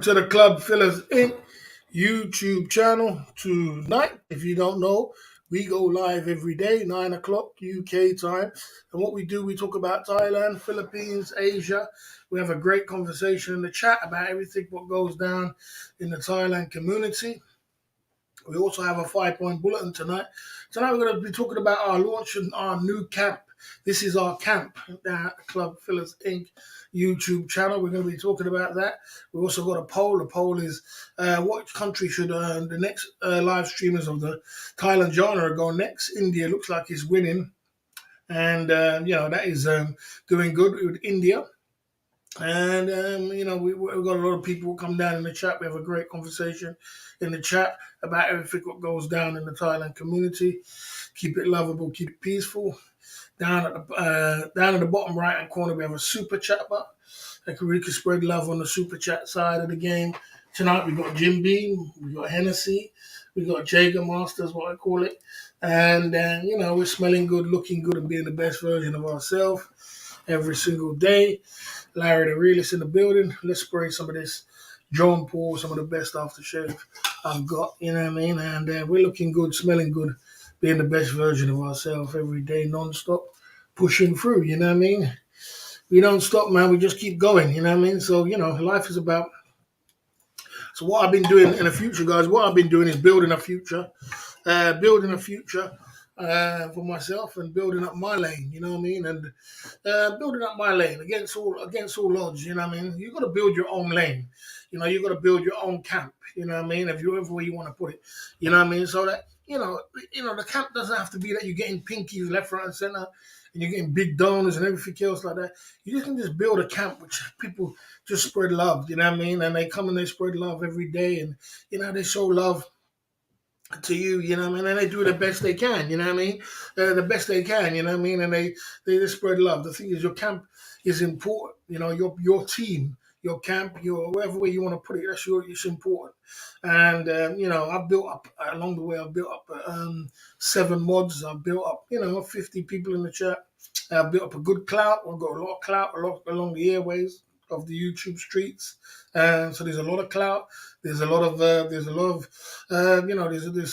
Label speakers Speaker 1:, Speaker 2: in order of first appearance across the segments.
Speaker 1: to the Club Fillers Inc. YouTube channel tonight. If you don't know, we go live every day, 9 o'clock UK time. And what we do, we talk about Thailand, Philippines, Asia. We have a great conversation in the chat about everything what goes down in the Thailand community. We also have a 5-point bulletin tonight. Tonight we're going to be talking about our launch and our new camp. This is our camp, the Club Fillers Inc. YouTube channel. We're going to be talking about that. We also got a poll. The poll is what country should the next live streamers of the Thailand genre go next? India looks like it's winning. And, that is doing good with India. And, we've got a lot of people who come down in the chat. We have a great conversation in the chat about everything what goes down in the Thailand community. Keep it lovable, keep it peaceful. Down in the bottom right-hand corner, we have a super chat bar. We can spread love on the super chat side of the game. Tonight, we got Jim Beam, we got Hennessy, we got Jäger Masters, what I call it. And, we're smelling good, looking good, and being the best version of ourselves every single day. Larry the Realist in the building. Let's spray some of this John Paul, some of the best aftershave I've got, you know what I mean? And we're looking good, smelling good, being the best version of ourselves every day, non-stop, pushing through, you know what I mean? We don't stop, man. We just keep going, you know what I mean? So, life is about... So what I've been doing in the future, guys, what I've been doing is building a future for myself and building up my lane, you know what I mean? And building up my lane against all odds, you know what I mean? You got to build your own lane. You got to build your own camp, you know what I mean? If you ever where you want to put it, you know what I mean? So that, the camp doesn't have to be that you're getting pinkies left, right, and center, and you're getting big donors and everything else like that. You just can just build a camp which people just spread love, you know what I mean? And they come and they spread love every day, and, they show love to you, you know what I mean? And they do the best they can, you know what I mean? The best they can, you know what I mean? And they just spread love. The thing is, your camp is important, your team, your camp, your wherever way you want to put it, it's important. And, I've built up, along the way, I've built up 7 mods. I've built up, 50 people in the chat. I've built up a good clout. I've got a lot of clout along the airways of the YouTube streets. So there's a lot of clout. There's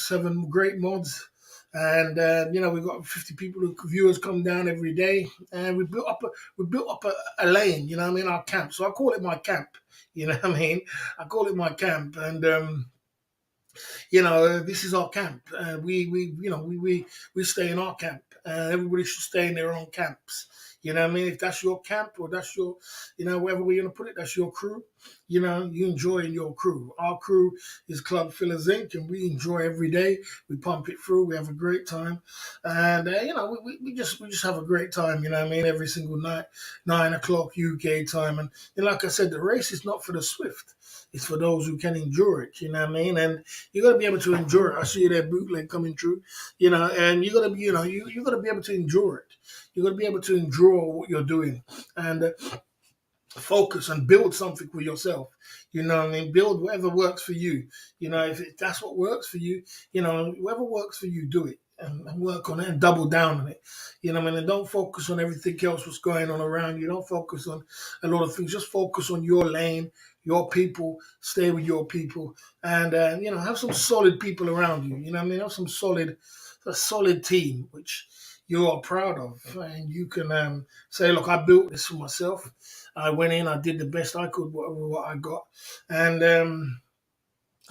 Speaker 1: 7 great mods. And, we've got 50 viewers come down every day. And we built up a lane, you know what I mean, our camp. So I call it my camp, you know what I mean? I call it my camp. And, this is our camp. We stay in our camp. Everybody should stay in their own camps. You know what I mean? If that's your camp or that's your, wherever we're going to put it, that's your crew. You enjoy in your crew. Our crew is Club Fillers Inc. and we enjoy every day. We pump it through. We have a great time. And, we just have a great time, you know what I mean? Every single night, 9 o'clock UK time. And like I said, the race is not for the swift. It's for those who can endure it, you know what I mean? And you got to be able to endure it. I see that bootleg coming through, and you got to be, you got to be able to endure it. You got to be able to endure what you're doing and focus and build something for yourself. You know what I mean? Build whatever works for you. If that's what works for you, whatever works for you, do it. And work on it and double down on it. You know what I mean? And don't focus on everything else what's going on around you. Don't focus on a lot of things. Just focus on your lane, your people, stay with your people, and, have some solid people around you. You know what I mean? Have a solid team, which you are proud of. And you can say, look, I built this for myself. I went in, I did the best I could, whatever what I got. And,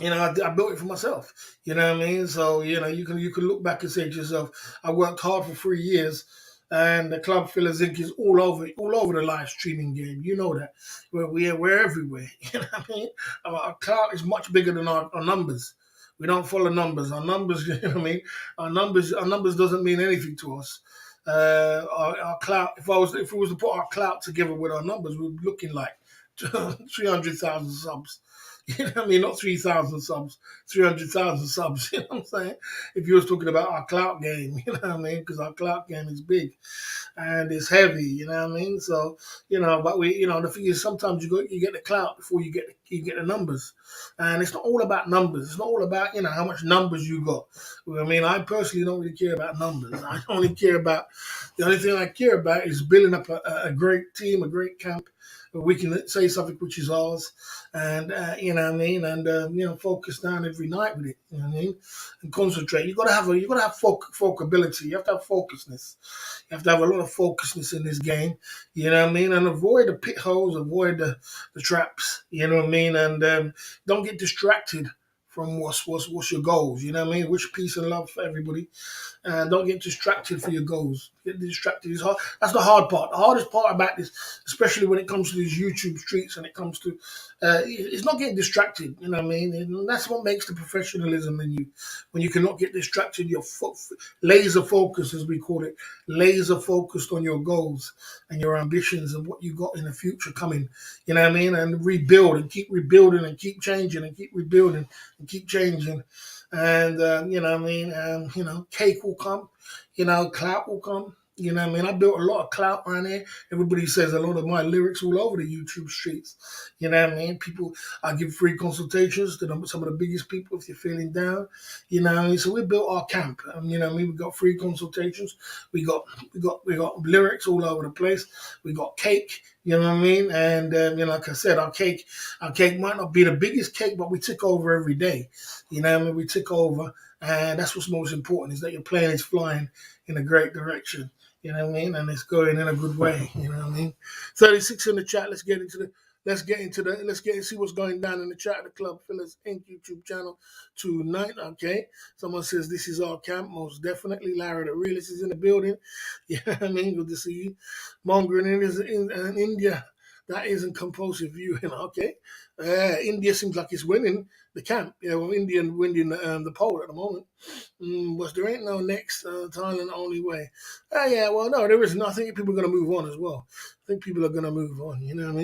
Speaker 1: I built it for myself. You know what I mean? So, you can look back and say to yourself, I worked hard for 3 years, and the Club Fillers Inc. is all over the live streaming game. You know that. We're everywhere. You know what I mean? Our clout is much bigger than our numbers. We don't follow numbers. Our numbers, you know what I mean? Our numbers doesn't mean anything to us. Our clout. If we was to put our clout together with our numbers, we'd be looking like 300,000 subs. You know what I mean? Not 3,000 subs, 300,000 subs. You know what I'm saying? If you was talking about our clout game, you know what I mean? Because our clout game is big and it's heavy. You know what I mean? So but we, the thing is, sometimes you get the clout before you get the numbers, and it's not all about numbers. It's not all about how much numbers you got. I mean, I personally don't really care about numbers. I only care about the only thing I care about is building up a great team, a great camp. we can say something which is ours, and you know what I mean, and focus down every night with it. You know what I mean, and concentrate. You got to have focability. You have to have focusness. You have to have a lot of focusness in this game. You know what I mean, and avoid the pit holes, avoid the traps. You know what I mean, and don't get distracted from what's your goals. You know what I mean? Wish peace and love for everybody, and don't get distracted for your goals. Get distracted is hard. That's the hard part. The hardest part about this, especially when it comes to these YouTube streets and it comes to, it's not getting distracted. You know what I mean? And that's what makes the professionalism in you. When you cannot get distracted, you're laser focused, as we call it, laser focused on your goals and your ambitions and what you got in the future coming. You know what I mean? And rebuild and keep rebuilding and keep changing and keep rebuilding and keep changing. And you know what I mean? Cake will come, clout will come. You know what I mean? I built a lot of clout around here. Everybody says a lot of my lyrics all over the YouTube streets. You know what I mean? People, I give free consultations to some of the biggest people if you're feeling down. You know what I mean? So we built our camp. You know what I mean? We got free consultations. We got lyrics all over the place. We got cake. You know what I mean? And like I said, our cake might not be the biggest cake, but we tick over every day. You know what I mean? We tick over, and that's what's most important is that your plane is flying in a great direction. You know what I mean? And it's going in a good way. You know what I mean? 36 in the chat. Let's see what's going down in the chat of the Club Fillers Inc. YouTube channel tonight. Okay. Someone says this is our camp. Most definitely. Larry the realist is in the building. Yeah, I mean, good to see you. Mongering in India. That isn't compulsive viewing. Okay. India seems like it's winning the camp. Yeah, well, India winning the poll at the moment. But there ain't no next Thailand only way. Yeah, well, no, there isn't. I think people are going to move on as well. I think people are going to move on. You know what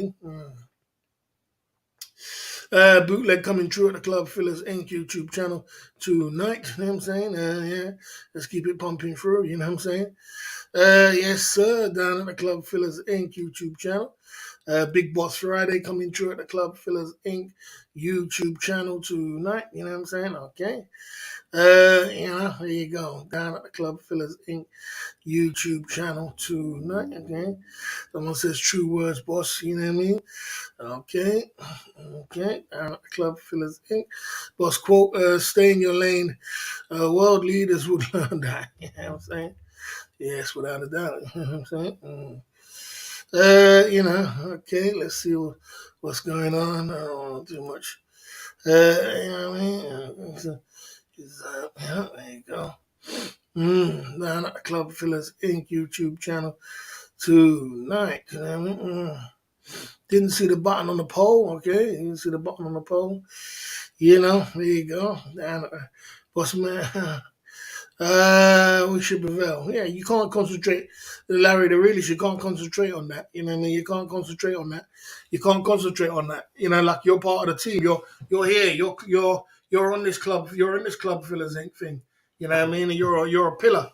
Speaker 1: I mean? Bootleg coming true at the Club Fillers Inc. YouTube channel tonight. You know what I'm saying? Yeah, let's keep it pumping through. You know what I'm saying? Yes, sir. Down at the Club Fillers Inc. YouTube channel. Big Boss Friday coming true at the Club Fillers Inc. YouTube channel tonight. You know what I'm saying? Okay. There you go. Down at the Club Fillers Inc. YouTube channel tonight. Okay. Someone says true words, boss. You know what I mean? Okay. Down at the Club Fillers Inc. Boss quote, stay in your lane. World leaders would learn that. You know what I'm saying? Yes, without a doubt. You know what I'm saying? Okay, let's see what's going on. I don't want too much. You know what I mean? There you go. Down at the Club Fillers Inc. YouTube channel tonight. You know what I mean? Didn't see the button on the poll. Okay, didn't see the button on the poll. There you go. Down at Boss Man. We should prevail. Yeah, you can't concentrate. Larry the realist, you can't concentrate on that. You know what I mean? You can't concentrate on that. You can't concentrate on that. Like you're part of the team. You're here. You're on this club. You're in this Club Fillers Inc. thing. You know what I mean? And you're a pillar.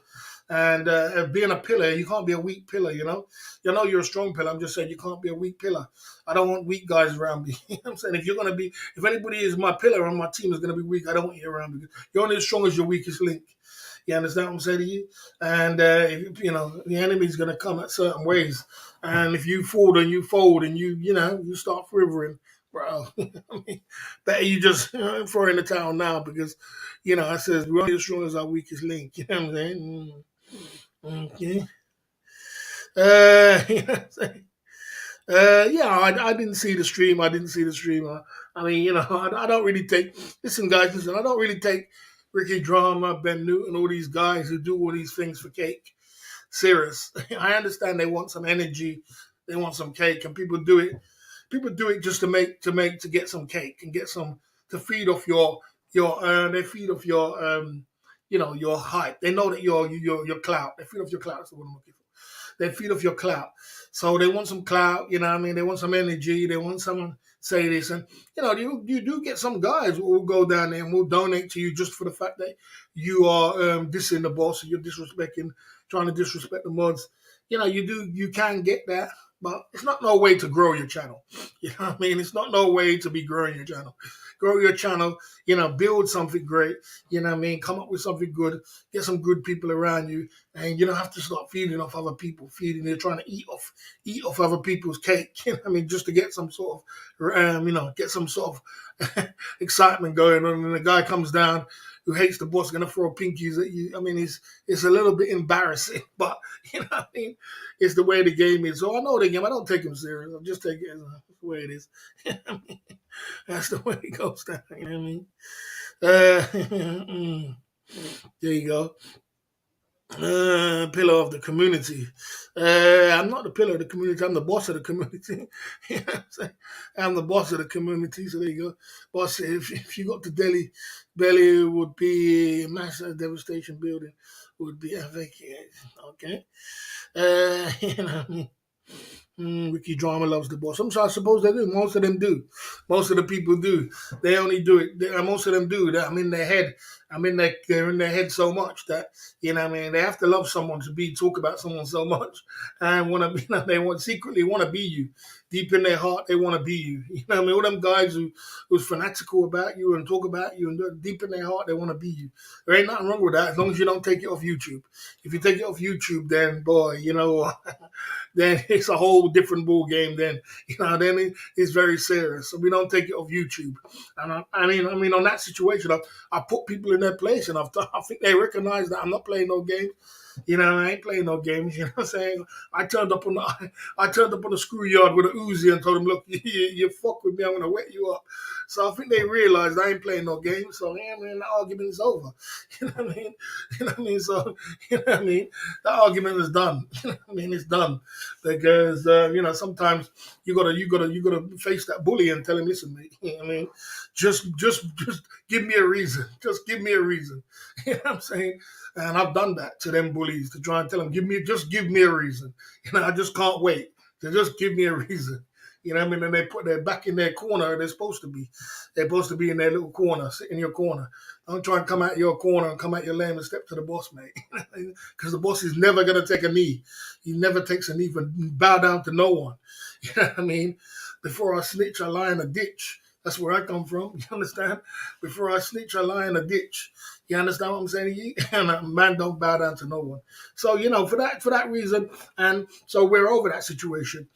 Speaker 1: And being a pillar, you can't be a weak pillar. You're a strong pillar. I'm just saying you can't be a weak pillar. I don't want weak guys around me. You know what I'm saying? If anybody is my pillar on my team is going to be weak, I don't want you around me. You're only as strong as your weakest link. You understand what I'm saying to you? And, the enemy's going to come at certain ways. And if you fold and you start quivering, bro, better you just throw in the towel now because, I says we're only as strong as our weakest link. You know what I'm saying? Okay. You know what I'm saying? I didn't see the stream. I don't really take. Listen, guys. I don't really take Ricky Drama, Ben Newton, all these guys who do all these things for cake serious. I understand they want some energy, they want some cake, and people do it. People do it just to get some cake and get some to feed off they feed off your hype. They know that your clout. They feed off your clout. That's what I'm looking for. They feed off your clout. So they want some clout, you know what I mean? They want some energy. They want someone say this. And, you do get some guys who will go down there and will donate to you just for the fact that you are dissing the boss and you're trying to disrespect the mods. You can get that, but it's not no way to grow your channel. You know what I mean? It's not no way to be growing your channel. grow your channel, build something great, come up with something good, get some good people around you, and you don't have to start feeding off other people, you're trying to eat off other people's cake, just to get some sort of, get some sort of excitement going on, and the guy comes down who hates the boss, gonna throw pinkies at you. It's a little bit embarrassing, but it's the way the game is. So I know the game. I don't take him serious. I just take it as the way it is. That's the way it goes down. You know what I mean? There you go. Pillar of the community. I'm not the pillar of the community. I'm the boss of the community. You know what I'm saying? I'm the boss of the community. So there you go. Boss, if you got to Delhi, Delhi would be massive devastation building. Would be evacuated. Okay. You know what I mean? Ricky Drama loves the boss. I suppose they do. Most of them do. Most of the people do. They only do it. Most of them do. I'm in their head. They're in their head so much that they have to love someone to talk about someone so much, and want to be. They secretly want to be you. Deep in their heart, they want to be you. You know what I mean? All them guys who's fanatical about you and talk about you, and deep in their heart, they want to be you. There ain't nothing wrong with that as long as you don't take it off YouTube. If you take it off YouTube, then boy, then it's a whole different ball game. Then then it's very serious. So we don't take it off YouTube. And on that situation, I put people in their place, and I think they recognize that I'm not playing no games. I ain't playing no games. You know what I'm saying? I turned up on the screwyard with an Uzi and told them, look, you fuck with me, I'm gonna wet you up. So I think they realized I ain't playing no games. So the argument is over. You know what I mean? You know what I mean? So the argument is done. You know what I mean? It's done because sometimes you gotta face that bully and tell him, listen, mate. You know what I mean? Just give me a reason. Just give me a reason. You know what I'm saying? And I've done that to them bullies to try and tell them, give me a reason. I just can't wait. So just give me a reason. You know what I mean? And they're back in their corner. They're supposed to be. They're supposed to be in their little corner, sit in your corner. Don't try and come out your corner and come out your lane and step to the boss, mate. Because the boss is never going to take a knee. He never takes a knee for bow down to no one. You know what I mean? Before I snitch, I lie in a ditch. That's where I come from. You understand? Before I snitch, I lie in a ditch. You understand what I'm saying to you? And a man don't bow down to no one. So, for that reason, and so we're over that situation.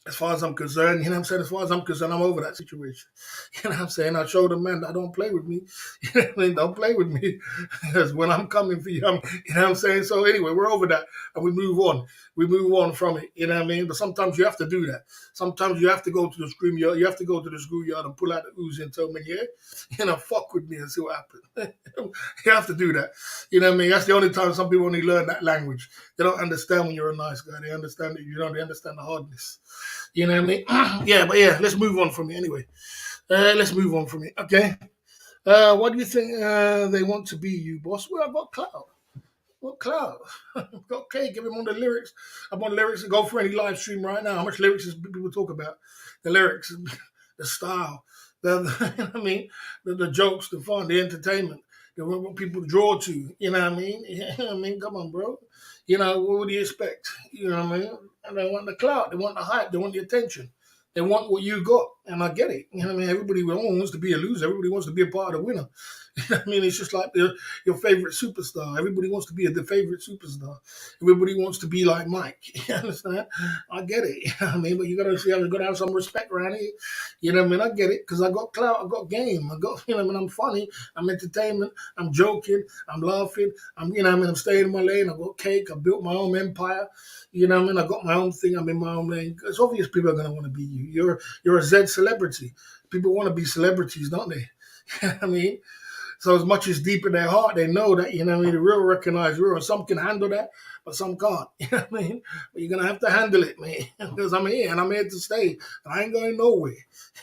Speaker 1: As far as I'm concerned, as far as I'm concerned, I'm over that situation. You know what I'm saying? I showed the man that don't play with me. You know what I mean? Don't play with me. Because when I'm coming for you, you know what I'm saying? So anyway, we're over that and we move on. We move on from it. You know what I mean? But sometimes you have to do that. Sometimes you have to go to the screamyard. You have to go to the schoolyard and pull out the Uzi and tell me, yeah, fuck with me and see what happens. You have to do that. You know what I mean? That's the only time some people only learn that language. They don't understand when you're a nice guy. They understand it. They understand the hardness. You know what I mean? Yeah, let's move on from it anyway. Let's move on from it, okay? What do you think they want to be, you boss? Well, I've got clout. What clout? Got cake. Give him on the lyrics. I'm on lyrics and go for any live stream right now. How much lyrics does people talk about? The lyrics, the style, you know what I mean? The jokes, the fun, the entertainment, what people draw to. You know what I mean? You know what I mean? Come on, bro. What do you expect? You know what I mean? And they want the clout, they want the hype, they want the attention. They want what you got. And I get it. You know what I mean? Everybody wants to be a loser. Everybody wants to be a part of the winner. You know what I mean? It's just like your favorite superstar. Everybody wants to be the favorite superstar. Everybody wants to be like Mike. You understand? I get it. You know what I mean? But you gotta have some respect around here. You know what I mean? I get it. Because I got clout, I got game. I got, you know what I mean? I'm funny, I'm entertainment, I'm joking, I'm laughing, I'm staying in my lane, I got cake, I built my own empire. You know what I mean? I got my own thing, I'm in my own lane. It's obvious people are gonna want to be you. You're a Z celebrity. People want to be celebrities, don't they? You know what I mean? So as much as deep in their heart, they know that, you know what I mean, the real recognize real. And some can handle that, but some can't. You know what I mean? But you're going to have to handle it, man, because I'm here and I'm here to stay. I ain't going nowhere.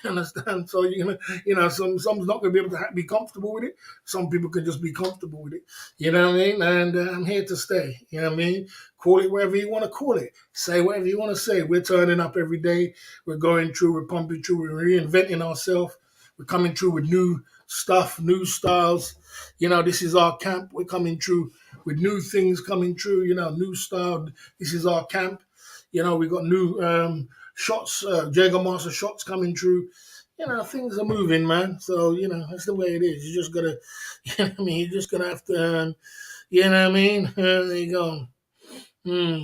Speaker 1: You understand? So you're going to, some's not going to be able to be comfortable with it. Some people can just be comfortable with it. You know what I mean? And I'm here to stay. You know what I mean? Call it whatever you want to call it. Say whatever you want to say. We're turning up every day. We're going through. We're pumping through. We're reinventing ourselves. We're coming through with new stuff, new styles. This is our camp. We're coming through with new things coming through. New style. This is our camp. We got new shots, Jäger Master shots coming through. things are moving, man. So that's the way it is. You just gotta, you just gonna have to, there you go. Hmm.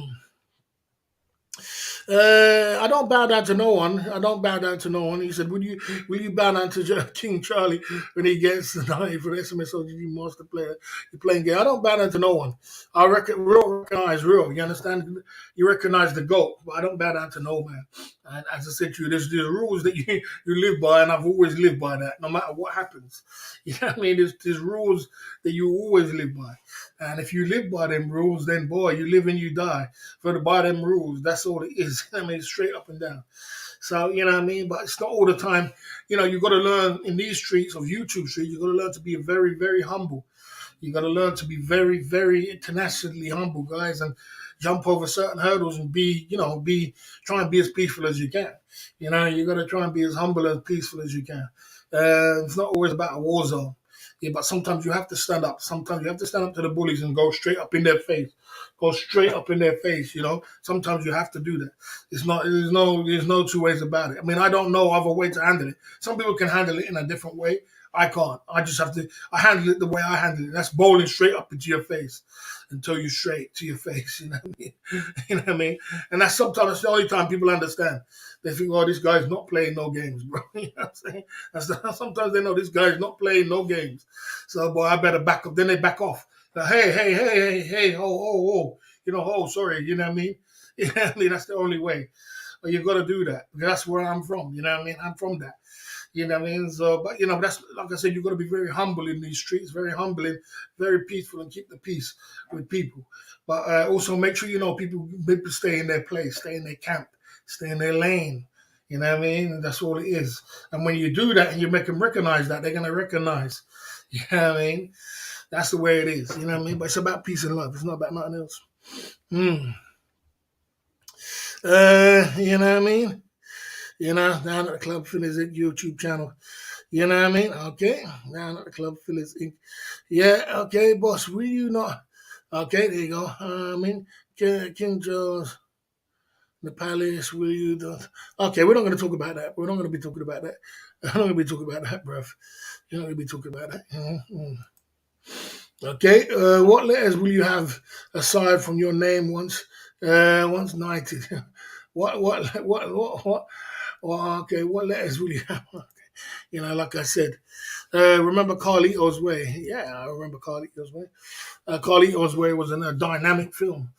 Speaker 1: I don't bow down to no one. I don't bow down to no one. He said, will you bow down to King Charlie when he gets the 90 for the SMSOGG master player? You're playing game. I don't bow down to no one. Real recognize real. You understand? You recognize the GOAT, but I don't bow down to no man. And as I said to you, there's rules that you live by, and I've always lived by that, no matter what happens. You know what I mean? There's rules that you always live by. And if you live by them rules, then boy, you live and you die for the by them rules. That's all it is. I mean, straight up and down. So, you know what I mean? But it's not all the time. You got to learn in these streets of YouTube streets, you got to learn to be very, very humble. You got to learn to be very, very tenaciously humble, guys, and jump over certain hurdles and try and be as peaceful as you can. You got to try and be as humble and peaceful as you can. It's not always about a war zone. Yeah, but sometimes you have to stand up. Sometimes you have to stand up to the bullies and go straight up in their face. Go straight up in their face. Sometimes you have to do that. There's no two ways about it. I mean, I don't know other way to handle it. Some people can handle it in a different way. I can't. I just have to. I handle it the way I handle it. That's bowling straight up into your face until you straight to your face. You know what I mean? You know what I mean? And that's sometimes the only time people understand. They think, oh, this guy's not playing no games, bro. You know what I'm saying? Sometimes they know this guy's not playing no games. So, boy, I better back up. Then they back off. Like, hey, oh, sorry. You know what I mean? You know what I mean? That's the only way. But you got to do that. Because that's where I'm from. You know what I mean? I'm from that. You know what I mean? So, but that's like I said. You got to be very humble in these streets, very humble and very peaceful, and keep the peace with people. But also make sure people stay in their place, stay in their camp, stay in their lane. You know what I mean? And that's all it is. And when you do that and you make them recognize that, they're gonna recognize. You know what I mean? That's the way it is. You know what I mean? But it's about peace and love. It's not about nothing else. You know what I mean? Down at the Club Phillies Inc. YouTube channel. You know what I mean? Okay. Down at the Club Phillies Inc. Yeah, okay, boss. Will you not? Okay, there you go. King Charles, the palace, will you do? Okay, we're not going to talk about that. We're not going to be talking about that. I'm not going to be talking about that, bruv. You're not going to be talking about that. Okay, what letters will you have aside from your name once knighted? What? Well, okay, what letters will you have? Like I said, remember Carlito's Way? Yeah, I remember Carlito's Way. Carlito's Way was a dynamic film.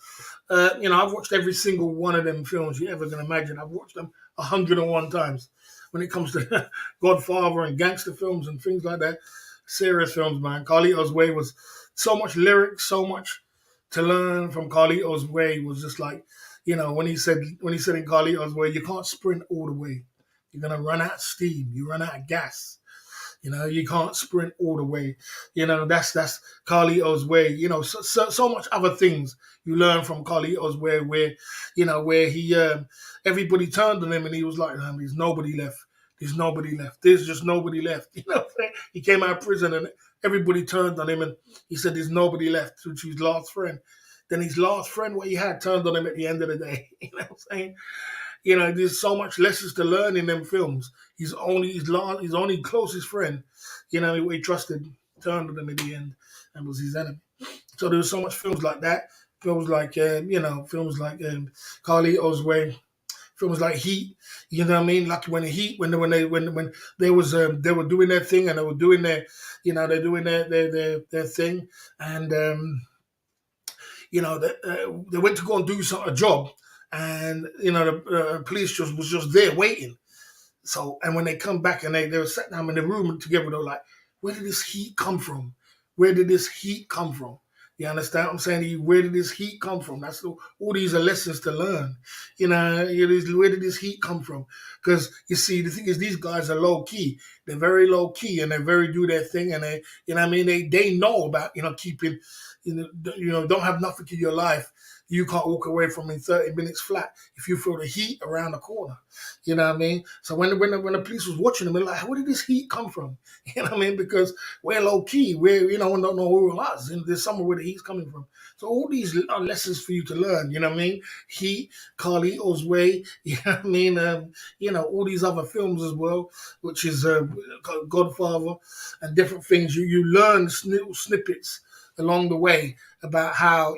Speaker 1: I've watched every single one of them films you ever can imagine. I've watched them 101 times. When it comes to Godfather and gangster films and things like that, serious films, man. Carlito's Way was so much lyrics, so much to learn from Carlito's Way. Was just like, when he said in Carlito's Way, you can't sprint all the way. You're gonna run out of steam. You run out of gas. You can't sprint all the way. That's Carlito's Way. So much other things you learn from Carlito's Way, where he everybody turned on him and he was like, there's nobody left. There's nobody left. There's just nobody left. You know what I'm saying? He came out of prison and everybody turned on him and he said there's nobody left, which was his last friend. Then his last friend, what he had, turned on him at the end of the day. You know what I'm saying? There's so much lessons to learn in them films. His only closest friend, who he trusted, turned on him at the end and was his enemy. So there was so much films like that. Films like Carlito's Way. Films like Heat. You know what I mean? Like when Heat, when they were doing their thing and they were doing they're doing their thing, and they went to go and do a job. And the police was just there waiting. So, and when they come back and they were sat down in the room together, they were like, "Where did this heat come from? Where did this heat come from?" You understand what I'm saying to you? Where did this heat come from? That's all these are lessons to learn. Where did this heat come from? Because you see, the thing is, these guys are low key. They're very low key and they very do their thing. And they know about keeping, don't have nothing in your life. you can't walk away from in 30 minutes flat if you feel the heat around the corner. You know what I mean? So when the police was watching them, they're like, where did this heat come from? You know what I mean? Because we're low key, we're, we don't know who it was, and there's somewhere where the heat's coming from. So all these are lessons for you to learn. You know what I mean? Heat, Carlito's Way. You know what I mean? All these other films as well, which is Godfather and different things. You learn little snippets along the way about how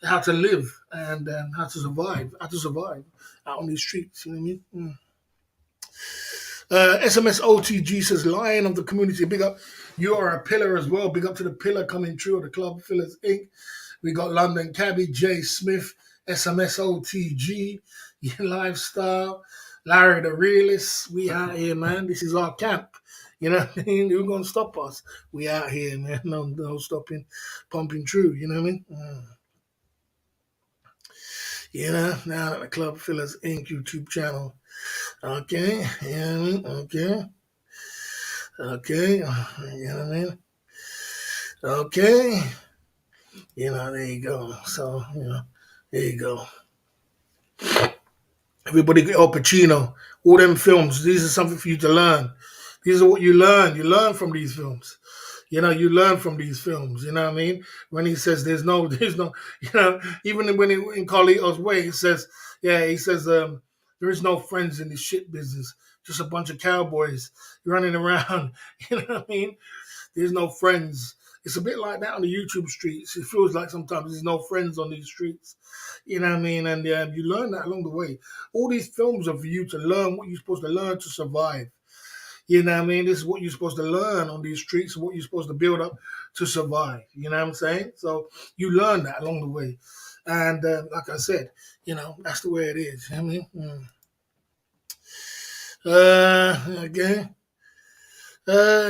Speaker 1: how to live and how to survive out on these streets. You know what I mean? SMS OTG says, Lion of the community, big up. You are a pillar as well. Big up to the pillar coming through of the Club Fillers Inc. We got London Cabby, Jay Smith, SMS OTG, Lifestyle, Larry the Realist. We out here, man. This is our camp. You know what I mean? Who's going to stop us? We out here, man. No stopping, pumping through. You know what I mean? Now that the Club Fillers Inc. YouTube channel. Okay, yeah, okay. Okay, you know what I mean? Okay, there you go. So, there you go. Everybody, Al Pacino, all them films, these are something for you to learn. These are what you learn. You learn from these films. You learn from these films. You know what I mean? When he says there's no, even when in Carlito's Way, he says, there is no friends in this shit business. Just a bunch of cowboys running around. You know what I mean? There's no friends. It's a bit like that on the YouTube streets. It feels like sometimes there's no friends on these streets. You know what I mean? And you learn that along the way. All these films are for you to learn what you're supposed to learn to survive. You know what I mean? This is what you're supposed to learn on these streets, what you're supposed to build up to survive. You know what I'm saying? So you learn that along the way. And like I said, that's the way it is. You know what I mean? Again.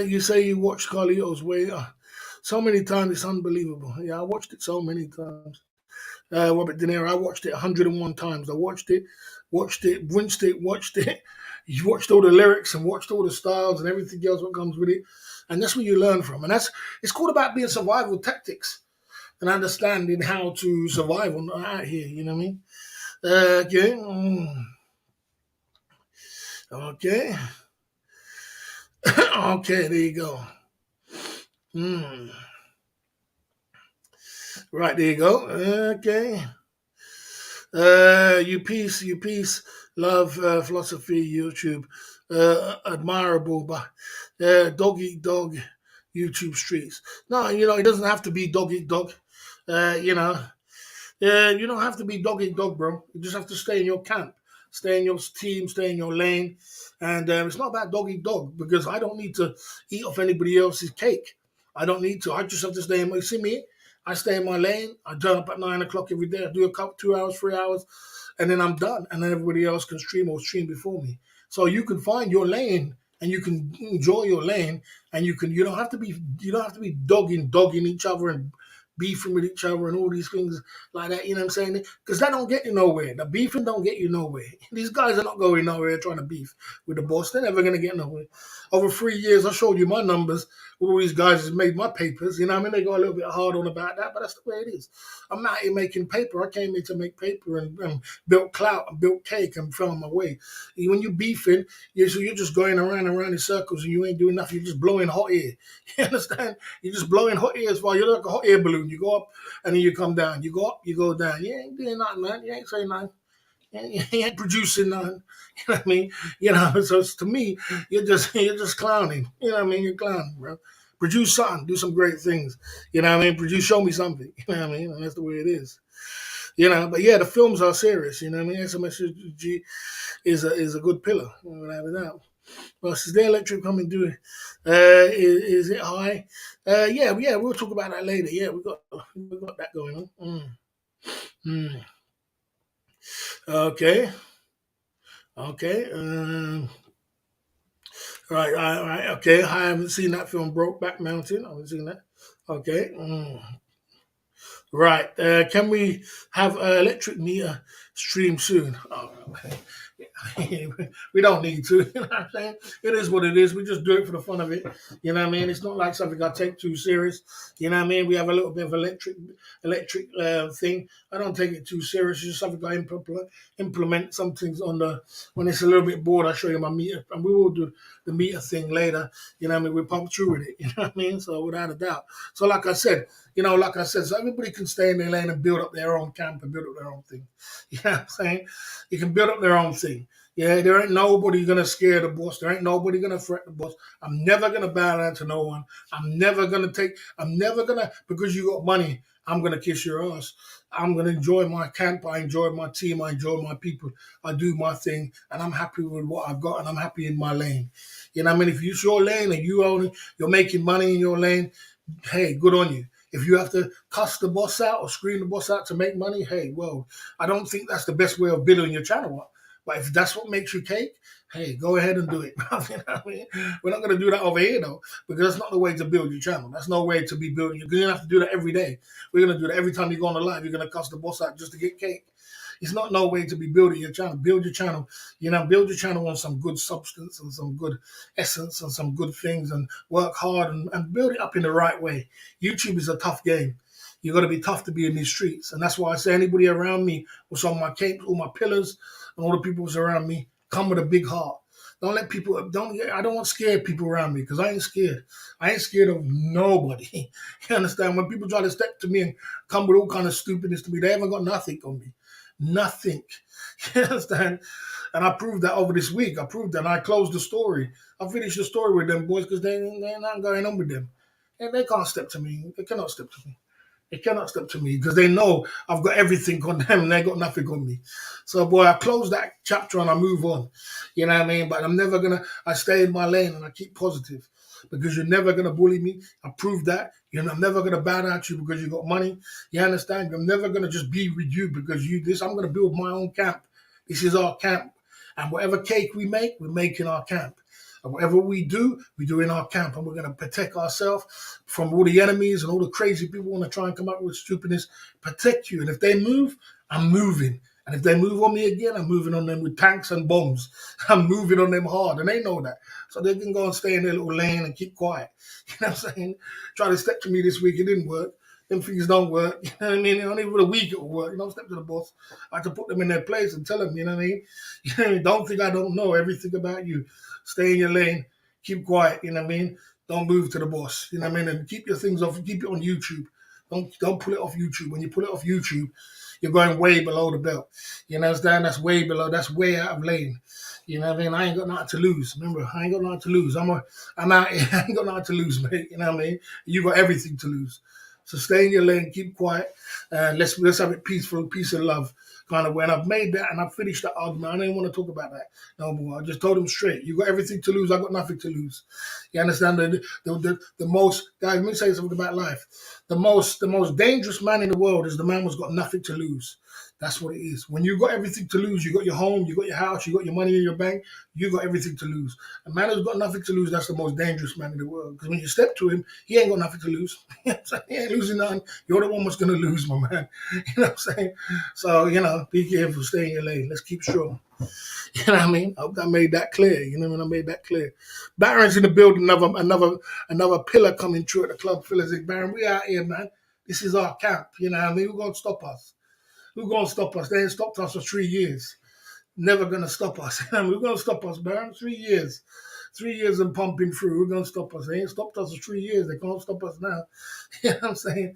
Speaker 1: You say you watched Carlito's Way. So many times, it's unbelievable. Yeah, I watched it so many times. Robert De Niro, I watched it 101 times. I watched it, rinsed it, watched it. You watched all the lyrics and watched all the styles and everything else what comes with it. And that's what you learn from. And it's called about being survival tactics and understanding how to survive out here. You know what I mean? Okay. Okay. Okay, there you go. Right, there you go. Okay. You peace, love, philosophy, YouTube, admirable, but dog eat dog, YouTube streets. No, it doesn't have to be dog eat dog. You don't have to be dog eat dog, bro. You just have to stay in your camp, stay in your team, stay in your lane. And it's not about dog eat dog because I don't need to eat off anybody else's cake. I don't need to. I just have to stay in my, see me? I stay in my lane. I turn up at 9 o'clock every day. I do a couple, 2 hours, 3 hours, and then I'm done. And then everybody else can stream before me. So you can find your lane and you can enjoy your lane, and you don't have to be dogging each other and beefing with each other and all these things like that. You know what I'm saying? Because that don't get you nowhere. The beefing don't get you nowhere. These guys are not going nowhere trying to beef with the boss. They're never going to get nowhere. Over 3 years, I showed you my numbers. All these guys has made my papers. You know what I mean? They go a little bit hard on about that, but that's the way it is. I'm out here making paper. I came here to make paper and built clout and built cake and found my way. When you beefing, you're just going around in circles and you ain't doing nothing. You're just blowing hot air. You understand? You're just blowing hot air as well. You're like a hot air balloon. You go up and then you come down. You go up, you go down. You ain't doing nothing, man. You ain't saying nothing. He ain't producing nothing. You know what I mean? So to me, you're just clowning. You know what I mean? You're clowning, bro. Produce something, do some great things. You know what I mean? Show me something. You know what I mean? And that's the way it is. But yeah, the films are serious. You know what I mean? SMSG is a good pillar. Without a doubt. Well, is there electric coming through? Is it high? Yeah, we'll talk about that later. Yeah, we got that going on. Okay. Okay. Right. Okay. I haven't seen that film, Brokeback Mountain. I haven't seen that. Okay. Right. Can we have electric meter stream soon? Oh, okay. We don't need to. You know what I'm saying? It is what it is. We just do it for the fun of it. You know what I mean? It's not like something I take too serious. You know what I mean? We have a little bit of electric thing. I don't take it too serious. It's just something I implement some things on the when it's a little bit bored. I show you my meter, and we will do the meter thing later. You know what I mean? We pump through with it. You know what I mean? So without a doubt. So like I said, so everybody can stay in their lane and build up their own camp and build up their own thing. You know what I'm saying? You can build up their own thing. Yeah, there ain't nobody gonna scare the boss. There ain't nobody gonna threaten the boss. I'm never gonna bow down to no one. I'm never gonna, because you got money, I'm gonna kiss your ass. I'm gonna enjoy my camp. I enjoy my team. I enjoy my people. I do my thing, and I'm happy with what I've got, and I'm happy in my lane. You know what I mean? If it's your lane and you're making money in your lane, hey, good on you. If you have to cuss the boss out or scream the boss out to make money, hey, well, I don't think that's the best way of building your channel up. But if that's what makes you cake, hey, go ahead and do it. You know what I mean? We're not going to do that over here, though, because that's not the way to build your channel. That's no way to be building. You're going to have to do that every day. We're going to do that every time you go on the live. You're going to cuss the boss out just to get cake. It's not no way to be building your channel. Build your channel, build your channel on some good substance and some good essence and some good things, and work hard and build it up in the right way. YouTube is a tough game. You got to be tough to be in these streets. And that's why I say anybody around me what's on my capes, all my pillars, and all the people who's around me, come with a big heart. Don't let people, I don't want scared people around me, because I ain't scared. I ain't scared of nobody. You understand? When people try to step to me and come with all kind of stupidness to me, they haven't got nothing on me. Nothing. You understand? And I proved that over this week. I proved that. And I closed the story. I finished the story with them boys because they're not going on with them. And they can't step to me. They cannot step to me. They cannot step to me because they know I've got everything on them and they got nothing on me. So, boy, I close that chapter and I move on. You know what I mean? But I stay in my lane and I keep positive, because you're never going to bully me. I proved that. I'm never going to bow down to you because you got money. You understand? I'm never going to just be with you because you this. I'm going to build my own camp. This is our camp. And whatever cake we make in our camp. And whatever we do in our camp. And we're going to protect ourselves from all the enemies and all the crazy people who want to try and come up with stupidness. Protect you. And if they move, I'm moving. And if they move on me again, I'm moving on them with tanks and bombs. I'm moving on them hard. And they know that. So they can go and stay in their little lane and keep quiet. You know what I'm saying? Try to step to me this week. It didn't work. Them things don't work. You know what I mean? Only for a week it will work. You don't step to the boss. I have to put them in their place and tell them, you know what I mean? You know what I mean? Don't think I don't know everything about you. Stay in your lane. Keep quiet. You know what I mean? Don't move to the boss. You know what I mean? And keep your things off. Keep it on YouTube. Don't pull it off YouTube. When you pull it off YouTube, you're going way below the belt. You understand? That's way below. That's way out of lane. You know what I mean? I ain't got nothing to lose. Remember, I ain't got nothing to lose. I'm out. I ain't got nothing to lose, mate. You know what I mean? You got everything to lose. So stay in your lane, keep quiet, and let's have it peaceful, peace and love kind of way. And I've made that, and I've finished that argument. I don't even want to talk about that no more. I just told him straight. You got everything to lose. I got nothing to lose. You understand? The most, guys, let me say something about life. The most dangerous man in the world is the man who's got nothing to lose. That's what it is. When you got everything to lose, you got your home, you got your house, you got your money in your bank, you got everything to lose. A man who's got nothing to lose, that's the most dangerous man in the world. Because when you step to him, he ain't got nothing to lose. He ain't losing nothing. You're the one who's going to lose, my man. You know what I'm saying? So, be careful, stay in your lane. Let's keep strong. You know what I mean? I hope I made that clear. You know what I mean? I made that clear. Baron's in the building, another pillar coming through at the club. Fellas, Baron, we out here, man. This is our camp. You know what I mean? Who's going to stop us? Who's going to stop us? They ain't stopped us for 3 years. Never going to stop us. Who's going to stop us, Baron? 3 years. 3 years and pumping through. Who's going to stop us? They ain't stopped us for 3 years. They can't stop us now. You know what I'm saying?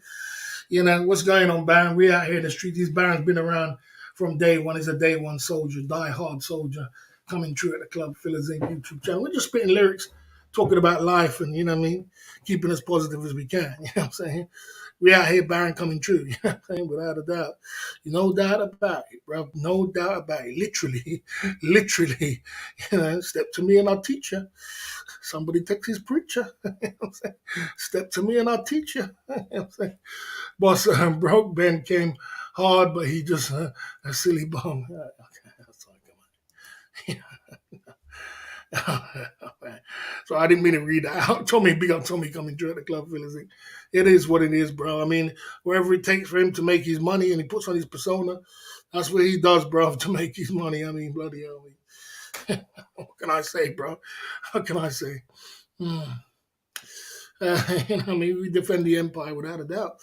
Speaker 1: What's going on, Baron? We out here in the street. These Baron's been around from day one. He's a day one soldier, die-hard soldier, coming through at the Club Fillers Inc. YouTube channel. We're just spitting lyrics, talking about life and, you know what I mean, keeping as positive as we can. You know what I'm saying? We out here, Baron, coming true. You know what I'm saying? Without a doubt. No doubt about it, bro. No doubt about it. Literally, literally. Step to me and I'll teach you. Somebody takes his preacher. You know what I'm saying? Step to me and I'll teach you. You know what I'm saying? Boss, broke Ben came hard, but he just a silly bum. Okay, that's all. Come on. So I didn't mean to read that out. Big up Tommy coming through at the Club Fillers. It is what it is, bro. I mean, wherever it takes for him to make his money and he puts on his persona, That's what he does, bro, to make his money. I mean, bloody hell. What can I say, bro? What can I say? Hmm. I mean, we defend the empire without a doubt.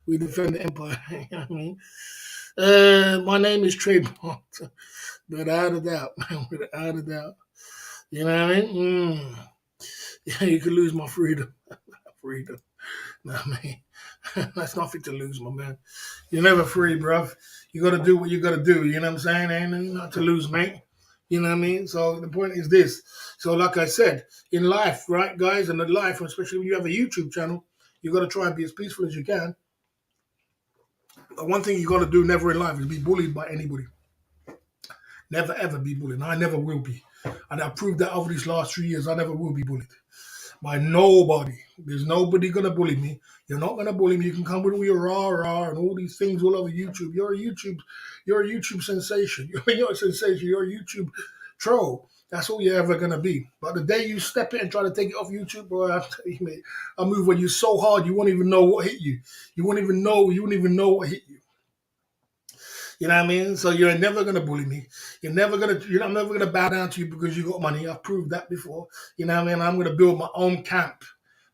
Speaker 1: We defend the empire. You know what I mean? My name is trademarked, without a doubt, without a doubt. You know what I mean? Yeah, you could lose my freedom. Freedom. No, I mean, that's nothing to lose, my man. You're never free, bruv. You got to do what you got to do. You know what I'm saying? Ain't nothing not to lose, mate. You know what I mean? So the point is this. So like I said, in life, right, guys, and in life, especially when you have a YouTube channel, you got to try and be as peaceful as you can. But one thing you got to do never in life is be bullied by anybody. Never ever be bullied. And I never will be. And I proved that over these last 3 years. I never will be bullied by nobody. There's nobody gonna bully me. You're not gonna bully me. You can come with all your rah and all these things all over YouTube. You're a YouTube sensation. You're a sensation. You're a YouTube troll. That's all you're ever gonna be. But the day you step in and try to take it off YouTube, boy, I tell you, mate, I move when you so hard you won't even know what hit you. You won't even know. You won't even know what hit you. You know what I mean? So you're never gonna bully me. I'm never gonna bow down to you because you got money. I've proved that before. You know what I mean? I'm gonna build my own camp.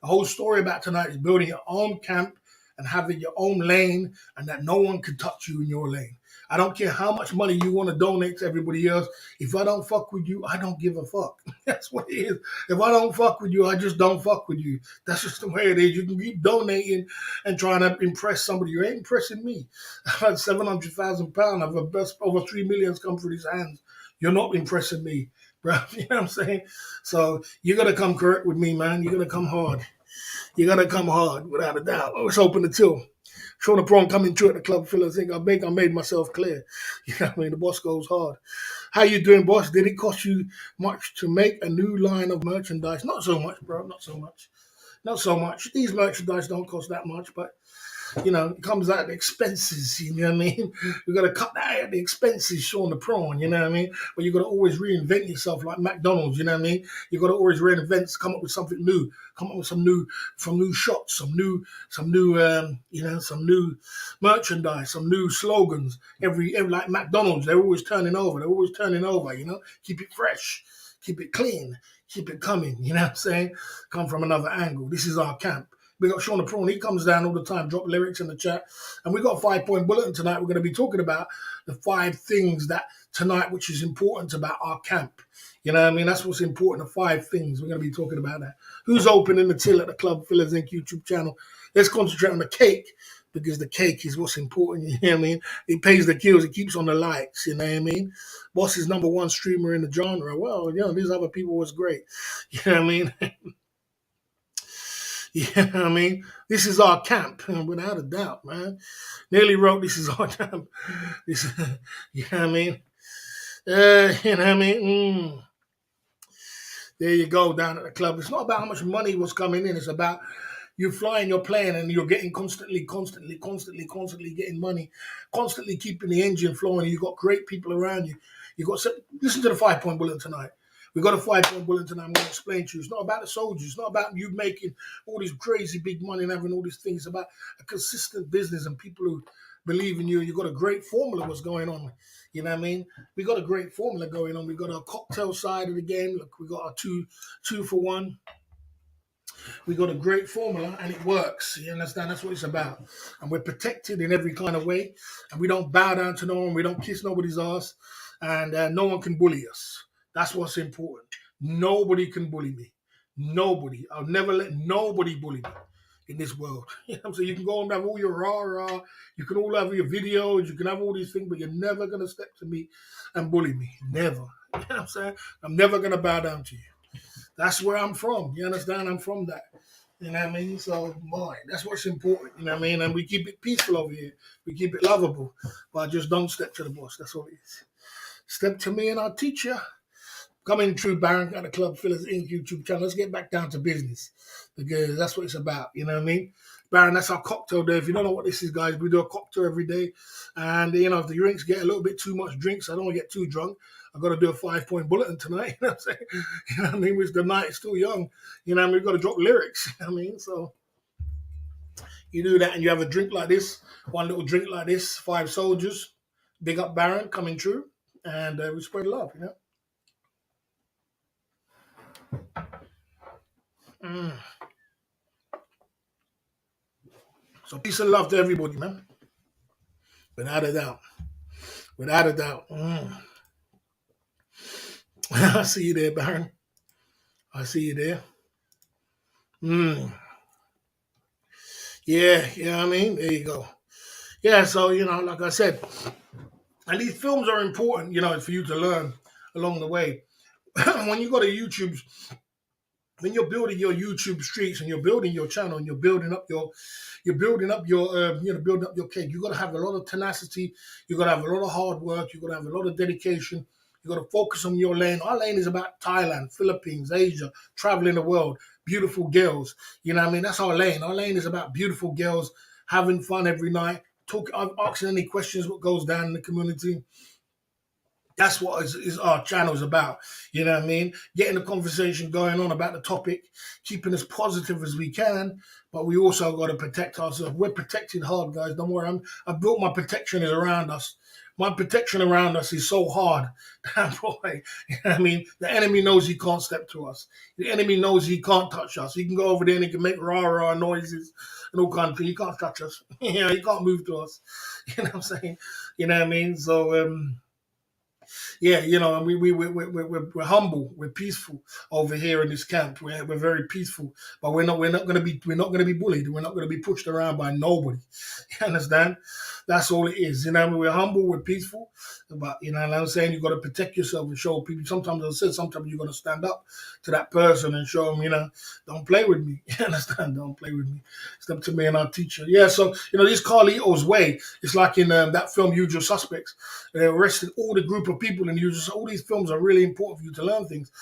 Speaker 1: The whole story about tonight is building your own camp and having your own lane and that no one can touch you in your lane. I don't care how much money you want to donate to everybody else. If I don't fuck with you, I don't give a fuck. That's what it is. If I don't fuck with you, I just don't fuck with you. That's just the way it is. You can keep donating and trying to impress somebody. You ain't impressing me. I've had £700,000. I've over 3 million come through these hands. You're not impressing me, bro. You know what I'm saying? So you got to come correct with me, man. You got to come hard. You got to come hard, without a doubt. Let's open the till. Sean the Prawn coming through at the club. Phil, I made myself clear. You know what I mean? The boss goes hard. How you doing, boss? Did it cost you much to make a new line of merchandise? Not so much, bro. Not so much. Not so much. These merchandise don't cost that much, but it comes out of the expenses, you know what I mean? You got to cut that out of the expenses, Sean the Prawn, you know what I mean? But you got to always reinvent yourself like McDonald's, you know what I mean? You got to always reinvent, come up with something new, come up with some new shots, some new merchandise, some new slogans. Every like McDonald's, they're always turning over, Keep it fresh, keep it clean, keep it coming, you know what I'm saying? Come from another angle. This is our camp. We got Sean the Prawn. He comes down all the time, drop lyrics in the chat. And we got a 5-point bulletin tonight. We're going to be talking about the 5 things that tonight, which is important about our camp. You know what I mean? That's what's important, the 5 things. We're going to be talking about that. Who's opening the till at the Club Fillers Inc. YouTube channel? Let's concentrate on the cake because the cake is what's important. You know what I mean? It pays the bills. It keeps on the likes. You know what I mean? Boss is #1 streamer in the genre. Well, these other people was great. You know what I mean? Yeah, I mean, this is our camp, without a doubt, man. Nearly wrote, this is our camp. This, you know what I mean? You know what I mean? There you go, down at the club. It's not about how much money was coming in. It's about you flying your plane and you're getting constantly getting money, constantly keeping the engine flowing. You've got great people around you. Listen to the 5-point bulletin tonight. We got a 5-point bulletin tonight. I'm going to explain to you. It's not about the soldiers. It's not about you making all this crazy big money and having all these things. It's about a consistent business and people who believe in you. You've got a great formula what's going on. You know what I mean? We got a great formula going on. We got a cocktail side of the game. Look, we got our two for one. We got a great formula and it works. You understand? That's what it's about. And we're protected in every kind of way. And we don't bow down to no one. We don't kiss nobody's ass. And no one can bully us. That's what's important. Nobody can bully me. Nobody. I'll never let nobody bully me in this world. You know what I'm saying? You can go and have all your rah. You can all have your videos. You can have all these things, but you're never going to step to me and bully me. Never. You know what I'm saying? I'm never going to bow down to you. That's where I'm from. You understand? I'm from that. You know what I mean? So, boy, that's what's important. You know what I mean? And we keep it peaceful over here. We keep it lovable. But just don't step to the boss. That's all it is. Step to me and I'll teach you. Coming through, Baron, at the Club Fillers Inc. YouTube channel. Let's get back down to business because that's what it's about. You know what I mean? Baron, that's our cocktail day. If you don't know what this is, guys, we do a cocktail every day. And, if the drinks get a little bit too much drinks, I don't want to get too drunk. I've got to do a 5-point bulletin tonight. You know what I'm saying? You know what I mean? Which the night is still young. You know what I mean? We've got to drop lyrics. You know what I mean? So you do that and you have a drink like this, one little drink like this, 5 soldiers. Big up Baron coming true, and we spread love. Mm. So peace and love to everybody, man. Without a doubt. Without a doubt. I see you there, Baron. I see you there. Mm. Yeah, I mean, there you go. Yeah, so like I said, and these films are important, for you to learn along the way. When you go to YouTube, when you're building your YouTube streets and you're building your channel and you're building up your cake, you got to have a lot of tenacity. You got to have a lot of hard work. You got to have a lot of dedication. You got to focus on your lane. Our lane is about Thailand, Philippines, Asia, traveling the world, beautiful girls. You know what I mean? That's our lane. Our lane is about beautiful girls having fun every night, asking any questions what goes down in the community. That's what is our channel is about. You know what I mean? Getting the conversation going on about the topic, keeping as positive as we can, but we also got to protect ourselves. We're protected hard, guys. Don't worry. I built my protection is around us. My protection around us is so hard. Boy, you know what I mean? The enemy knows he can't step to us. The enemy knows he can't touch us. He can go over there and he can make rah rah noises and all kinds of things. He can't touch us. He can't move to us. You know what I'm saying? You know what I mean? So yeah, and we're humble, we're peaceful over here in this camp. We're very peaceful, but we're not gonna be bullied. We're not gonna be pushed around by nobody. You understand? That's all it is. We're humble, we're peaceful, but and I'm saying you got to protect yourself and show people. Sometimes I said, sometimes you got to stand up to that person and show them, don't play with me. You understand? Don't play with me. Step to me and I'll teach you. Yeah. So this Carlito's way. It's like in that film Usual Suspects. They arrested all the group of people, and all these films are really important for you to learn things.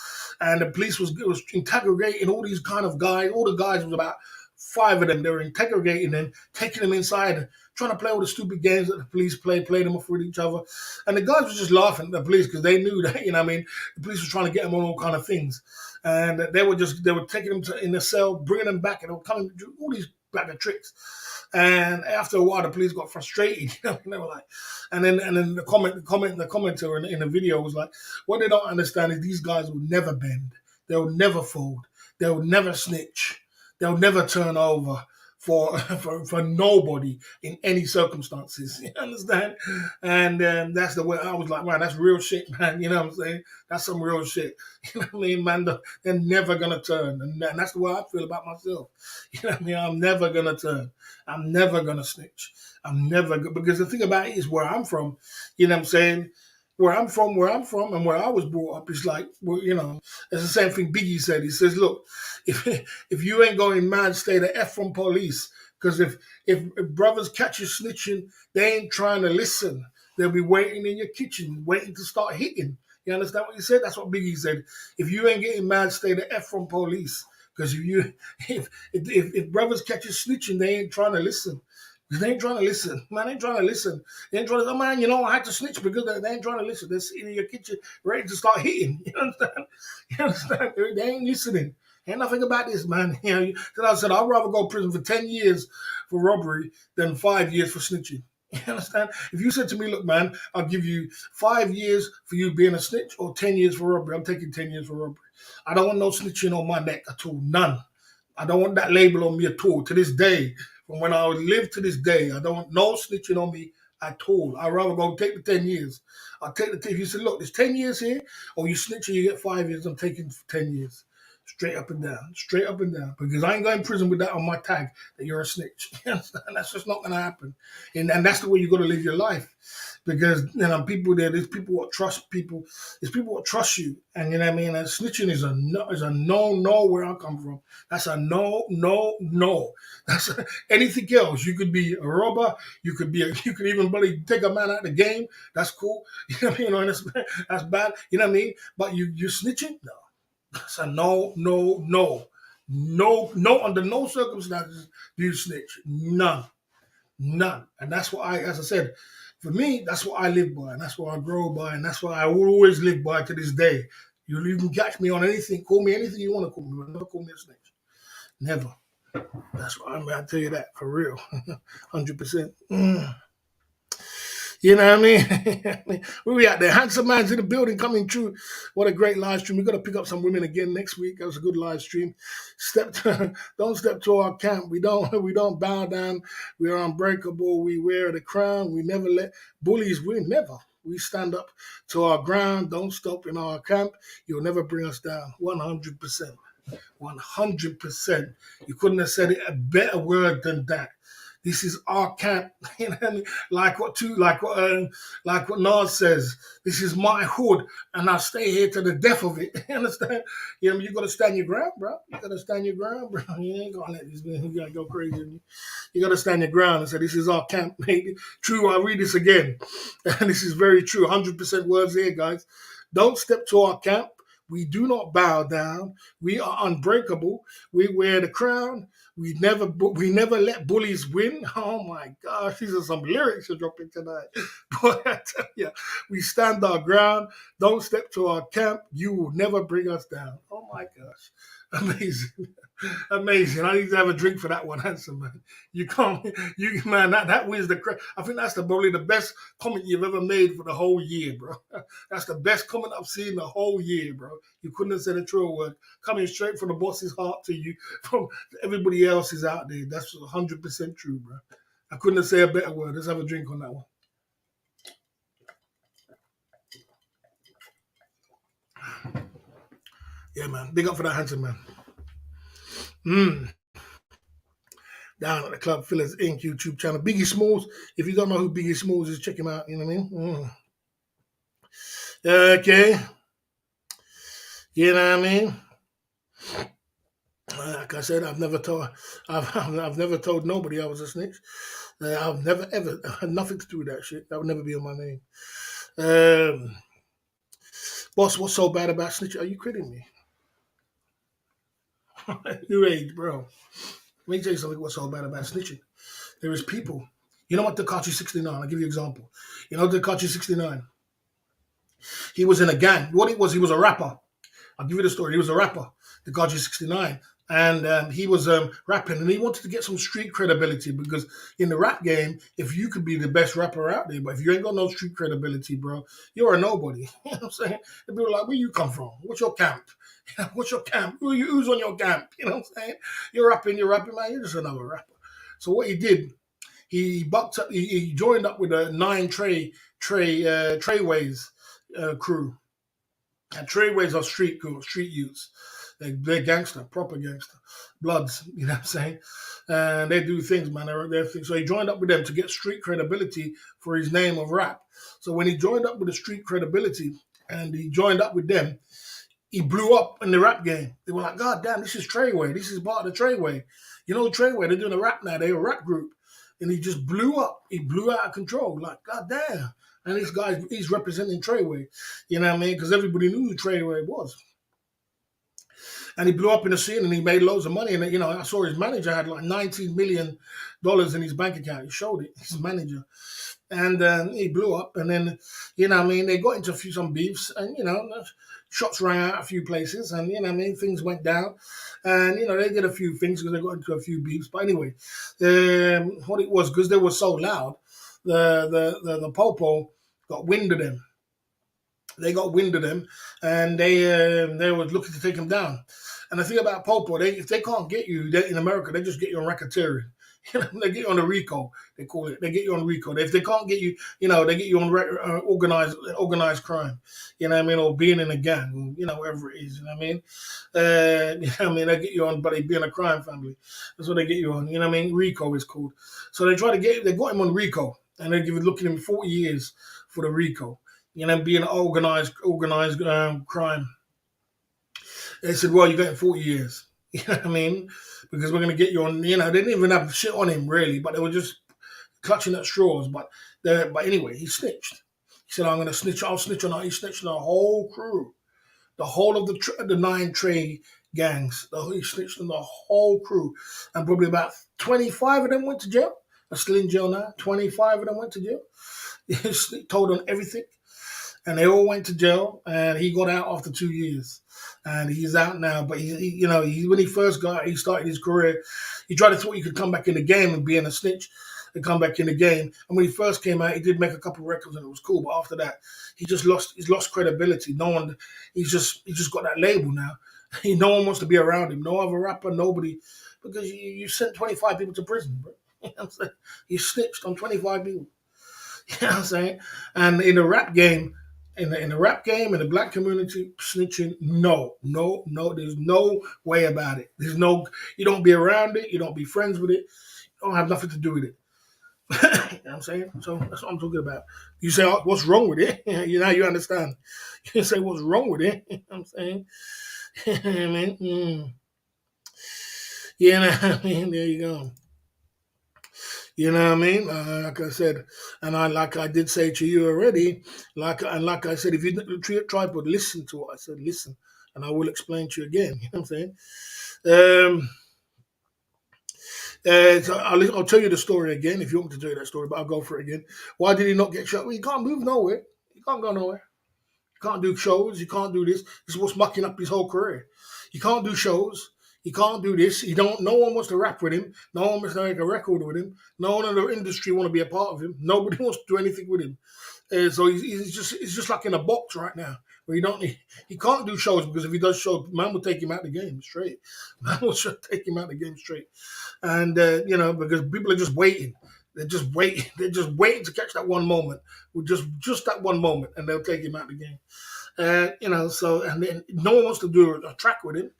Speaker 1: And the police was interrogating all these kind of guys. All the guys was about five of them. They were interrogating them, taking them inside, trying to play all the stupid games that the police play them off with each other. And the guys were just laughing at the police because they knew that, the police were trying to get them on all kind of things. And they were taking them in the cell, bringing them back, and they were coming to do all these bag of tricks. And after a while, the police got frustrated. And they were like, and then the commenter in the video was like, what they don't understand is these guys will never bend, they'll never fold, they'll never snitch, they'll never turn over for for nobody in any circumstances. You understand? And that's the way I was like, man, that's real shit, man. You know what I'm saying? That's some real shit. You know what I mean, man? They're never gonna turn, and that's the way I feel about myself. You know what I mean? I'm never gonna turn. I'm never gonna snitch. Because the thing about it is where I'm from. You know what I'm saying? Where I'm from, and where I was brought up is like, well, it's the same thing Biggie said. He says, look, if if you ain't going mad, stay the F from police. Because if brothers catch you snitching, they ain't trying to listen. They'll be waiting in your kitchen, waiting to start hitting. You understand what he said? That's what Biggie said. If you ain't getting mad, stay the F from police. Because if brothers catch you snitching, they ain't trying to listen. They ain't trying to listen. Man, they ain't trying to listen. They ain't trying to, oh man, I had to snitch because they ain't trying to listen. They're sitting in your kitchen ready to start hitting. You understand? You understand? They ain't listening. Ain't nothing about this, man. So I said, I'd rather go to prison for 10 years for robbery than 5 years for snitching. You understand? If you said to me, look, man, I'll give you 5 years for you being a snitch or 10 years for robbery, I'm taking 10 years for robbery. I don't want no snitching on my neck at all. None. I don't want that label on me at all. To this day, from when I live to this day, I don't want no snitching on me at all. I'd rather go take the 10 years. I'll take the 10. If you say, look, there's 10 years here, or you snitch and you get 5 years, I'm taking 10 years. Straight up and down. Straight up and down. Because I ain't going to prison with that on my tag that you're a snitch. That's just not going to happen. And that's the way you got to live your life. Because there's people that trust people. There's people that trust you. And you know what I mean? And snitching is a no where I come from. That's a no. That's anything else. You could be a robber. You could even bloody take a man out of the game. That's cool. You know what I mean? That's bad. You know what I mean? But you snitching? No. So no, under no circumstances do you snitch. None. And that's what as I said, for me, that's what I live by, and that's what I grow by, and that's what I will always live by to this day. You can catch me on anything, call me anything you want to call me, but never call me a snitch. Never. That's what I tell you that for real. 100%. You know what I mean? Where we at there? Handsome man's in the building coming through. What a great live stream. We've got to pick up some women again next week. That was a good live stream. Don't step to our camp. We don't bow down. We are unbreakable. We wear the crown. We never let bullies win. Never. We stand up to our ground. Don't stop in our camp. You'll never bring us down. 100%. 100%. You couldn't have said it a better word than that. This is our camp. You know what I mean? Like what Nas says. This is my hood, and I'll stay here to the death of it. You understand? You know, you gotta stand your ground, bro. You gotta stand your ground, bro. You ain't gonna let this man, you gotta go crazy. You gotta stand your ground and say, this is our camp, mate. True, I'll read this again. And this is very true. 100% words here, guys. Don't step to our camp. We do not bow down. We are unbreakable. We wear the crown. We never let bullies win. Oh my gosh, these are some lyrics you're dropping tonight. But I tell you, we stand our ground. Don't step to our camp. You will never bring us down. Oh my gosh, amazing, amazing. I need to have a drink for that one, handsome man. You can't, you man. That wins the. I think that's probably the best comment you've ever made for the whole year, bro. That's the best comment I've seen the whole year, bro. You couldn't have said a truer word. Coming straight from the boss's heart to you, from everybody else is out there. That's 100% true, bro. I couldn't have said a better word. Let's have a drink on that one. Yeah, man. Big up for that handsome man. Mm. Down at the Club Fillers Inc. YouTube channel. Biggie Smalls. If you don't know who Biggie Smalls is, check him out. You know what I mean? Okay. You know what I mean? Like I said, I've never told nobody I was a snitch. I've never ever had nothing to do with that shit. That would never be on my name. Um, Boss, what's so bad about snitching? Are you kidding me? New age, bro. Let me tell you something. What's so bad about snitching? There is people. You know what, Takashi 69? I'll give you an example. You know Takashi 69? He was in a gang. What it was, he was a rapper. I'll give you the story. He was a rapper, the Gaji 69. And he was rapping, and he wanted to get some street credibility because in the rap game, if you could be the best rapper out there, but if you ain't got no street credibility, bro, you're a nobody. You know what I'm saying? And people are like, where you come from? What's your camp? What's your camp? Who's on your camp? You know what I'm saying? You're rapping, man. You're just another rapper. So what he did, he bucked up. He joined up with a Treyways crew. And Treyways are street youths. They're gangster, proper gangster, bloods. You know what I'm saying? And they do things, man. They're things. So he joined up with them to get street credibility for his name of rap. So when he joined up with the street credibility and he joined up with them, he blew up in the rap game. They were like, God damn, this is Treyway. This is part of the Treyway. You know Treyway, they're doing a rap now. They're a rap group. And he just blew up. He blew out of control. Like, God damn. And this guy, he's representing Treyway. You know what I mean? Because everybody knew who Treyway was. And he blew up in the scene and he made loads of money. And, you know, I saw his manager had like $19 million in his bank account. He showed it, his manager. And he blew up. And then, you know what I mean, they got into some beefs. And, you know, shots rang out a few places. And, you know what I mean, things went down. And, you know, they did a few things because they got into a few beefs. But anyway, what it was, because they were so loud, the Popo got wind of them. They got wind of them, and they were looking to take him down. And the thing about Popo, if they can't get you in America, they just get you on racketeering. You know, they get you on the RICO. They call it. They get you on RICO. If they can't get you, you know, they get you on organized crime. You know what I mean, or being in a gang, or, you know, whatever it is. You know what I mean? You know what I mean? They get you on, but they be in a crime family. That's what they get you on. You know what I mean? RICO is called. So they got him on RICO, and they're looking at him 40 years for the RICO. You know, being organized crime. They said, well, you're getting 40 years. You know what I mean? Because we're going to get you on, you know, they didn't even have shit on him, really, but they were just clutching at straws. But anyway, he snitched. He said, I'm going to snitch. I'll snitch on. He snitched on the whole crew, the whole of the 9 trade gangs. He snitched on the whole crew. And probably about 25 of them went to jail. They're still in jail now. 25 of them went to jail. He told on everything. And they all went to jail, and he got out after 2 years, and he's out now. But when he first he started his career, he tried to thought he could come back in the game and being a snitch, and come back in the game. And when he first came out, he did make a couple of records and it was cool. But after that, he's lost credibility. No one, he's just got that label now. No one wants to be around him. No other rapper, nobody, because you sent 25 people to prison, bro. You know what I'm saying? You snitched on 25 people. You know what I'm saying? And in the rap game, in the black community, snitching, no, there's no way about it. There's no, you don't be around it, you don't be friends with it, you don't have nothing to do with it. You know what I'm saying? So that's what I'm talking about. You say, oh, what's wrong with it? Now you understand. You say, what's wrong with it? You know what I'm saying? I mean, you know what I mean? There you go. You know what I mean? Like I said, and like I did say to you already, like I said, if you try to listen to what I said, listen, and I will explain to you again. You know what I'm saying? So I'll tell you the story again if you want me to tell you that story, but I'll go for it again. Why did he not get shot? Well, he can't move nowhere. He can't go nowhere. You can't do shows. You can't do this. This is what's mucking up his whole career. You can't do shows. You can't do this. You don't. No one wants to rap with him. No one wants to make a record with him. No one in the industry want to be a part of him. Nobody wants to do anything with him. So he's just like in a box right now where he can't do shows because if he does shows, man will take him out the game straight. Man will take him out the game straight, and because people are just waiting. They're just waiting. They're just waiting to catch that one moment, with just that one moment, and they'll take him out the game. So and then no one wants to do a track with him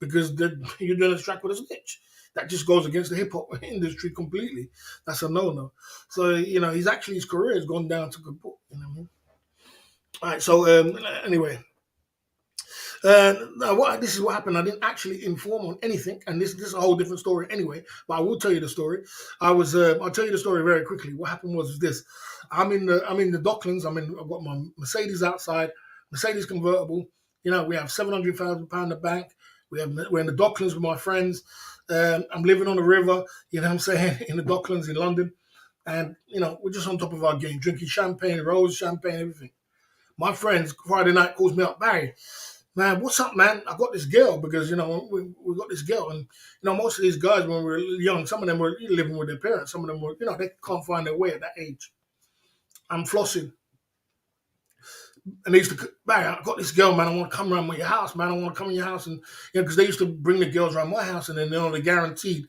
Speaker 1: because you're doing a track with a snitch. That just goes against the hip hop industry completely. That's a no no. So his career has gone down to kaput. You know what I mean? All right. So anyway, this is what happened. I didn't actually inform on anything, and this is a whole different story anyway. But I will tell you the story. I'll tell you the story very quickly. What happened was this: I'm in the Docklands. I've got my Mercedes outside, Mercedes convertible. We have £700,000 in the bank. We're in the Docklands with my friends. I'm living on the river. You know what I'm saying? In the Docklands in London, and we're just on top of our game, drinking champagne, rose champagne, everything. My friends Friday night calls me up, Barry. Man, what's up, man? I got this girl because we got this girl, and most of these guys when we were young, some of them were living with their parents, some of them were they can't find their way at that age. I'm flossing, and they used to, Barry, I got this girl, man. I want to come around with your house, man. I want to come in your house, and because they used to bring the girls around my house, and then they're guaranteed.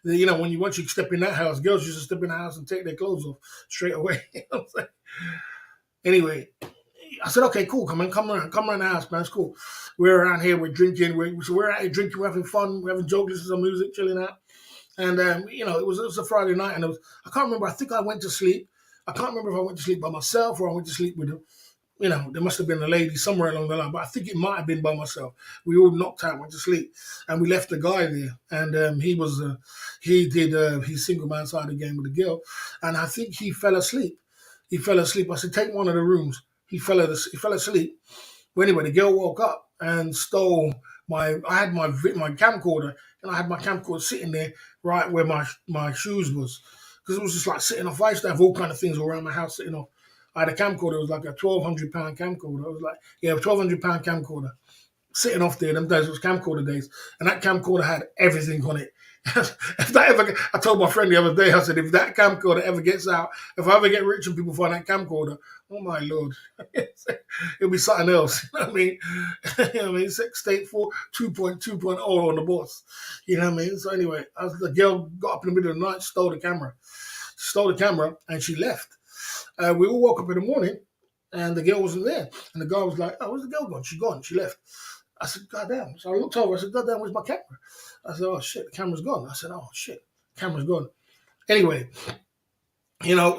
Speaker 1: Once you step in that house, girls used to step in the house and take their clothes off straight away. You know what I'm saying? Anyway, I said, okay, cool, come around the house, man. It's cool. We're around here, we're drinking, we're out here drinking, we're having fun, we're having jokes, listening to some music, chilling out. And it was a Friday night, and I can't remember. I think I went to sleep. I can't remember if I went to sleep by myself or I went to sleep with them. There must have been a lady somewhere along the line, but I think it might have been by myself. We all knocked out, went to sleep, and we left the guy there. And he did his single man side of the game with the girl, and I think he fell asleep. He fell asleep. I said, take one of the rooms. He fell asleep. Well, anyway, the girl woke up and stole I had my camcorder, and I had my camcorder sitting there right where my shoes was, because it was just like sitting off. I used to have all kind of things all around my house sitting off. I had a camcorder. It was like a £1,200 camcorder. I was like, yeah, a £1,200 camcorder sitting off there. Them days was camcorder days, and that camcorder had everything on it. I told my friend the other day, I said, if that camcorder ever gets out, if I ever get rich and people find that camcorder, oh my lord, it'll be something else. You know what I mean? Sex State 4 2.2.0 on the boss. You know what I mean? So anyway, the girl got up in the middle of the night, stole the camera, and she left. We all woke up in the morning, and the girl wasn't there. And the guy was like, "Oh, where's the girl gone? She's gone. She left." I said, "God damn!" So I looked over. I said, "God damn, where's my camera?" I said, "Oh shit, the camera's gone." I said, "Oh shit, the camera's gone." Anyway,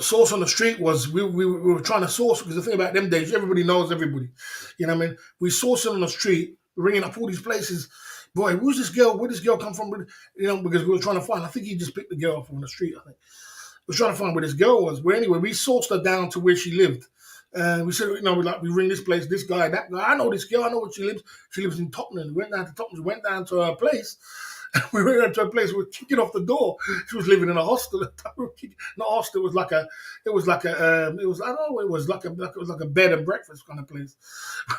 Speaker 1: source on the street was we were trying to source, because the thing about them days, everybody knows everybody. You know what I mean? We sourcing on the street, ringing up all these places. Boy, who's this girl? Where does this girl come from? Because we were trying to find. I think he just picked the girl up on the street. I think. We were trying to find where this girl was. But anyway, we sourced her down to where she lived. And we said, we ring this place, this guy, that guy. I know this girl. I know where she lives. She lives in Tottenham. We went down to Tottenham. We went down to her place. We went down to her place. We were kicking off the door. She was living in a hostel. Not hostel. It was like a. It was like a. It was. I don't know. It was like a bed and breakfast kind of place.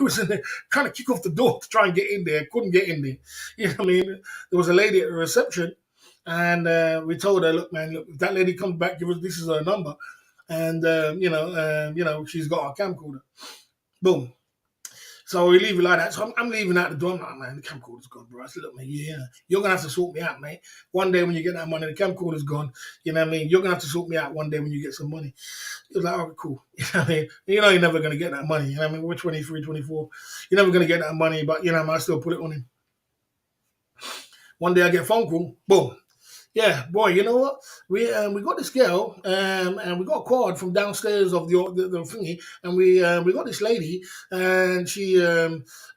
Speaker 1: We was in there trying to kick off the door to try and get in there. Couldn't get in there. You know what I mean? There was a lady at the reception. And we told her, look, man, look, if that lady comes back, give us this is her number, and she's got our camcorder. Boom. So we leave it like that. So I'm leaving out the door. I'm like, man, the camcorder's gone, bro. I said, look, man, yeah, you're gonna have to sort me out, mate. One day when you get that money, the camcorder's gone. You know what I mean? You're gonna have to sort me out one day when you get some money. He was like, all right, cool. You know what I mean? You know you're never gonna get that money. You know what I mean? We're 23, 24. You're never gonna get that money, but you know, I still put it on him. One day I get a phone call, boom. Yeah, boy, you know what? We got this girl, and we got a card from downstairs of the thingy, and we got this lady, and she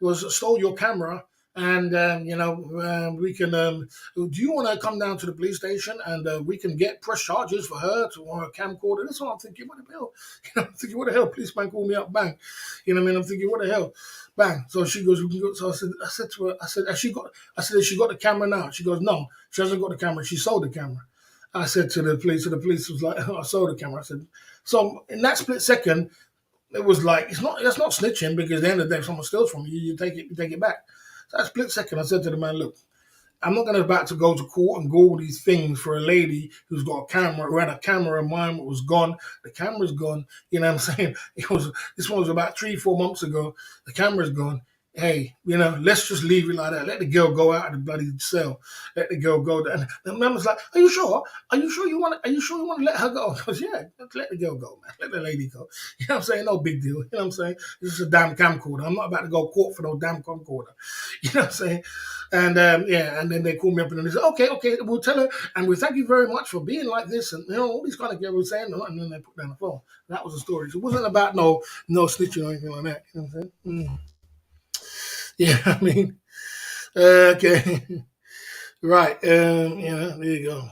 Speaker 1: was stole your camera, and we can. Do you want to come down to the police station, and we can get press charges for her to her camcorder? That's what I'm thinking. What the hell? You know, I'm thinking, what the hell? Policeman called me up, bang. You know what I mean? I'm thinking, what the hell? Bang. So she goes, we can go. So I said to her, has she got the camera now? She goes, no, she hasn't got the camera. She sold the camera. I said to the police, so the police was like, I sold the camera. I said, so in that split second, it was like, that's not snitching because at the end of the day, if someone steals from you, you take it back. So that split second, I said to the man, look, I'm not gonna about to go to court and go all these things for a lady who's got a camera, who had a camera in mind, but was gone. The camera's gone. You know what I'm saying? This one was about 3-4 months ago. The camera's gone. Hey, let's just leave it like that. Let the girl go out of the bloody cell. Let the girl go. And the man was like, "Are you sure? Are you sure you want? Are you sure you want to let her go?" I goes, "Yeah, let the girl go, man. Let the lady go." You know what I'm saying? No big deal. You know what I'm saying? This is a damn camcorder. I'm not about to go to court for no damn camcorder. You know what I'm saying? And and then they called me up and they said, okay, we'll tell her, and we thank you very much for being like this, and all these kind of girls were saying, and then they put down the phone. That was the story. So it wasn't about no snitching or anything like that. You know what I'm saying? Yeah, I mean, okay, right. There you go.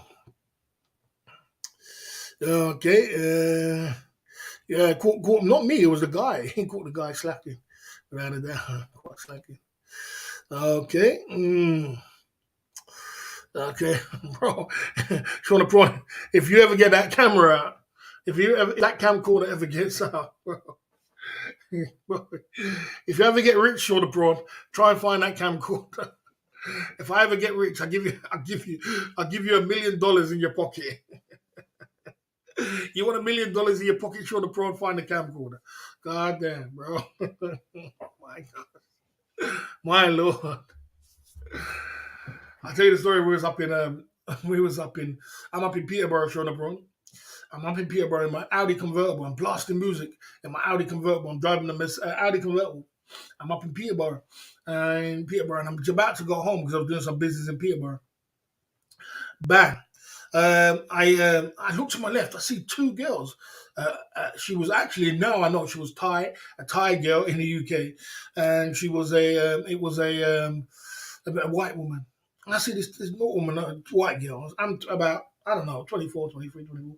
Speaker 1: Okay, yeah, caught, not me. It was the guy. He caught the guy slacking. Without a doubt, caught slacking. Okay. Okay, bro. Sean Prawn, if you ever get that camera out, if that camcorder ever gets out, bro, if you ever get rich, Sean Prawn, try and find that camcorder. If I ever get rich, I'll give you $1 million in your pocket. You want $1 million in your pocket, Sean Prawn, find the camcorder. God damn, bro. My God, my Lord. I'll tell you the story. I'm up in Peterborough, Sean Prawn. I'm up in Peterborough in my Audi convertible. I'm blasting music in my Audi convertible. I'm driving the Audi convertible. I'm up in Peterborough, and I'm about to go home because I was doing some business in Peterborough. Bang! I look to my left. I see two girls. She was actually now I know she was a Thai girl in the UK, and she was a white woman. And I see this woman, a white girl. I'm about I don't know 24, 23, 24.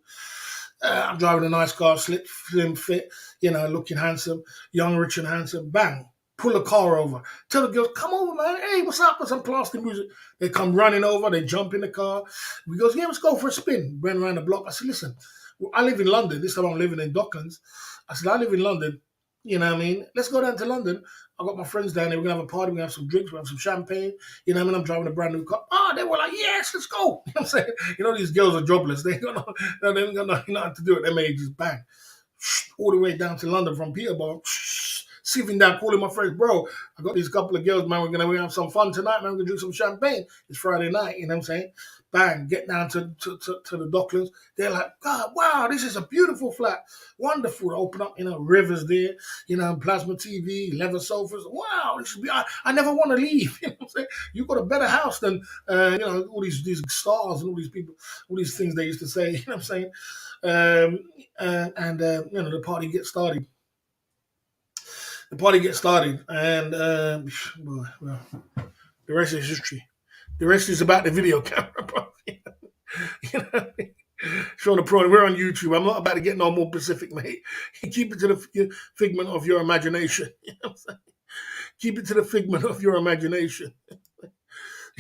Speaker 1: I'm driving a nice car, slim fit, looking handsome, young, rich, and handsome. Bang! Pull a car over. Tell the girls, come over, man. Hey, what's up? With some plastic music. They come running over. They jump in the car. We goes, yeah, let's go for a spin. Ran around the block. I said, listen, I live in London. This time I'm living in Docklands. I said, I live in London. You know what I mean? Let's go down to London. I got my friends down there. We're going to have a party. We're going to have some drinks. We're going to have some champagne. You know what I mean? I'm driving a brand new car. Oh, they were like, yes, let's go. You know what I'm saying? These girls are jobless. They ain't got they ain't got nothing to do it. They may just bang. All the way down to London from Peterborough. Sitting down, calling my friends, bro. I got these couple of girls, man. We're gonna have some fun tonight, man. We're gonna drink some champagne. It's Friday night, you know what I'm saying? Bang, get down to the Docklands. They're like, God, wow, this is a beautiful flat. Wonderful. Open up, rivers there, plasma TV, leather sofas. Wow, this should be I never want to leave. You know what I'm saying? You got a better house than all these stars and all these people, all these things they used to say, you know what I'm saying? The party gets started. And well, the rest is history. The rest is about the video camera, bro. You know what I mean? Sean Prawn, we're on YouTube. I'm not about to get no more Pacific, mate. Keep it to the figment of your imagination. You know what I'm saying? Keep it to the figment of your imagination.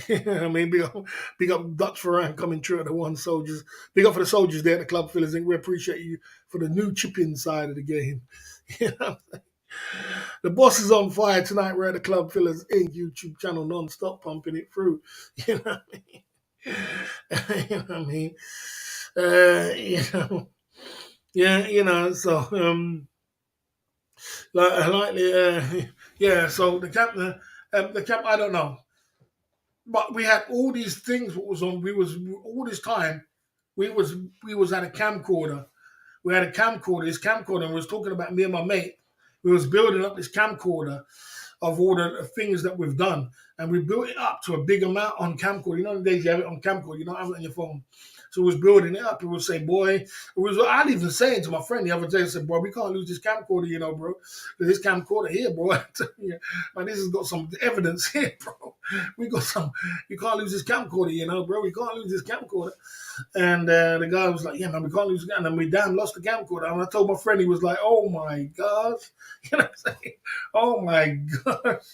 Speaker 1: I mean, big up Dutch Ferran coming through at the One Soldiers. Big up for the soldiers there at the Club Fillers, and we appreciate you for the new chip-in side of the game. You know the boss is on fire tonight. We're at the Club Fillers Inc. YouTube channel non-stop pumping it through. You know what I mean? You know what I mean? You know, yeah, you know. So like yeah. So the camp. I don't know, but we had all these things. What was on? We was all this time. We was we was at a camcorder. We had a camcorder. This camcorder, and we was talking about me and my mate. We was building up this camcorder of all the things that we've done. And we built it up to a big amount on camcorder. You know, the days you have it on camcorder, you don't have it on your phone. So we was building it up. And we say, boy, I'd even saying to my friend the other day, I said, boy, we can't lose this camcorder, you know, bro. This camcorder here, bro. Man, this has got some evidence here, bro. We got some, you can't lose this camcorder, you know, bro. We can't lose this camcorder. And the guy was like, yeah, man, we can't lose it. And then we damn lost the camcorder. And I told my friend, he was like, oh my gosh. You know what I'm saying? Oh my gosh.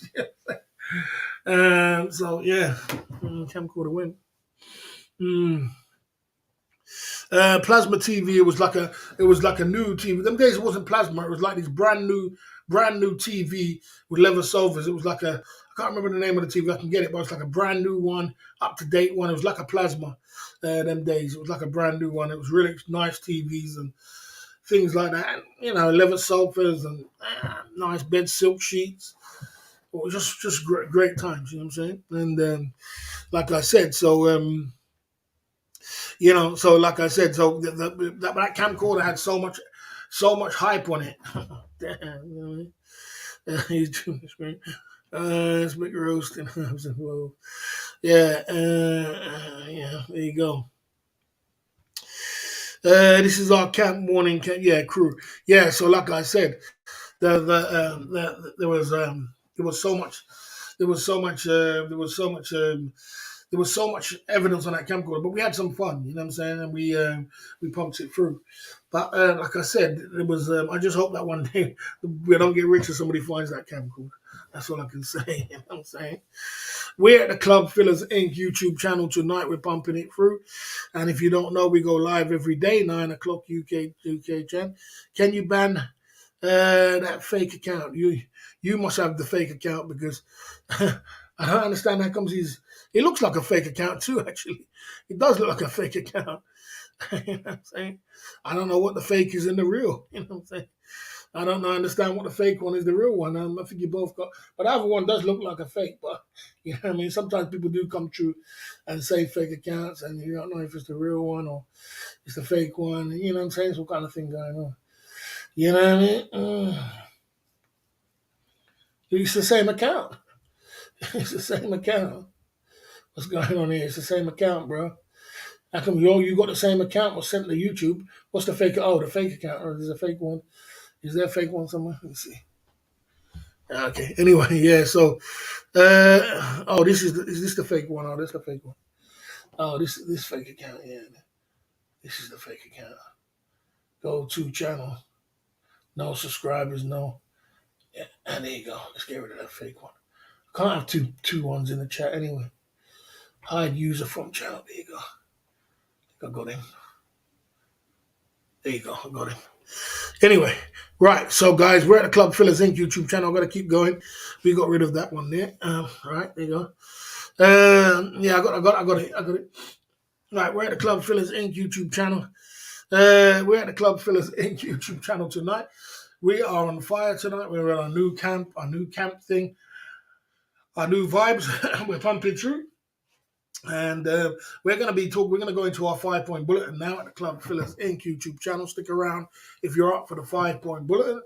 Speaker 1: So yeah, camcorder win. Mm. Plasma TV. It was like a new TV. Them days it wasn't plasma. It was like this brand new TV with leather sofas. It was like a, I can't remember the name of the TV. I can get it, but it's like a brand new one, up to date one. It was like a plasma. Them days it was like a brand new one. It was really nice TVs and things like that. And, you know, leather sofas and nice bed silk sheets. It was just great times. You know what I'm saying? And like I said, so. You know, so like I said, so that camcorder had so much hype on it. Damn, you know what I mean? He's doing this, right? It's big roasting. Whoa. Yeah, yeah, there you go. This is our camp morning, yeah, crew. Yeah, so like I said, there was so much, there was so much, there was so much. There was so much evidence on that camcorder, but we had some fun, you know what I'm saying? And we pumped it through. But like I said, it was. I just hope that one day we don't get rich and somebody finds that camcorder. That's all I can say. You know what I'm saying? We're at the Club Fillers Inc. YouTube channel tonight. We're pumping it through. And if you don't know, we go live every day, 9 o'clock UK channel. Can you ban that fake account? You must have the fake account because I don't understand how comes he looks like a fake account too, actually. He does look like a fake account. You know what I'm saying? I don't know what the fake is in the real. You know what I'm saying? I don't understand what the fake one is the real one. I think you both got, but the other one does look like a fake. But you know what I mean? Sometimes people do come true and say fake accounts, and you don't know if it's the real one or it's the fake one. You know what I'm saying? It's what kind of thing going on. You know what I mean? It's the same account. It's the same account. What's going on here? It's the same account, bro. How come you got the same account was sent to YouTube? What's the fake? Oh, the fake account. Or there's a fake one. Is there a fake one somewhere? Let me see. Okay. Anyway, yeah. So, oh, is this the fake one? Oh, that's the fake one. Oh, this fake account. Yeah, this is the fake account. Go to channel. No subscribers. No. Yeah, and there you go. Let's get rid of that fake one. Can't have two ones in the chat anyway. Hide user from channel. There you go. I got him. There you go. I got him. Anyway, right. So, guys, we're at the Club Fillers Inc. YouTube channel. I've got to keep going. We got rid of that one there. Right. There you go. Yeah, I got it. Right. We're at the Club Fillers Inc. YouTube channel. We're at the Club Fillers Inc. YouTube channel tonight. We are on fire tonight. We're at our new camp thing, our new vibes. We're pumping through. And we're going to go into our 5-point bulletin now at the Club Fillers Inc. YouTube channel. Stick around if you're up for the 5-point bulletin.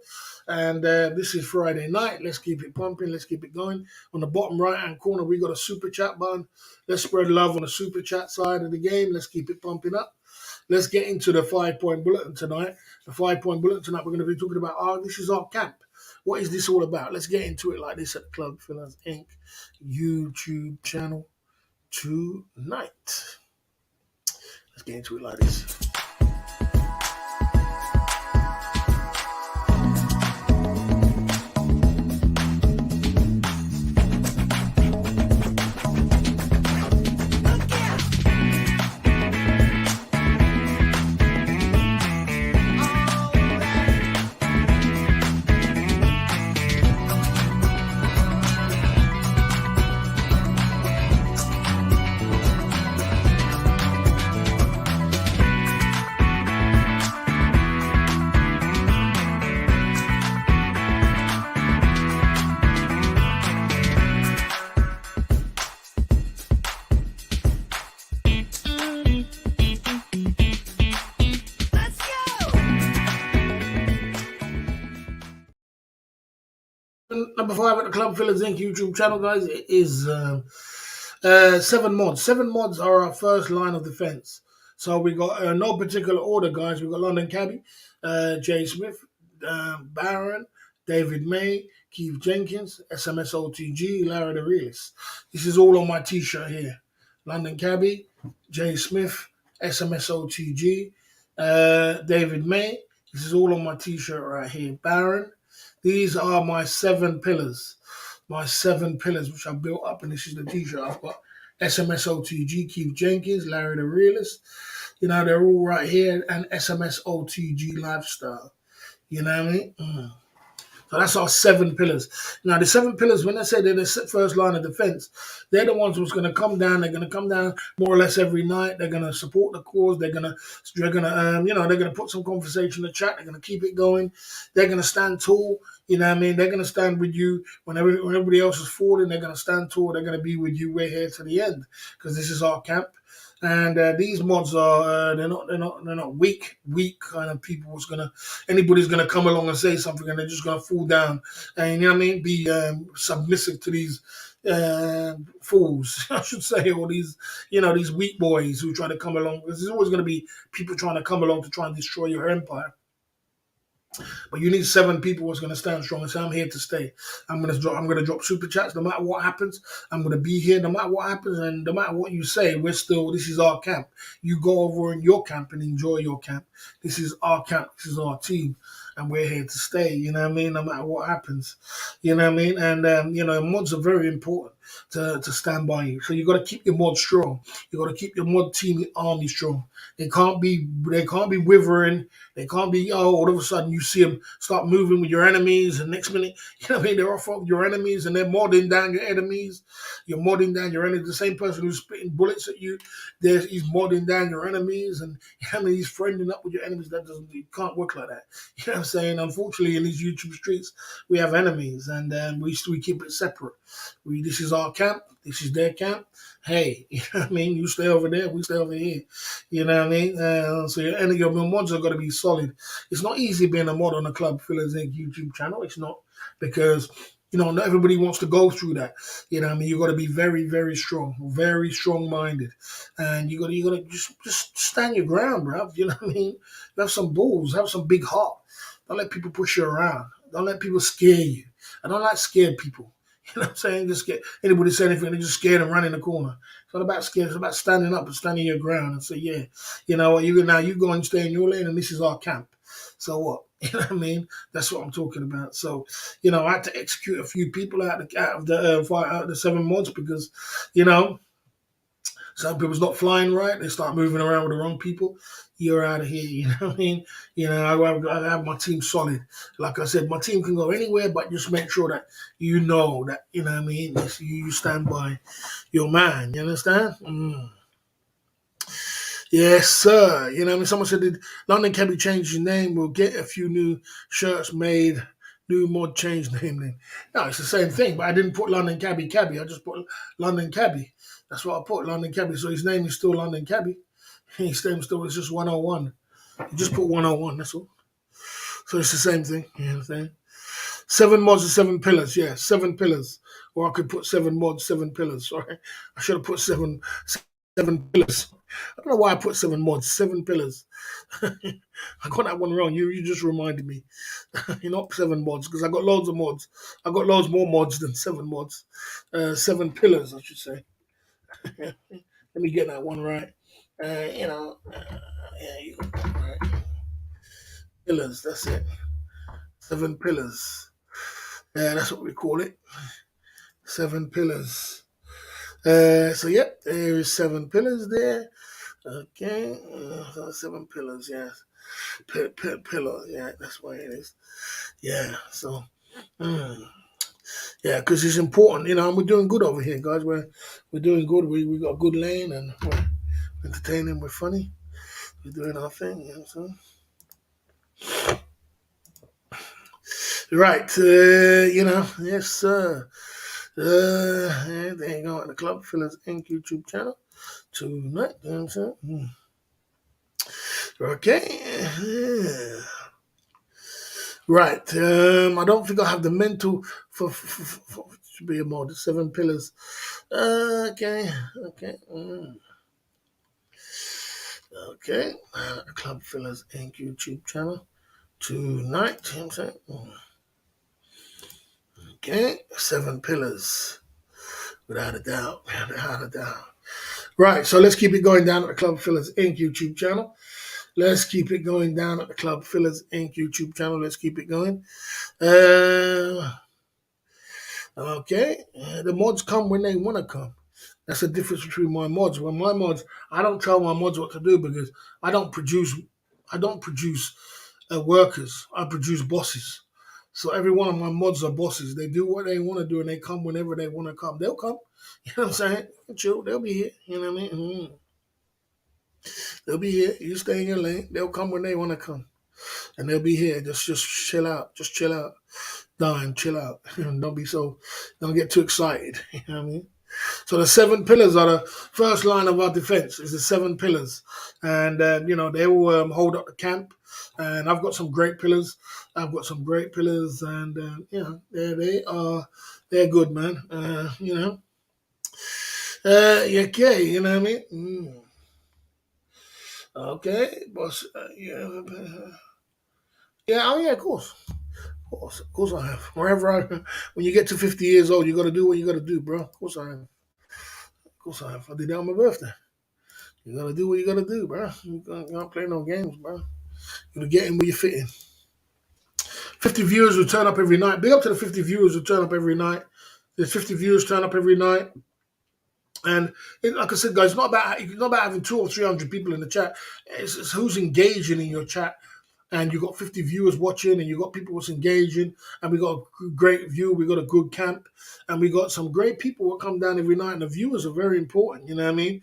Speaker 1: And this is Friday night. Let's keep it pumping. Let's keep it going. On the bottom right-hand corner, we got a super chat button. Let's spread love on the super chat side of the game. Let's keep it pumping up. Let's get into the 5-point bulletin tonight. The 5-point bulletin tonight, we're going to be talking about, this is our camp. What is this all about? Let's get into it like this at the Club Fillers Inc. YouTube channel tonight. Let's get into it like this. number 5 at the Club Fillers Inc. YouTube channel, guys, is 7 mods. 7 mods are our first line of defense. So we got no particular order, guys. We got London Cabby, Jay Smith, Baron, David May, Keith Jenkins, SMSOTG, Larry the Realist. This is all on my t-shirt here. London Cabby, Jay Smith, SMSOTG, David May. This is all on my t-shirt right here. Baron. These are my 7 pillars. My 7 pillars, which I built up, and this is the t-shirt I've got. SMSOTG, Keith Jenkins, Larry the Realist. You know, they're all right here. And SMSOTG Lifestyle. You know what I mean? So that's our 7 pillars. Now, the 7 pillars, when I say they're the first line of defense, they're the ones who's going to come down. They're going to come down more or less every night. They're going to support the cause. They're going to they're going to put some conversation in the chat. They're going to keep it going. They're going to stand tall. You know what I mean? They're going to stand with you when everybody else is falling. They're going to stand tall. They're going to be with you. We're here to the end because this is our camp. And these mods are they're not weak kind of people anybody's gonna come along and say something and they're just gonna fall down and you know what I mean, be submissive to these fools, I should say, or these these weak boys who try to come along, because there's always gonna be people trying to come along to try and destroy your empire. But you need 7 people who's going to stand strong and say, I'm here to stay. I'm going to drop super chats no matter what happens. I'm going to be here no matter what happens. And no matter what you say, this is our camp. You go over in your camp and enjoy your camp. This is our camp. This is our team. And we're here to stay, you know what I mean, no matter what happens. You know what I mean? And, mods are very important to stand by you. So you got to keep your mod strong. You got to keep your mod team army strong. They can't be withering. They can't be, all of a sudden you see them start moving with your enemies, and next minute, you know what I mean, they're off of your enemies and they're modding down your enemies. You're modding down your enemies. The same person who's spitting bullets at you, he's modding down your enemies, and you know what I mean, he's friending up with your enemies. It can't work like that. You know what I'm saying? Unfortunately, in these YouTube streets, we have enemies, and we keep it separate. This is our camp. This is their camp. Hey, you know what I mean? You stay over there, we stay over here. You know what I mean? So your mods are going to be solid. It's not easy being a mod on the Club Fillers Inc. YouTube channel. It's not, because not everybody wants to go through that. You know what I mean? You got to be very, very strong-minded, and you got to just stand your ground, bro. You know what I mean? Have some balls, have some big heart. Don't let people push you around. Don't let people scare you. I don't like scared people. You know what I'm saying? Just get anybody say anything, they're just scared and run in the corner. It's not about scared. It's about standing up and standing your ground and say, yeah, you know what, you go and stay in your lane, and this is our camp. So what? You know what I mean? That's what I'm talking about. So, I had to execute a few people out of the 7 mods because, some people's not flying right. They start moving around with the wrong people. You're out of here. You know what I mean? I have my team solid. Like I said, my team can go anywhere, but just make sure that you know that, you know what I mean? You stand by your man. You understand? Yes, sir. You know what I mean? Someone said, did London Cabby change his name? We'll get a few new shirts made. New mod change name then. No, it's the same thing, but I didn't put London Cabby. I just put London Cabby. That's what I put, London Cabby. So his name is still London Cabby. His name still is just 101. You just put 101, that's all. So it's the same thing. You know what I'm saying? 7 mods and 7 pillars. Yeah, 7 pillars. Or I could put 7 mods, 7 pillars. Sorry. I should have put 7 pillars. I don't know why I put 7 mods, 7 pillars. I got that one wrong. You just reminded me. You're not 7 mods, because I got loads of mods. I got loads more mods than 7 mods. 7 pillars, I should say. Let me get that one right. You got right. Pillars, that's it. 7 pillars. Yeah, that's what we call it. 7 pillars. So yep, there is 7 pillars there. Okay, 7 pillars. Yes, pillar. Yeah, that's why it is. Yeah. So, yeah, because it's important, and we're doing good over here, guys. We're doing good. We got a good lane, and we're entertaining. We're funny. We're doing our thing. You know what I'm saying? Right. Yes, sir. There you go, at the Club Fillers Inc. YouTube channel tonight. You know what I'm saying? Okay. Right. I don't think I have the mental for to be a mod. 7 pillars. Okay. Okay. Okay. Club Fillers Inc. YouTube channel tonight. You know what I'm saying? Okay. 7 pillars. Without a doubt. Without a doubt. Right. So let's keep it going down at the Club Fillers Inc. YouTube channel. Let's keep it going down at the Club Fillers Inc. YouTube channel. Let's keep it going. Okay. The mods come when they want to come. That's the difference between my mods. When my mods, I don't tell my mods what to do because I don't produce. I don't produce workers. I produce bosses. So every one of my mods are bosses. They do what they want to do and they come whenever they want to come. They'll come. You know what I'm saying? Chill. They'll be here. You know what I mean? They'll be here. You stay in your lane. They'll come when they want to come, and they'll be here. Just chill out. Just chill out. Dying, chill out. Don't be so. Don't get too excited. You know what I mean? So the 7 pillars are the first line of our defense. Is the 7 pillars, and they will hold up the camp. And I've got some great pillars. I've got some great pillars, and they are. They're good, man. Okay, you know what I mean. Okay, boss. Yeah, yeah. Oh yeah, of course. Of course I have. When you get to 50 years old, you got to do what you got to do, bro. Of course I have. Of course I have. I did that on my birthday. You got to do what you got to do, bro. You can't play no games, bro. You got to get in where you fit in. 50 viewers will turn up every night. Big up to the 50 viewers who turn up every night. There's 50 viewers turn up every night. And like I said, guys, it's not about having 200 or 300 people in the chat. It's who's engaging in your chat. And you got 50 viewers watching, and you got people who's engaging, and we got a great view, we got a good camp, and we got some great people who come down every night, and the viewers are very important, you know what I mean?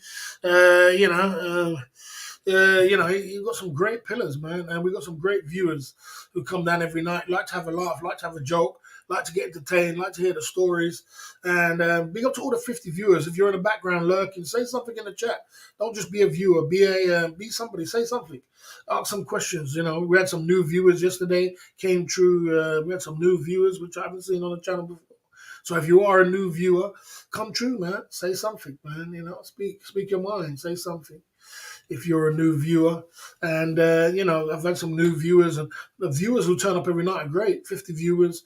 Speaker 1: You got some great pillars, man, and we got some great viewers who come down every night, like to have a laugh, like to have a joke, like to get entertained, like to hear the stories. And big up to all the 50 viewers. If you're in the background lurking, say something in the chat. Don't just be a viewer. Be somebody. Say something. Ask some questions. You know, we had some new viewers yesterday. Came true. We had some new viewers, which I haven't seen on the channel before. So if you are a new viewer, come true, man. Say something, man. You know, speak your mind. Say something. If you're a new viewer, and I've had some new viewers, and the viewers who turn up every night are great. 50 viewers.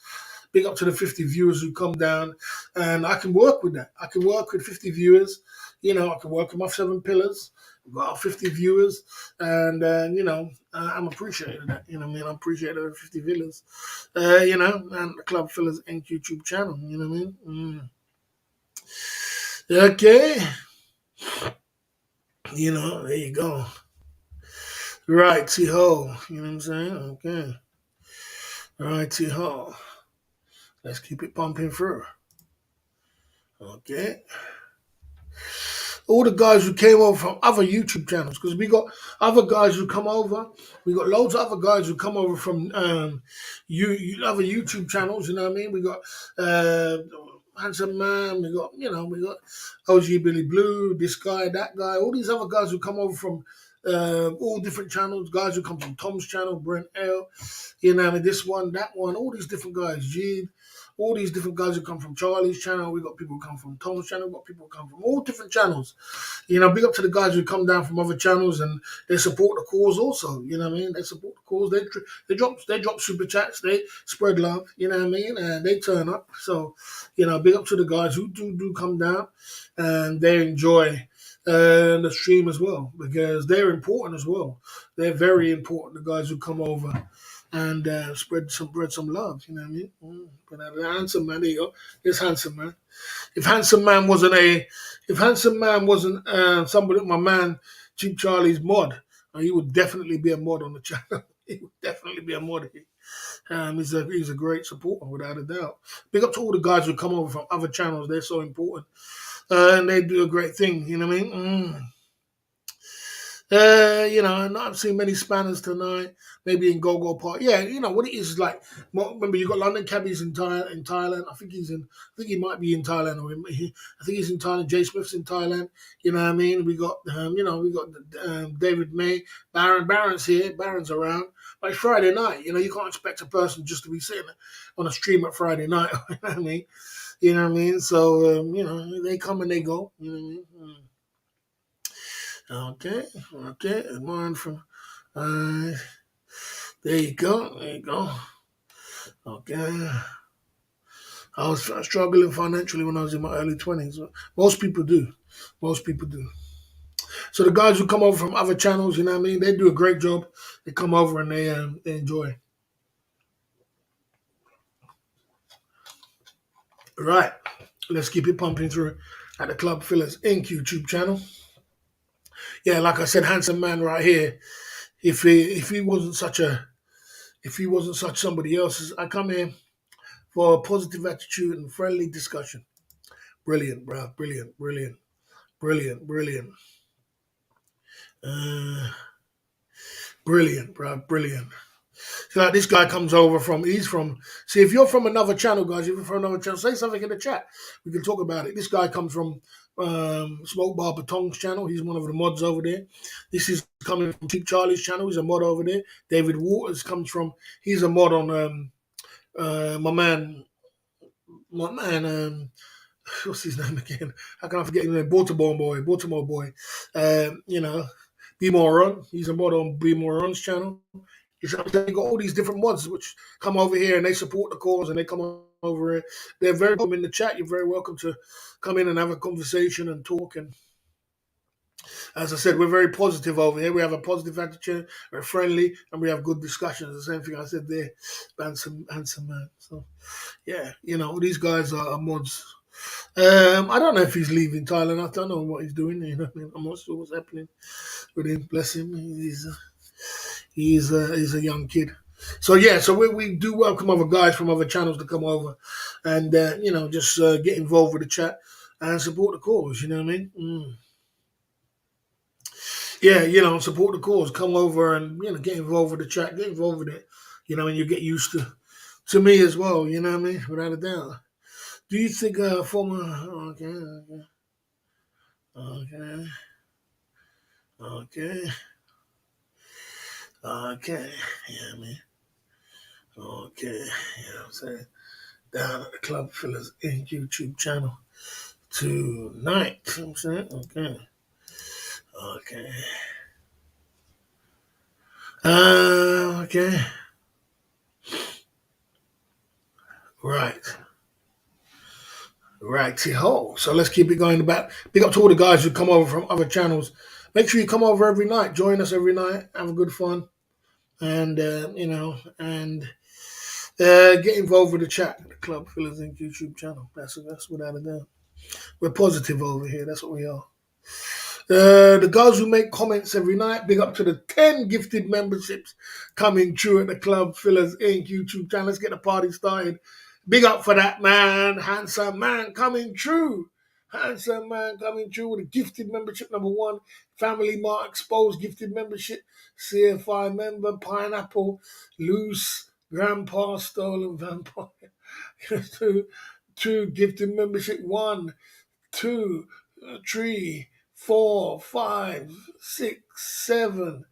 Speaker 1: Big up to the 50 viewers who come down, and I can work with that. I can work with 50 viewers. You know, I can work with my 7 pillars. We've got 50 viewers, and I'm appreciated that. You know what I mean? I'm appreciated of 50 viewers. And the Club Fillers Inc. YouTube channel. You know what I mean? Okay. You know, there you go. Righty-ho. You know what I'm saying? Okay. Righty-ho. Let's keep it pumping through. Okay. All the guys who came over from other YouTube channels, because we got other guys who come over. We got loads of other guys who come over from other YouTube channels. You know what I mean? We got Handsome Man. We got OG Billy Blue. This guy, that guy. All these other guys who come over from all different channels. Guys who come from Tom's channel, Brent L. You know what I mean? This one, that one. All these different guys. Gene. All these different guys who come from Charlie's channel. We got people who come from Tom's channel. We got people who come from all different channels. You know, big up to the guys who come down from other channels and they support the cause also. You know what I mean? They support the cause. They drop super chats. They spread love. You know what I mean? And they turn up. So, big up to the guys who do come down and they enjoy the stream as well, because they're important as well. They're very important. The guys who come over and spread some love. You know what I mean? But Handsome Man, there you go. It's Handsome Man. If Handsome Man wasn't somebody, my man Cheap Charlie's mod, he would definitely be a mod on the channel. He would definitely be a mod. He's a great supporter without a doubt. Big up to all the guys who come over from other channels. They're so important, and they do a great thing. You know what I mean? I've seen many spanners tonight. Maybe in Go Park. Yeah, what it is like. Remember, you got London cabbies in Thailand. I think I think he might be in Thailand, or I think he's in Thailand. Jay Smith's in Thailand. You know what I mean? We got David May, Baron's here. Baron's around. But it's Friday night. You can't expect a person just to be sitting on a stream at Friday night. You know what I mean? You know what I mean? So they come and they go. You know what I mean? Okay, okay. One from uh, there you go. There you go. Okay. I was struggling financially when I was in my early 20s. Most people do. Most people do. So the guys who come over from other channels, you know what I mean? They do a great job. They come over and they enjoy. Right. Let's keep it pumping through at the Club Fillers Inc. YouTube channel. Yeah, like I said, handsome man right here. If he wasn't such somebody else's, I come here for a positive attitude and friendly discussion. Brilliant, bro. Brilliant, brilliant, brilliant, brilliant. Uh, Brilliant, bro. Brilliant. So like this guy comes over see, if you're from another channel, guys, if you're from another channel, say something in the chat. We can talk about it. This guy comes from Smoke Bar Baton's channel. He's one of the mods over there. This is coming from Cheap Charlie's channel. He's a mod over there. David Waters he's a mod on my man, what's his name again? How can I forget his name? Baltimore boy. Um, you know, Be More Run. He's a mod on Be More Run's channel. You got all these different mods which come over here and they support the cause and they come over here. They're very welcome in the chat. You're very welcome to come in and have a conversation and talk. And as I said, we're very positive over here. We have a positive attitude, we're friendly, and we have good discussions. The same thing I said there, handsome man. So yeah, these guys are mods. I don't know if he's leaving Thailand. I don't know what he's doing. I'm not sure what's happening with him. Bless him. He's a young kid. So yeah, so we do welcome other guys from other channels to come over, and just get involved with the chat and support the cause. You know what I mean? Yeah, support the cause. Come over and get involved with the chat. Get involved with it. And you get used to me as well. You know what I mean? Without a doubt. Do you think former? Okay, okay, okay. Yeah, man. Okay, I'm saying? Down at the Club Fillers in YouTube channel tonight. You know what I'm saying? Okay. Okay. Okay. Right. Righty-ho. So let's keep it going. Big up to all the guys who come over from other channels. Make sure you come over every night. Join us every night. Have a good fun. And, get involved with the chat. The Club Fillers in YouTube channel. That's without a doubt. We're positive over here. That's what we are. The guys who make comments every night, big up to the 10 gifted memberships coming true at the Club Fillers Inc. YouTube channel. Let's get the party started. Big up for that, man. Handsome man coming true. Handsome man coming true with a gifted membership number 1. Family Mart Exposed gifted membership. CFI member, Pineapple, Loose, Grandpa, Stolen Vampire. two gifted membership. 1, 2, 3, 4, 5, 6, 7,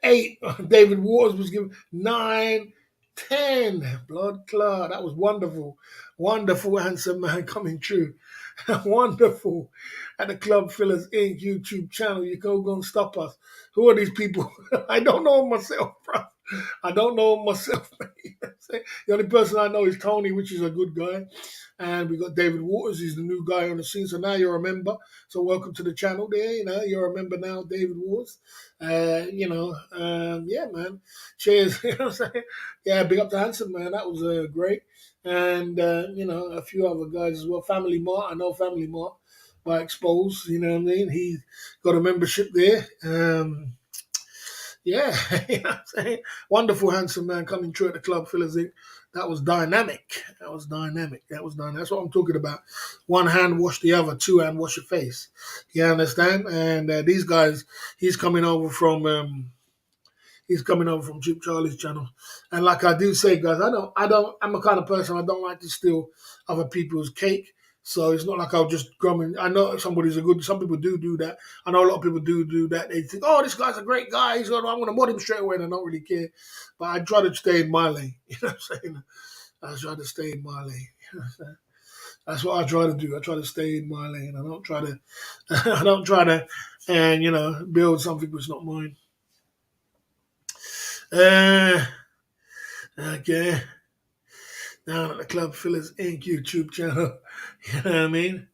Speaker 1: 8. David Waters was given 9, 10. Blood clot. That was wonderful. Wonderful, handsome man coming true. Wonderful. At the Club Fillers Inc. YouTube channel. You go and stop us. Who are these people? I don't know myself, bro. I don't know myself, man. The only person I know is Tony, which is a good guy. And we got David Waters. He's the new guy on the scene. So now you're a member. So welcome to the channel there. You're a member now, David Waters. Yeah, man. Cheers. You know what I'm saying? Yeah, big up to Handsome, man. That was great. And, a few other guys as well. Family Mart. I know Family Mart by Expose. You know what I mean? He got a membership there. Yeah, you know what I'm saying? Wonderful, handsome man coming through at the club, Phillies Inc. That was dynamic. That was dynamic. That was dynamic. That's what I'm talking about. One hand wash the other, two hand wash your face. You understand? And these guys, he's coming over from he's coming over from Chip Charlie's channel. And like I do say, guys, I'm a kind of person, I don't like to steal other people's cake. So it's not like I'll just grumbling. I know somebody's a good, some people do that. I know a lot of people do that. They think, oh, this guy's a great guy. I'm going to mod him straight away and I don't really care. But I try to stay in my lane. You know what I'm saying? I try to stay in my lane. You know what I'm saying? That's what I try to do. I try to stay in my lane. I don't try to, I don't try to, and build something that's not mine. Uh, okay. Down at the Club Fillers Inc. YouTube channel. You know what I mean?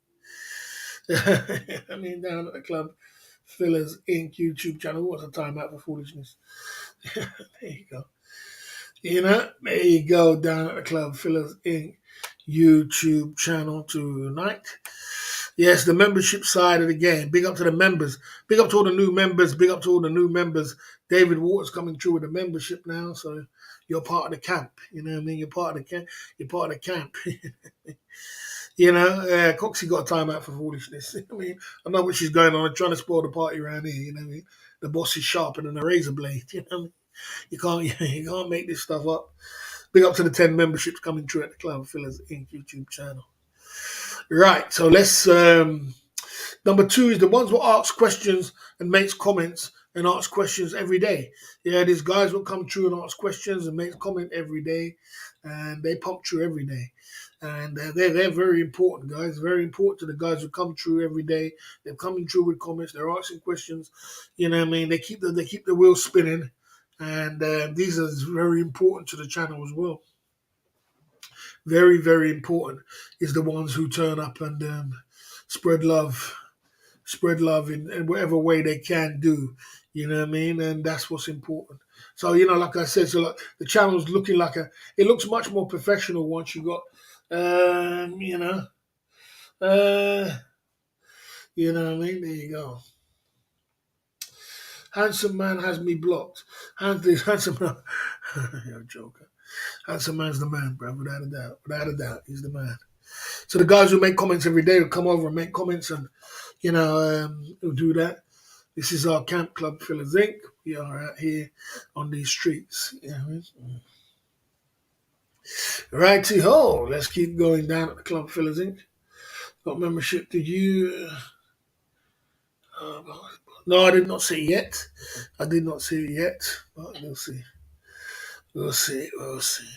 Speaker 1: Down at the Club Fillers Inc. YouTube channel. What's the time out for foolishness? There you go. There you go. Down at the Club Fillers Inc. YouTube channel tonight. Yes, the membership side of the game. Big up to the members. Big up to all the new members. Big up to all the new members. David Waters coming through with the membership now, so you're part of the camp. You know what I mean? You're part of the camp. You're part of the camp. Coxie got a timeout for foolishness. I know what she's going on. Trying to spoil the party around here. You know what I mean? The boss is sharper than a razor blade. You know what I mean? You can't make this stuff up. Big up to the 10 memberships coming through at the Club Fillers Inc. YouTube channel. Right, so let's. Number 2 is the ones who ask questions and makes comments and ask questions every day. Yeah, these guys will come through and ask questions and make comment every day, and they pump through every day. And they're very important, guys. Very important to the guys who come through every day. They're coming through with comments. They're asking questions. You know what I mean? They keep the wheel spinning, and these are very important to the channel as well. Very, very important is the ones who turn up and spread love in whatever way they can do. You know what I mean? And that's what's important. So, like I said, the channel's looking it looks much more professional once you got, you know what I mean? There you go. Handsome man has me blocked. Handsome man, you're a joker. Handsome man's the man, bro, without a doubt. Without a doubt, he's the man. So the guys who make comments every day will come over and make comments and, who do that. This is our Camp Club Fillers Inc. We are out here on these streets. Righty-ho. Let's keep going down at the Club Fillers Inc. Got membership. Did you... no, I did not see it yet. I did not see it yet. But we'll see. We'll see. We'll see.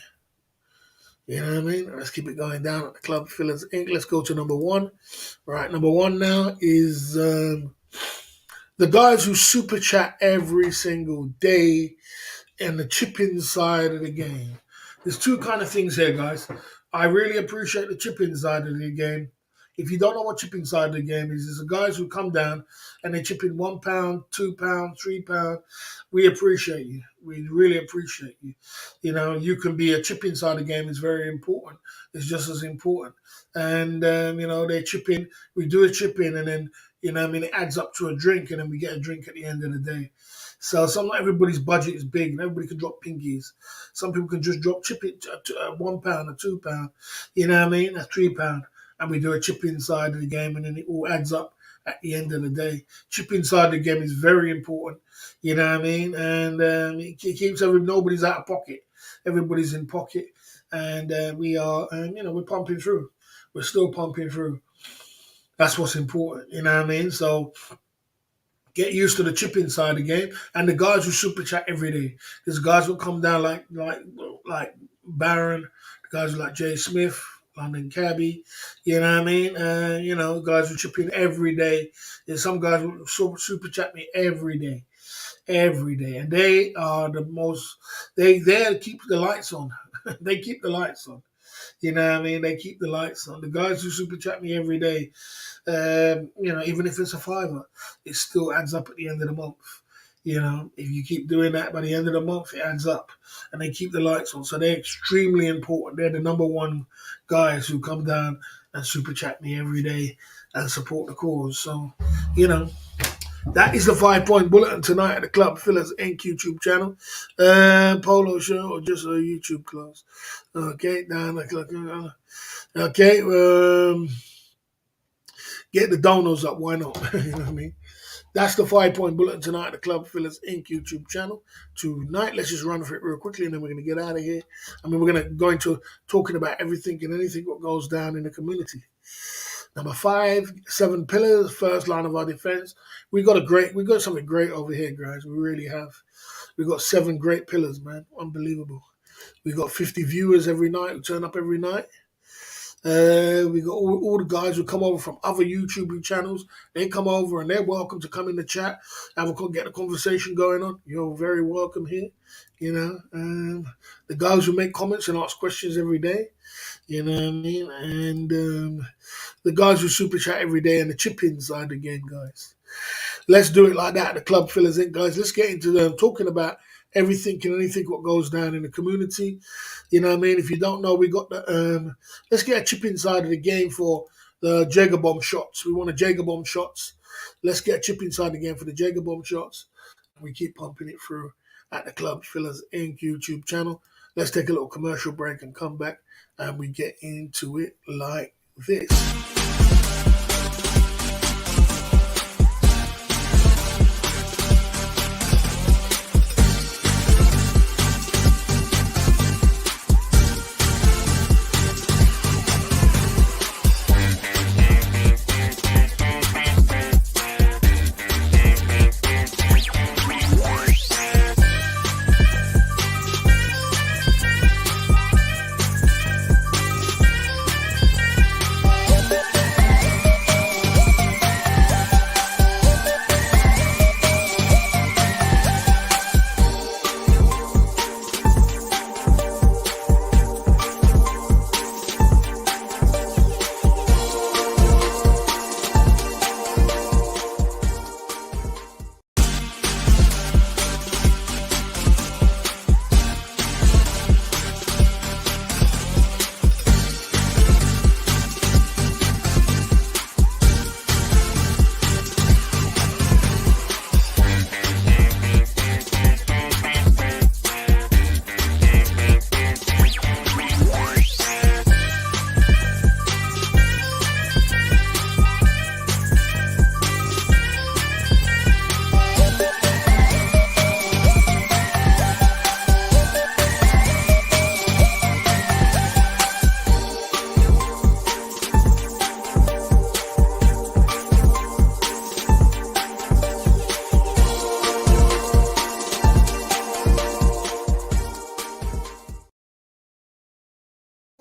Speaker 1: You know what I mean? Let's keep it going down at the Club Fillers Inc. Let's go to number 1. Right, number 1 now is the guys who super chat every single day and the chip-in side of the game. There's 2 kind of things here, guys. I really appreciate the chip-in side of the game. If you don't know what chip-in side of the game is, it's the guys who come down and they chip in £1, £2, £3. We appreciate you. We really appreciate you. You can be a chip inside the game is very important. It's just as important. And, they chip in. We do a chip in and then, it adds up to a drink and then we get a drink at the end of the day. So not everybody's budget is big and everybody can drop pinkies. Some people can just drop chip it to £1 or £2. You know what I mean? That's £3. And we do a chip inside of the game and then it all adds up at the end of the day. Chip inside the game is very important. You know what I mean? And it keeps nobody's out of pocket. Everybody's in pocket. And we are, we're pumping through. We're still pumping through. That's what's important. You know what I mean? So get used to the chip inside the game. And the guys who super chat every day. There's guys who come down like Baron, the guys like Jay Smith, London Cabby, you know what I mean? Guys who chip in every day. There's some guys who super chat me every day. And they are the most, they keep the lights on. They keep the lights on. You know what I mean? They keep the lights on. The guys who super chat me every day, even if it's a £5, it still adds up at the end of the month. If you keep doing that by the end of the month, it adds up. And they keep the lights on. So they're extremely important. They're the number 1 guys who come down and super chat me every day and support the cause. So, That is the 5 point bulletin tonight at the Club Fillers Inc. YouTube channel. Polo show or just a YouTube class. Okay, down the clock. Okay, get the donos up. Why not? You know what I mean? That's the 5 point bulletin tonight at the Club Fillers Inc. YouTube channel. Tonight, let's just run through it real quickly and then we're going to get out of here. I mean, we're going to go into talking about everything and anything what goes down in the community. Number 5, 7 pillars, first line of our defense. We got something great over here, guys. We really have. We got 7 great pillars, man. Unbelievable. We got 50 viewers every night who turn up every night. We got all the guys who come over from other YouTube channels. They come over and they're welcome to come in the chat, get a conversation going on. You're very welcome here. You know, the guys who make comments and ask questions every day. You know what I mean? And the guys who super chat every day and the chip inside the game, guys. Let's do it like that at the Club Fillers Inc., guys. Let's get into talking about everything and anything what goes down in the community. You know what I mean? If you don't know, we got the let's get a chip inside of the game for the Jaeger bomb shots. We want a Jaeger bomb shots. Let's get a chip inside the game for the Jaeger bomb shots. We keep pumping it through at the Club Fillers Inc. YouTube channel. Let's take a little commercial break and come back and we get into it like this.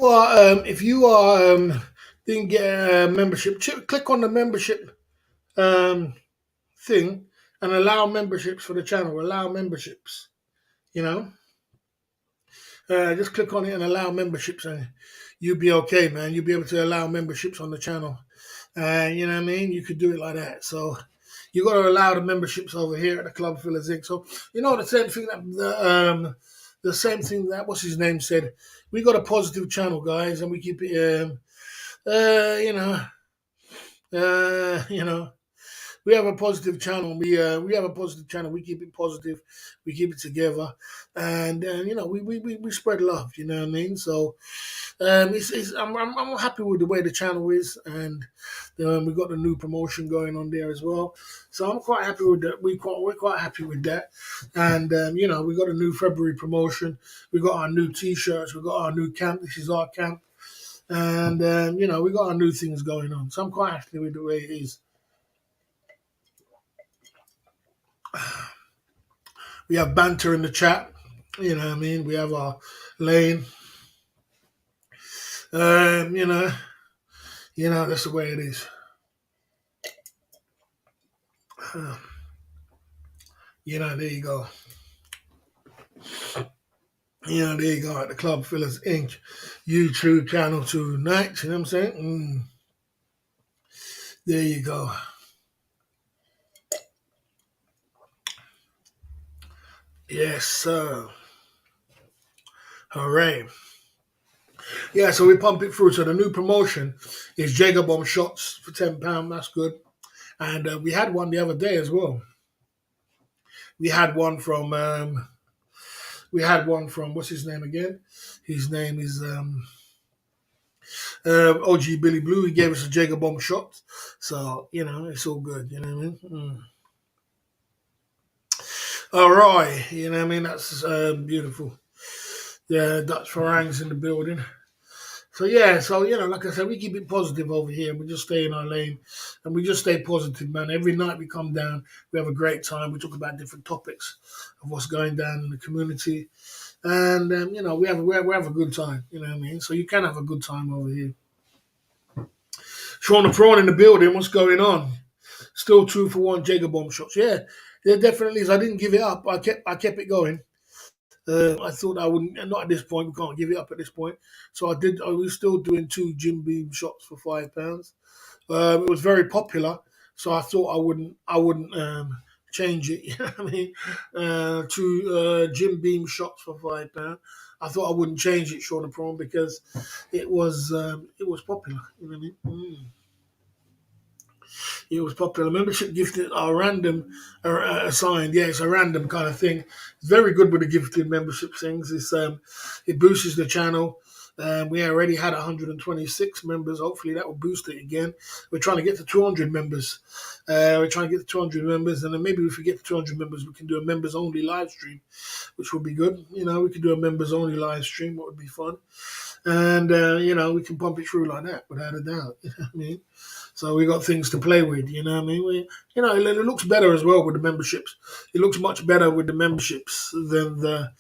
Speaker 1: Well, if you didn't get a membership, click on the membership thing and allow memberships for the channel. Allow memberships. You know, just click on it and allow memberships, and you'll be okay, man. You'll be able to allow memberships on the channel. You know what I mean? You could do it like that. So you got to allow the memberships over here at the Club Fillers Inc. So you know the same thing that what's his name said. We got a positive channel, guys, and we keep it. You know, we have a positive channel. We have a positive channel. We keep it positive. We keep it together, and you know, we spread love. You know what I mean? So I'm happy with the way the channel is, and we got the new promotion going on there as well. So I'm quite happy with that. We're quite happy with that, and you know, we got a new February promotion. We got our new T-shirts. We got our new camp. This is our camp. And you know, we got our new things going on, so I'm quite happy with the way it is. We have banter in the chat, you know what I mean. We have our lane, you know, that's the way it is. You know, there you go. You know, there you go at the Club Fillers Inc. YouTube channel tonight. You know what I'm saying? There you go. Yes, sir. Hooray. Yeah, so we pump it through. So the new promotion is Jaeger bomb shots for £10. That's good. And we had one the other day as well. We had one from what's his name again? His name is OG Billy Blue. He gave us a Jager bomb shot, so it's all good. You know what I mean? All right, you know what I mean. That's beautiful. Yeah, Dutch Farang's in the building. So yeah, so like I said, we keep it positive over here. We just stay in our lane, and we just stay positive, man. Every night we come down, we have a great time. We talk about different topics of what's going down in the community, and we have a good time. You know what I mean? So you can have a good time over here. Sean the Prawn in the building. What's going on? Still true for one Jager bomb shots. Yeah, there definitely is. I didn't give it up. I kept it going. I thought I wouldn't, and not at this point. We can't give it up at this point. So I did. I was still doing two Jim Beam shots for £5. It was very popular, so I thought I wouldn't change it. You know what I mean? To Jim Beam shots for £5. I thought I wouldn't change it, Sean the Prawn, because it was popular. You know what I mean? It was popular. Membership gifted are random, assigned. Yeah, it's a random kind of thing. It's very good with the gifted membership things. It boosts the channel. We already had 126 members. Hopefully that will boost it again. We're trying to get to 200 members. And then maybe if we get to 200 members, we can do a members only live stream, which would be good. We could do a members only live stream. What would be fun? And we can pump it through like that without a doubt. You know what I mean? So we got things to play with. You know what I mean? It looks better as well with the memberships. It looks much better with the memberships than the.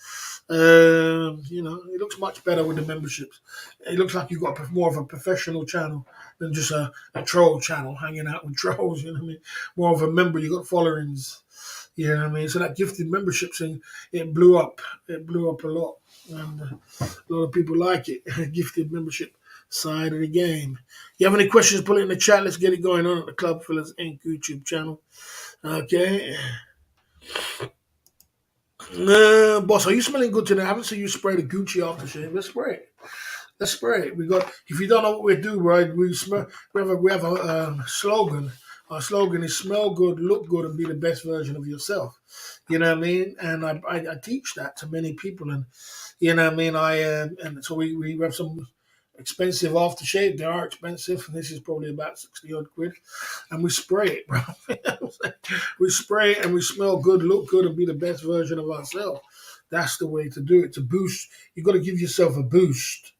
Speaker 1: It looks much better with the memberships. It looks like you've got more of a professional channel than just a troll channel hanging out with trolls. You know what I mean? More of a member. You got followings. You know what I mean? So that gifted membership thing, it blew up. It blew up a lot, and a lot of people like it. Gifted membership side of the game. You have any questions? Put it in the chat. Let's get it going on at the Club Fillers Inc. YouTube channel. Okay. Boss, are you smelling good today? I haven't seen you spray the Gucci aftershave. Let's spray it. Let's spray it. We got. If you don't know what we do, right? We smell. We have a slogan. Our slogan is "Smell good, look good, and be the best version of yourself." You know what I mean? And I teach that to many people, and you know what I mean. And so we have some expensive aftershave. They are expensive. This is probably about 60 odd quid, and we spray it, bro. We spray it and we smell good, look good, and be the best version of ourselves. That's the way to do it. To boost, you got to give yourself a boost.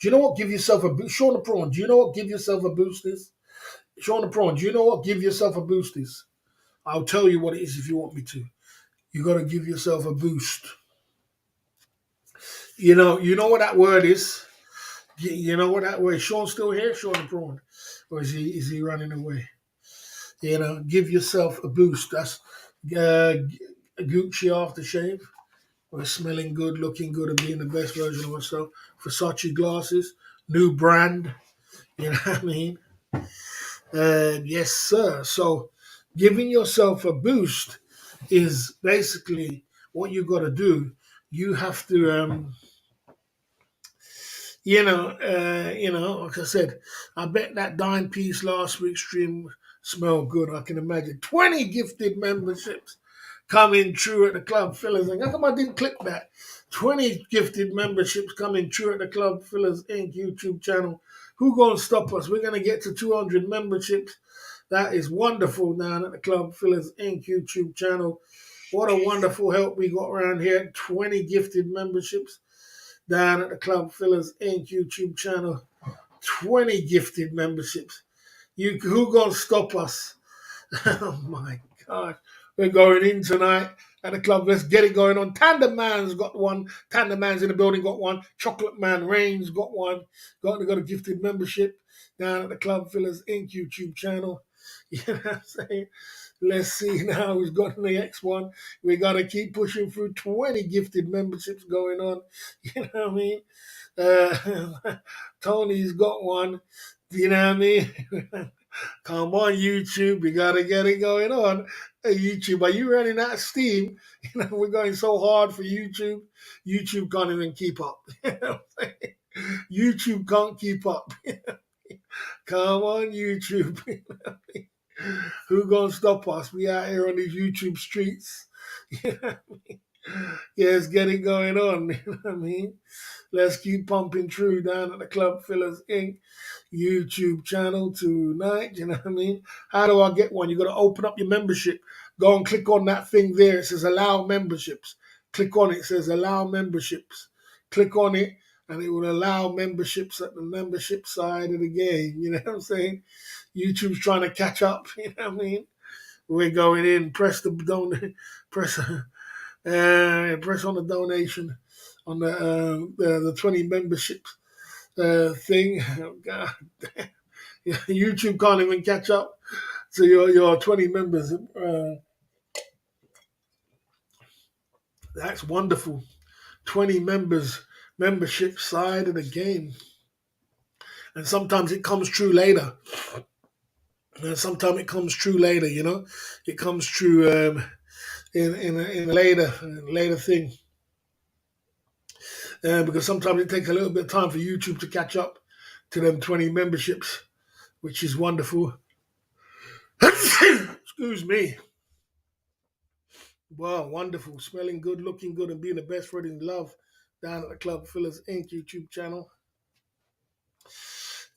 Speaker 1: Do you know what give yourself a boost? Sean the Prawn, do you know what give yourself a boost is? Sean the Prawn, do you know what give yourself a boost is? I'll tell you what it is if you want me to. You got to give yourself a boost. You know what that word is? You know what that word is? Sean's still here, Sean the Prawn? Or is he running away? Give yourself a boost. That's a Gucci aftershave. We're smelling good, looking good, and being the best version of myself. Versace glasses, new brand. You know what I mean? Yes, sir. So, giving yourself a boost is basically what you got to do. You have to, like I said, I bet that dime piece last week's stream smelled good. I can imagine 20 gifted memberships coming true at the Club Fillers Inc. How come I didn't click that? 20 gifted memberships coming true at the Club Fillers Inc. YouTube channel. Who gonna stop us? We're gonna get to 200 memberships. That is wonderful down at the Club Fillers Inc. YouTube channel. What a wonderful help we got around here. 20 gifted memberships down at the Club Fillers Inc. YouTube channel. 20 gifted memberships. Who gonna stop us? Oh my God. We're going in tonight at the club. Let's get it going on. Tandem Man's got one. Tandem Man's in the building got one. Chocolate Man Reigns got one. Got a gifted membership down at the Club Fillers Inc. YouTube channel. You know what I'm saying? Let's see now who's got the next one. We got to keep pushing through 20 gifted memberships going on. You know what I mean? Tony's got one. You know what I mean? Come on, YouTube. We got to get it going on. Hey, YouTube, are you running out of steam? We're going so hard for YouTube. YouTube can't even keep up. YouTube can't keep up. Come on, YouTube. Who gonna stop us? We out here on these YouTube streets. Yeah, let's get it going on. You know what I mean? Let's keep pumping through down at the Club Fillers Inc. YouTube channel tonight. You know what I mean? How do I get one? You got to open up your membership. Go and click on that thing there. It says allow memberships. Click on it. It says allow memberships. Click on it, and it will allow memberships at the membership side of the game. You know what I'm saying? YouTube's trying to catch up. You know what I mean? We're going in. Press the press press on the donation on the 20 memberships thing. Oh, God, YouTube can't even catch up to your 20 members. That's wonderful. 20 members membership side of the game, and sometimes it comes true later. And sometimes it comes true later. You know, it comes true in a later thing. Because sometimes it takes a little bit of time for YouTube to catch up to them 20 memberships, which is wonderful. Excuse me. Wow, wonderful. Smelling good, looking good, and being the best friend in love down at the Club Fillers Inc. YouTube channel.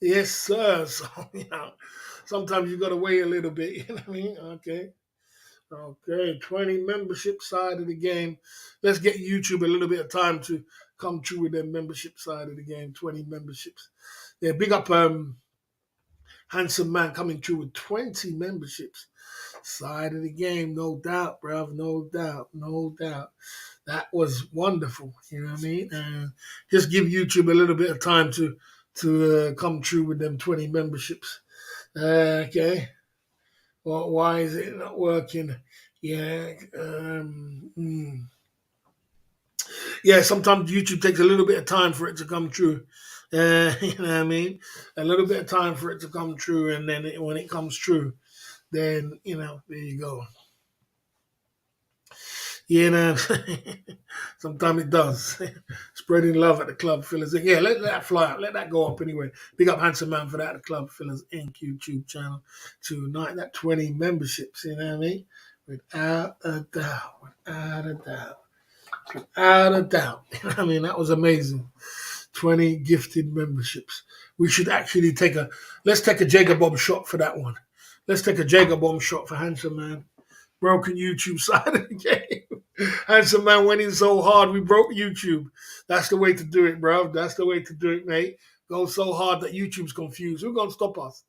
Speaker 1: Yes, sir. So, sometimes you got to wait a little bit. You know what I mean? Okay. Okay, 20 membership side of the game. Let's get YouTube a little bit of time to come through with their membership side of the game. 20 memberships. Yeah, big up Handsome Man coming through with 20 memberships. Side of the game, no doubt, bruv. No doubt. No doubt. That was wonderful. You know what I mean? And just give YouTube a little bit of time to come through with them 20 memberships. Okay. Well, why is it not working? Yeah. Yeah, sometimes YouTube takes a little bit of time for it to come true. You know what I mean? A little bit of time for it to come true, and then when it comes true, then, there you go. You know, sometimes it does. Spreading love at the Club Fillers Inc. Yeah, let that fly out. Let that go up anyway. Big up Handsome Man for that, the Club Fillers Inc. YouTube channel tonight. That 20 memberships, you know what I mean? Without a doubt. Without a doubt. Without a doubt. I mean, that was amazing. 20 gifted memberships. We should actually let's take a Jager Bomb shot for that one. Let's take a Jager Bomb shot for Handsome Man. Broken YouTube side of the game. Handsome Man went in so hard, we broke YouTube. That's the way to do it, bro. That's the way to do it, mate. Go so hard that YouTube's confused. Who's going to stop us?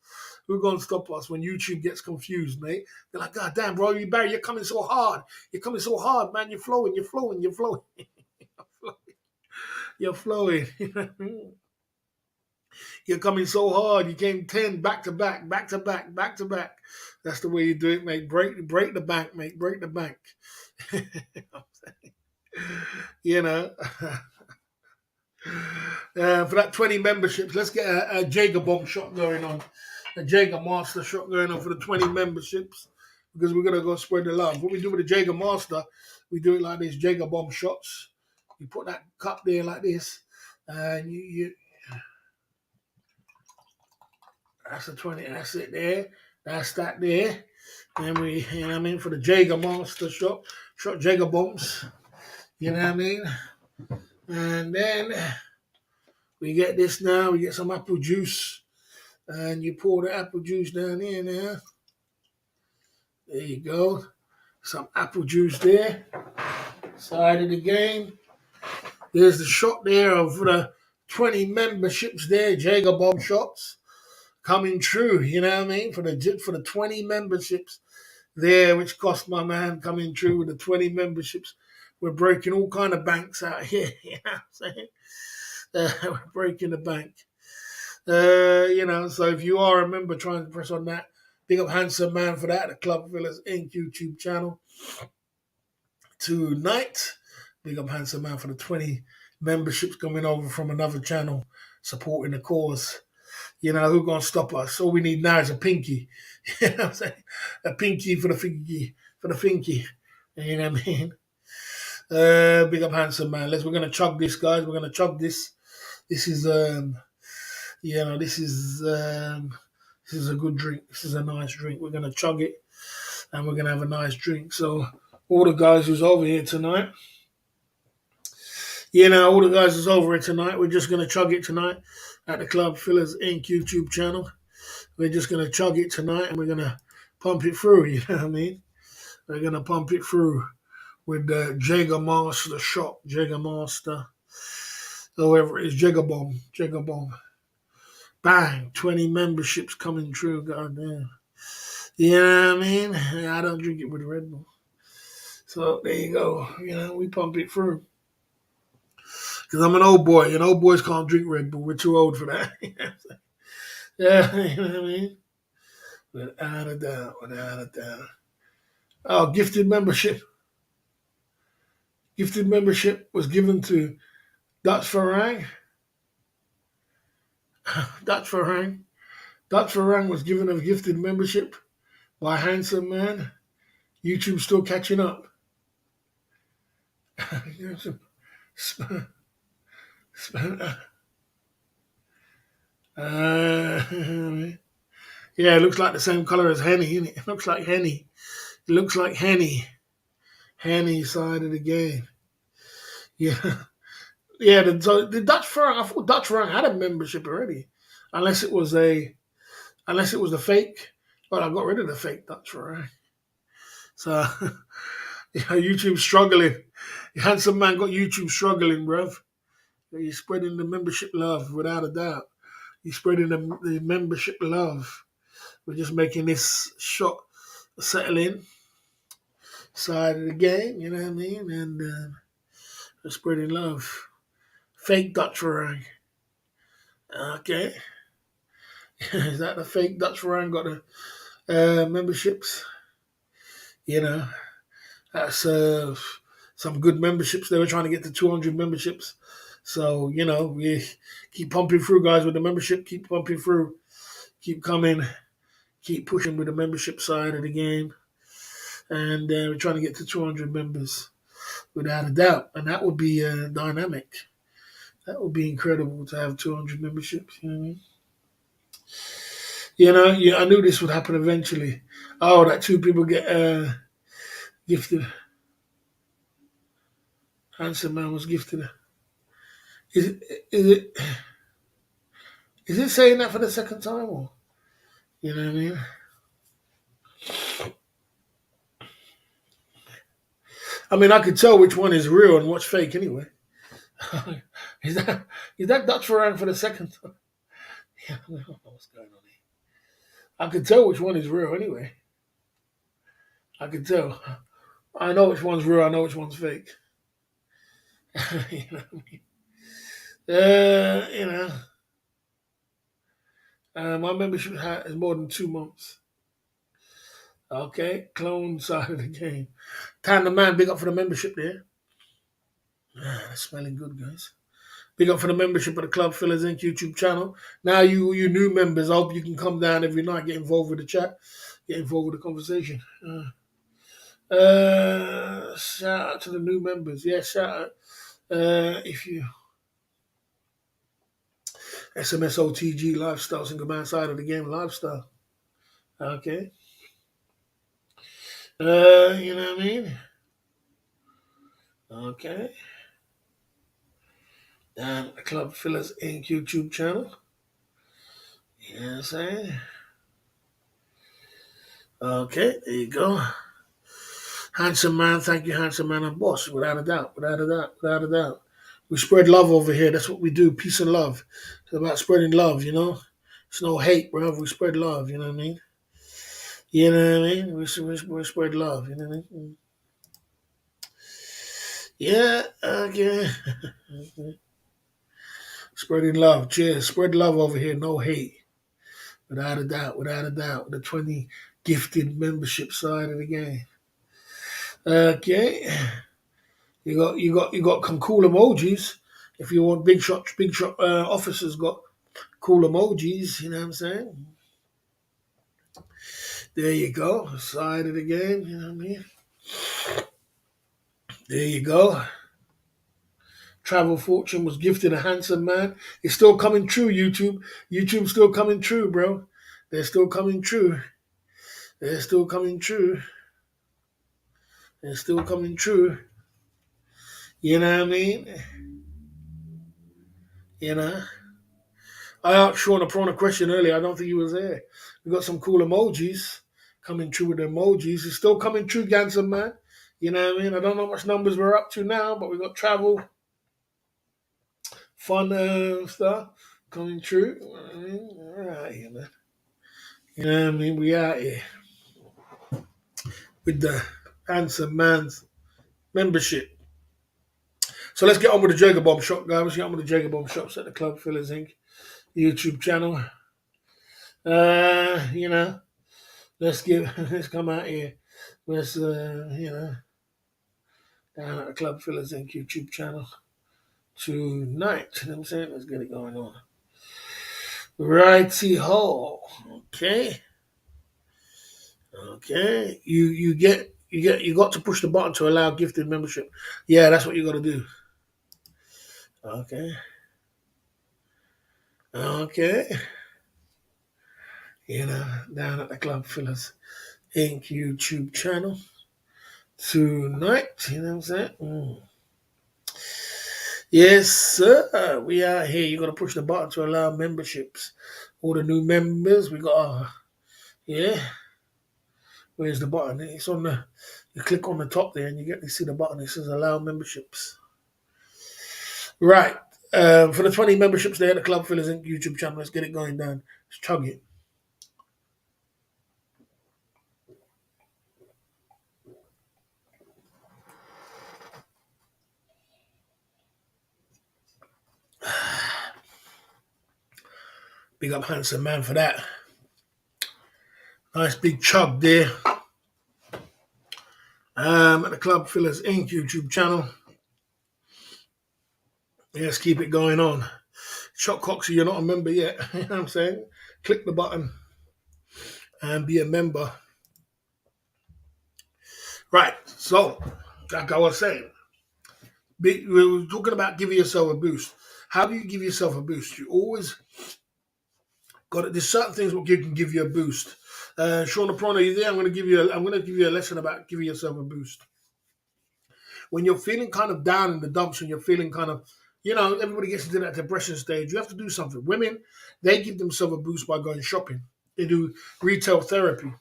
Speaker 1: Who's going to stop us when YouTube gets confused, mate? They're like, God damn, bro, Barry, you're coming so hard. You're coming so hard, man. You're flowing, you're flowing, you're flowing. You're flowing. You're coming so hard. You came 10 back to back, back to back, back to back. That's the way you do it, mate. Break the bank, mate. Break the bank. you know. For that 20 memberships, let's get a Jager Bomb shot going on. A Jager Master shot going on for the 20 memberships. Because we're going to go spread the love. What we do with the Jager Master, we do it like this, Jager Bomb shots. You put that cup there like this. And you that's the 20. That's it there. That's that there. And we, for the Jager Master shot Jager Bombs. You know what I mean? And then we get this now. We get some apple juice. And you pour the apple juice down here now. There you go. Some apple juice there. Side of the game. There's the shot there of the 20 memberships there. Jager Bomb shots. Coming true, you know what I mean? For the 20 memberships there, which cost my man coming true with the 20 memberships. We're breaking all kind of banks out here. You know what I'm saying? We're breaking the bank. So if you are a member, try and press on that. Big up Handsome Man for that, the Club Villas Inc. YouTube channel. Tonight, big up Handsome Man for the 20 memberships coming over from another channel supporting the cause. Who's going to stop us? All we need now is a pinky. You know what I'm saying? A pinky for the finky. You know what I mean? Big up Handsome Man. We're going to chug this, guys. We're going to chug this. This is, This is a good drink. This is a nice drink. We're gonna chug it, and we're gonna have a nice drink. So all the guys who's over here tonight, all the guys who's over here tonight, we're just gonna chug it tonight at the Club Fillers Inc. YouTube channel. We're just gonna chug it tonight, and we're gonna pump it through. You know what I mean? We're gonna pump it through with the Jäger Master shot, Jäger Master, however it is, Jäger Bomb, Jäger Bomb. Bang! 20 memberships coming through. Goddamn. You know what I mean? I don't drink it with Red Bull. So there you go. We pump it through. Because I'm an old boy, and old boys can't drink Red Bull. We're too old for that. Yeah, you know what I mean? Without a doubt, without a doubt. Oh, gifted membership. Gifted membership was given to Dutch Farang. Dutch Farang. Dutch Farang was given a gifted membership by Handsome Man. YouTube still catching up. Yeah, it looks like the same color as Henny, innit? It looks like Henny. It looks like Henny. Henny side of the game. Yeah. Yeah, the Dutch Frank, I thought Dutch Frank had a membership already. Unless it was the fake. But I got rid of the fake Dutch Frank. So YouTube's struggling. Handsome Man got YouTube struggling, bruv. You're spreading the membership love, without a doubt. You're spreading the membership love. We're just making this shot settle in side of the game, you know what I mean? And we're spreading love. Fake Dutch Farang. Okay. Is that the fake Dutch Farang got the memberships? That's some good memberships. They were trying to get to 200 memberships. So, we keep pumping through, guys, with the membership. Keep pumping through. Keep coming. Keep pushing with the membership side of the game. And we're trying to get to 200 members, without a doubt. And that would be dynamic. That would be incredible to have 200 memberships. You know what I mean? I knew this would happen eventually. Oh, that two people get gifted. Handsome Man was gifted. Is it saying that for the second time, or you know what I mean? I mean, I could tell which one is real and what's fake anyway. is that Dutch Farang for the second time? Yeah, I don't know what's going on here. I could tell which one is real anyway. I could tell. I know which one's real. I know which one's fake. You know what I mean? My membership is more than 2 months. Okay, clone side of the game. Tandem Man, big up for the membership there. That's smelling good, guys. Big up for the membership of the Club Fillers Inc. YouTube channel. Now, you new members, I hope you can come down every night, get involved with the chat, get involved with the conversation. Shout out to the new members. Yeah, shout out. If you SMSOTG lifestyle, single man side of the game lifestyle. Okay. You know what I mean? Okay. And the Club Fillers Inc. YouTube channel. You know what I'm saying? Okay, there you go. Handsome Man, thank you, Handsome Man and Boss, without a doubt, without a doubt, without a doubt. We spread love over here. That's what we do, peace and love. It's about spreading love, It's no hate, bro. We spread love, you know what I mean? You know what I mean? We spread love, you know what I mean? Yeah, okay. Spreading love. Cheers. Spread love over here, no hate. Without a doubt, without a doubt. The 20 gifted membership side of the game. Okay. You got some cool emojis. If you want big shot officers got cool emojis, you know what I'm saying? There you go. Side of the game, you know what I mean? There you go. Travel Fortune was gifted a Handsome Man. It's still coming true, YouTube. YouTube's still coming true, bro. They're still coming true. They're still coming true. They're still coming true. You know what I mean? You know. I asked Sean a prawn a question earlier. I don't think he was there. We got some cool emojis coming true with the emojis. It's still coming true, Ganson man. You know what I mean? I don't know what numbers we're up to now, but we got travel, fun stuff coming true. I mean, all right, you know. You know what I mean? We out here with the Handsome Man's membership. So let's get on with the Jager Bomb Shop, guys. Let's get on with the Jager Bomb Shops at the Club Fillers Inc. YouTube channel. You know, let's come out here. Let's you know, down at the Club Fillers Inc. YouTube channel tonight. You know what I'm saying? Let's get it going on. Righty ho. Okay. Okay. You got to push the button to allow gifted membership. Yeah, that's what you gotta do. Okay. Okay. You know, down at the Club Fillers Inc. YouTube channel tonight. You know what I'm saying? Yes, sir. We are here. You got to push the button to allow memberships. All the new members. We got, yeah. Where's the button? It's on the. You click on the top there, and you get to see the button. It says allow memberships. Right. For the 20 memberships there, the Club Fillers Inc. YouTube channel. Let's get it going down. Let's chug it. Big up Handsome Man for that. Nice big chug there. At the Club Fillers Inc. YouTube channel. Let's keep it going on. Shot Coxie, you're not a member yet. You know what I'm saying? Click the button and be a member. Right. So, like I was saying, we were talking about giving yourself a boost. How do you give yourself a boost? You always got it. There's certain things what can give you a boost. Sean the Prawn, are you there? I'm going to give you a lesson about giving yourself a boost. When you're feeling kind of down in the dumps and you're feeling kind of, everybody gets into that depression stage. You have to do something. Women, they give themselves a boost by going shopping. They do retail therapy.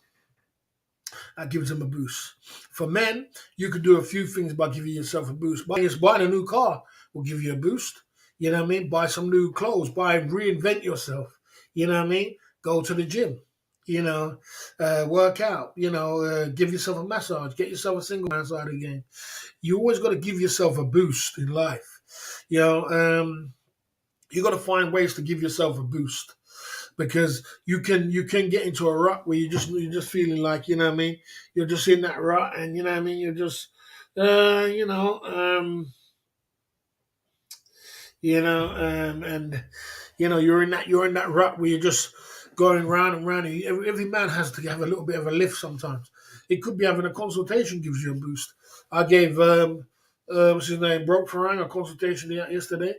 Speaker 1: That gives them a boost. For men, you could do a few things by giving yourself a boost. Buying a new car will give you a boost. You know what I mean? Buy some new clothes. Reinvent yourself. You know what I mean? Go to the gym. Work out. Give yourself a massage. Get yourself a single massage again. You always got to give yourself a boost in life. You got to find ways to give yourself a boost. Because you can get into a rut where you're just feeling like, you know what I mean, you're just in that rut, and you know what I mean, you're just and you're in that rut where you're just going round and round. And every man has to have a little bit of a lift sometimes. It could be having a consultation gives you a boost. I gave what's his name, Broke Farang, a consultation yesterday,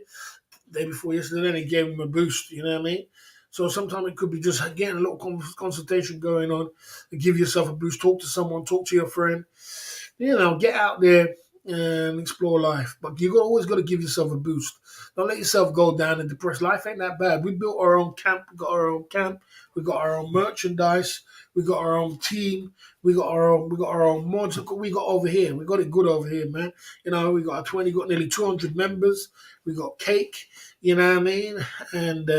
Speaker 1: day before yesterday, and he gave him a boost. You know what I mean? So sometimes it could be just getting a little consultation going on, give yourself a boost, talk to someone, talk to your friend, get out there and explore life. But always got to give yourself a boost. Don't let yourself go down and depressed. Life ain't that bad. We built our own camp. We got our own merchandise. We got our own team. We got our own mods. Look what we got over here. We got it good over here, man. We got nearly 200 members. We got cake. You know what I mean? And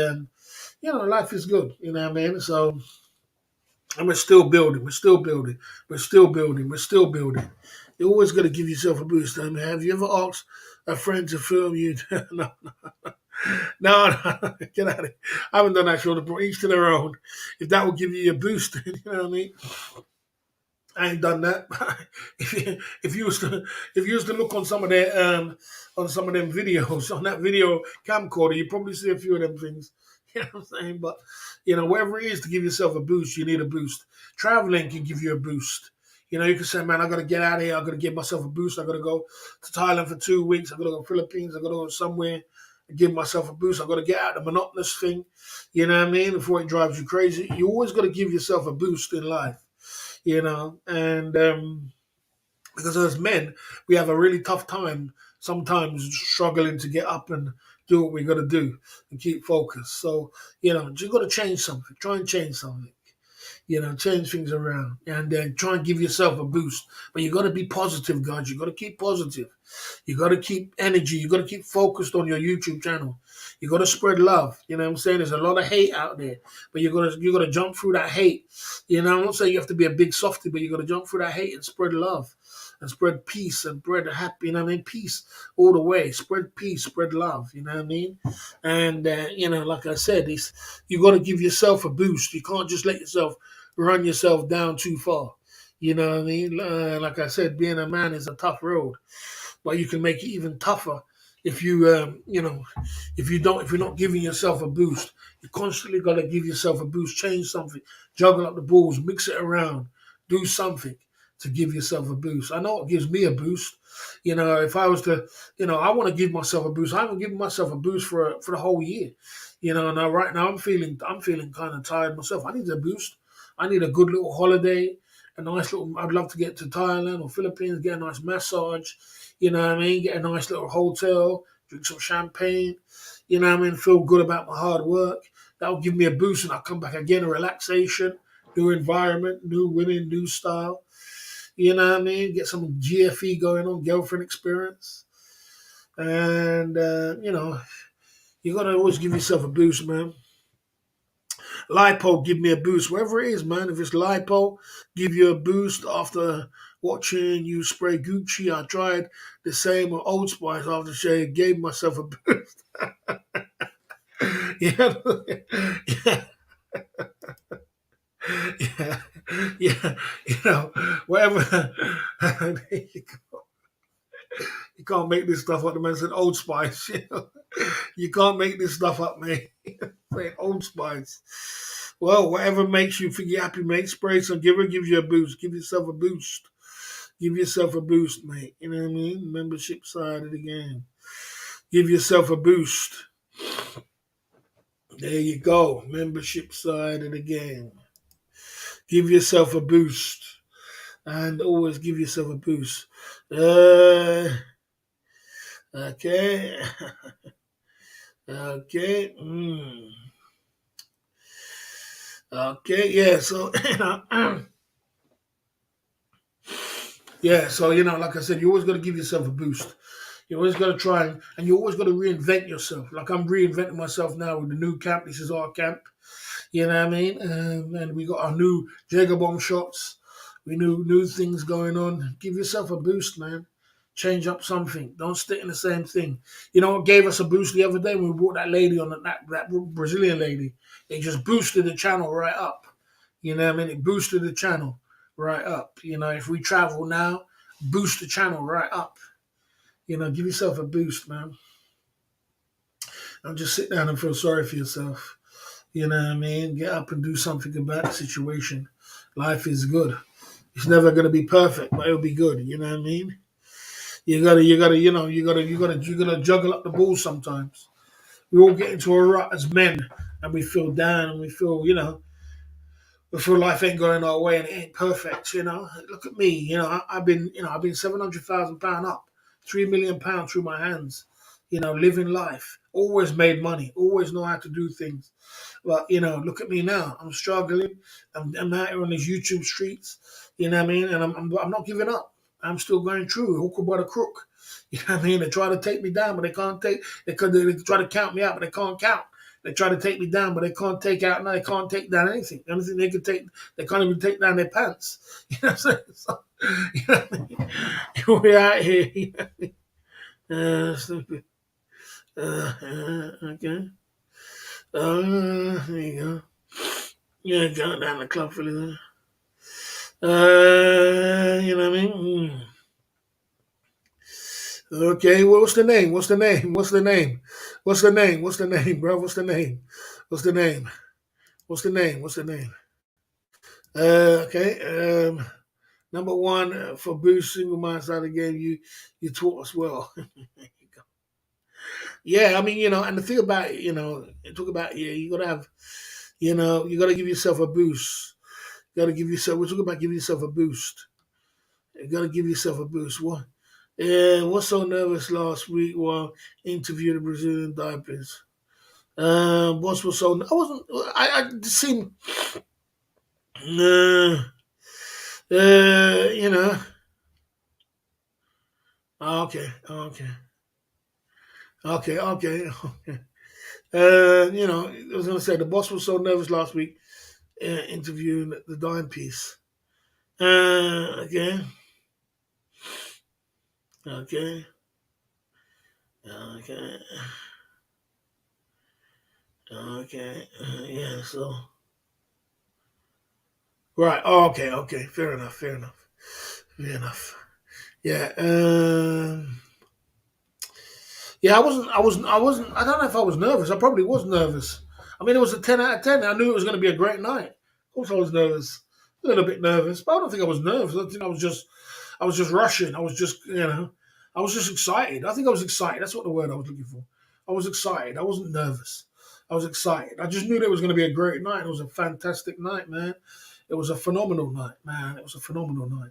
Speaker 1: life is good. You know what I mean? So, and we're still building. You always got to give yourself a boost. I mean, have you ever asked a friend to film you? No. Get out of it. I haven't done that, Sean. Each to their own. If that will give you a boost, you know what I mean? I ain't done that. if you was to look on some of their on some of them videos on that video camcorder, you probably see a few of them things. You know what I'm saying? But whatever it is to give yourself a boost, you need a boost. Traveling can give you a boost. You can say, man, I got to get out of here. I got to give myself a boost. I got to go to Thailand for 2 weeks. I got to go to the Philippines. I got to go somewhere. give myself a boost. I got to get out of the monotonous thing, you know what I mean, before it drives you crazy. You always got to give yourself a boost in life, and because as men, we have a really tough time sometimes struggling to get up and do what we got to do and keep focused. So, you got to change something. Try and change something. Change things around and then try and give yourself a boost. But you got to be positive, guys. You got to keep positive. You got to keep energy. You got to keep focused on your YouTube channel. You got to spread love. You know what I'm saying? There's a lot of hate out there, but you got to jump through that hate. I'm not saying you have to be a big softy, but you got to jump through that hate and spread love and spread peace and spread happy. You know what I mean? Peace all the way. Spread peace, spread love. You know what I mean? And like I said, you got to give yourself a boost. You can't just let yourself run yourself down too far. You know what I mean? Like I said, being a man is a tough road, but you can make it even tougher if if you're not giving yourself a boost. You constantly got to give yourself a boost. Change something, juggle up the balls, mix it around, do something to give yourself a boost. I know it gives me a boost. If I was to, I want to give myself a boost. I haven't given myself a boost for the whole year. Now right now I'm feeling kind of tired myself. I need a boost. I need a good little holiday, a nice little. I'd love to get to Thailand or Philippines, get a nice massage. You know what I mean? Get a nice little hotel, drink some champagne. You know what I mean? Feel good about my hard work. That'll give me a boost, and I'll come back again. A relaxation, new environment, new women, new style. You know what I mean? Get some GFE going on, girlfriend experience, and you gotta always give yourself a boost, man. Lipo give me a boost, wherever it is, man. If it's lipo, give you a boost after watching you spray Gucci. I tried the same with Old Spice after shave, gave myself a boost. yeah, yeah, yeah, yeah. Whatever. There you go. You can't make this stuff up. The man said Old Spice. You can't make this stuff up, man. Say Old Spice. Well, whatever makes you feel happy, mate. Spray some. Gives you a boost. Give yourself a boost. Give yourself a boost, mate. You know what I mean? Membership side of the game. Give yourself a boost. There you go. Membership side of the game. Give yourself a boost. And always give yourself a boost. Okay. Okay. Okay. Yeah. So, yeah. So, like I said, you always got to give yourself a boost. You always got to try and you always got to reinvent yourself. Like I'm reinventing myself now with the new camp. This is our camp. You know what I mean? And we got our new Jager bomb shots. We new things going on. Give yourself a boost, man. Change up something. Don't stick in the same thing. You know what gave us a boost the other day when we brought that lady on, that Brazilian lady? It just boosted the channel right up. You know what I mean? It boosted the channel right up. If we travel now, boost the channel right up. Give yourself a boost, man. Don't just sit down and feel sorry for yourself. You know what I mean? Get up and do something about the situation. Life is good. It's never gonna be perfect, but it'll be good. You know what I mean? You gotta juggle up the balls sometimes. We all get into a rut as men and we feel down and we feel life ain't going our way and it ain't perfect, Look at me, I've been £700,000 up, £3 million through my hands, living life. Always made money, always know how to do things. But look at me now. I'm struggling. I'm out here on these YouTube streets. You know what I mean? And I'm not giving up. I'm still going through, hook by the crook. You know what I mean? They try to take me down, but they can't take. They try to count me out, but they can't count. They try to take me down, but they can't take out. No, they can't take down anything. The only thing they can take, they can't even take down their pants. You know what I'm saying? So, you know what I mean? We're out here. You know what I mean? Stupid. Okay. There you go. Yeah, count down the clock for this. You know what I mean? Okay, well, what's the name? What's the name? What's the name? What's the name? What's the name, bro? What's the name? What's the name? What's the name? What's the name? Okay. Number one for Boost Single Mind Side of the Game, you taught us well. Yeah, I mean, and the thing about it, talk about, yeah, you gotta have, you gotta give yourself a boost. You gotta give yourself. We're talking about giving yourself a boost. You gotta give yourself a boost. What? Yeah, was so nervous last week while interviewing the Brazilian diapers. Boss was so I wasn't. I just seemed. Uh, you know. Okay, okay, okay. I was gonna say the boss was so nervous last week interviewing the dime piece. Okay, okay, okay, okay. Yeah. So right. Oh, okay, okay. Fair enough. Fair enough. Fair enough. Yeah. Yeah. I wasn't. I don't know if I was nervous. I probably was nervous. I mean, it was a 10 out of 10. I knew it was going to be a great night. Of course, I was nervous. A little bit nervous, but I don't think I was nervous. I think I was just rushing. I was just, I was just excited. I think I was excited. That's what the word I was looking for. I was excited. I wasn't nervous. I was excited. I just knew that it was going to be a great night. It was a fantastic night, man. It was a phenomenal night, man. It was a phenomenal night.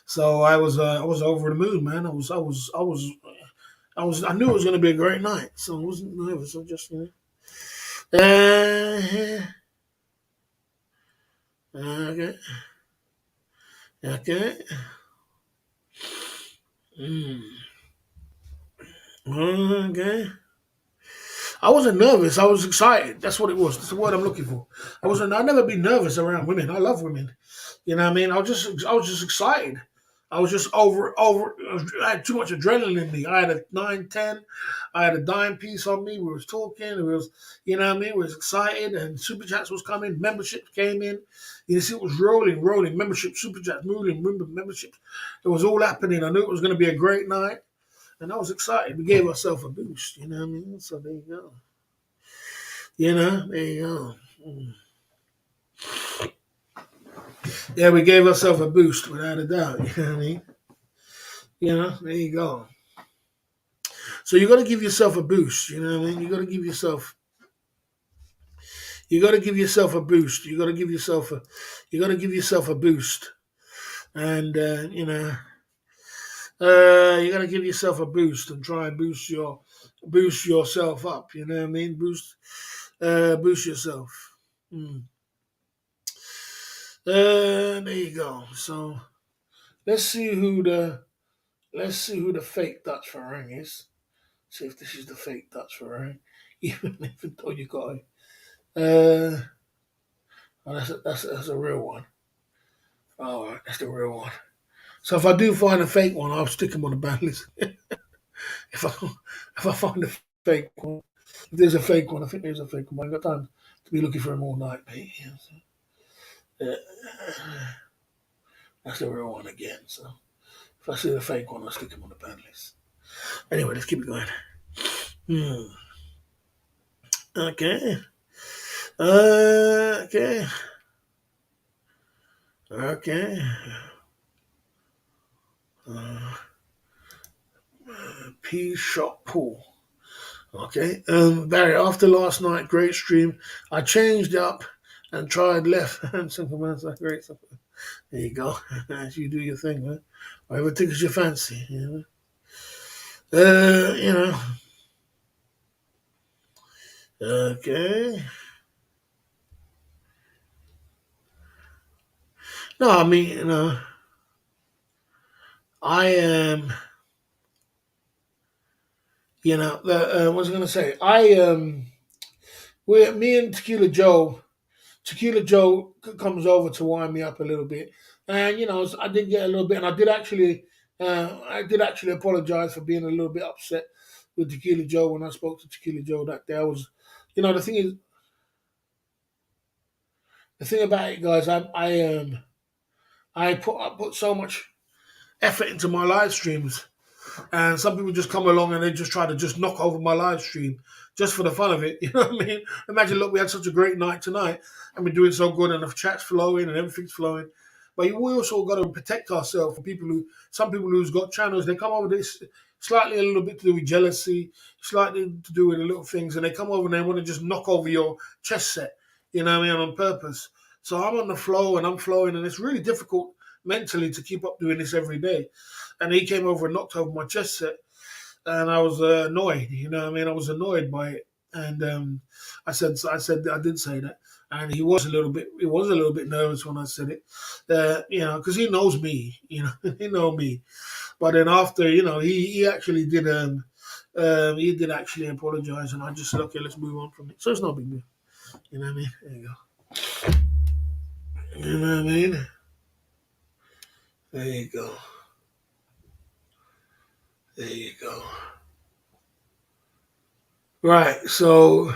Speaker 1: So I was over the moon, man. I knew it was going to be a great night. So I wasn't nervous. I just, uh, okay, okay, okay. I wasn't nervous. I was excited. That's what it was. That's the word I'm looking for. I wasn't. I've never been nervous around women. I love women. You know what I mean? I was just excited. I was just over. I had too much adrenaline in me. I had a 910. I had a dime piece on me. We was talking. It was, you know what I mean? We was excited, and super chats was coming. Memberships came in. You see, it was rolling. Membership, super chats, moving. Memberships. It was all happening. I knew it was going to be a great night. And I was excited. We gave ourselves a boost, you know what I mean? So there you go. There you go. Yeah, we gave ourselves a boost without a doubt, you know what I mean? There you go. So you got to give yourself a boost, you know what I mean? You got to give yourself a boost. You got to give yourself a boost. And, you got to give yourself a boost and try and boost yourself up, you know what I mean? Boost yourself. Mm. There you go. So let's see who the fake Dutch Farang is. See if this is the fake Dutch Farang. Even though you got it. Oh, that's a real one. All right, that's the real one. So if I do find a fake one, I'll stick him on the ban list. if I if I find a fake one, if there's a fake one, I think there's a fake one. I ain't got time to be looking for him all night, mate. Yeah, so, that's the real one again. So if I see the fake one, I'll stick him on the ban list. Anyway, let's keep it going. Hmm. Okay. Okay. Okay. Uh, P shot pool. Okay. Barry, after last night, great stream. I changed up and tried left hand simple man's like great. There you go. As you do your thing, man. Whatever tickles your fancy, Uh, you know. Okay. No, I mean, I am. What was I going to say? Me and Tequila Joe comes over to wind me up a little bit, and I did get a little bit, and I did actually apologize for being a little bit upset with Tequila Joe when I spoke to Tequila Joe that day. I was, the thing is, the thing about it, guys, I put so much effort into my live streams. And some people just come along and they just try to just knock over my live stream just for the fun of it. You know what I mean? Imagine, look, we had such a great night tonight and we're doing so good and the chat's flowing and everything's flowing. But we also got to protect ourselves from some people who's got channels, they come over this slightly a little bit to do with jealousy, slightly to do with the little things, and they come over and they want to just knock over your chess set, you know what I mean, on purpose. So I'm on the flow and I'm flowing, and it's really difficult mentally to keep up doing this every day. And he came over and knocked over my chess set, and I was annoyed. You know what I mean? I was annoyed by it, and I did say that, and he was a little bit nervous when I said it, you know, because he knows me, you know, he know me. But then after, you know, he did actually apologize, and I just said, okay, let's move on from it. So it's no big deal. You know what I mean? There you go. You know what I mean? There you go. There you go. Right. So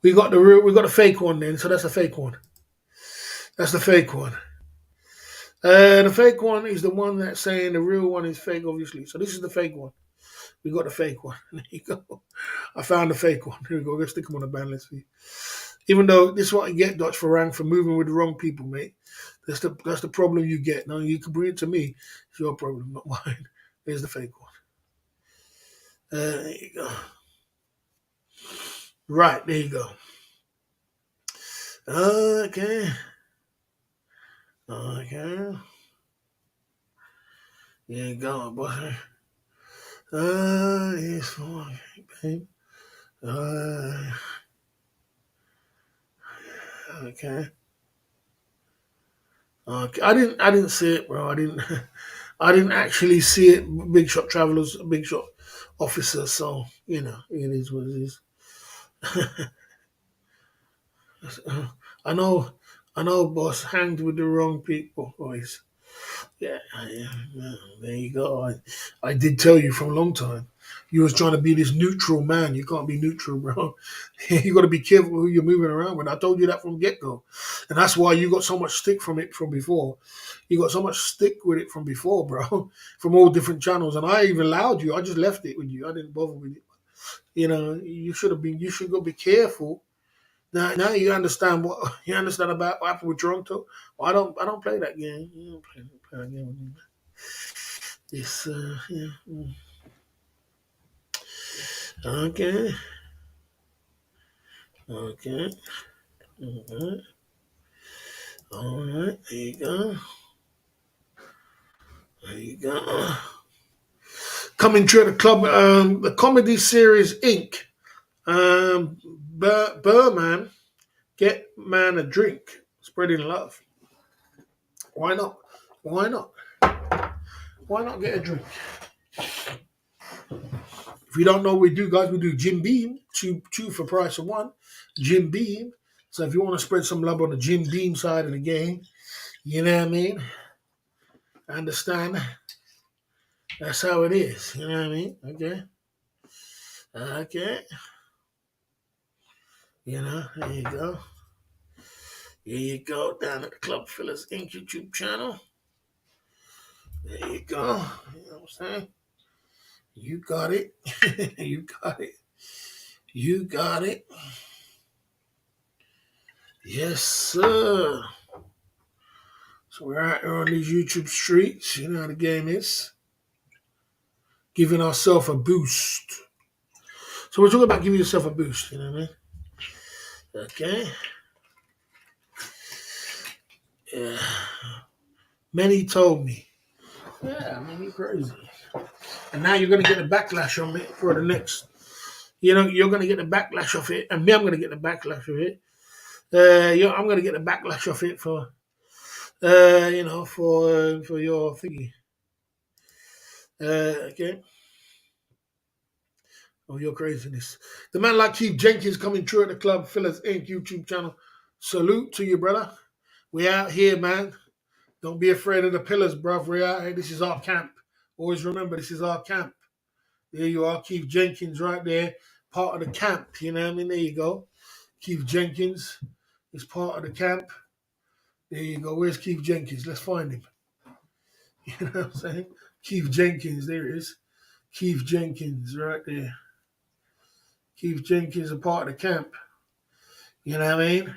Speaker 1: we got a fake one then. So that's a fake one. That's the fake one. The fake one is the one that's saying the real one is fake, obviously. So this is the fake one. We got the fake one. There you go. I found the fake one. Here we go. Let's stick them on the ban list for you. Even though this is what you get, Dutch Farang, for moving with the wrong people, mate. That's the problem you get. Now you can bring it to me. It's your problem, not mine. Here's the fake one. There you go. Right, there you go. Okay. Okay. There you go, boy. Yes, for babe. Okay. Okay. I didn't see it, bro. I didn't. I didn't actually see it. Big shot travelers, big shot officers. So you know, it is what it is. I know. I know, boss. Hanged with the wrong people, boys. Yeah, yeah, there you go. I did tell you from a long time. You was trying to be this neutral man. You can't be neutral, bro. You got to be careful who you're moving around with. I told you that from get go, and that's why you got so much stick from it from before. You got so much stick with it from before, bro, from all different channels. And I even allowed you. I just left it with you. I didn't bother with it. You know, you should have been. You should go be careful. Now you understand what you understand about what happened with Toronto. Well, I don't play that game. You don't play that game with me. It's yeah. Okay. Okay. All right. All right. There you go. There you go. Coming to the club, the comedy series Inc. Burman, get man a drink, spreading love. Why not? Why not? Why not get a drink? If you don't know what we do, guys, we do Jim Beam, two for price of one. Jim Beam. So if you want to spread some love on the Jim Beam side of the game, you know what I mean? I understand. That's how it is. You know what I mean? Okay. Okay. You know, there you go. Here you go, down at the Club Fillers Inc. YouTube channel. There you go. You know what I'm saying? You got it. You got it. You got it. Yes, sir. So we're out here on these YouTube streets. You know how the game is. Giving ourselves a boost. So we're talking about giving yourself a boost. You know what I mean? Okay. Yeah. Many told me. Yeah, I mean, you're crazy. And now you're going to get a backlash on it for the next. You know, you're going to get the backlash of it. And me, I'm going to get the backlash of it. I'm going to get the backlash of it for, you know, for your thingy. Okay. Oh, your craziness. The man like Keith Jenkins coming through at the Club Fillers Inc. YouTube channel. Salute to you, brother. We out here, man. Don't be afraid of the pillars, bruv. We're out here. This is our camp. Always remember, this is our camp. There you are, Keith Jenkins right there. Part of the camp, you know what I mean? There you go. Keith Jenkins is part of the camp. There you go. Where's Keith Jenkins? Let's find him. You know what I'm saying? Keith Jenkins, there it is. Keith Jenkins right there. Keith Jenkins a part of the camp. You know what I mean?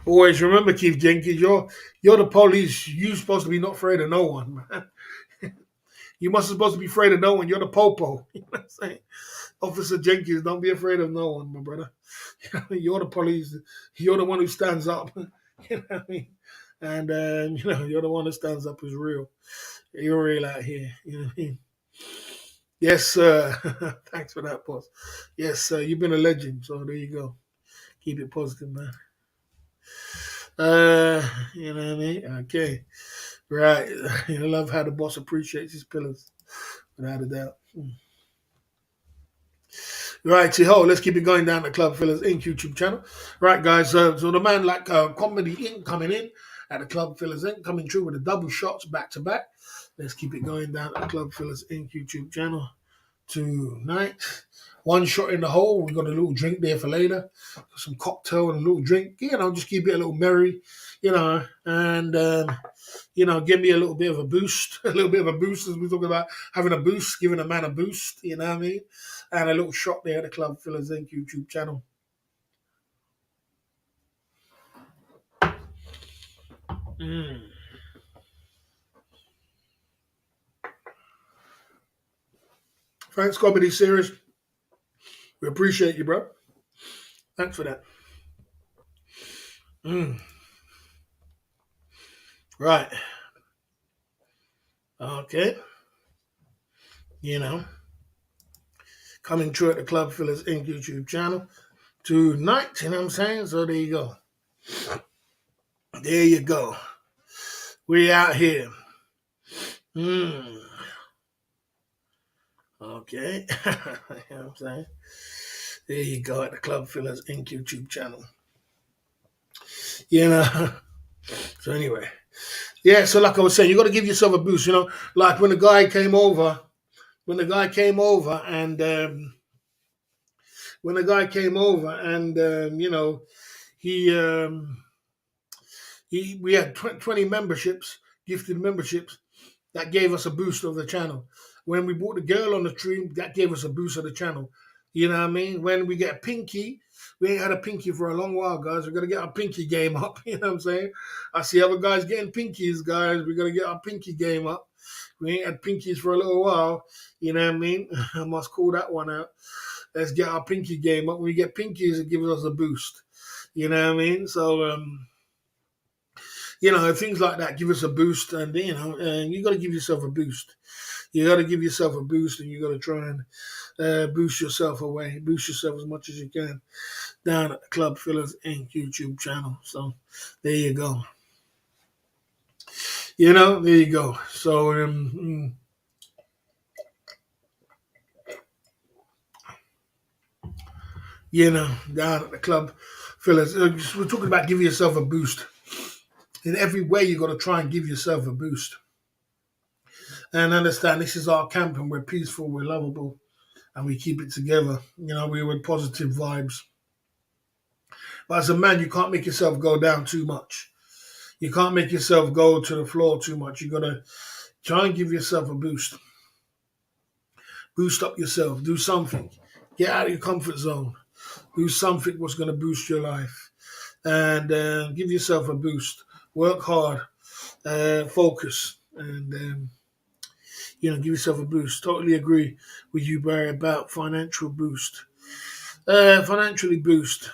Speaker 1: Always remember, Keith Jenkins, you're the police. You're supposed to be not afraid of no one, man. You mustn't supposed to be afraid of no one. You're the popo. You know what I'm saying? Officer Jenkins, don't be afraid of no one, my brother. You're the police. You're the one who stands up. You know what I mean? And you're the one that stands up is real. You're real out here. You know what I mean? Yes, sir. Thanks for that, boss. Yes, sir. You've been a legend. So there you go. Keep it positive, man. You know what I mean? Okay. Right. I love how the boss appreciates his pillars, without a doubt. Right, so let's keep it going down the Club Fillers Inc. YouTube channel. Right, guys, so the man like Comedy Inc. coming in at the Club Fillers Inc. coming through with the double shots back to back. Let's keep it going down at the Club Fillers Inc. YouTube channel tonight. One shot in the hole. We got a little drink there for later. Some cocktail and a little drink. Just keep it a little merry, and give me a little bit of a boost. A little bit of a boost as we talk about having a boost, giving a man a boost, you know what I mean? And a little shot there at the Club Fillers Inc. YouTube channel. Thanks, Comedy Series. We appreciate you, bro. Thanks for that. Right. Okay. Coming through at the Club Fillers Inc. YouTube channel tonight, you know what I'm saying? So there you go. There you go. We out here. Okay. You know what I'm saying? There you go at the Club Fillers Inc. YouTube channel. So anyway. Yeah, so like I was saying, you got to give yourself a boost, like when the guy came over, and we had 20 memberships, gifted memberships, that gave us a boost of the channel. When we brought the girl on the stream, that gave us a boost of the channel. You know what I mean? When we get a pinky, we ain't had a pinky for a long while, guys. We're going to get our pinky game up. You know what I'm saying? I see other guys getting pinkies, guys. We're going to get our pinky game up. We ain't had pinkies for a little while. You know what I mean? I must call that one out. Let's get our pinky game up. When we get pinkies, it gives us a boost. You know what I mean? So, things like that give us a boost. And, and you got to give yourself a boost. You got to give yourself a boost, and you got to try and boost yourself as much as you can down at the Club Fillers Inc. YouTube channel. So there you go. There you go. So down at the Club Fillers, we're talking about giving yourself a boost. In every way, you got to try and give yourself a boost. And understand this is our camp, and we're peaceful, we're lovable, and we keep it together. We're with positive vibes. But as a man, you can't make yourself go down too much. You can't make yourself go to the floor too much. You got to try and give yourself a boost. Boost up yourself. Do something. Get out of your comfort zone. Do something what's going to boost your life. And give yourself a boost. Work hard. Focus. And give yourself a boost. Totally agree with you, Barry, about financial boost. Financially boost.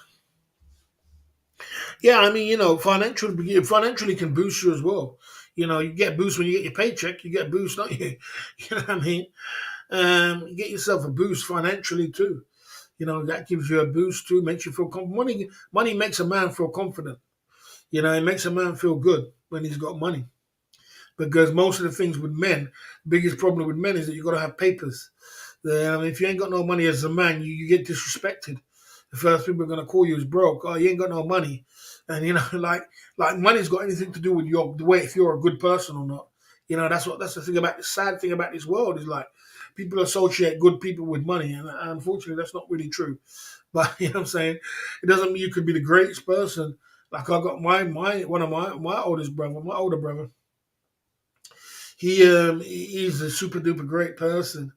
Speaker 1: Yeah, I mean, financially can boost you as well. You get a boost when you get your paycheck. You get a boost, don't you? You know what I mean? You get yourself a boost financially too. That gives you a boost too. Makes you feel confident. Money makes a man feel confident. It makes a man feel good when he's got money. Because most of the things with men, the biggest problem with men is that you got to have papers. If you ain't got no money as a man, you get disrespected. The first people are going to call you is broke. Oh, you ain't got no money. And, like money's got anything to do with the way if you're a good person or not. That's the thing about the sad thing about this world is like people associate good people with money. And unfortunately, that's not really true. But, you know what I'm saying? It doesn't mean you could be the greatest person. Like I got one of my older brother. He's a super duper great person,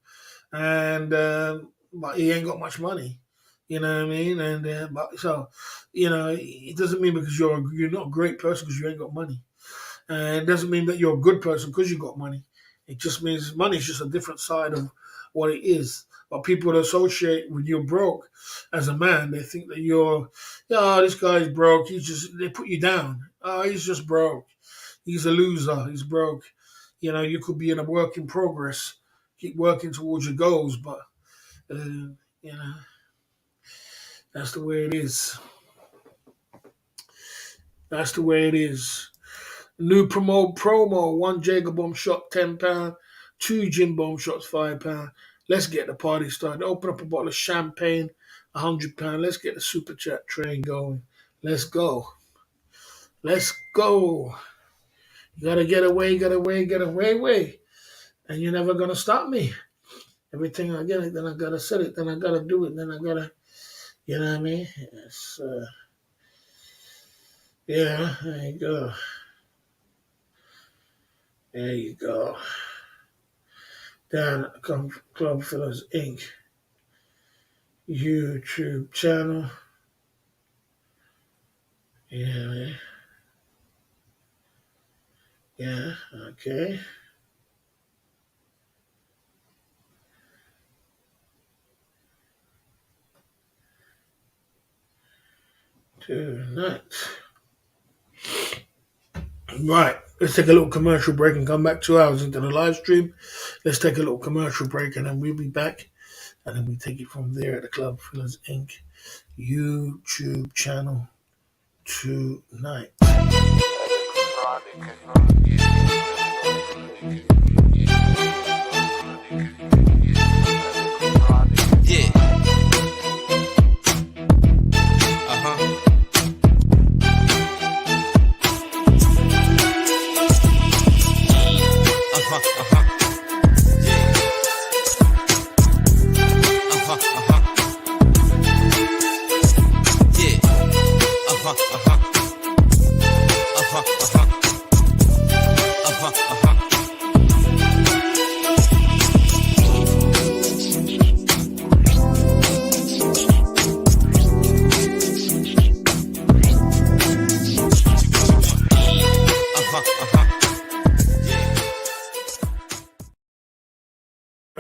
Speaker 1: and but he ain't got much money. You know what I mean? And but so it doesn't mean because you're not a great person because you ain't got money. It doesn't mean that you're a good person because you got money. It just means money is just a different side of what it is. But people associate with you're broke as a man. They think that you're, oh, this guy's broke. They put you down. Oh, he's just broke. He's a loser. He's broke. You could be in a work in progress. Keep working towards your goals, but uh, you know that's the way it is. That's the way it is. New promo. One Jager bomb shot £10. Two gin bomb shots £5. Let's get the party started. Open up a bottle of champagne, £100. Let's get the super chat train going. Let's go. Let's go. You gotta get away, way. And you're never gonna stop me. Everything I get it, then I gotta set it, then I gotta do it, then I gotta, you know what I mean? It's, yeah, there you go. There you go. Down at the Club Fillers Inc. YouTube channel. Yeah, man. Yeah, okay. Tonight. Right, let's take a little commercial break and come back 2 hours into the live stream. Let's take a little commercial break and then we'll be back. And then we take it from there at the Club Fillers Inc. YouTube channel tonight.
Speaker 2: Yeah.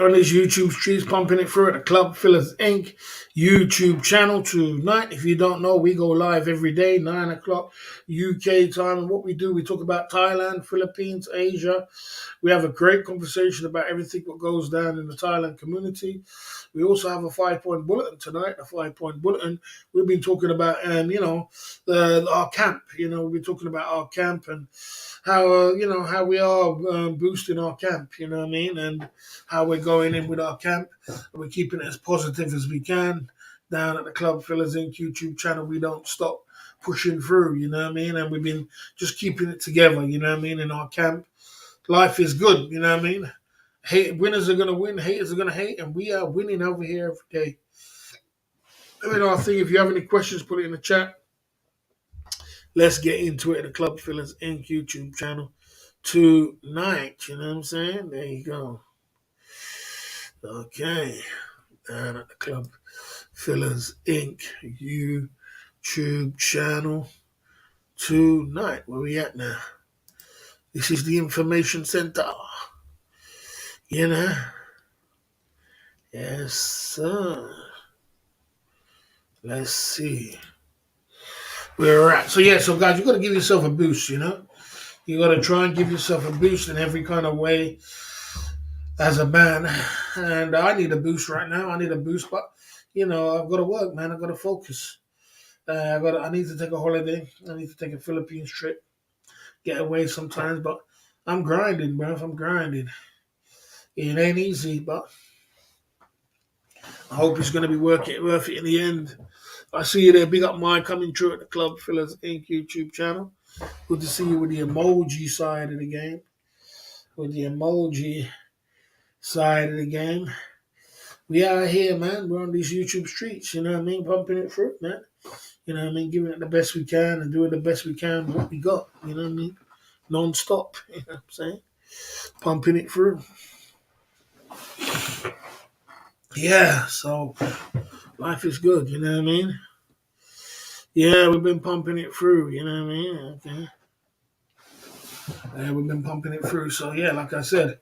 Speaker 1: On these YouTube streets, pumping it through at the Club Fillers Inc. YouTube channel tonight. If you don't know, we go live every day, 9 o'clock UK time. And what we do, we talk about Thailand, Philippines, Asia. We have a great conversation about everything that goes down in the Thailand community. We also have a 5-point bulletin tonight, a 5-point bulletin. We've been talking about, our camp. We've been talking about our camp and how, how we are boosting our camp, you know what I mean? And how we're going in with our camp. We're keeping it as positive as we can. Down at the Club Fillers Inc. YouTube channel, we don't stop pushing through, you know what I mean? And we've been just keeping it together, you know what I mean, in our camp. Life is good, you know what I mean? Winners are going to win, haters are going to hate, and we are winning over here every day. I think if you have any questions, put it in the chat. Let's get into it at the Club Fillers Inc. YouTube channel tonight, you know what I'm saying? There you go. Okay, down at the Club Fillers Inc. YouTube channel tonight. Where we at now? This is the information center. You know? Yes, sir. Let's see where we're at. So guys, you got to give yourself a boost, you know? You got to try and give yourself a boost in every kind of way as a man. And I need a boost right now. I need a boost, but, I've got to work, man. I've got to focus. I need to take a holiday. I need to take a Philippines trip. Get away sometimes, but I'm grinding, bro. I'm grinding. It ain't easy, but I hope it's going to be worth it in the end. I see you there. Big up Mike coming through at the Club Fillers Inc. YouTube channel. Good to see you with the emoji side of the game. With the emoji side of the game. We are here, man. We're on these YouTube streets, you know what I mean? Pumping it through, man. You know what I mean? Giving it the best we can and doing the best we can with what we got, you know what I mean? Non-stop, you know what I'm saying? Pumping it through. Yeah, so life is good, you know what I mean? Yeah, we've been pumping it through, you know what I mean? Okay. Yeah, we've been pumping it through. So, yeah, like I said,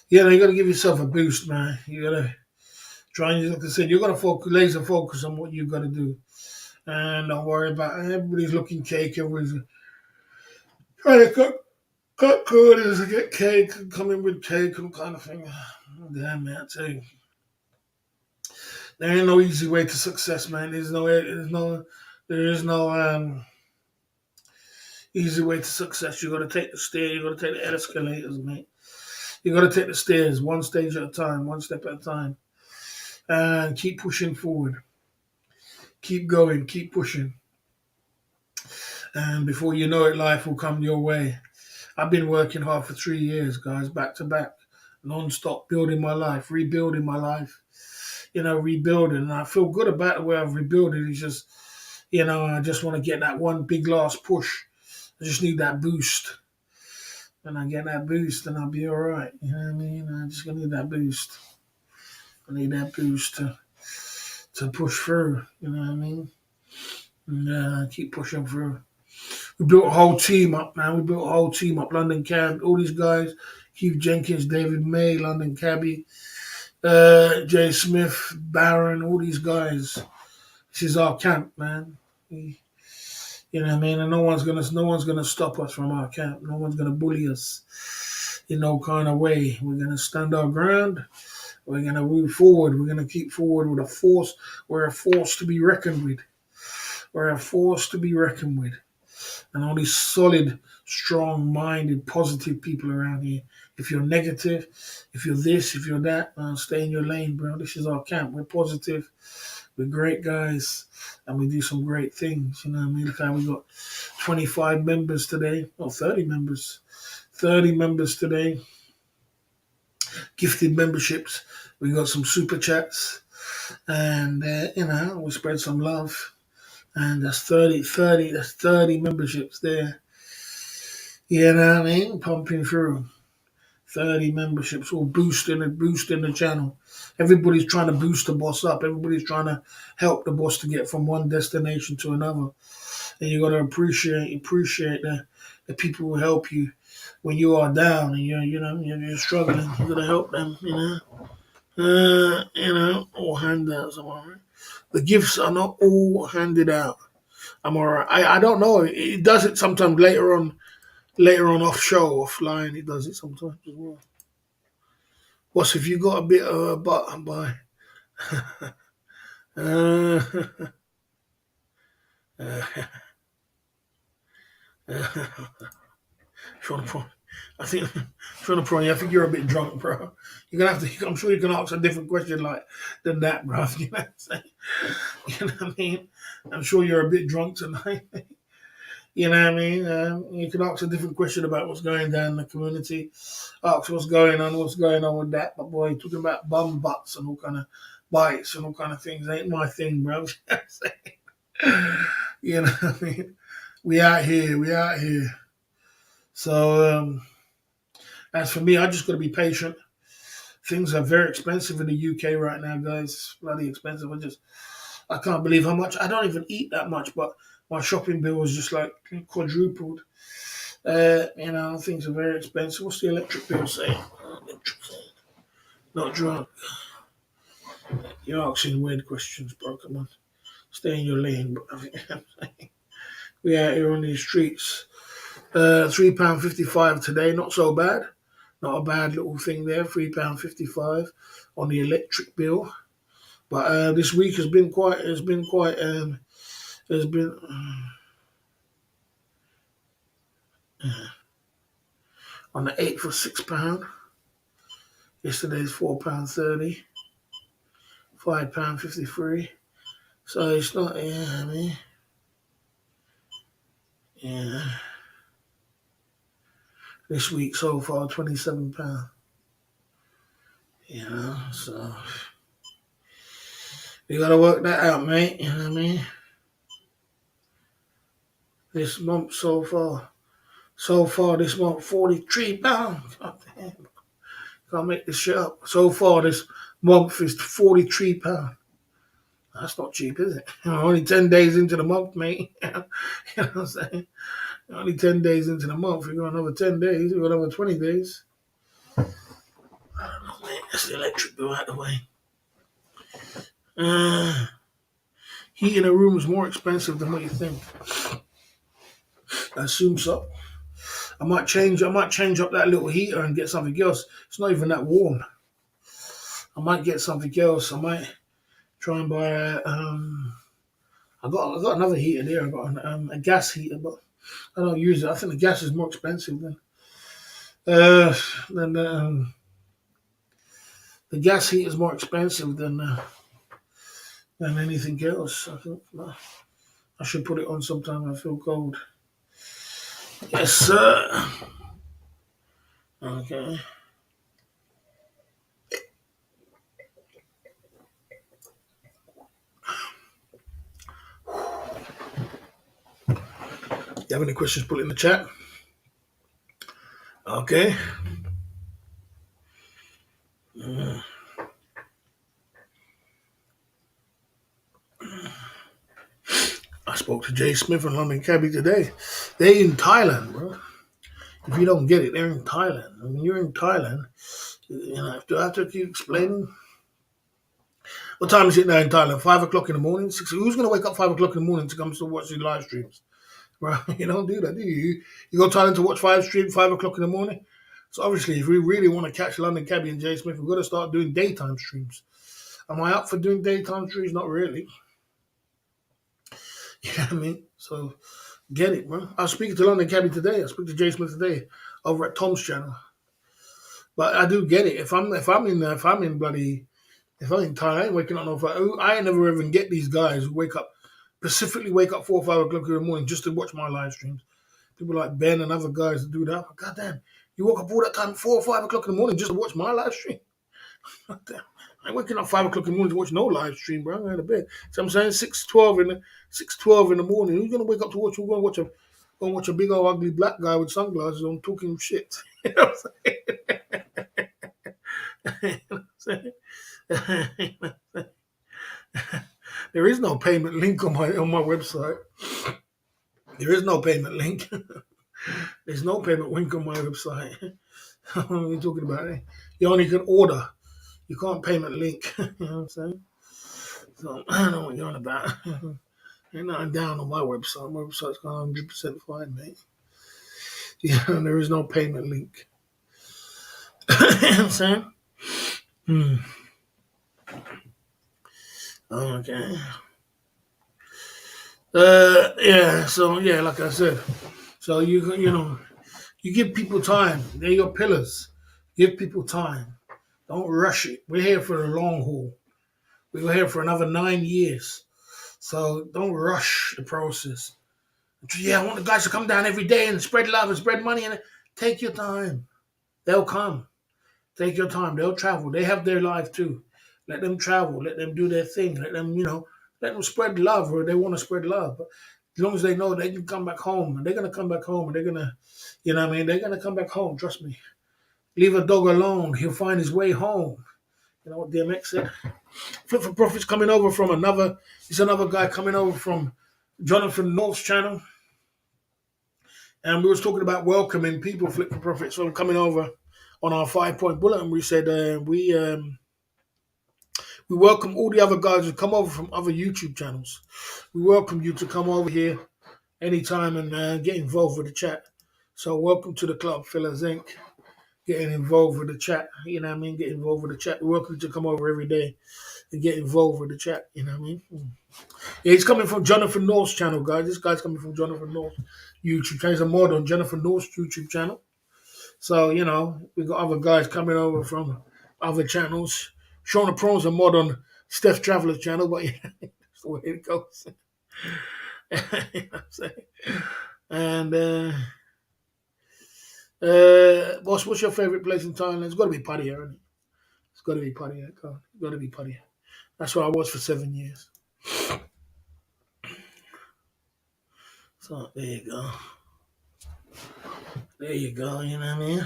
Speaker 1: Yeah, you got to give yourself a boost, man. You got to try and, like I said, you got to focus, laser focus on what you got to do, and don't worry about everybody's looking cake. Everybody's trying to cut corners and get cake and come in with cake and kind of thing. Damn, man, I tell you, there ain't no easy way to success, man. There is no easy way to success. You got to take the stairs. You got to take the escalators, mate. You got to take the stairs one stage at a time, one step at a time, and keep pushing forward. Keep going, keep pushing, and before you know it, life will come your way. I've been working hard for 3 years, guys, back to back, non-stop, building my life, rebuilding my life. Rebuilding, and I feel good about the way I've rebuilt it. It's just, I just want to get that one big last push. I just need that boost. And I get that boost, and I'll be all right. You know what I mean? I just gonna need that boost. I need that boost to push through. You know what I mean? And keep pushing through. We built a whole team up, man. We built a whole team up. London Cab, all these guys. Keith Jenkins, David May, London Cabby, Jay Smith, Barron, all these guys. This is our camp, man. You know what I mean? And no one's gonna stop us from our camp. No one's gonna bully us in no kind of way. We're gonna stand our ground. We're gonna move forward. We're gonna keep forward with a force. We're a force to be reckoned with. We're a force to be reckoned with. And all these solid, strong-minded, positive people around here. If you're negative, if you're this, if you're that, stay in your lane, bro. This is our camp. We're positive. We're great guys, and we do some great things. You know what I mean? Look how we got 25 members today, or 30 members. 30 members today. Gifted memberships. We got some super chats, and we spread some love. And that's 30 memberships there. You know what I mean? Pumping through. 30 memberships, all boosting the channel. Everybody's trying to boost the boss up. Everybody's trying to help the boss to get from one destination to another. And you got to appreciate the people who help you when you are down and you're struggling. You got to help them, all handouts. I'm all right. The gifts are not all handed out. I'm all right. I don't know. It does it sometimes later on off show, offline. It does it sometimes as well. What's if you got a bit of a butt and buy? uh, Trying to I think trying to probably. I think you're a bit drunk, bro. You're gonna have to. I'm sure you can ask a different question than that, bro. You know what I'm saying? You know what I mean? I'm sure you're a bit drunk tonight. You know what I mean? You can ask a different question about what's going down in the community. Ask what's going on with that. But boy, talking about bum butts and all kind of bites and all kind of things ain't my thing, bro. You know what I mean? We out here. So as for me, I just got to be patient. Things are very expensive in the UK right now, guys. It's bloody expensive. I can't believe how much. I don't even eat that much, but my shopping bill was just like quadrupled. Things are very expensive. What's the electric bill saying? Not drunk. You're asking weird questions, bro. Come on. Stay in your lane, bro. We out here on these streets. £3.55 today. Not so bad. Not a bad little thing there. £3.55 on the electric bill. But this week has been quite. On the 8th for £6. Yesterday's £4.30. £5.53. So it's not. Yeah, I mean, yeah. This week so far, £27. So you gotta work that out, mate. You know what I mean? This month so far this month, £43. God damn. Can't make this shit up. So far this month is £43. That's not cheap, is it? Only 10 days into the month, mate. You know what I'm saying? Only 10 days into the month. We got another 10 days. We got another 20 days. Oh, man, that's the electric bill out of the way. Uh, Heat in a room is more expensive than what you think. I assume so. I might change. I might change up that little heater and get something else. It's not even that warm. I might get something else. I might try and buy. I got another heater there. I got a gas heater, but I don't use it. I think the gas is more expensive uh, than the gas heater is more expensive than anything else. I think I should put it on sometime. I feel cold. Yes, sir. Okay. You have any questions? Put it in the chat. Okay. I spoke to Jay Smith and London Cabby today. They in Thailand, bro. If you don't get it, they're in Thailand. When you're in Thailand, do I have to keep explaining? What time is it now in Thailand? 5 o'clock in the morning? Who's going to wake up 5 o'clock in the morning to come to watch the live streams? Right? You don't do that, do you? You go to Thailand to watch 5 o'clock in the morning? So obviously, if we really want to catch London Cabby and Jay Smith, we've got to start doing daytime streams. Am I up for doing daytime streams? Not really. You know what I mean? So get it, man. I was speaking to London Cabby today. I spoke to Jay Smith today over at Tom's channel. But I do get it. If I'm in Thailand, I ain't waking up no five. I ain't never even get these guys who specifically wake up 4 or 5 o'clock in the morning just to watch my live streams. People like Ben and other guys that do that. God damn, you woke up all that time 4 or 5 o'clock in the morning just to watch my live stream. God damn. I ain't waking up 5 o'clock in the morning to watch no live stream, bro. I'm going to bed. So I'm saying 6:12 in the morning. Who's gonna wake up to watch? We're gonna watch a big old ugly black guy with sunglasses on talking shit. You know what I'm saying? There is no payment link on my website. There is no payment link. There's no payment link on my website. What are you talking about? You only can order. You can't payment link. You know what I'm saying? So I don't know what you're on about. Ain't nothing down on my website. My website's gone 100% fine, mate. Yeah, there is no payment link. You know what I'm saying? Okay. Yeah. So yeah, like I said, so you give people time. They're your pillars. Give people time. Don't rush it. We're here for the long haul. We're here for another 9 years. So don't rush the process. Yeah, I want the guys to come down every day and spread love and spread money. And take your time. They'll come. Take your time. They'll travel. They have their life too. Let them travel. Let them do their thing. Let them spread love where they want to spread love. But as long as they know they can come back home, and they're gonna come back home, and they're gonna, they're gonna come back home. Trust me. Leave a dog alone. He'll find his way home. You know what DMX said? Flip for Profits coming over from another guy coming over from Jonathan North's channel. And we was talking about welcoming people, Flip for Profits, from coming over on our 5-point bulletin. We said we welcome all the other guys who come over from other YouTube channels. We welcome you to come over here anytime and get involved with the chat. So welcome to the club, Fillers Inc. Getting involved with the chat. You know what I mean? Get involved with the chat. We welcome you to come over every day and get involved with the chat. You know what I mean? Yeah, he's coming from Jonathan North's channel, guys. This guy's coming from Jonathan North's YouTube channel. He's a mod on Jonathan North's YouTube channel. So, we got other guys coming over from other channels. Shauna Prawn's a mod on Steph Traveler's channel, but yeah, that's the way it goes. You know what I'm saying? And boss, what's your favorite place in Thailand? It's got to be Pattaya, isn't it? It's got to be Pattaya. It's got to be Pattaya. That's where I was for 7 years. So there you go. There you go. You know what I mean?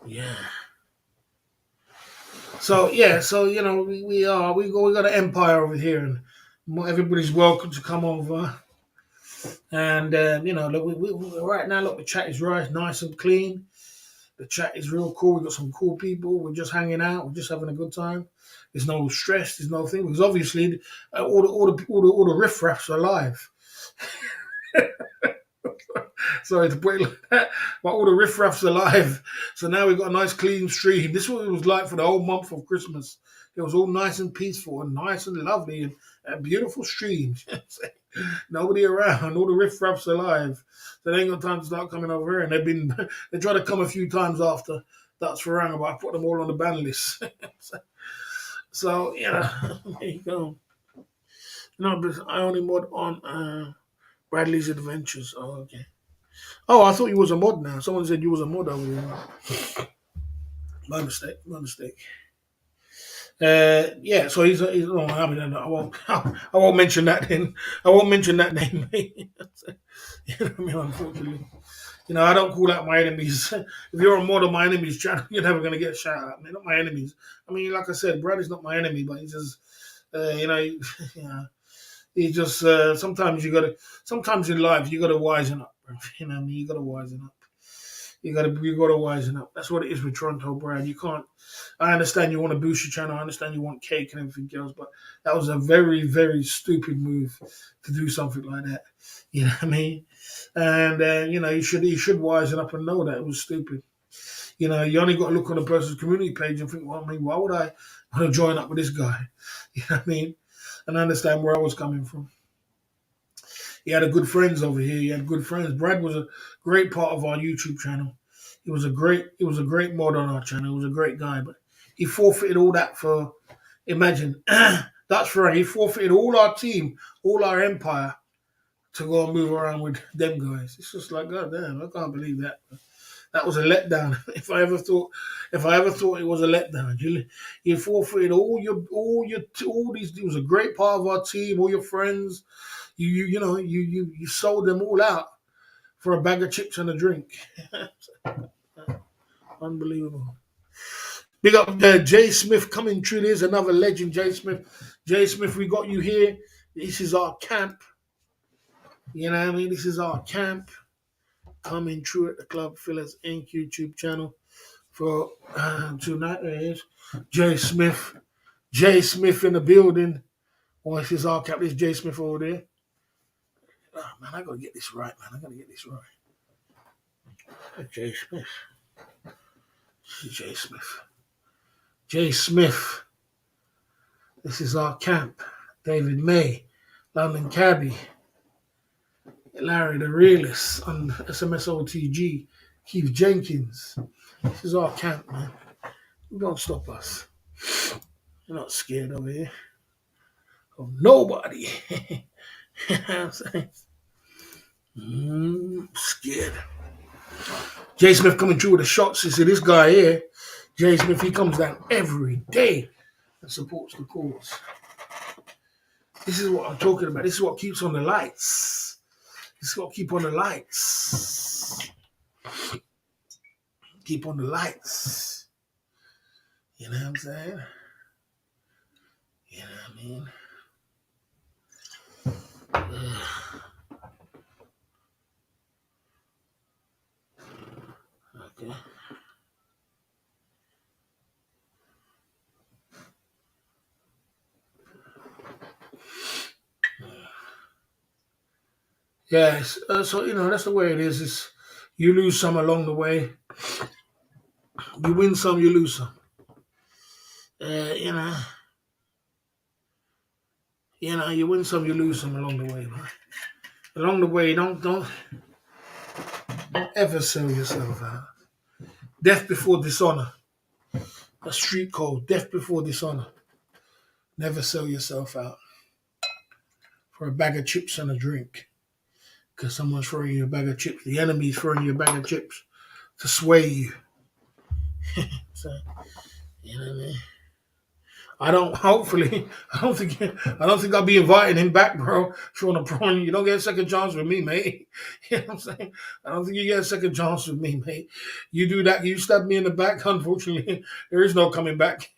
Speaker 1: Yeah. So yeah. So we got an empire over here, and everybody's welcome to come over. And look, we right now, look, the chat is right, nice and clean. The chat is real cool. We got some cool people. We're just hanging out. We're just having a good time. There's no stress. There's no thing because obviously all the riffraffs are live. Sorry to put it like that, but all the riffraffs are live. So now we've got a nice clean stream. This is what it was like for the whole month of Christmas. It was all nice and peaceful and nice and lovely and a beautiful stream. Nobody around. All the riffraffs are live. So they ain't got time to start coming over here. And they tried to come a few times after that's Faranga, but I put them all on the ban list. So, there you go. No, but I only mod on Bradley's Adventures. Oh, okay. Oh, I thought you was a mod now. Someone said you was a mod over there. My mistake. My mistake. Yeah. So he's. Oh, I mean, I won't. I won't mention that. Then I won't mention that name. You know what I mean, unfortunately, I don't call out my enemies. If you're a mod on my enemies channel, you're never gonna get shout out. I mean, not my enemies. I mean, like I said, Brad is not my enemy, but he's just, he just sometimes in life you gotta wisen up, bro. You know what I mean? You gotta wisen up. You gotta wisen up. That's what it is with Toronto, Brad. You can't. I understand you want to boost your channel. I understand you want cake and everything else, but that was a very, very stupid move to do something like that. You know what I mean? And you should wisen up and know that it was stupid. You only got to look on a person's community page and think, well, I mean, why would I want to join up with this guy? You know what I mean? And I understand where I was coming from. He had a good friends over here. He had good friends. Brad was a great part of our YouTube channel. He was a great mod on our channel. He was a great guy, but he forfeited all that for. Imagine that's right. He forfeited all our team, all our empire to go and move around with them guys. It's just like, God damn, I can't believe that. That was a letdown. If I ever thought it was a letdown, you forfeited all these. It was a great part of our team, all your friends. You sold them all out for a bag of chips and a drink. Unbelievable. Big up Jay Smith coming through. There's another legend, Jay Smith. Jay Smith, we got you here. This is our camp. You know what I mean? This is our camp. Coming through at the Club Fillers Inc. YouTube channel for tonight. There it is. Jay Smith. Jay Smith in the building. Oh, this is our camp. This is Jay Smith over there. Oh, man, I gotta get this right, man. I gotta get this right. Jay Smith. This is Jay Smith. Jay Smith. This is our camp. David May. London Cabby. Larry the Realist on SMSOTG. Keith Jenkins. This is our camp, man. You don't stop us. You're not scared over here of nobody. You know what I'm saying? Scared. Jay Smith coming through with the shots. You see this guy here, Jay Smith, he comes down every day and supports the cause. This is what I'm talking about. This is what keeps on the lights. This is what keep on the lights. Keep on the lights. You know what I'm saying? You know what I mean? Okay. Yes. So that's the way it is. It's you lose some along the way. You win some, you lose some. You win some, you lose some along the way, man. Along the way, don't ever sell yourself out. Death before dishonor. A street code. Death before dishonor. Never sell yourself out for a bag of chips and a drink. Because someone's throwing you a bag of chips. The enemy's throwing you a bag of chips to sway you. So, you know what I mean? I don't think I'll be inviting him back, bro. Throwing a prawn, you don't get a second chance with me, mate. You know what I'm saying? I don't think you get a second chance with me, mate. You do that, you stab me in the back, unfortunately, there is no coming back.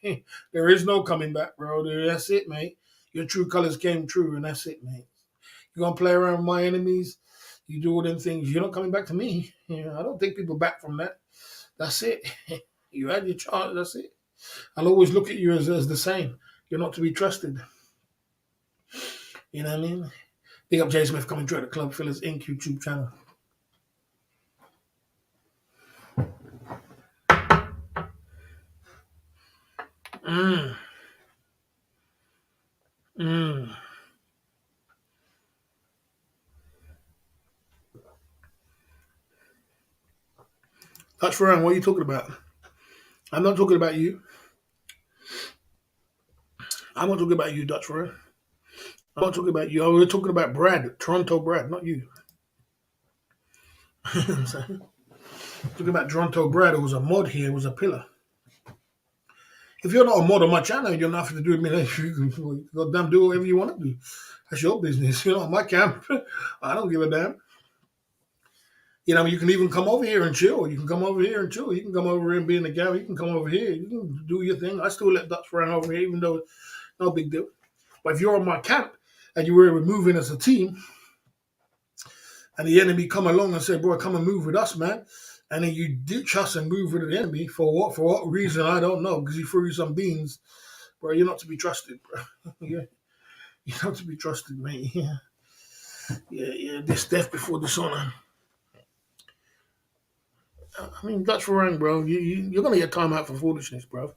Speaker 1: There is no coming back, bro. That's it, mate. Your true colors came true, and that's it, mate. You're gonna play around with my enemies, you do all them things, you're not coming back to me. I don't take people back from that. That's it. You had your chance. That's it. I'll always look at you as the same. You're not to be trusted. You know what I mean? Big up Jay Smith coming through at the Club Fillers Inc. YouTube channel. Mm, mm. That's Ryan. What are you talking about? I'm not talking about you. I'm not talking about you, Dutch Ryan. I'm not talking about you. Oh, we're talking about Brad, Toronto Brad, not you. I'm saying? Talking about Toronto Brad, who was a mod here, was a pillar. If you're not a mod on my channel, you're nothing to do with me. You can goddamn do whatever you want to do. That's your business. You're not my camp. I don't give a damn. You know, you can even come over here and chill. You can come over here and chill. You can come over here and be in the gallery. You can come over here. You can do your thing. I still let Dutch run over here, even though no big deal. But if you're on my camp and you were moving as a team, and the enemy come along and say, "Bro, come and move with us, man," and then you ditch us and move with the enemy for what? For what reason? I don't know. Because he threw you some beans, bro. You're not to be trusted, bro. Yeah, you're not to be trusted, mate. Yeah, yeah. This death before dishonor. I mean, that's wrong, bro. You're gonna get time out for foolishness, bro.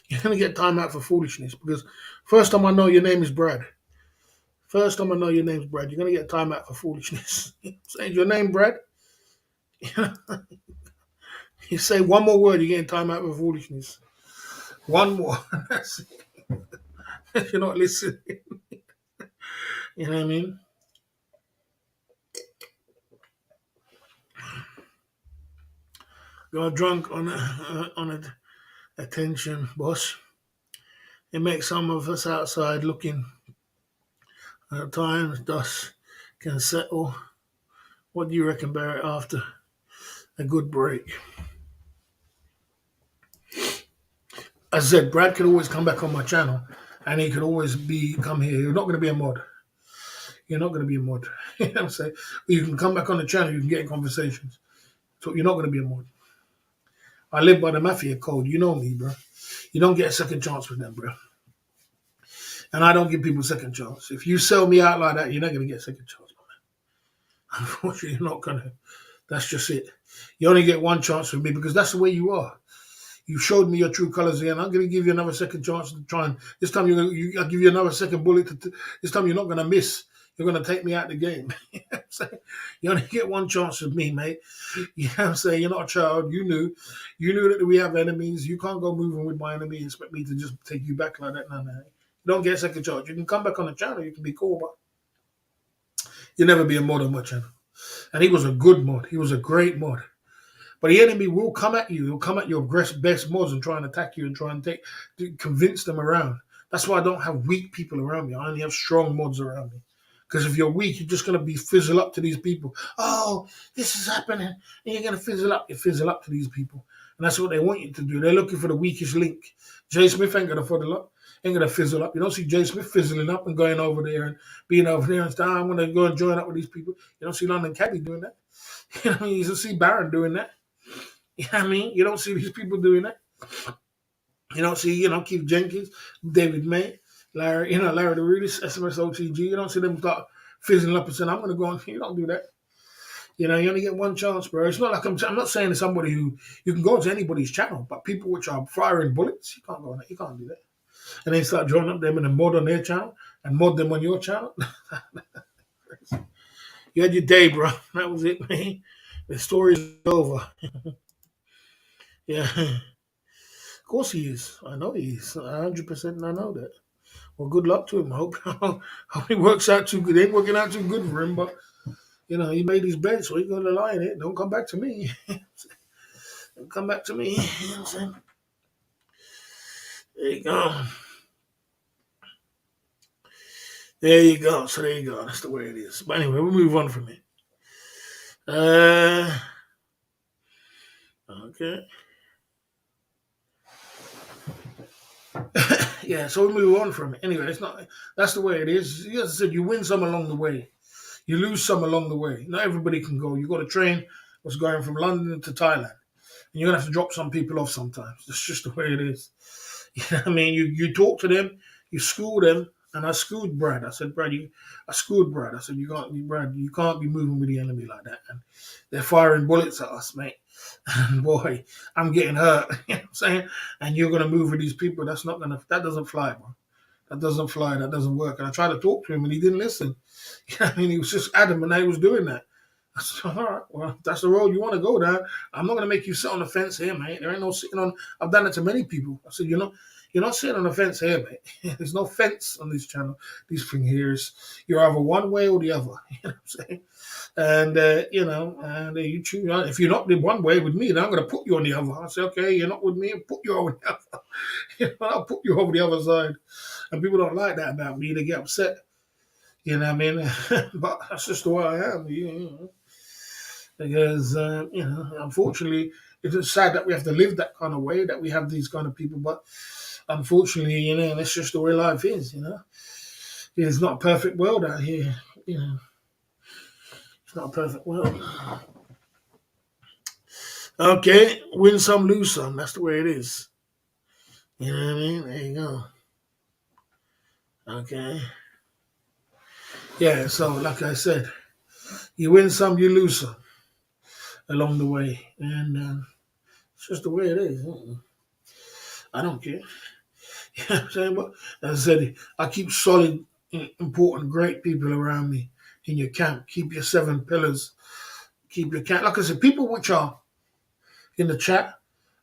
Speaker 1: You're gonna get time out for foolishness because first time I know your name is Brad. First time I know your name's Brad, you're gonna get time out for foolishness. Say your name, Brad. You say one more word, you're getting time out for foolishness. One more. That's it. You're not listening. You know what I mean? Got drunk on attention, boss. It makes some of us outside looking at times dust can settle. What do you reckon, Barrett, after a good break? As I said, Brad can always come back on my channel and he could always come here. You're not going to be a mod. You're not going to be a mod. You know what I'm saying? You can come back on the channel, you can get in conversations. So you're not going to be a mod. I live by the mafia code. You know me, bro. You don't get a second chance with them, bro. And I don't give people a second chance. If you sell me out like that, you're not going to get a second chance, man. Unfortunately, you're not going to. That's just it. You only get one chance with me because that's the way you are. You showed me your true colors again. I'm going to give you another second chance to try and this time I'll give you another second bullet. This time you're not going to miss. You're going to take me out of the game. You know what I'm saying? You only get one chance with me, mate. You know what I'm saying? You're not a child. You knew that we have enemies. You can't go moving with my enemy and expect me to just take you back like that. No. You don't get a second chance. You can come back on the channel. You can be cool, but you'll never be a mod on my channel. And he was a good mod. He was a great mod. But the enemy will come at you. He'll come at your best mods and try and attack you and try and convince them around. That's why I don't have weak people around me. I only have strong mods around me. Because if you're weak, you're just going to be fizzle up to these people. Oh, this is happening. And you're going to fizzle up. You fizzle up to these people. And that's what they want you to do. They're looking for the weakest link. Jay Smith ain't going to fizzle up. Ain't going to fizzle up. You don't see Jay Smith fizzling up and going over there and being over there and saying, I'm going to go and join up with these people. You don't see London Cabby doing that. You know what I mean? You don't see Barron doing that. You know what I mean? You don't see these people doing that. You don't see, Keith Jenkins, David May, Larry the Reedus, SMS OTG. You don't see them start fizzling up and saying, I'm going to go on. You don't do that. You only get one chance, bro. It's not like I'm not saying to somebody who, you can go to anybody's channel, but people which are firing bullets, you can't go on that. You can't do that. And then start joining up them and then mod on their channel and mod them on your channel. You had your day, bro. That was it, man. The story's over. Yeah. Of course he is. I know he is. 100% I know that. Well, good luck to him. I hope it works out too good. It ain't working out too good for him, but, he made his bed, so he's going to lie in it. Don't come back to me. Don't come back to me. You know what I'm saying? There you go. There you go. So there you go. That's the way it is. But anyway, we'll move on from it. Okay. Yeah, so we move on from it. Anyway, that's the way it is. As I said, you win some along the way. You lose some along the way. Not everybody can go. You got a train was going from London to Thailand. And you're gonna have to drop some people off sometimes. That's just the way it is. You know what I mean? You talk to them, you school them, and I schooled Brad. I said, I schooled Brad. I said, Brad, you can't be moving with the enemy like that. And they're firing bullets at us, mate. And boy, I'm getting hurt. You know what I'm saying? And you're gonna move with these people. That doesn't fly, bro. That doesn't fly. That doesn't work. And I tried to talk to him, and he didn't listen. You know what I mean? He was just adamant that he was doing that. I said, all right, well, if that's the road you want to go down. I'm not going to make you sit on the fence here, mate. There ain't no sitting on. I've done it to many people. I said, you're not sitting on the fence here, mate. There's no fence on this channel. This thing here is you're either one way or the other. You know what I'm saying? And you choose. If you're not the one way with me, then I'm going to put you on the other. I say, okay, you're not with me, I'll put you over the other. I'll put you over the other side. And people don't like that about me. They get upset. You know what I mean? But that's just the way I am. Because unfortunately, it's sad that we have to live that kind of way, that we have these kind of people. But unfortunately, that's just the way life is. It's not a perfect world out here. It's not a perfect world. Okay, win some, lose some. That's the way it is. You know what I mean? There you go. Okay. Yeah. So, like I said, you win some, you lose some along the way, and it's just the way it is. I don't care. You know what I'm saying? But as I said, I keep solid, important, great people around me in your camp. Keep your 7 pillars. Keep your camp. Like I said, people which are in the chat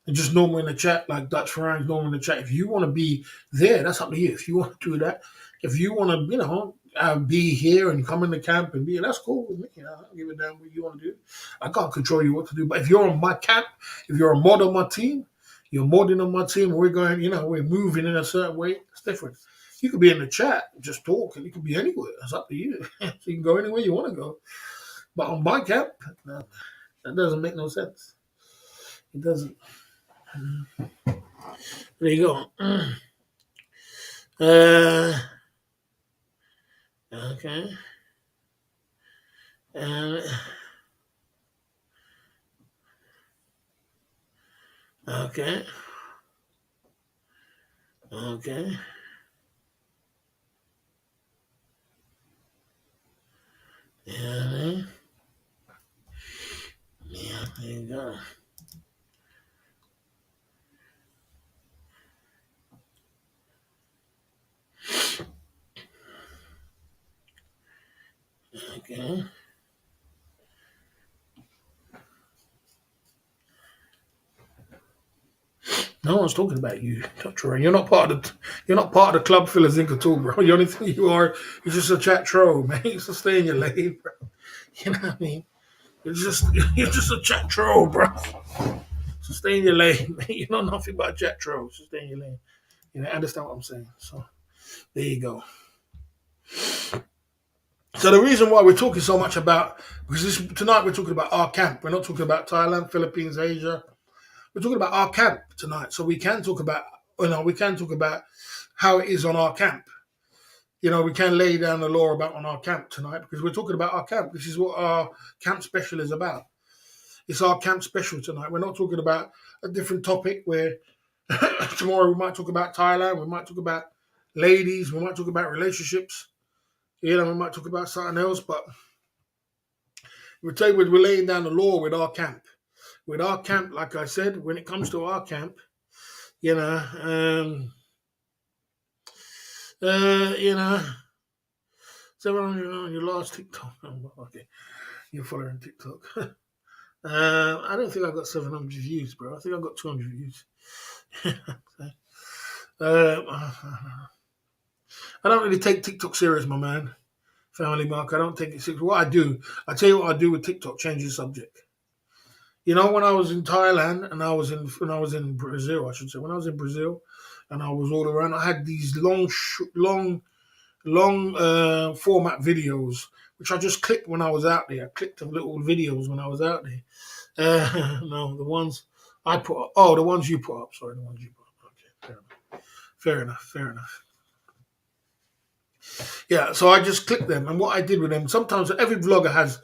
Speaker 1: and just normal in the chat, like Dutch Farang's normal in the chat. If you want to be there, that's up to you. If you want to do that, if you want to, be here and come in the camp and that's cool with me. I don't give a damn what you want to do. I can't control you what to do. But if you're on my camp, if you're a mod on my team, you're modding on my team, we're going, we're moving in a certain way, it's different. You could be in the chat, just talk, and you could be anywhere. It's up to you. So you can go anywhere you want to go. But on my camp, no, that doesn't make no sense. It doesn't. There you go. Okay. Okay. Okay. Yeah. Yeah, there you go. Okay. No one's talking about you, Dr. You're not part of the club fillers Inc. at all, bro. The only thing you are is just a chat troll, man. So stay in your lane, bro. You know what I mean? You're just a chat troll, bro. So stay in your lane, man. You know nothing about chat trolls. So stay in your lane. Understand what I'm saying? So there you go. So the reason why we're talking so much about, because tonight we're talking about our camp. We're not talking about Thailand, Philippines, Asia. We're talking about our camp tonight. So we can talk about how it is on our camp. We can lay down the law about on our camp tonight because we're talking about our camp. This is what our camp special is about. It's our camp special tonight. We're not talking about a different topic where tomorrow we might talk about Thailand, we might talk about ladies, we might talk about relationships. We might talk about something else, but we're laying down the law with our camp. With our camp, like I said, when it comes to our camp, 700 on your last TikTok. Okay, you're following TikTok. I don't think I got 700 views, bro. I think I got 200 views. I don't really take TikTok serious, my man. Family Mark, I don't take it serious. What I do, I tell you what I do with TikTok, change the subject. When I was in Thailand and when I was in Brazil, I should say, when I was in Brazil and I was all around, I had these long format videos, which I just clicked when I was out there. I clicked the little videos when I was out there. No, the ones I put up. Oh, the ones you put up. Sorry, the ones you put up. Okay, fair enough. Yeah, so I just clicked them, and what I did with them, sometimes every vlogger has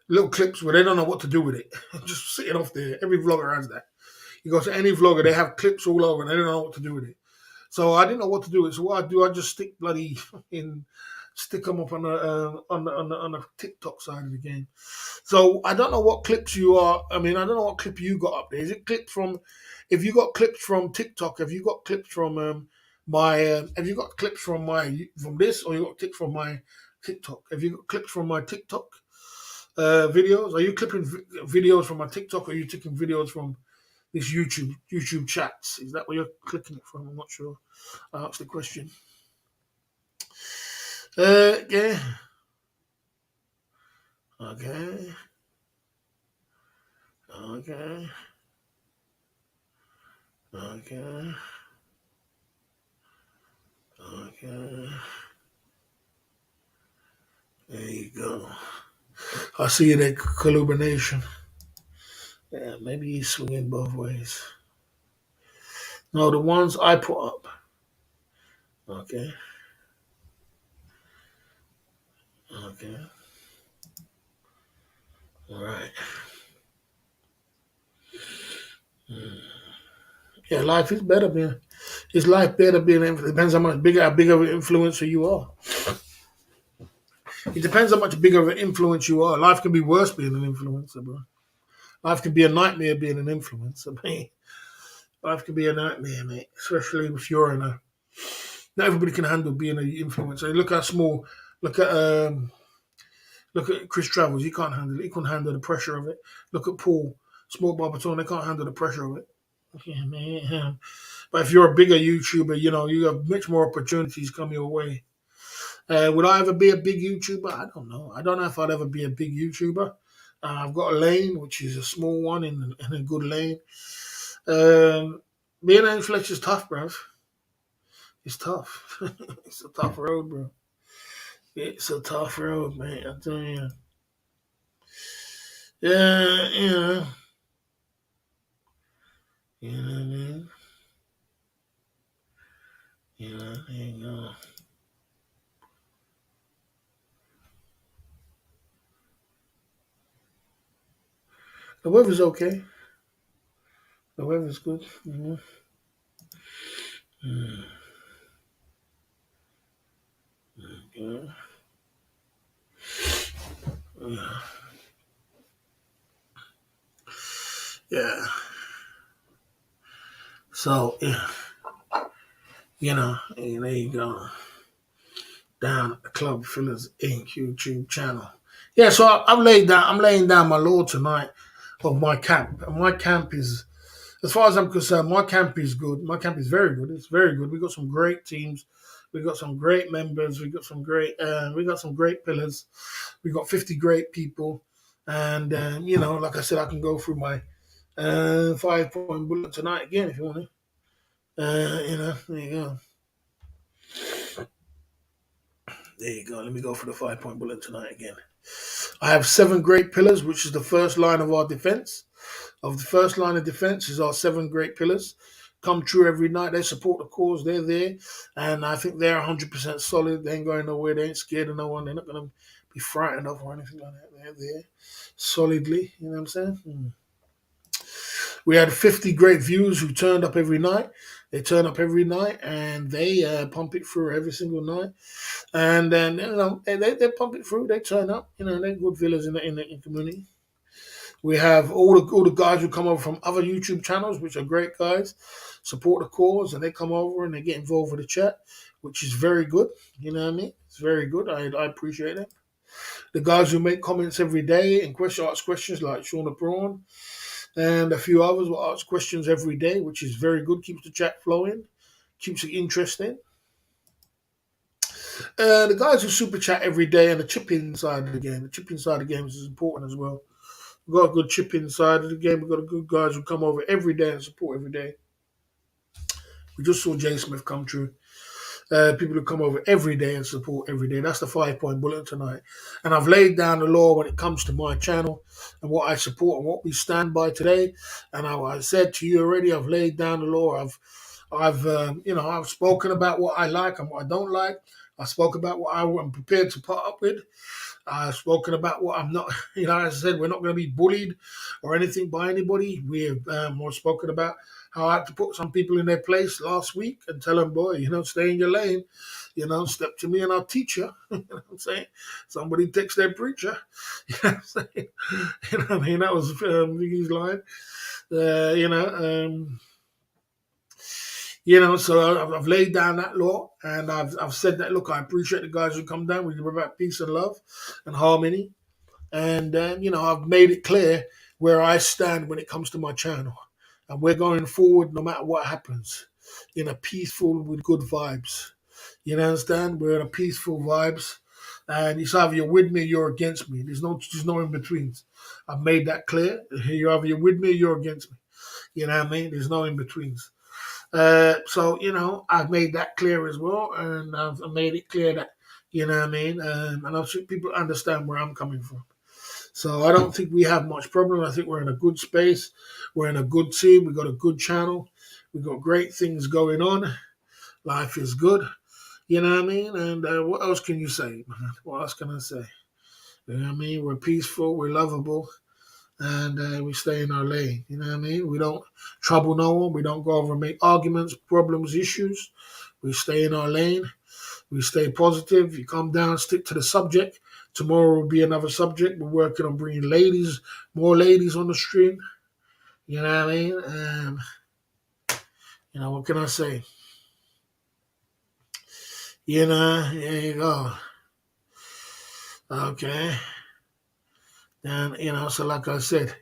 Speaker 1: little clips where they don't know what to do with it. Just sitting off there. Every vlogger has that. You go to any vlogger, they have clips all over, and they don't know what to do with it. So I didn't know what to do. So what I do, I just stick bloody in, stick them up on the TikTok side of the game. So I don't know what clips you are. I mean, I don't know what clip you got up there. Is it clips from? If you got clips from TikTok, have you got clips from my? Have you got clips from my from this, or you got clips from my TikTok? Have you got clips from my TikTok videos? Are you clipping videos from my TikTok, or are you taking videos from this YouTube chats? Is that where you're clicking it from? I'm not sure. I asked the question. Yeah. Okay. Okay. Okay. Okay. There you go. I see that collaboration. Yeah, maybe he's swinging both ways. No, the ones I put up. Okay. Okay. All right. Yeah, life is better being. Is life better being? Depends how big of an influencer you are. It depends how much bigger of an influence you are. Life can be worse being an influencer, bro. Life can be a nightmare being an influencer, man. Life can be a nightmare, mate. Especially if you're in a. Not everybody can handle being an influencer. Look how small. Look at Chris Travels. He can't handle it. He couldn't handle the pressure of it. Look at Paul, Small Barberton. They can't handle the pressure of it. Yeah, man. Yeah. But if you're a bigger YouTuber, you have much more opportunities come your way. Would I ever be a big YouTuber? I don't know. I don't know if I'd ever be a big YouTuber. I've got a lane, which is a small one in a good lane. Being an influencer is tough, bruv. It's tough. It's a tough road, bro. It's a tough road, man. I tell you. Yeah, you know what I mean. There you go. The weather's okay. The weather's good. Mm, yeah. Yeah. Yeah. So yeah, and there you go. Down at the Club Fillers Inc. YouTube channel. Yeah, so I'm laying down my law tonight of my camp. And my camp is, as far as I'm concerned, my camp is good. My camp is very good. It's very good. We got some great teams. We got some great members. We got some great pillars. We got 50 great people. And like I said, I can go through my 5 point bullet tonight again if you want to. There you go. There you go. Let me go for the 5 point bullet tonight again. I have 7 great pillars, which is the first line of our defense. Of the first line of defense is our 7 great pillars. Come true every night. They support the cause. They're there. And I think they're 100% solid. They ain't going nowhere. They ain't scared of no one. They're not going to be frightened of or anything like that. They're there solidly. You know what I'm saying? We had 50 great viewers who turned up every night. They turn up every night and they pump it through every single night. And then they pump it through. They turn up. They're good villas in the community. We have all the guys who come over from other YouTube channels, which are great guys, support the cause, and they come over and they get involved with the chat, which is very good. You know what I mean? It's very good. I appreciate it. The guys who make comments every day and ask questions like Shauna Braun and a few others will ask questions every day, which is very good. Keeps the chat flowing, keeps it interesting. The guys who super chat every day and the chip in side of the game. The chip in side of the game is important as well. We've got a good chip inside of the game. We've got a good guys who come over every day and support every day. We just saw Jay Smith come true. People who come over every day and support every day. That's the 5 point bullet tonight. And I've laid down the law when it comes to my channel and what I support and what we stand by today. And I said to you already, I've laid down the law. I've spoken about what I like and what I don't like. I spoke about what I'm prepared to put up with. I've spoken about what I'm not. As I said, we're not going to be bullied or anything by anybody. We've spoken about how I had to put some people in their place last week and tell them, boy, stay in your lane. Step to me and I'll teach you. You know what I'm saying? Somebody takes their preacher. You know what I'm saying? What I mean? That was Biggie's line. You know, so I've laid down that law and I've said that, look, I appreciate the guys who come down. We're about peace and love and harmony. And I've made it clear where I stand when it comes to my channel. And we're going forward no matter what happens in a peaceful with good vibes. You understand? We're in a peaceful vibes. And it's either you're with me or you're against me. There's no in betweens. I've made that clear. You're with me or you're against me. You know what I mean? There's no in betweens. So I've made that clear as well, and I've made it clear that what I mean, and I think people understand where I'm coming from. So I don't think we have much problem. I think we're in a good space. We're in a good team. We got a good channel. We got great things going on. Life is good. You know what I mean? And what else can you say, man? What else can I say? You know what I mean? We're peaceful. We're lovable. And we stay in our lane. You know what I mean? We don't trouble no one. We don't go over and make arguments, problems, issues. We stay in our lane. We stay positive. You come down, stick to the subject. Tomorrow will be another subject. We're working on bringing more ladies on the stream. You know what I mean? What can I say? There you go. Okay. And, so like I said,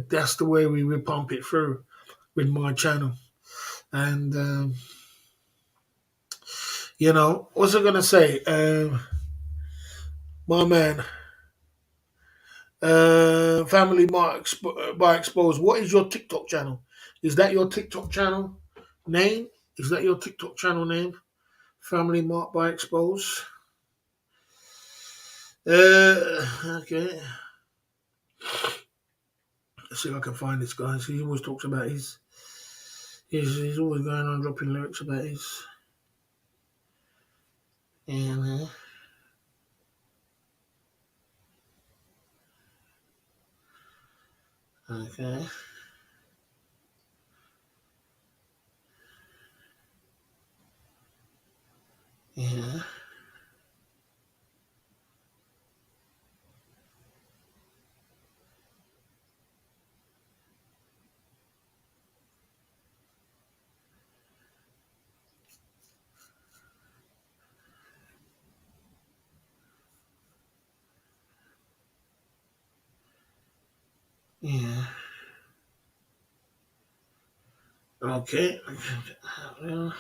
Speaker 1: that's the way we pump it through with my channel. And, what's I going to say? My man, Family by Exposed, what is your TikTok channel? Is that your TikTok channel name? Is that your TikTok channel name? Family Mark by Exposed. Okay. Let's see if I can find this guy. He always talks about he's always going on dropping lyrics about his. Yeah. Okay. Yeah. Yeah. Okay. Well,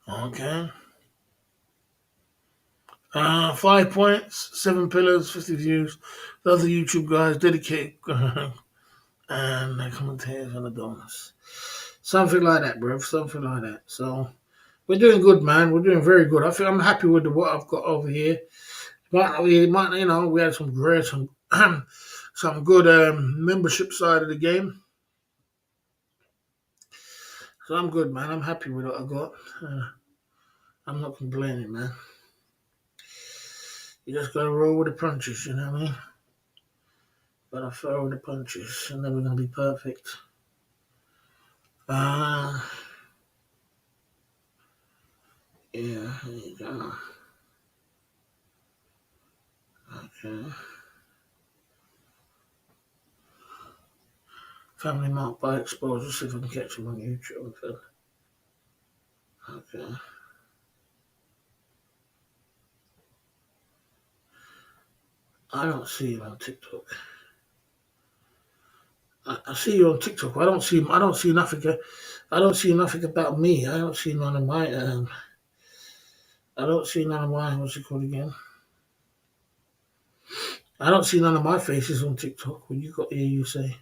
Speaker 1: okay. 5 points, 7 pillars, 50 views. The other YouTube guys dedicated and the commentators and the donors. Something like that, bro. Something like that. So we're doing good, man. We're doing very good. I think I'm happy with what I've got over here. We had some great, some good membership side of the game. So I'm good, man. I'm happy with what I got. I'm not complaining, man. You just gotta roll with the punches, you know what I mean? Gotta throw the punches, and then we're gonna be perfect. Uh, yeah, there you go. Okay. Family Mark by Exposure. See if I can catch him on YouTube. Okay. I don't see him on TikTok. I see you on TikTok. I don't see him. I don't see nothing. I don't see nothing about me. I don't see none of my. I don't see none of my. What's it called again? I don't see none of my faces on TikTok. What you got here? You say.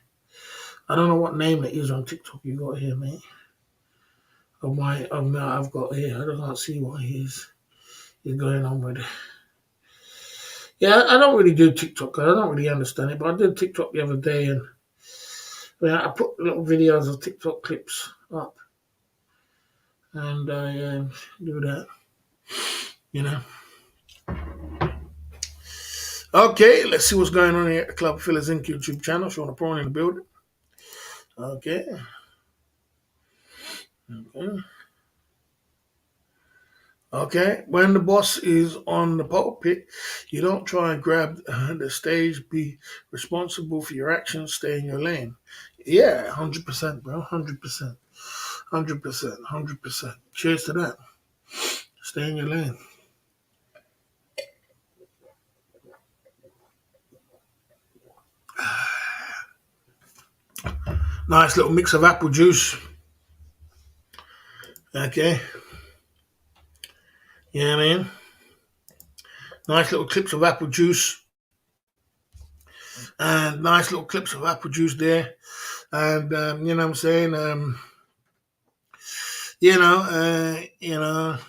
Speaker 1: I don't know what name it is on TikTok. You got here, mate. of my I've got here. I can't see what he's going on with. Yeah, I don't really do TikTok. I don't really understand it, but I did TikTok the other day, and I put little videos of TikTok clips up, and I do that. You know. Okay, let's see what's going on here at the Club Fillers Inc. YouTube channel. Sean Prawn in the building. Okay. Okay. Okay. When the boss is on the pulpit, you don't try and grab the stage. Be responsible for your actions. Stay in your lane. Yeah, 100%, bro. 100%. 100%. 100%. Cheers to that. Stay in your lane. Nice little mix of apple juice. Okay. You know what I mean? Nice little clips of apple juice. And nice little clips of apple juice there. And, you know what I'm saying? You know,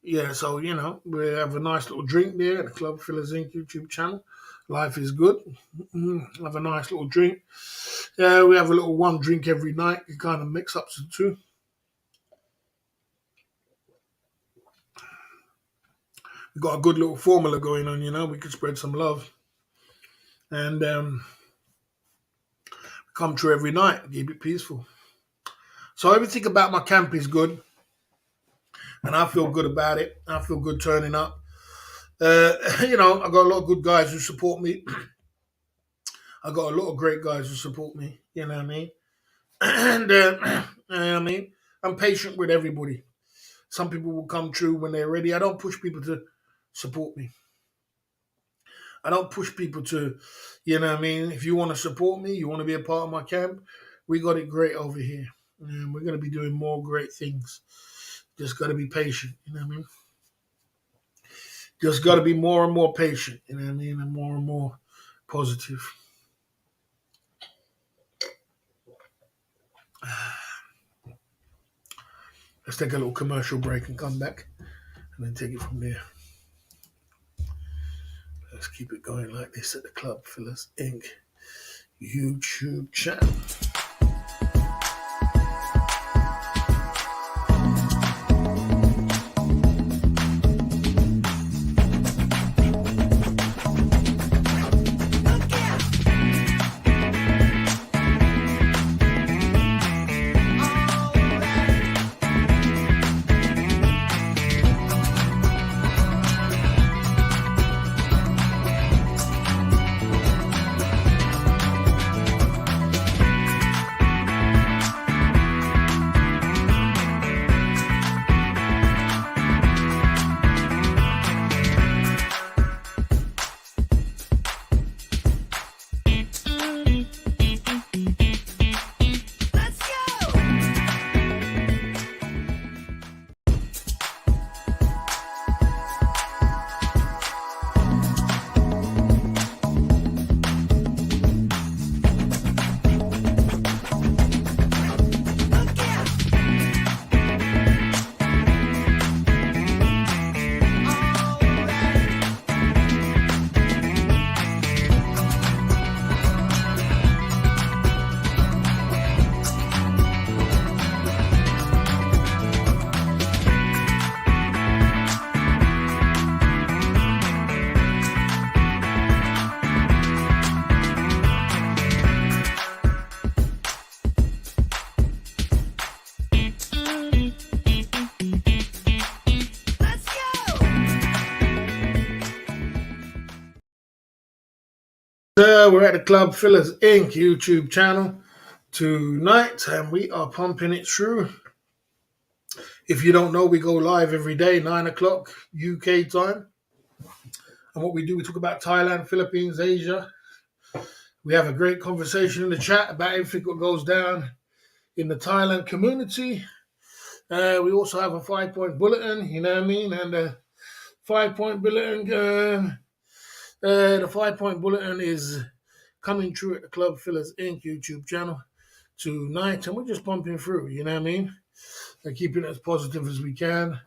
Speaker 1: yeah, so, we have a nice little drink there at the Club Fillers Inc. YouTube channel. Life is good. Have a nice little drink. Yeah, we have a little one drink every night. You kind of mix up the two. We've got a good little formula going on, we could spread some love. And come true every night, keep it peaceful. So everything about my camp is good. And I feel good about it. I feel good turning up. I got a lot of good guys who support me. I got a lot of great guys who support me. You know what I mean? And you know what I mean, I'm patient with everybody. Some people will come true when they're ready. I don't push people to support me. I don't push people to, you know what I mean. If you want to support me, you want to be a part of my camp, we got it great over here. And we're going to be doing more great things. Just got to be patient. You know what I mean? Just got to be more and more patient. You know what I mean? And more positive. Let's take a little commercial break and come back and then take it from there. Let's keep it going like this at the Club Fillers Inc. YouTube channel. We're at the Club Fillers Inc. YouTube channel tonight, and we are pumping it through. If you don't know, we go live every day, 9 o'clock UK time. And what we do, we talk about Thailand, Philippines, Asia. We have a great conversation in the chat about everything that goes down in the Thailand community. We also have a 5-point bulletin, you know what I mean? And the 5-point bulletin, the 5-point bulletin is coming true at the Club Fillers Inc. YouTube channel tonight, and we're just pumping through, you know what I mean? and keeping it as positive as we can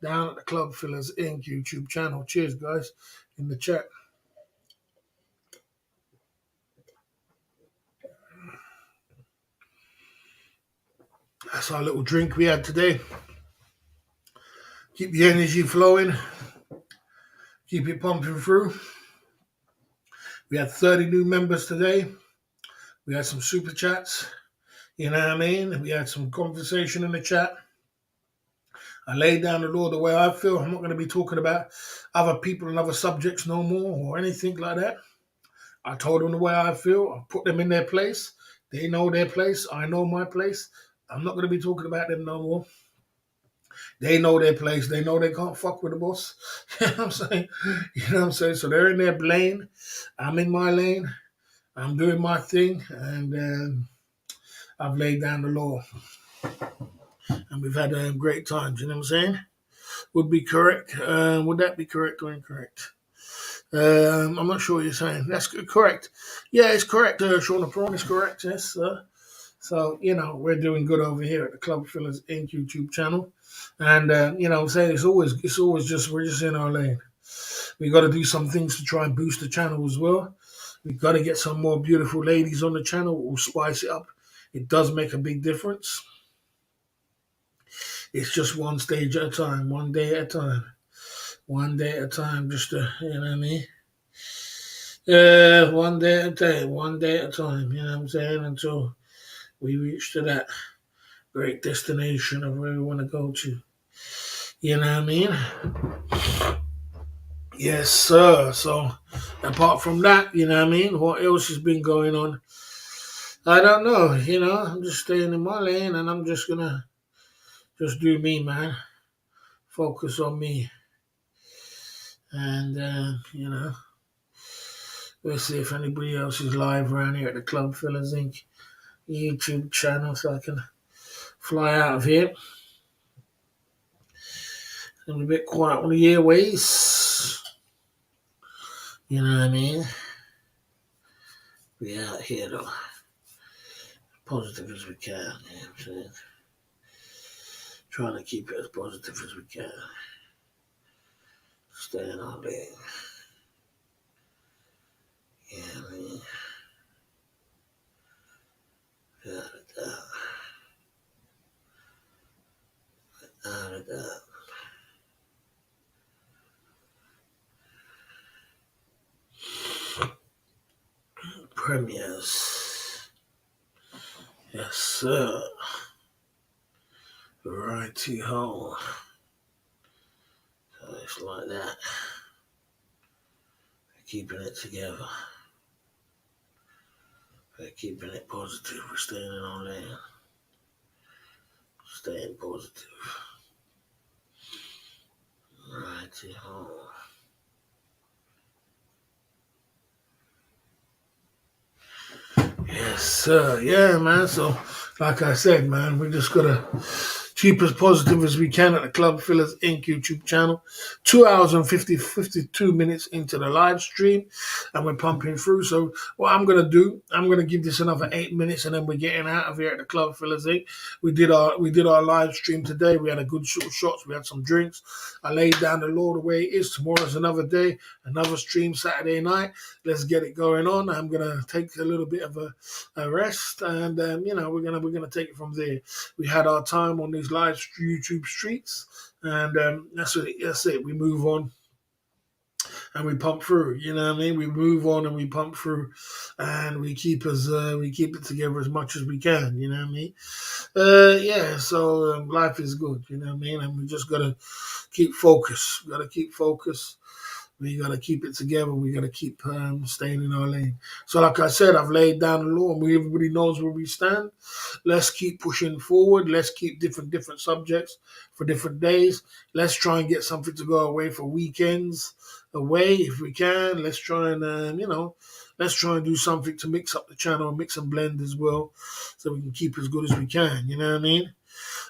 Speaker 1: down at the Club Fillers Inc. YouTube channel. Cheers, guys, in the chat. That's our little drink we had today. Keep the energy flowing. Keep it pumping through. We had 30 new members today. We had some super chats. You know what I mean? We had some conversation in the chat. I laid down the law the way I feel. I'm not going to be talking about other people and other subjects no more or anything like that. I told them the way I feel. I put them in their place. They know their place. I know my place. I'm not going to be talking about them no more. They know their place. They know they can't fuck with the boss. You know what I'm saying? You know what I'm saying? So they're in their lane. I'm in my lane. I'm doing my thing. And I've laid down the law. And we've had great times. You know what I'm saying? Would be correct. Would that be correct or incorrect? I'm not sure what you're saying. That's correct. Yeah, it's correct. Shauna Prawn is correct. Yes. So, we're doing good over here at the Club Fillers Inc. YouTube channel. And, I'm saying it's always just, we're just in our lane. We got to do some things to try and boost the channel as well. We've got to get some more beautiful ladies on the channel. We'll spice it up. It does make a big difference. It's just one stage at a time, one day at a time. One day at a time, just to, you know what I mean? One day at a time, one day at a time, you know what I'm saying? Until we reach to that great destination of where we want to go to. You know what I mean? Yes, sir. So, apart from that, you know what I mean? What else has been going on? I don't know, I'm just staying in my lane and I'm just gonna just do me, man. Focus on me. And, we'll see if anybody else is live around here at the Club Fillers Inc. YouTube channel so I can fly out of here. I'm a bit quiet on the airways. You know what I mean? We out here though. Positive as we can, you know what I'm saying? Trying to keep it as positive as we can. Staying on there. Yeah, I mean. Without a doubt. Premiers. Yes, sir. Righty-ho. So it's like that. Keeping it together. We're keeping it positive. We're staying in our lane. Staying positive. Righty-ho. Yes, sir. Yeah, man. So, like I said, man, we just gotta keep as positive as we can at the Club Fillers Inc. YouTube channel. 2 hours and 52 minutes into the live stream, and we're pumping through. So what I'm gonna do, I'm gonna give this another 8 minutes, and then we're getting out of here at the Club Fillers Inc. We did our live stream today. We had a good short shots. We had some drinks. I laid down the law the way it is. Tomorrow's another day, another stream Saturday night. Let's get it going on. I'm gonna take a little bit of a rest, and we're gonna take it from there. We had our time on these live YouTube streets, and that's it. We move on and we pump through. You know what I mean? We move on and we pump through, and we keep it together as much as we can. You know what I mean? So life is good. You know what I mean? And we just gotta keep focus. We got to keep it together. We got to keep staying in our lane. So like I said, I've laid down the law and everybody knows where we stand. Let's keep pushing forward. Let's keep different subjects for different days. Let's try and get something to go away for weekends away if we can. Let's try and, let's try and do something to mix up the channel, mix and blend as well so we can keep as good as we can. You know what I mean?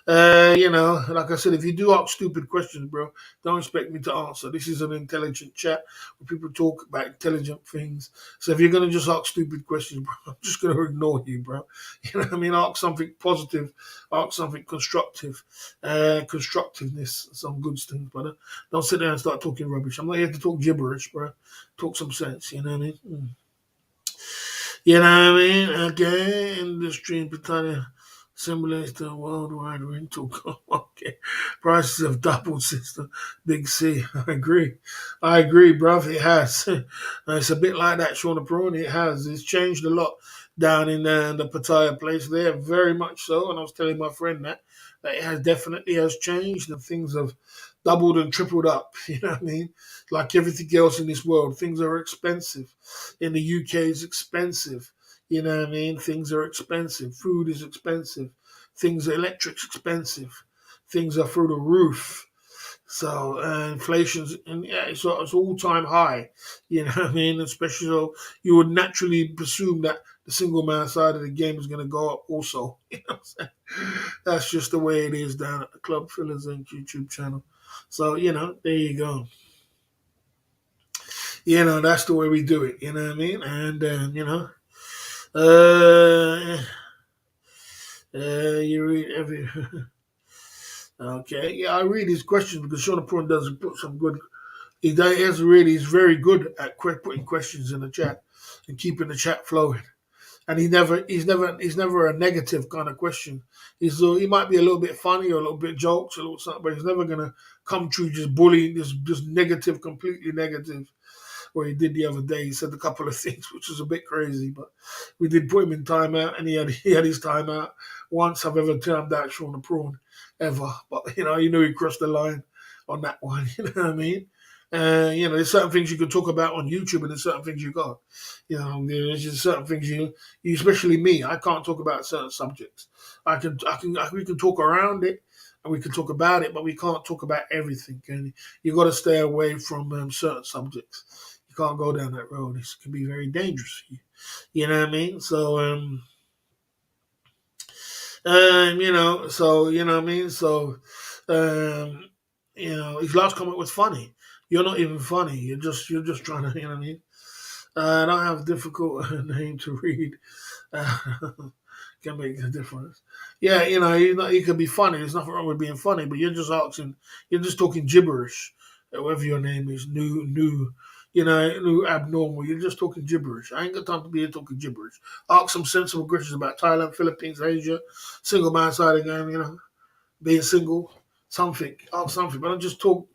Speaker 1: Like I said, if you do ask stupid questions, bro, don't expect me to answer. This is an intelligent chat where people talk about intelligent things. So if you're gonna just ask stupid questions, bro, I'm just gonna ignore you, bro. You know what I mean? Ask something positive, ask something constructive, constructiveness, some good things, brother. Don't sit there and start talking rubbish. I'm not here to talk gibberish, bro. Talk some sense. You know what I mean? You know what I mean? Okay, industry in Britannia similar to a worldwide rental. Okay, prices have doubled since the Big C. I agree. I agree, bruv. It has. It's a bit like that, Shauna Prawn. It has. It's changed a lot down in the Pattaya place there, very much so. And I was telling my friend that it has definitely has changed and things have doubled and tripled up. You know what I mean? Like everything else in this world, things are expensive. In the UK, it's expensive. You know what I mean? Things are expensive. Food is expensive. Things are electric's expensive. Things are through the roof. So inflation's and yeah, it's all time high. You know what I mean? Especially so you would naturally presume that the single man side of the game is going to go up also. You know what I'm saying? That's just the way it is down at the Club Fillers Inc. YouTube channel. So there you go. That's the way we do it. You know what I mean? And uh, you read every. Okay, yeah, I read his questions because Sean Prawn does put some good. He's very good at putting questions in the chat and keeping the chat flowing. And he's never a negative kind of question. He might be a little bit funny or a little bit jokes, a little something, but he's never gonna come through just bullying, just negative, completely negative. What he did the other day. He said a couple of things, which was a bit crazy, but we did put him in timeout, and he had his timeout. Once I've ever termed out Sean the Prawn, ever, but you knew he crossed the line on that one. You know what I mean? There's certain things you can talk about on YouTube, and there's certain things you can't. There's just certain things you, especially me, I can't talk about certain subjects. We can talk around it, and we can talk about it, but we can't talk about everything. And you got to stay away from certain subjects. You can't go down that road. It can be very dangerous for you. You know what I mean? So, you know what I mean? So, his last comment was funny. You're not even funny. You're just trying to, you know what I mean? I don't have a difficult name to read. Uh, can make a difference. Yeah, you can be funny. There's nothing wrong with being funny, but you're just talking gibberish. Whatever your name is, new abnormal. You're just talking gibberish. I ain't got time to be here talking gibberish. Ask some sensible questions about Thailand, Philippines, Asia, single man side of the game, being single, something. Ask something, but don't just talk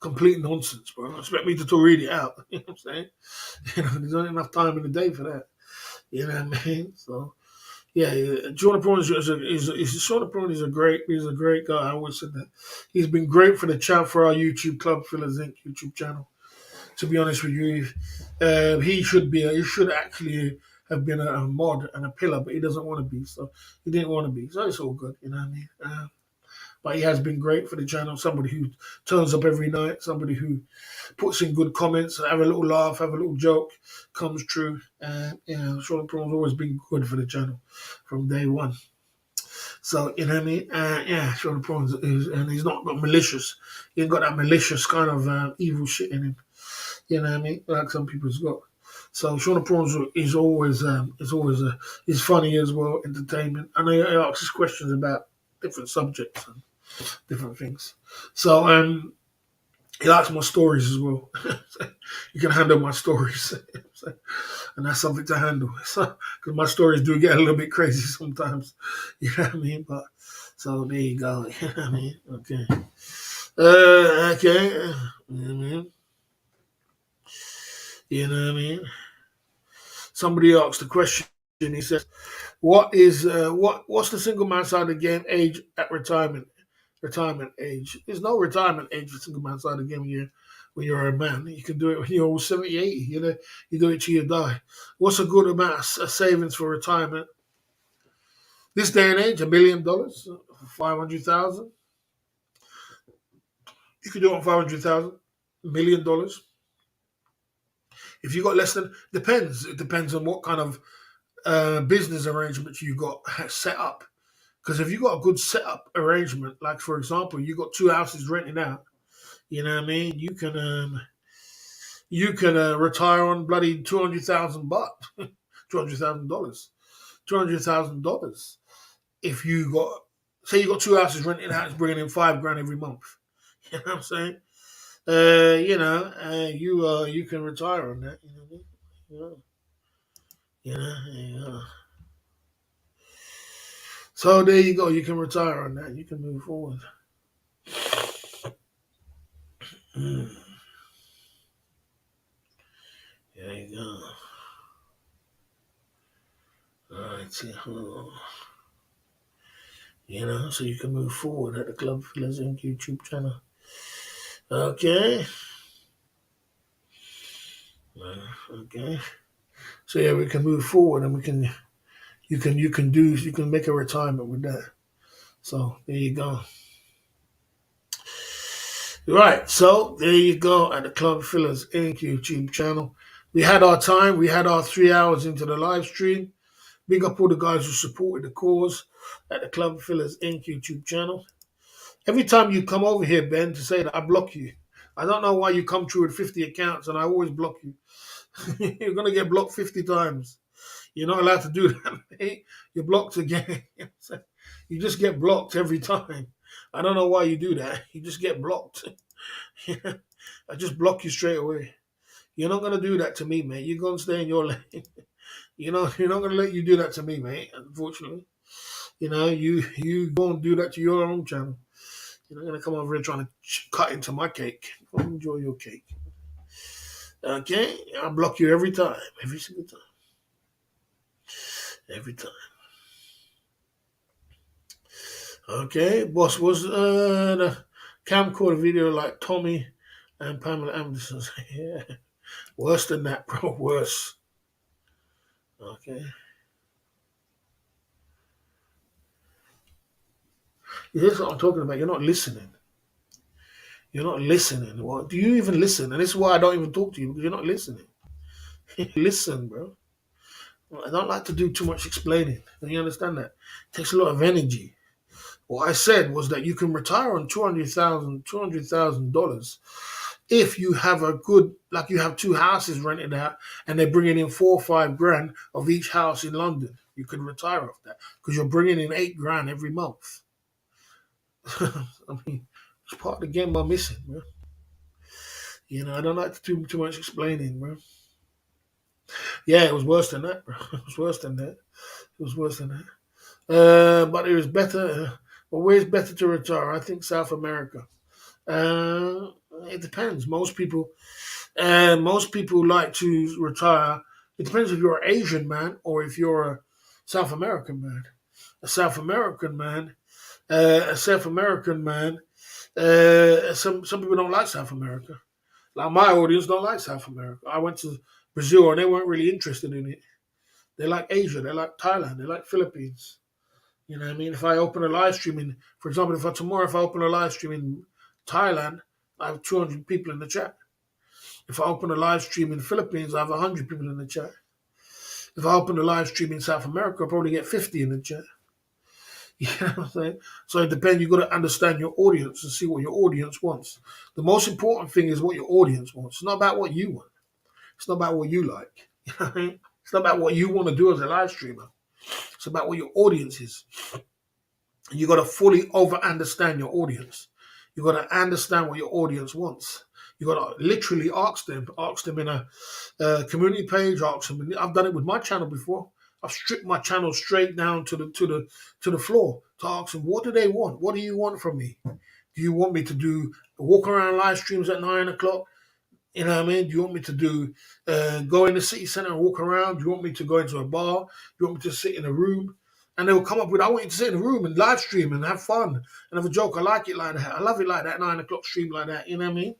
Speaker 1: complete nonsense, bro. Expect me to read it out. You know what I'm saying? There's not enough time in the day for that. You know what I mean? So yeah. Jordan Prawn Jordan Prawn he's a great guy. I always said that. He's been great for the chat for our YouTube Club Fillers Inc. YouTube channel. To be honest with you, he should actually have been a mod and a pillar, but he doesn't want to be. So he didn't want to be. So it's all good, you know what I mean? But he has been great for the channel. Somebody who turns up every night, somebody who puts in good comments, have a little laugh, have a little joke, comes true. And Sean Prawn's always been good for the channel from day one. So you know what I mean? Sean Prawn's and he's not got malicious. He ain't got that malicious kind of evil shit in him. You know what I mean? Like some people's got. So Sean Prawns is funny as well, entertainment, and he asks questions about different subjects and different things. So he likes my stories as well. You can handle my stories, and that's something to handle. Because my stories do get a little bit crazy sometimes. You know what I mean? But so there you go. You know what I mean? Okay. Okay. You know what I mean? You know what I mean? Somebody asked a question. He says, what's the single man side of the game age at retirement? Retirement age. There's no retirement age for single man side of the game when you're a man. You can do it when you're 70, 80. You do it till you die. What's a good amount of savings for retirement? This day and age, $1 million, 500,000. You can do it on 500,000, $1 million. If you got less than, depends. It depends on what kind of business arrangements you got set up. Because if you got a good setup arrangement, like for example, you got two houses renting out, you know what I mean? You can retire on bloody 200,000 baht, $200,000, $200,000. If you got, say, you got two houses renting out, it's bringing in 5 grand every month. You know what I'm saying? You can retire on that. You know what I mean? Yeah. So there you go. You can retire on that. You can move forward. Mm. There you go. All right. So you can move forward at the Club Fillers Inc. YouTube channel. Okay. Okay. So yeah, we can move forward, and you can make a retirement with that. So there you go. Right. So there you go at the Club Fillers Inc. YouTube channel. We had our time. We had our 3 hours into the live stream. Big up all the guys who supported the cause at the Club Fillers Inc. YouTube channel. Every time you come over here, Ben, to say that, I block you. I don't know why you come through with 50 accounts and I always block you. You're going to get blocked 50 times. You're not allowed to do that, mate. You're blocked again. You just get blocked every time. I don't know why you do that. You just get blocked. I just block you straight away. You're not going to do that to me, mate. You're going to stay in your lane. You're not going to let you do that to me, mate, unfortunately. You go and do that to your own channel. You're not going to come over here trying to cut into my cake. Go enjoy your cake. Okay? I'll block you every time. Every single time. Every time. Okay? Boss, was the camcorder video like Tommy and Pamela Anderson's? Yeah. Worse than that, bro. Worse. Okay? This is what I'm talking about. You're not listening. You're not listening. Well, do you even listen? And this is why I don't even talk to you, because you're not listening. Listen, bro. I don't like to do too much explaining. You understand that? It takes a lot of energy. What I said was that you can retire on $200,000 if you have a good, like you have two houses rented out and they're bringing in 4 or 5 grand of each house in London. You can retire off that because you're bringing in 8 grand every month. I mean, it's part of the game I'm missing, bro. I don't like to do too much explaining, bro. Yeah, it was worse than that, bro. It was worse than that. It was worse than that. But it was better. Well, where's better to retire? I think South America. It depends. Most people like to retire. It depends if you're an Asian man or if you're a South American man. A South American man. Some people don't like South America. Like my audience don't like South America. I went to Brazil and they weren't really interested in it. They like Asia. They like Thailand. They like Philippines. You know what I mean? If I open a live stream for example, if I open a live stream in Thailand, I have 200 people in the chat. If I open a live stream in the Philippines, I have 100 people in the chat. If I open a live stream in South America, I'll probably get 50 in the chat. You know what I'm saying? So it depends. You've got to understand your audience and see what your audience wants. The most important thing is what your audience wants. It's not about what you want. It's not about what you like. You know what I mean? It's not about what you want to do as a live streamer. It's about what your audience is. You got to fully understand your audience. You got to understand what your audience wants. You got to literally ask them in a community page. Ask them. I've done it with my channel before. I've stripped my channel straight down to the floor to ask them, what do they want? What do you want from me? Do you want me to do walk around live streams at 9 o'clock? You know what I mean? Do you want me to do go in the city centre and walk around? Do you want me to go into a bar? Do you want me to sit in a room? And they'll come up with, I want you to sit in a room and live stream and have fun and have a joke. I like it like that. I love it like that, 9 o'clock stream like that. You know what I mean?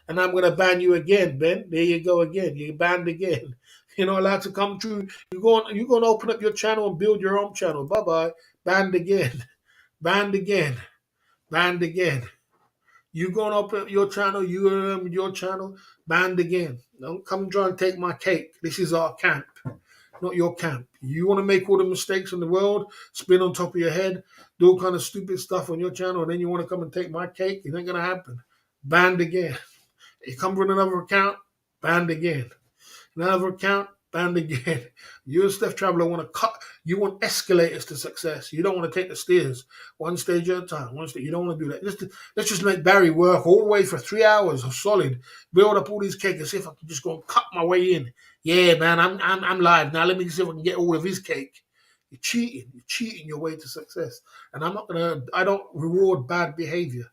Speaker 1: And I'm going to ban you again, Ben. There you go again. You're banned again. You're not allowed to come through. You're going to open up your channel and build your own channel. Bye-bye. Banned again. Banned again. Banned again. You going to open up your channel, your channel, banned again. Don't come try and take my cake. This is our camp. not your camp. You want to make all the mistakes in the world, spin on top of your head, do all kind of stupid stuff on your channel, and then you want to come and take my cake? It ain't gonna happen. Banned again. You come with another account, banned again. Another account, banned again. You and Steph Traveler want to cut. You want escalators to success. You don't want to take the stairs one stage at a time. One stage. You don't want to do that. Let's just make Barry work all the way for 3 hours of solid. Build up all these cake and see if I can just go and cut my way in. Yeah, man, I'm live now. Let me see if I can get all of his cake. You're cheating. You're cheating your way to success. And I don't reward bad behavior.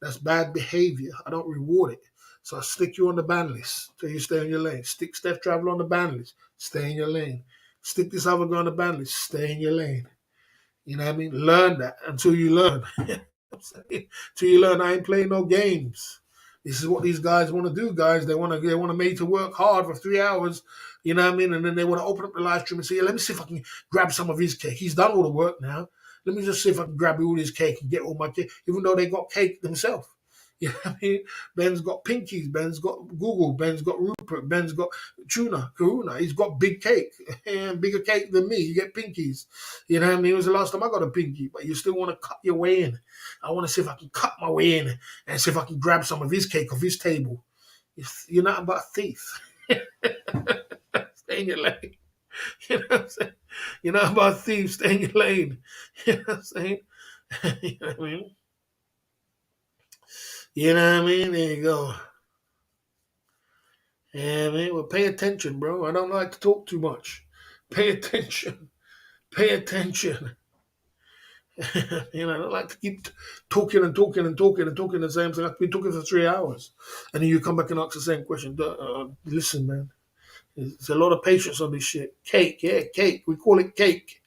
Speaker 1: That's bad behavior. I don't reward it. So I stick you on the ban list till you stay in your lane. Stick Steph Traveler on the ban list. Stay in your lane. Stick this other guy on the ban list. Stay in your lane. You know what I mean? Learn that until you learn. Until you learn I ain't playing no games. This is what these guys want to do, guys. They want to make to work hard for 3 hours. You know what I mean? And then they want to open up the live stream and say, yeah, let me see if I can grab some of his cake. He's done all the work now. Let me just see if I can grab all his cake and get all my cake, even though they got cake themselves. You know what I mean? Ben's got pinkies. Ben's got Google. Ben's got Rupert. Ben's got Karuna. He's got big cake and bigger cake than me. You get pinkies. You know what I mean? It was the last time I got a pinky, but you still want to cut your way in. I want to see if I can cut my way in and see if I can grab some of his cake off his table. You're not about a thief. Stay in your lane. You know what I'm saying? You're not about a thief. Stay in your lane. You know what I'm saying? You know what I mean? You know what I mean? There you go. Yeah, man. Well, pay attention, bro. I don't like to talk too much. Pay attention. Pay attention. You know, I don't like to keep talking and talking and talking and talking the same thing. I've been talking for 3 hours. And then you come back and ask the same question. Listen, man. There's a lot of patience on this shit. Cake, yeah, cake. We call it cake.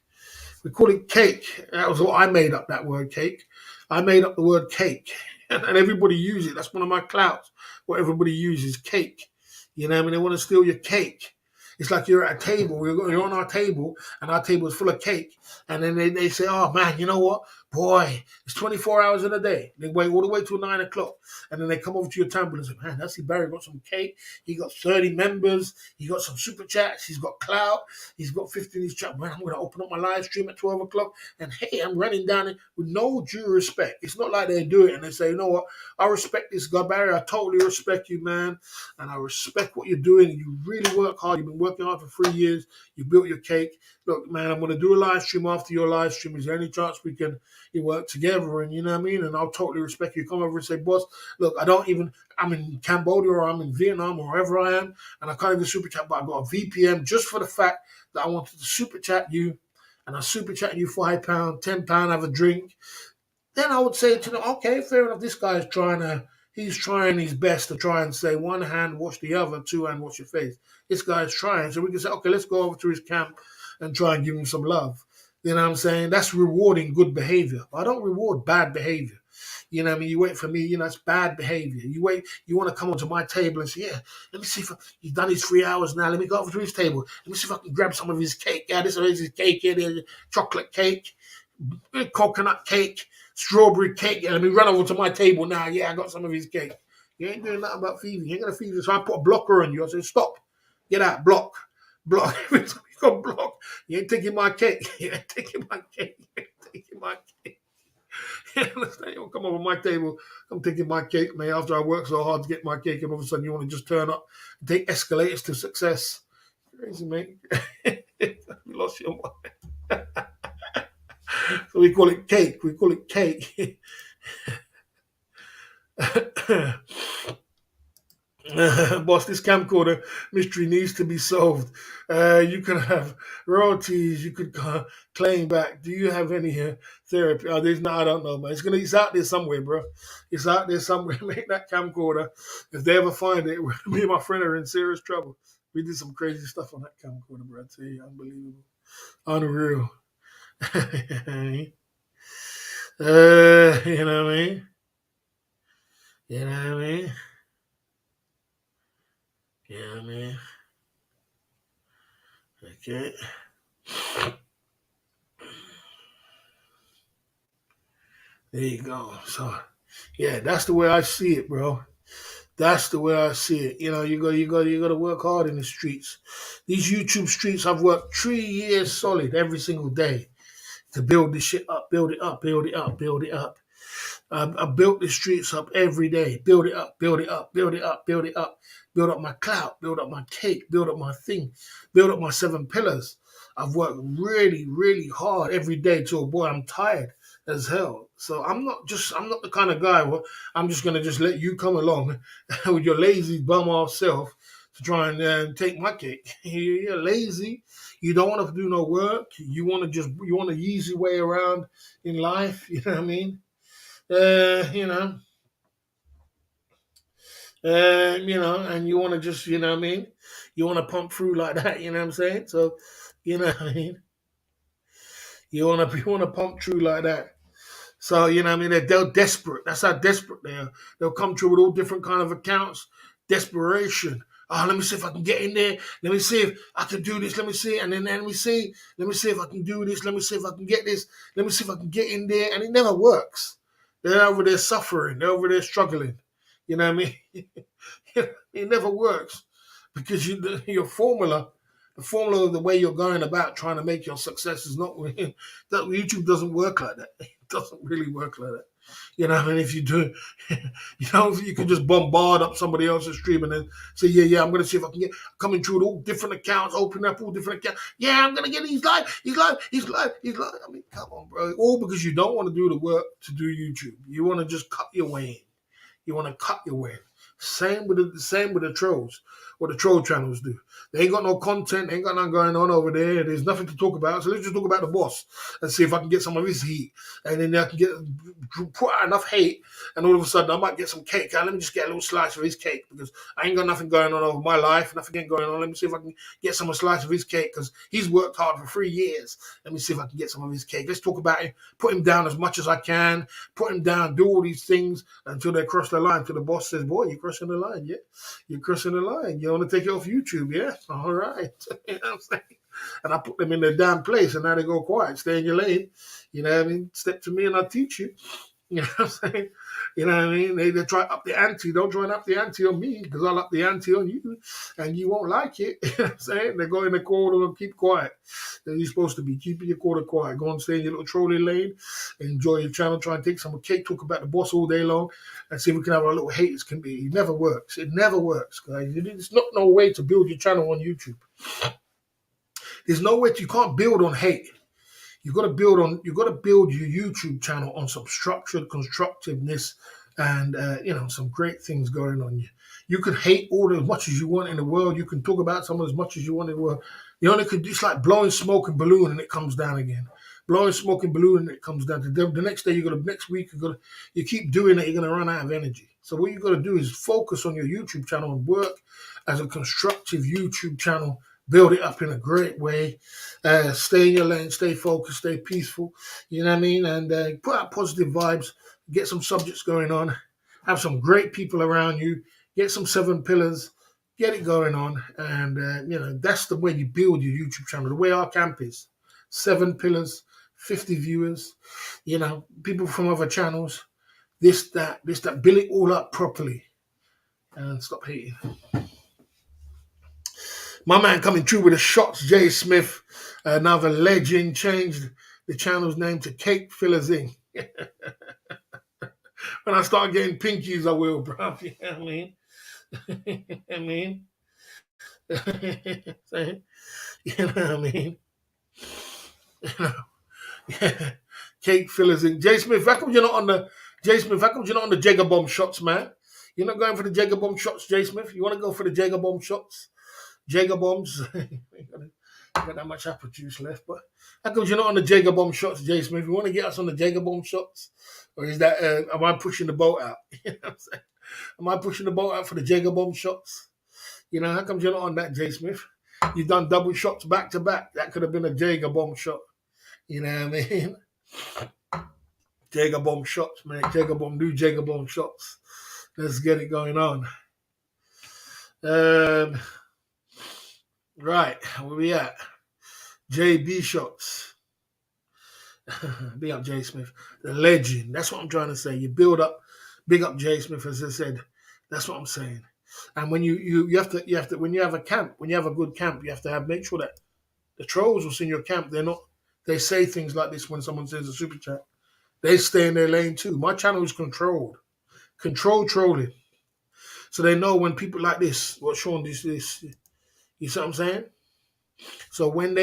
Speaker 1: We call it cake. That was what I made up, that word cake. I made up the word cake. And everybody uses it. That's one of my clouds. What everybody uses, cake. You know what I mean? They want to steal your cake. It's like you're at a table. You're on our table, and our table is full of cake. And then they say, oh, man, you know what? Boy, it's 24 hours in a day. They wait all the way till 9 o'clock. And then they come over to your table and say, man, I see Barry got some cake. He got 30 members. He got some super chats. He's got clout. He's got 50 in his chat. Man, I'm going to open up my live stream at 12 o'clock. And, hey, I'm running down it with no due respect. It's not like they do it and they say, you know what? I respect this guy, Barry. I totally respect you, man. And I respect what you're doing. You really work hard. You've been working hard for 3 years. You built your cake. Look, man, I'm going to do a live stream after your live stream. Is there any chance we can work together? And you know what I mean? And I'll totally respect you. Come over and say, boss, look, I'm in Cambodia or I'm in Vietnam or wherever I am, and I can't even super chat, but I got a VPN just for the fact that I wanted to super chat you, and I super chat you £5, £10, have a drink. Then I would say to them, okay, fair enough. This guy is he's trying his best to try and say one hand wash the other, two hand wash your face. This guy's trying. So we can say, okay, let's go over to his camp and try and give him some love. You know what I'm saying? That's rewarding good behavior. I don't reward bad behavior. You know what I mean? You wait for me, it's bad behavior. You want to come onto my table and say, yeah, let me see if he's done his 3 hours now. Let me go over to his table. Let me see if I can grab some of his cake. Yeah, this is his cake here. There's chocolate cake, coconut cake, strawberry cake. Yeah, let me run over to my table now. Yeah, I got some of his cake. You ain't doing nothing about thieving. You ain't going to thieve. So I put a blocker on you. I say, stop. Get out. Block. Every time you got block, you ain't taking my cake. You ain't taking my cake. You ain't taking my cake. You understand? You don't come over my table. I'm taking my cake, man. After I work so hard to get my cake, and all of a sudden you want to just turn up and take escalators to success. Crazy, mate. You lost your mind. So we call it cake. We call it cake. Boss, this camcorder mystery needs to be solved. You can have royalties. You could claim back. Do you have any therapy? Oh, there's no. I don't know, man. It's out there somewhere, bro. It's out there somewhere. Make that camcorder. If they ever find it, me and my friend are in serious trouble. We did some crazy stuff on that camcorder, bro. I tell you, unbelievable, unreal. You know what I mean? You know what I mean? Yeah, man. Okay. There you go. So, yeah, that's the way I see it, bro. That's the way I see it. You got to work hard in the streets. These YouTube streets, I've worked 3 years solid every single day to build this shit up, build it up, build it up, build it up. I built the streets up every day. Build it up, build it up, build it up, build it up. Build up my clout, build up my cake, build up my thing, build up my 7 pillars. I've worked really, really hard every day till boy, I'm tired as hell. So I'm not the kind of guy where I'm just gonna just let you come along with your lazy bum off self to try and take my cake. You're lazy. You don't want to do no work. You want an easy way around in life. You know what I mean? uh, you know, and you want to just, you know what I mean? You want to pump through like that, you know what I'm saying? So, you know what I mean? You want to pump through like that. So, you know what I mean? They're desperate. That's how desperate they are. They'll come through with all different kind of accounts. Desperation. Oh, let me see if I can get in there. Let me see if I can do this. Let me see. And then let me see if I can do this. Let me see if I can get this. Let me see if I can get in there. And it never works. They're over there suffering. They're over there struggling. You know what I mean? It never works because your formula, the formula of the way you're going about trying to make your success is not that YouTube doesn't work like that. It doesn't really work like that. You know, what I mean, if you do, you can just bombard up somebody else's stream and then say, yeah, I'm going to see if I can get coming through with all different accounts, open up all different accounts. Yeah, I'm going to get these live, he's live, he's live, he's live. I mean, come on, bro. All because you don't want to do the work to do YouTube. You want to just cut your way in. You want to cut your way. Same with the trolls. What the troll channels do. They ain't got no content, ain't got nothing going on over there. There's nothing to talk about. So let's just talk about the boss and see if I can get some of his heat. And then I can put out enough hate, and all of a sudden I might get some cake. Let me just get a little slice of his cake because I ain't got nothing going on over my life. Nothing ain't going on. Let me see if I can get some slice of his cake because he's worked hard for 3 years. Let me see if I can get some of his cake. Let's talk about him. Put him down as much as I can. Put him down. Do all these things until they cross the line. Until the boss says, "Boy, you're crossing the line. Yeah, you're crossing the line. You want to take it off YouTube? Yeah, all right." You know what I'm saying? And I put them in their damn place, and now they go quiet. Stay in your lane. You know what I mean? Step to me, and I'll teach you. You know what I'm saying? You know what I mean? They try up the ante. Don't try up the ante on me because I'll up the ante on you and you won't like it. You know what I'm saying? They go in the corner and keep quiet. Then you're supposed to be keeping your corner quiet. Go and stay in your little trolling lane. Enjoy your channel. Try and take some cake. Talk about the boss all day long and see if we can have a little hate as can be. It never works. It never works, guys. There's not no way to build your channel on YouTube. There's no way you can't build on hate. You got to build your YouTube channel on some structured constructiveness and some great things going on. You could hate all as much as you want in the world. You can talk about someone as much as you want in the world. You only could. It's like blowing smoke and balloon and it comes down again. Blowing smoke and balloon and it comes down. The next day next week you keep doing it. You're gonna run out of energy. So what you got to do is focus on your YouTube channel and work as a constructive YouTube channel. Build it up in a great way. Stay in your lane, stay focused, stay peaceful. You know what I mean? And put out positive vibes. Get some subjects going on. Have some great people around you. Get some 7 pillars. Get it going on. And, that's the way you build your YouTube channel. The way our camp is. 7 pillars, 50 viewers. People from other channels. This, that. Build it all up properly. And stop hating. My man coming through with the shots, Jay Smith, another legend, changed the channel's name to Cake Fillers Inc. When I start getting pinkies, I will, bro. You know what I mean? I mean, you know what I mean? Cake Fillers Inc. Jay Smith, how come you're not on the Jagger Bomb shots, man? You're not going for the Jagger Bomb shots, Jay Smith? You want to go for the Jagger Bomb shots? Jager bombs. Got that much apple juice left, but how come you're not on the Jager bomb shots, Jay Smith? You want to get us on the Jager bomb shots, or is that am I pushing the boat out? You know what I'm saying? Am I pushing the boat out for the Jager bomb shots? How come you're not on that, Jay Smith? You've done double shots back to back. That could have been a Jager bomb shot. You know what I mean? Jager bomb shots, man. New Jager bomb shots. Let's get it going on. Right, where we at? JB shots. Big up Jay Smith, the legend. That's what I'm trying to say. You build up, big up Jay Smith, as I said, That's what I'm saying. And when you have to when you have a camp, when you have a good camp, you have to have make sure that the trolls what's in your camp, they say things like this when someone says a super chat. They stay in their lane too. My channel is controlled. Control trolling. So they know when people like this, what Sean this. You see what I'm saying? So when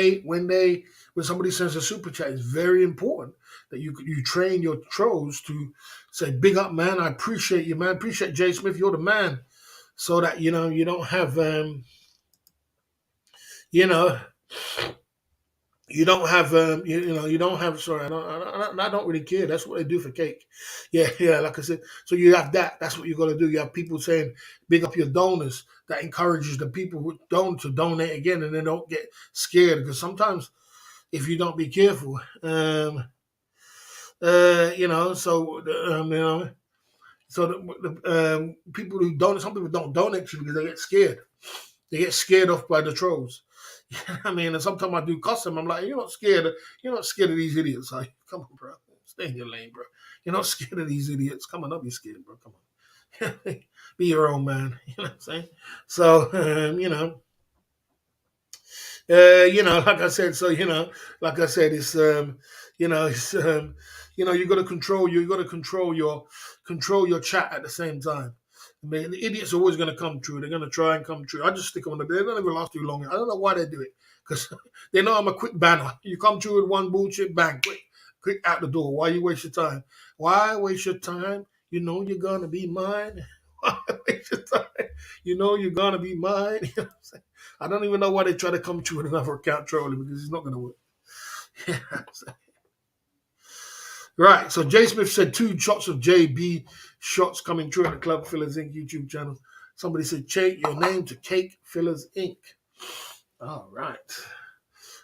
Speaker 1: somebody sends a super chat, it's very important that you train your trolls to say, big up man, I appreciate you, man. Appreciate Jay Smith, you're the man. So that you don't have you know you don't have. Sorry, I don't really care. That's what they do for cake. Yeah, yeah. Like I said, so you have that. That's what you're gonna do. You have people saying, "Big up your donors." That encourages the people who don't to donate again, and they don't get scared because sometimes if you don't be careful, so people who donate, some people don't donate to you because they get scared. They get scared off by the trolls. I mean, and sometimes I do custom. I'm like, You're not scared of these idiots. Like, come on, bro. Stay in your lane, bro. You're not scared of these idiots. Come on, don't be scared, bro. Come on. Be your own man. You know what I'm saying? So, like I said, like I said, you got to control your chat at the same time. I mean, the idiot's always going to come true. They're going to try and come true. I just stick them on the bed. They don't even last too long. I don't know why they do it because they know I'm a quick banner. You come through with one bullshit, bang, quick out the door. Why you waste your time? Why waste your time? You know you're gonna be mine. Why waste your time? You know you're gonna be mine. You know what I'm saying? I don't even know why they try to come through with another account trolling because it's not gonna work. Right. So Jay Smith said 2 shots of JB shots coming through at the Club Fillers Inc. YouTube channel. Somebody said change your name to Cake Fillers Inc. All right.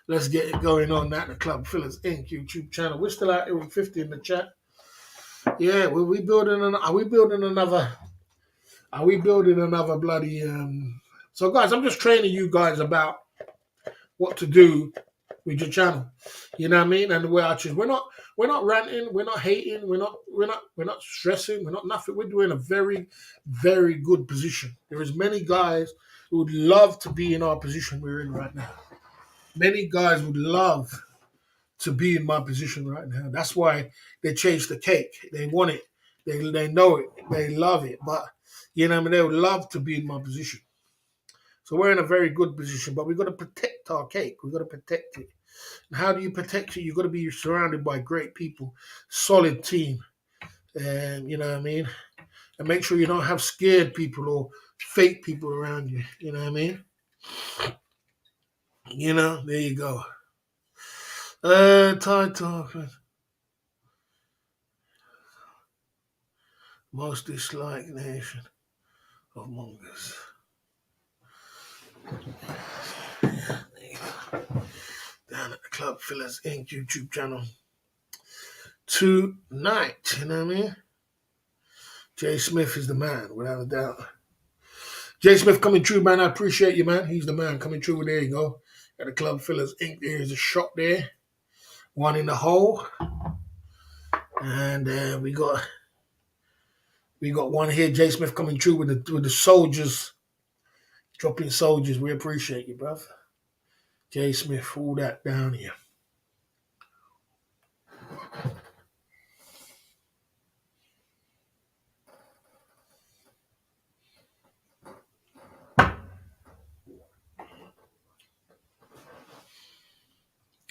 Speaker 1: Let's get it going on that the Club Fillers Inc. YouTube channel. We're still out here with 50 in the chat. Yeah, are we building another bloody so guys, I'm just training you guys about what to do with your channel. You know what I mean? And the way I choose. We're not ranting, we're not hating, we're not stressing, we're not nothing. We're doing a very, very good position. There is many guys who would love to be in our position we're in right now. Many guys would love to be in my position right now. That's why they chase the cake. They want it. They know it. They love it. But they would love to be in my position. So we're in a very good position, but we've got to protect our cake. We've got to protect it. And how do you protect it? You've got to be surrounded by great people, solid team. And you know what I mean? And make sure you don't have scared people or fake people around you. You know what I mean? There you go. Title. Most disliked nation of mongers. Down at the Club Fillers Inc. YouTube channel tonight. You know what I mean? Jay Smith is the man, without a doubt. Jay Smith coming true, man. I appreciate you, man. He's the man coming true. There you go. At the Club Fillers Inc. There's a shot there. One in the hole. And we got one here. Jay Smith coming true with the soldiers. Dropping soldiers. We appreciate you, bruv. Jay Smith, all that down here.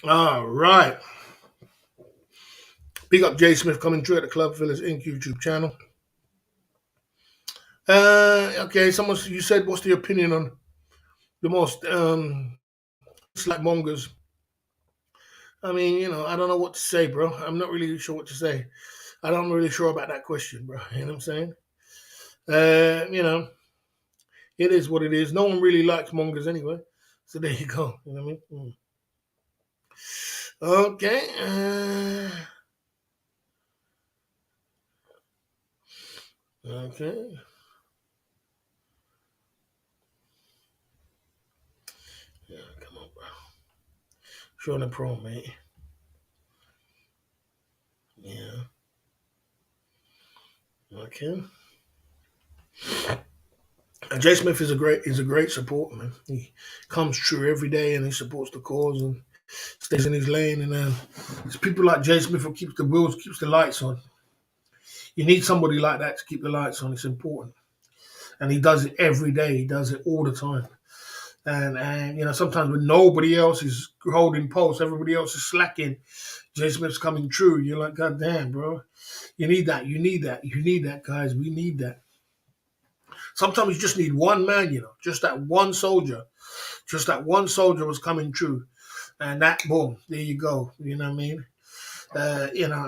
Speaker 1: All right. Big up Jay Smith coming through at the Club Fillers Inc. YouTube channel. Okay, you said, what's the opinion on the most like mongers? I mean, I don't know what to say, bro. I'm not really sure what to say. I'm really sure about that question, bro. You know what I'm saying? It is what it is. No one really likes mongers anyway. So there you go. You know what I mean? Okay. Okay. Yeah, come on, bro. Showing the pro, mate. Yeah. Okay. Jay Smith is a great supporter, man. He comes true every day and he supports the cause and stays in his lane. And it's people like Jay Smith who keeps the lights on. You need somebody like that to keep the lights on. It's important, and he does it every day. He does it all the time. And sometimes when nobody else is holding posts, everybody else is slacking. Jay Smith's coming true. You're like, God damn, bro. You need that. You need that. You need that, guys. We need that. Sometimes you just need one man, just that one soldier. Just that one soldier was coming true. And that, boom, there you go. You know what I mean?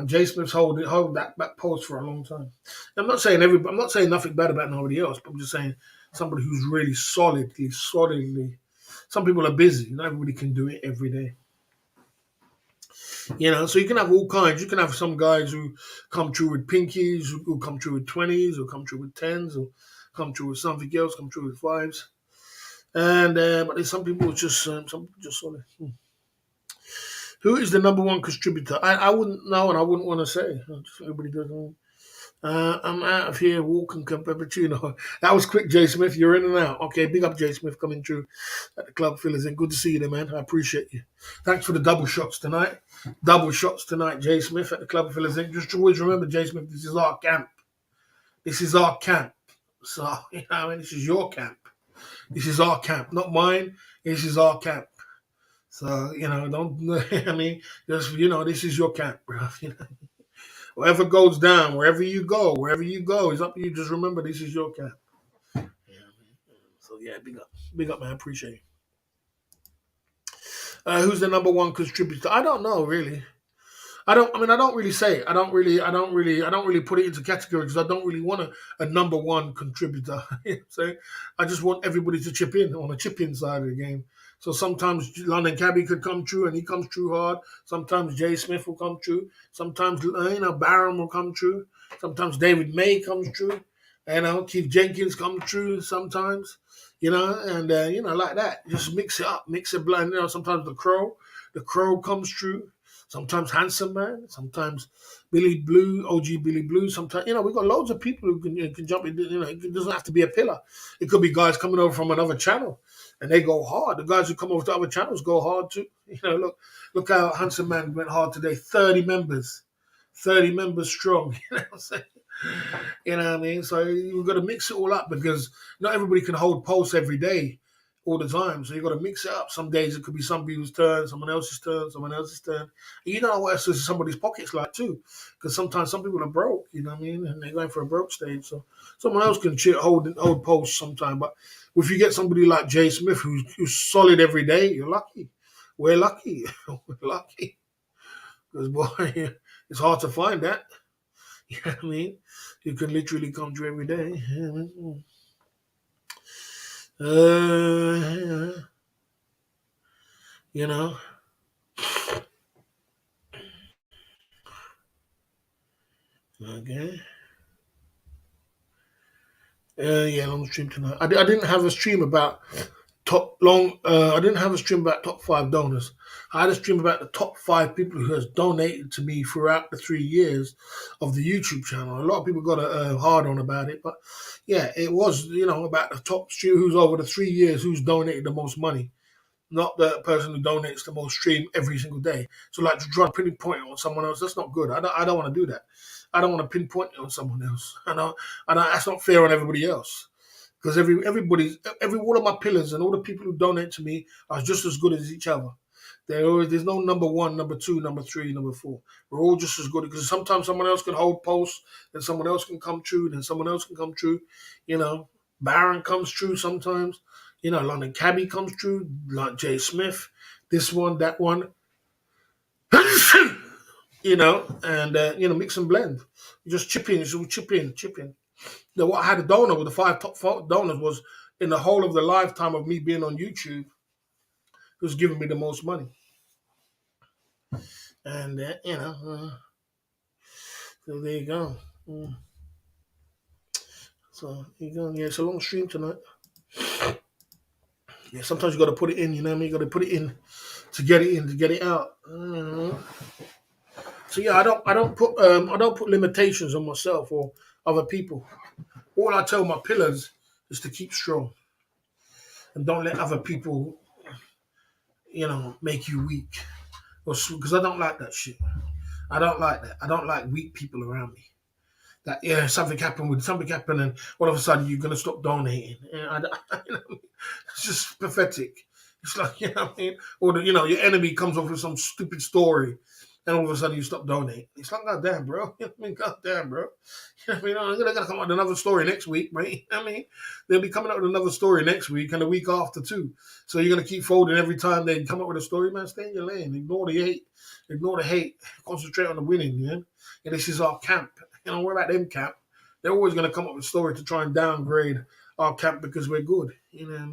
Speaker 1: Jay Smith's hold that post for a long time. I'm not saying nothing bad about nobody else, but I'm just saying somebody who's really solidly. Some people are busy. Not everybody can do it every day. So you can have all kinds. You can have some guys who come through with pinkies, who come through with 20s, or come through with 10s, or come through with something else, come through with fives. And but there's some people just sort of. Who is the number one contributor? I wouldn't know, and I wouldn't want to say. Everybody does know. I'm out of here walking cappuccino. That was quick, Jay Smith. You're in and out. Okay, big up, Jay Smith, coming through at the club fillers in. Good to see you there, man. I appreciate you. Thanks for the double shots tonight. Double shots tonight, Jay Smith, at the club fillers in. Just always remember, Jay Smith, this is our camp. This is our camp. So, this is your camp. This is our camp, not mine. This is our camp. So, don't, this is your camp, bro. Whatever goes down, wherever you go, it's up to you. Just remember, this is your camp. So, yeah, big up, man. Appreciate it. Who's the number one contributor? I don't know, really. I don't really say it. I don't really put it into categories because I don't really want a number one contributor. So I just want everybody to chip in on the chip in side of the game. So sometimes London Cabby could come true and he comes true hard. Sometimes Jay Smith will come true. Sometimes Barron will come true. Sometimes David May comes true. Keith Jenkins comes true sometimes. Like that. Just mix it up, mix it blind. Sometimes the crow comes true. Sometimes Handsome Man, sometimes Billy Blue, OG Billy Blue. Sometimes, we've got loads of people who can jump in. It doesn't have to be a pillar. It could be guys coming over from another channel and they go hard. The guys who come over to other channels go hard too. Look how Handsome Man went hard today. 30 members strong. You know what I'm saying? You know what I mean? So you've got to mix it all up because not everybody can hold pulse every day, all the time. So you've got to mix it up. Some days it could be some people's turn, someone else's turn, someone else's turn. And you don't know what else is somebody's pockets like too. Because sometimes some people are broke, you know what I mean? And they're going for a broke stage. So someone else can hold pulse sometime. But if you get somebody like Jay Smith who's solid every day, you're lucky. We're lucky. We're lucky. Because boy, it's hard to find that. You know what I mean? You can literally come to every day. Uh, you know, okay. Yeah, long stream tonight. I didn't have a stream about I didn't have a stream about top five donors. I had a stream about the top five people who has donated to me throughout the 3 years of the YouTube channel. A lot of people got a hard on about it, but yeah, it was about the top stream who's over the 3 years who's donated the most money, not the person who donates the most stream every single day. So like to try to pinpoint it on someone else, that's not good. I don't want to do that. I don't want to pinpoint it on someone else. That's not fair on everybody else. Because every one of my pillars and all the people who donate to me are just as good as each other. There's no number one, number two, number three, number four. We're all just as good because sometimes someone else can hold posts, then someone else can come true, then someone else can come true. Baron comes true sometimes. London Cabby comes true, like Jay Smith, this one, that one. Mix and blend. You just chip in, chip in. What I had a donor with the five top donors was in the whole of the lifetime of me being on YouTube, who's giving me the most money. And, so there you go. So there you go. Yeah, it's a long stream tonight. Yeah, sometimes you got to put it in, you know what I mean? You got to put it in to get it in, to get it out. So yeah, I don't put limitations on myself or other people. All I tell my pillars is to keep strong and don't let other people, make you weak. Because I don't like that shit. I don't like that. I don't like weak people around me. That something happened, and all of a sudden you're gonna stop donating. It's just pathetic. It's like what I mean, or your enemy comes up with some stupid story, and all of a sudden you stop donating. It's like God damn, bro. God damn, bro. They're gonna come up with another story next week, mate. They'll be coming up with another story next week and the week after too. So you're gonna keep folding every time they come up with a story, man. Stay in your lane. Ignore the hate. Concentrate on the winning, yeah. And this is our camp. Don't worry about them camp. They're always going to come up with a story to try and downgrade our camp because we're good.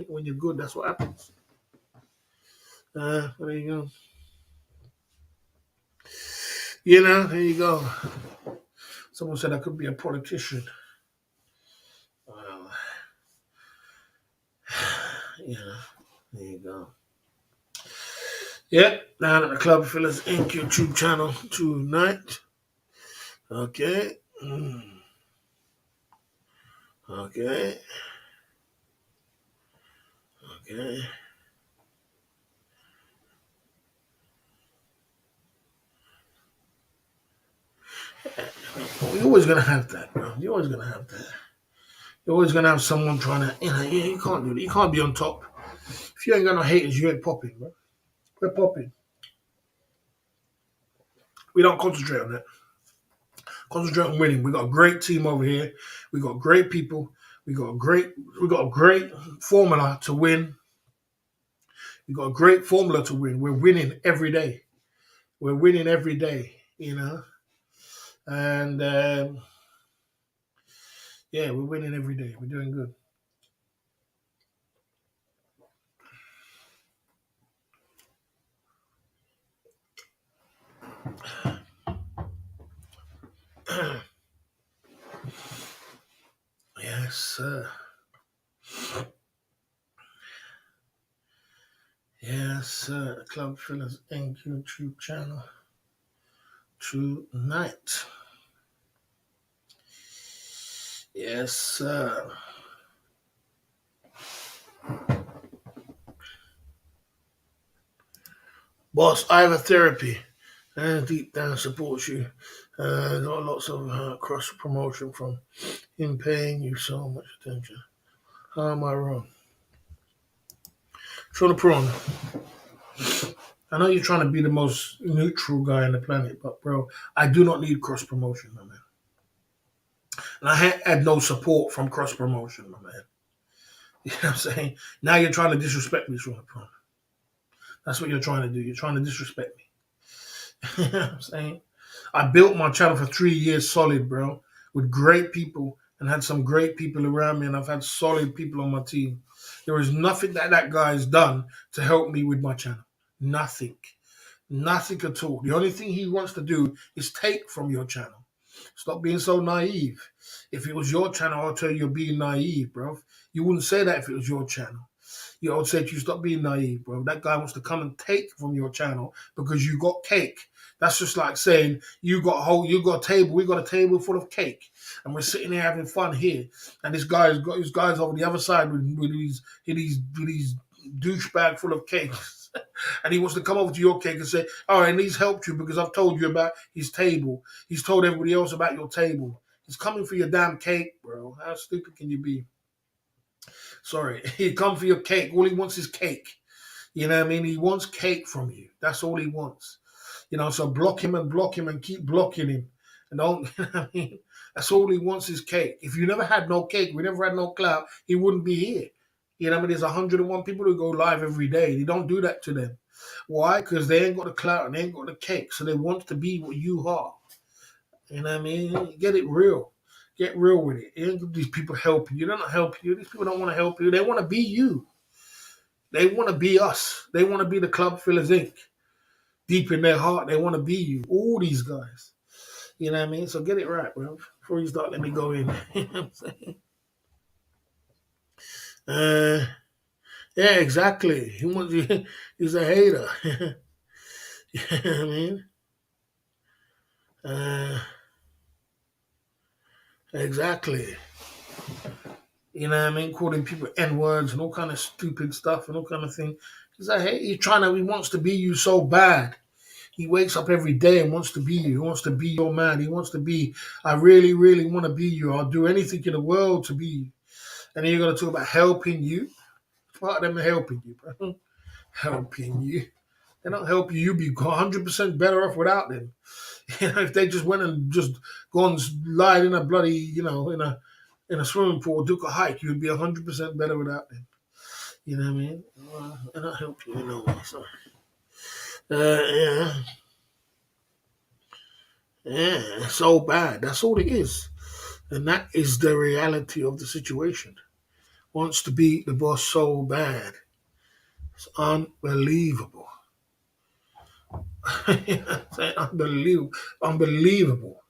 Speaker 1: When you're good, that's what happens. There you go. There you go. Someone said I could be a politician. Well, there you go. Yeah, down at the Club Fillers Inc. YouTube channel tonight. Okay. Okay. Okay. You're always gonna have that, bro. You're always gonna have that. You're always gonna have someone trying to, you can't do it. You can't be on top. If you ain't got no haters, you ain't popping, bro. We're popping. We don't concentrate on that. Concentrate on winning. We got a great team over here. We got great people. We got a great formula to win. We got a great formula to win. We're winning every day. We're winning every day, And yeah, we're winning every day. We're doing good. Yes, sir. Yes, sir. The Club Fillers Inc. YouTube channel tonight. Yes, sir. Boss, I have a therapy and deep down supports you. Got lots of cross promotion from him paying you so much attention. How am I wrong? Trying to prawn. I know you're trying to be the most neutral guy on the planet, but bro, I do not need cross promotion, my man. And I had no support from cross promotion, my man. You know what I'm saying? Now you're trying to disrespect me, Sean Prawn. That's what you're trying to do. You're trying to disrespect me. You know what I'm saying? I built my channel for 3 years solid, bro, with great people and had some great people around me, and I've had solid people on my team. There is nothing that guy has done to help me with my channel. Nothing. Nothing at all. The only thing he wants to do is take from your channel. Stop being so naive. If it was your channel, I'll tell you you're being naive, bro. You wouldn't say that if it was your channel. I would say to you, stop being naive, bro. That guy wants to come and take from your channel because you got cake. That's just like saying you got a table, we got a table full of cake, and we're sitting here having fun here, and this guy's got his guys over the other side with his douchebag full of cakes. And he wants to come over to your cake and say, "Oh, and he's helped you because I've told you about his table. He's told everybody else about your table. He's coming for your damn cake, bro. How stupid can you be?" Sorry, he'd come for your cake. All he wants is cake. You know what I mean? He wants cake from you. That's all he wants. So block him and keep blocking him. And don't, you know what I mean? That's all he wants is cake. If you never had no cake, we never had no clout, he wouldn't be here. You know what I mean? There's 101 people who go live every day. They don't do that to them. Why? Because they ain't got the clout and they ain't got the cake. So they want to be what you are. You know what I mean? Get it real. Get real with it. These people help you. They're not helping you. These people don't want to help you. They want to be you. They want to be us. They want to be the Club Fillers Inc. Deep in their heart, they want to be you. All these guys. You know what I mean? So get it right, bro. Before you start, let me go in. You know what I'm saying? Yeah, exactly. He's a hater. You know what I mean? Exactly. You know what I mean? Calling people N words and all kind of stupid stuff and all kind of thing. He's like, hey, he wants to be you so bad. He wakes up every day and wants to be you. He wants to be your man. He wants to be, I really, really want to be you. I'll do anything in the world to be you. And then you're going to talk about helping you. Part of them are helping you, bro. Helping you. They don't help you. You'll be 100% better off without them. You know, if they just went and just gone and lied in a bloody, in a swimming pool, or took a hike, you'd be 100% better without them. You know what I mean? They're not help you in no way. So, yeah, yeah, so bad. That's all it is, and that is the reality of the situation. Wants to be the boss so bad, it's unbelievable. Unbelievable, unbelievable.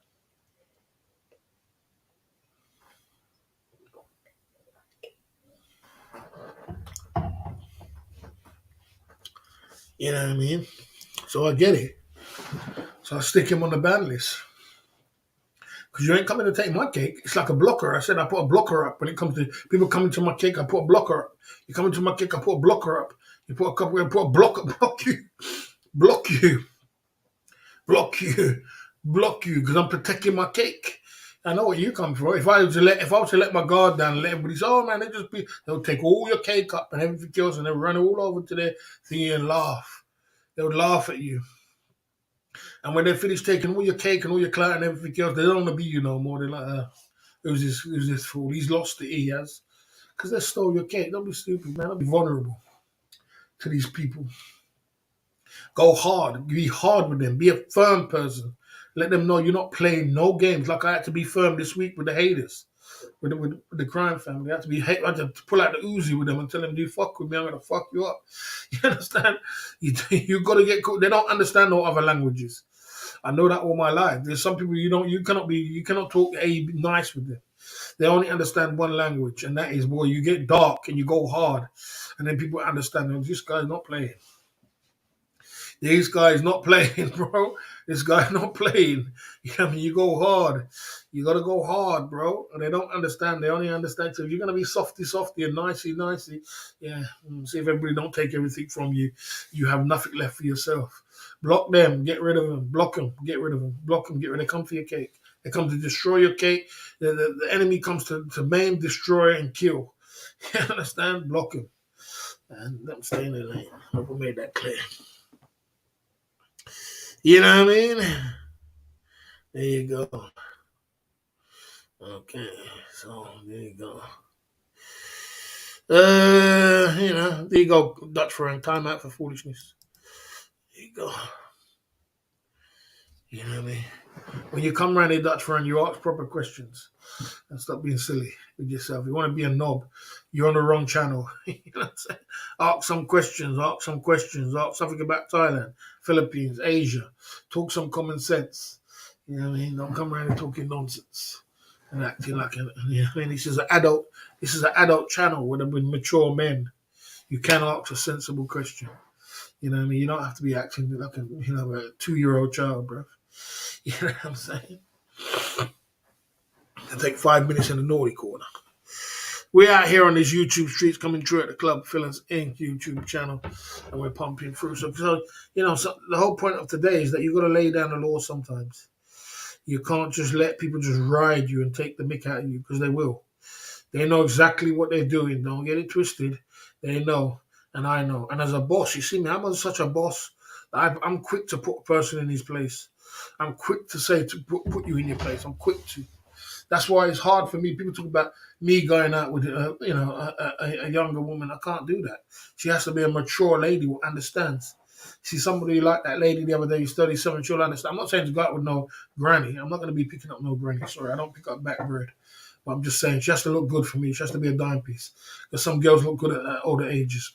Speaker 1: You know what I mean? So I get it. So I stick him on the ban list. Because you ain't coming to take my cake. It's like a blocker. I said I put a blocker up. When it comes to people coming to my cake, I put a blocker up. You come into my cake, I put a blocker up. You put a couple, I put a blocker, block you, block you, block you, because I'm protecting my cake. I know what you come for. If I was to let my guard down and let everybody say, oh man, they'll take all your cake up and everything else and they'll run it all over to their thingy and laugh. They would laugh at you. And when they finish taking all your cake and all your clout and everything else, they don't want to be you no more. They're like, who's this fool? He's lost it, he has. Because they stole your cake. Don't be stupid, man. Don't be vulnerable to these people. Go hard. Be hard with them. Be a firm person. Let them know you're not playing no games. Like I had to be firm this week with the haters, with the crime family. I had to pull out the Uzi with them and tell them, "Do fuck with me? I'm gonna fuck you up." You understand? You got to get cool. They don't understand no other languages. I know that all my life. There's some people you cannot talk nice with them. They only understand one language, and that is, boy, you get dark and you go hard, and then people understand. Oh, this guy's not playing. These guys not playing, bro. This guy not playing. You know, you go hard. You gotta go hard, bro. And they don't understand. They only understand. So if you're gonna be softy and nicey, yeah. See if everybody don't take everything from you. You have nothing left for yourself. Block them. Get rid of them. Block them. Get rid of them. Block them. Get rid of them. They come for your cake. They come to destroy your cake. The enemy comes to maim, destroy, and kill. You understand? Block them. And I'm staying in the lane. I hope I made that clear. You know what I mean? There you go. Okay, so there you go. There you go, Dutch Frank. Time out for foolishness. There you go. You know what I mean? When you come around here, Dutch Frank, you ask proper questions and stop being silly with yourself. You want to be a knob, you're on the wrong channel. You know what I'm saying? Ask some questions, ask something about Thailand, Philippines, Asia. Talk some common sense. You know what I mean? Don't come around and talking nonsense and acting like you know what I mean? This is an adult channel with mature men. You can ask a sensible question. You know what I mean? You don't have to be acting like a 2-year-old child, bro. You know what I'm saying? To take 5 minutes in the naughty corner. We're out here on these YouTube streets coming through at the Club Fillers Inc. YouTube channel, and we're pumping through. So the whole point of today is that you've got to lay down the law sometimes. You can't just let people just ride you and take the mick out of you, because they will. They know exactly what they're doing. Don't get it twisted. They know, and I know. And as a boss, you see me, I'm such a boss. I'm quick to put a person in his place. I'm quick to say to put you in your place. I'm quick to. That's why it's hard for me. People talk about me going out with a younger woman. I can't do that. She has to be a mature lady who understands. See somebody like that lady the other day, who's 37, she'll understand. I'm not saying to go out with no granny. I'm not going to be picking up no granny. Sorry, I don't pick up back bread. But I'm just saying she has to look good for me. She has to be a dime piece. Because some girls look good at older ages.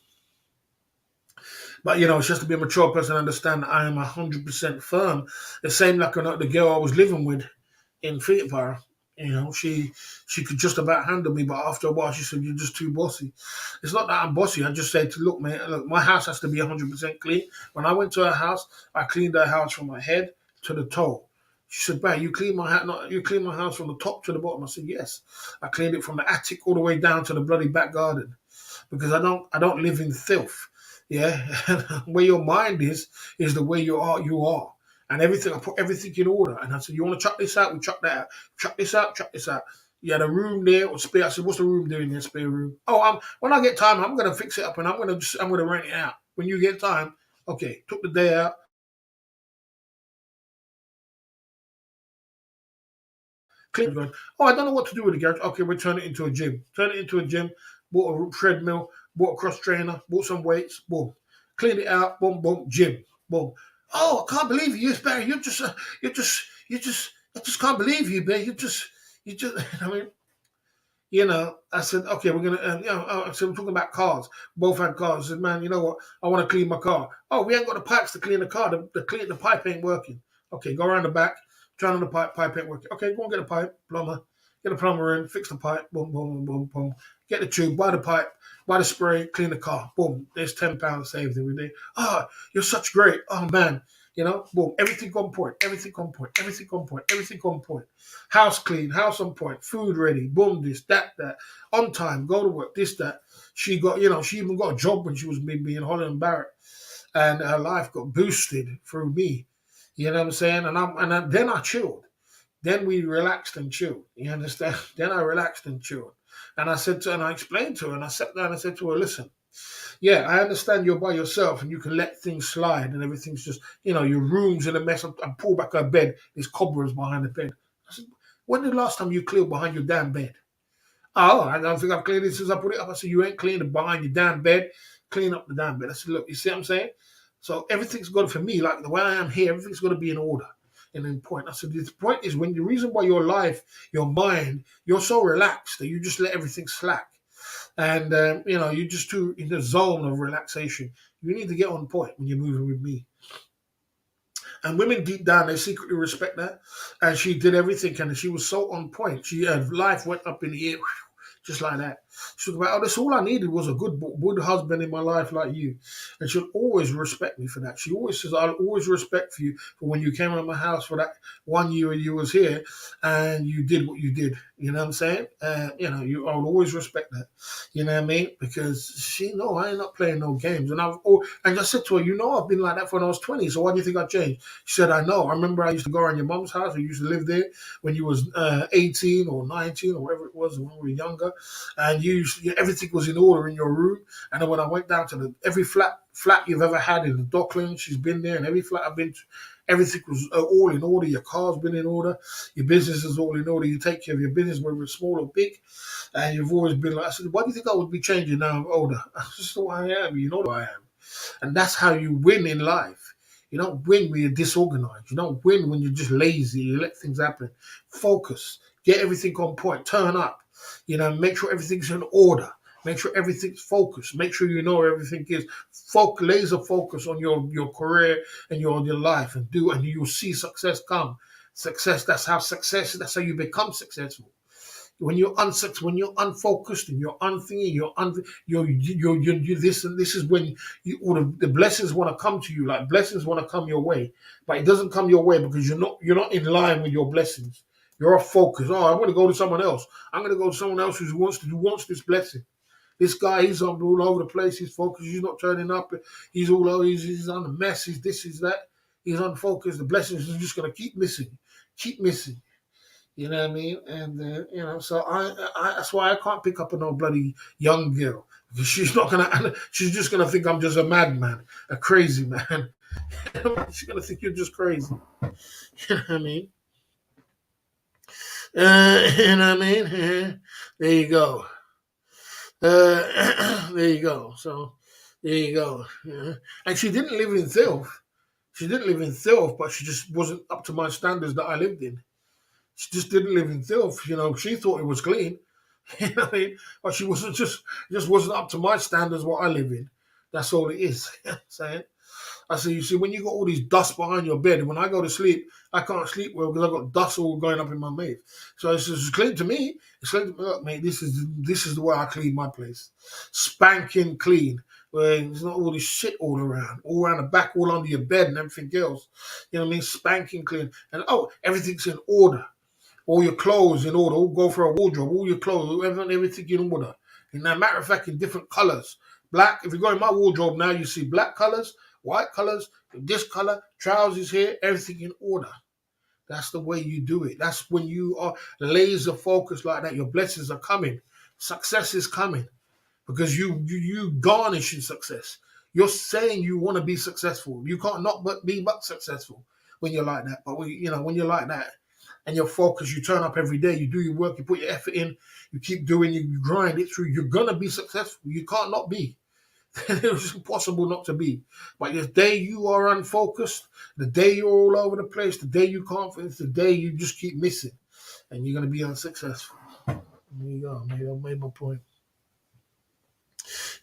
Speaker 1: But, she has to be a mature person and understand that I am 100% firm. The same like the girl I was living with in Peterborough. She could just about handle me, but after a while she said, "You're just too bossy." It's not that I'm bossy. I just said, "Look, man, my house has to be 100% clean." When I went to her house, I cleaned her house from my head to the toe. She said, "Babe, you clean my house, you clean my house from the top to the bottom." I said, "Yes, I cleaned it from the attic all the way down to the bloody back garden because I don't live in filth. Yeah, where your mind is the way you are, and everything. I put everything in order." And I said, "You want to chuck this out? We chuck that out. Chuck this out. Chuck this out." You had a room there or spare. I said, "What's the room doing there? Spare room." "Oh, when I get time, I'm gonna fix it up and I'm gonna rent it out. When you get time, okay." Took the day out. Clean going, "Oh, I don't know what to do with the garage." "Okay, we'll turn it into a gym. Turn it into a gym. Bought a treadmill, bought a cross trainer, bought some weights, boom. Cleaned it out, boom, boom, gym, boom. "Oh, I can't believe you, Barry. I just can't believe you, Barry. You just, I mean, I said, okay, we're gonna, I said, we're talking about cars. Both had cars. I said, man, you know what? I want to clean my car. "Oh, we ain't got the pipes to clean the car. The pipe ain't working." "Okay, go around the back. Turn on the pipe ain't working." "Okay, go and get a pipe, plumber. Get a plumber in, fix the pipe. Boom, boom, boom, boom. Get the tube, buy the pipe, buy the spray, clean the car. Boom. There's £10 saved every day. "Oh, you're such great. Oh man." Boom, everything on point, everything on point, everything on point, everything on point. House clean, house on point, food ready, boom, this, that, on time, go to work, this, that. She even got a job when she was being Holland Barrett, and her life got boosted through me. You know what I'm saying? Then I chilled. Then we relaxed and chilled. You understand? Then I relaxed and chilled. And I said to her, and I explained to her, and I sat down and I said to her, "Listen, yeah, I understand you're by yourself and you can let things slide and everything's just, your room's in a mess. I pull back her bed, there's cobwebs behind the bed." I said, "When the last time you cleared behind your damn bed?" "Oh, I don't think I've cleaned it since I put it up." I said, "You ain't cleaned it behind your damn bed. Clean up the damn bed." I said, "Look, you see what I'm saying?" So everything's got to, for me, like the way I am here, everything's got to be in order and in point. I said, the point is when the reason why your life, your mind, you're so relaxed that you just let everything slack. And, you're just too in the zone of relaxation. You need to get on point when you're moving with me. And women deep down, they secretly respect that. And she did everything, and she was so on point. Her life went up in the air, just like that. She was about, "Oh, that's all I needed was a good husband in my life like you." And she'll always respect me for that. She always says, "I'll always respect you for when you came out of my house for that 1 year you was here and you did what you did." You know what I'm saying? I'll always respect that. You know what I mean? Because she know I ain't not playing no games. And I said to her, "I've been like that when I was 20. So why do you think I changed?" She said, "I know. I remember I used to go around your mum's house. I used to live there when you was 18 or 19 or whatever it was when we were younger, and everything was in order in your room. And then when I went down to every flat you've ever had in the Docklands, she's been there, and every flat I've been to, everything was all in order. Your car's been in order, your business is all in order. You take care of your business, whether it's small or big, and you've always been like." I said, "Why do you think I would be changing now I'm older?" That's just who I am. You know who I am, and that's how you win in life. You don't win when you're disorganized. You don't win when you're just lazy. You let things happen. Focus. Get everything on point. Turn up. Make sure everything's in order. Make sure everything's focused. Make sure you know everything is laser focus on your career and your life, and you'll see success come. Success. That's how you become successful. When you're when you're unfocused and you're unthinking, you're this, and this is when all the blessings want to come to you. Like blessings want to come your way, but it doesn't come your way because you're not in line with your blessings. You're off focus. "Oh, I'm going to go to someone else. I'm going to go to someone else who wants this blessing. This guy, he's all over the place. He's focused. He's not turning up. He's all over. He's on the mess. He's this. He's that. He's unfocused. The blessings are just going to keep missing, keep missing." You know what I mean? And so I that's why I can't pick up a no bloody young girl because she's just gonna think I'm just a madman, a crazy man. She's gonna think you're just crazy. You know what I mean? You know what I mean? There you go. There you go. So there you go. Yeah. And she didn't live in filth. She didn't live in filth, but she just wasn't up to my standards that I lived in. She just didn't live in filth. She thought it was clean. You know what I mean? But she wasn't just wasn't up to my standards what I live in. That's all it is. You know what I'm saying? I said, you see, when you got all these dust behind your bed, when I go to sleep, I can't sleep well because I've got dust all going up in my mouth. So it's clean to me. It's clean to me. Look, mate, this is the way I clean my place. Spanking clean. where there's not all this shit all around the back, all under your bed and everything else. You know what I mean? Spanking clean. And everything's in order. All your clothes in order. All go for a wardrobe. All your clothes, everything in order. And a matter of fact, in different colors. Black, if you go in my wardrobe now, you see black colors, white colors, this color, trousers here, everything in order. That's the way you do it. That's when you are laser focused like that. Your blessings are coming. Success is coming because you garnish in success. You're saying you want to be successful. You can't not but be but successful when you're like that. But when you're like that and you're focused, you turn up every day, you do your work, you put your effort in, you keep doing it, you grind it through. You're gonna be successful. You can't not be. It's impossible not to be. But the day you are unfocused, the day you're all over the place, the day you can't, it's the day you just keep missing, and you're gonna be unsuccessful. There you go. I made my point.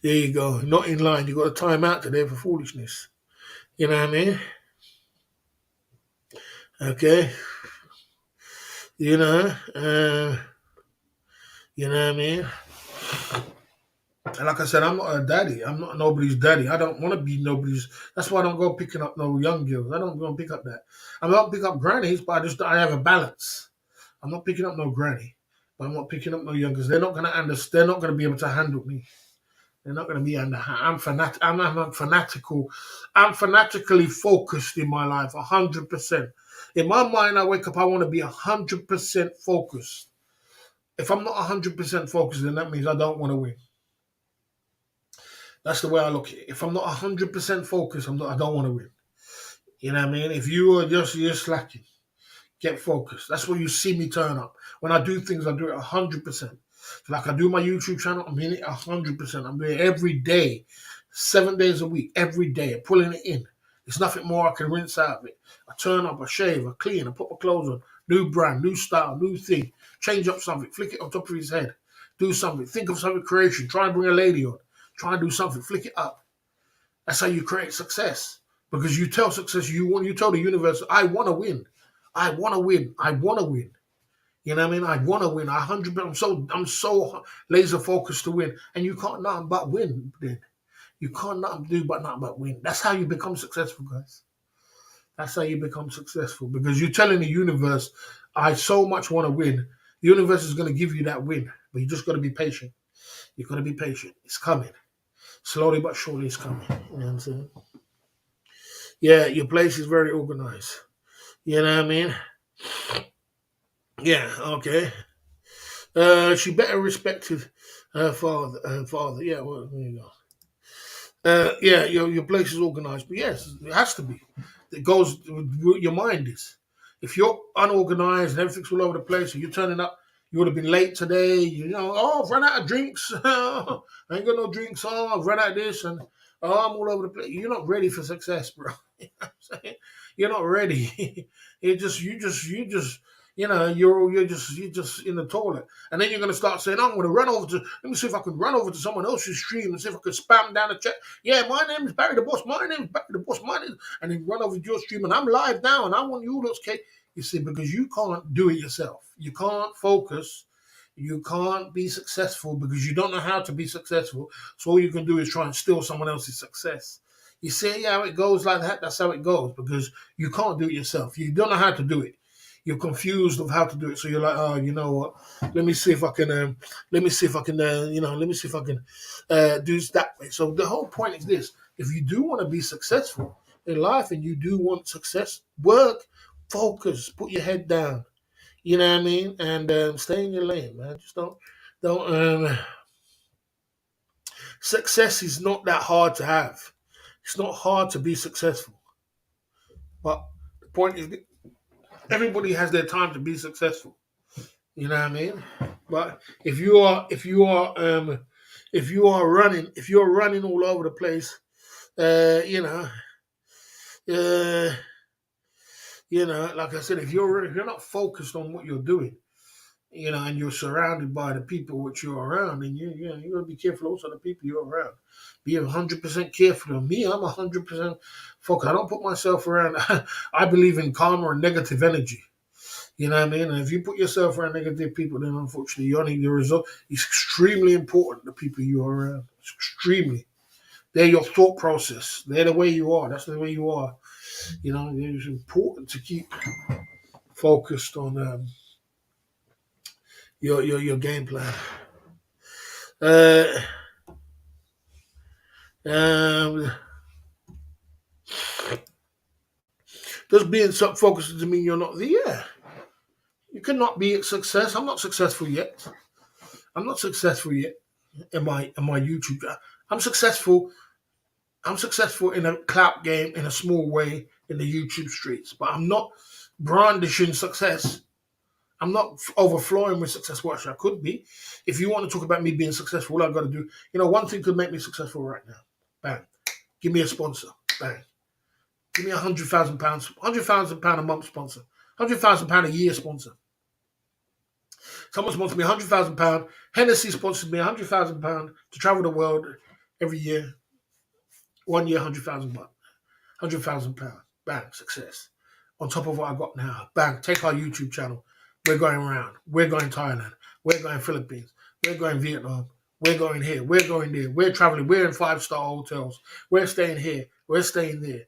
Speaker 1: There you go. Not in line. You got a time out today for foolishness. You know what I mean? Okay. You know. You know what I mean? And like I said, I'm not a daddy. I'm not nobody's daddy. I don't want to be nobody's. That's why I don't go picking up no young girls. I don't go and pick up that. I don't pick up grannies, but I have a balance. I'm not picking up no granny, but I'm not picking up no young because they're not going to understand. They're not going to be able to handle me. They're not going to be under. I'm fanatical. I'm fanatically focused in my life, 100%. In my mind, I wake up. I want to be 100% focused. If I'm not 100% focused, then that means I don't want to win. That's the way I look at it. If I'm not 100% focused, I don't want to win. You know what I mean? If you're slacking, get focused. That's where you see me turn up. When I do things, I do it 100%. So like I do my YouTube channel, I'm in it 100%. I'm doing it every day, 7 days a week, every day. I'm pulling it in. There's nothing more I can rinse out of it. I turn up, I shave, I clean, I put my clothes on. New brand, new style, new thing. Change up something, flick it on top of his head. Do something, think of something creation. Try and bring a lady on. Try and do something, flick it up. That's how you create success. Because you tell success, you tell the universe, I want to win. I want to win. I want to win. You know what I mean? I want to win. 100%. I'm so laser focused to win. And you can't nothing but win, then. You can't nothing do but nothing but win. That's how you become successful, guys. That's how you become successful. Because you're telling the universe, I so much want to win. The universe is going to give you that win. But you just got to be patient. You've got to be patient. It's coming. Slowly but surely it's coming. You know what I'm saying? Yeah, your place is very organized. You know what I mean? Yeah, okay. She better respected her father. Yeah, well, there you go. Yeah, your place is organized, but yes, it has to be. It goes with what your mind is. If you're unorganized and everything's all over the place, and you're turning up, you would have been late today. I've run out of drinks. I ain't got no drinks. I've run out of this, and I'm all over the place. You're not ready for success, bro. You know what I'm saying? You're not ready. You're just in the toilet, and then you're gonna start saying, "I'm gonna run over to. Let me see if I can run over to someone else's stream and see if I can spam down the chat. Yeah, my name is Barry the Boss. My name is Barry the Boss. My name, and then run over to your stream, and I'm live now, and I want you to okay." You see, because you can't do it yourself. You can't focus. You can't be successful because you don't know how to be successful. So all you can do is try and steal someone else's success. You see how it goes like that? That's how it goes because you can't do it yourself. You don't know how to do it. You're confused of how to do it. So you're like, oh, you know what? Let me see if I can. Let me see if I can. Let me see if I can do this that way. So the whole point is this: if you do want to be successful in life and you do want success, work, focus, put your head down. You know what I mean? And stay in your lane, man. Just don't. Success is not that hard to have. It's not hard to be successful. But the point is, everybody has their time to be successful. You know what I mean? But if you're running all over the place, uh, you know, uh, like I said, if you're not focused on what you're doing, and you're surrounded by the people which you're around, and you got to be careful also of the people you're around. Be 100% careful. Of me, I'm 100% focused. I don't put myself around. I believe in karma and negative energy. You know what I mean? And if you put yourself around negative people, then unfortunately, the result is extremely important. The people you're around, it's extremely. They're your thought process. They're the way you are. That's the way you are. You know, it's important to keep focused on your game plan. Uh, um, does being focused doesn't mean you're not there? Yeah, you cannot be a success. I'm not successful yet. I'm not successful yet in my YouTube. I'm successful. I'm successful in a clout game in a small way in the YouTube streets, but I'm not brandishing success. I'm not overflowing with success, which I could be. If you want to talk about me being successful, all I've got to do, one thing could make me successful right now. Bang. Give me a sponsor. Bang. Give me £100,000, £100,000 a month sponsor, £100,000 a year sponsor. Someone sponsors me £100,000. Hennessy sponsors me £100,000 to travel the world every year. 1 year, £100,000. Bang, success. On top of what I got now, bang, take our YouTube channel. We're going around. We're going Thailand. We're going Philippines. We're going Vietnam. We're going here. We're going there. We're traveling. We're in 5-star hotels. We're staying here. We're staying there.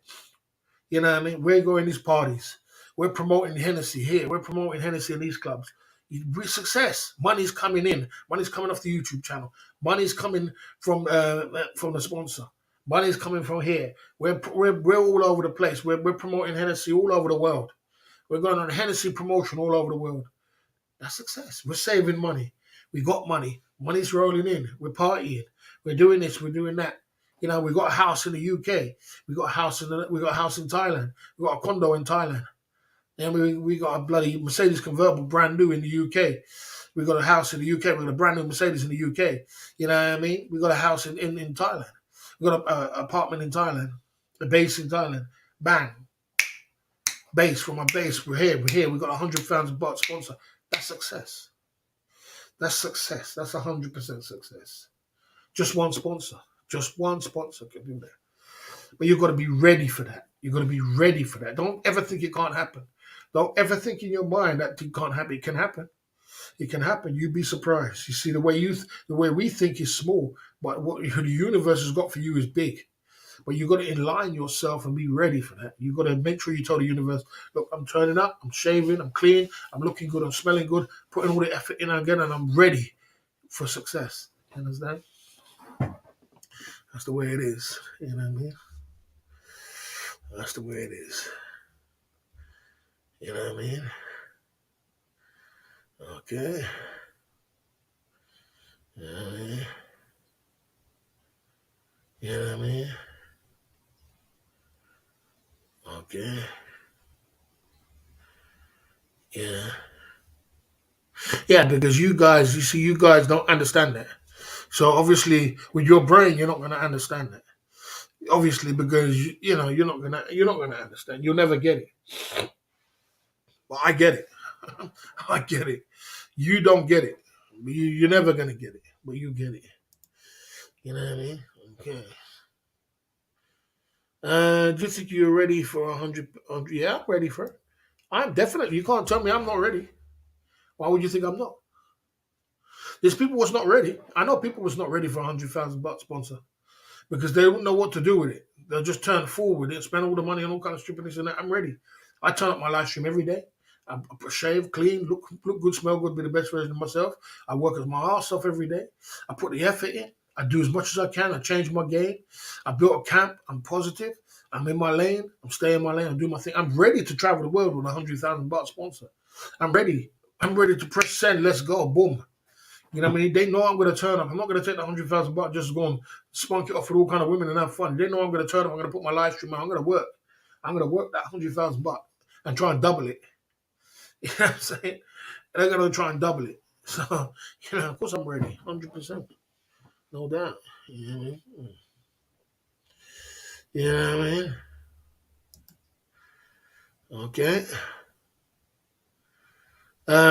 Speaker 1: You know what I mean? We're going these parties. We're promoting Hennessy here. We're promoting Hennessy in these clubs. Success. Money's coming in. Money's coming off the YouTube channel. Money's coming from the sponsor. Money's coming from here. We're all over the place. We're promoting Hennessy all over the world. We're going on Hennessy promotion all over the world. That's success. We're saving money. We got money. Money's rolling in. We're partying. We're doing this. We're doing that. We got a house in the UK. We got a house in Thailand. We got a condo in Thailand. And we got a bloody Mercedes convertible brand new in the UK. We got a house in the UK. We got a brand new Mercedes in the UK. You know what I mean? We got a house in Thailand. We got an apartment in Thailand. A base in Thailand. Bang. Base from my base. We're here. We got £100,000 sponsor. That's success. That's success. That's 100% success. Just one sponsor. Just one sponsor can do that. But you've got to be ready for that. You've got to be ready for that. Don't ever think it can't happen. Don't ever think in your mind that it can't happen. It can happen. It can happen. You'd be surprised. You see, the way we think is small, but what the universe has got for you is big. But you've got to align yourself and be ready for that. You've got to make sure you tell the universe, look, I'm turning up, I'm shaving, I'm clean, I'm looking good, I'm smelling good, putting all the effort in again, and I'm ready for success. You understand? That's the way it is. You know what I mean? That's the way it is. You know what I mean? Okay. You know what I mean? You know what I mean? Okay. Yeah. Yeah, because you guys don't understand that. So obviously, with your brain, you're not going to understand that. Obviously, because you're not gonna understand. You'll never get it. But I get it. I get it. You don't get it. You're never gonna get it, but you get it. You know what I mean? Okay. Do you think you're ready for 100? Yeah, I'm ready for it. I'm definitely. You can't tell me I'm not ready. Why would you think I'm not? There's people was not ready. I know people was not ready for £100,000 sponsor because they don't know what to do with it. They'll just turn forward with it, spend all the money on all kinds of stupidness and that. I'm ready. I turn up my live stream every day. I shave, clean, look good, smell good, be the best version of myself. I work as my ass off every day. I put the effort in. I do as much as I can. I change my game. I built a camp. I'm positive. I'm in my lane. I'm staying in my lane. I do my thing. I'm ready to travel the world with a £100,000 sponsor. I'm ready. I'm ready to press send. Let's go. Boom. You know what I mean? They know I'm going to turn up. I'm not going to take the £100,000 just to go and spunk it off with all kind of women and have fun. They know I'm going to turn up. I'm going to put my live stream on. I'm going to work. I'm going to work that £100,000 and try and double it. You know what I'm saying? And they're going to try and double it. So, of course I'm ready. 100%. No doubt. You know what I mean? You know what I mean? Okay.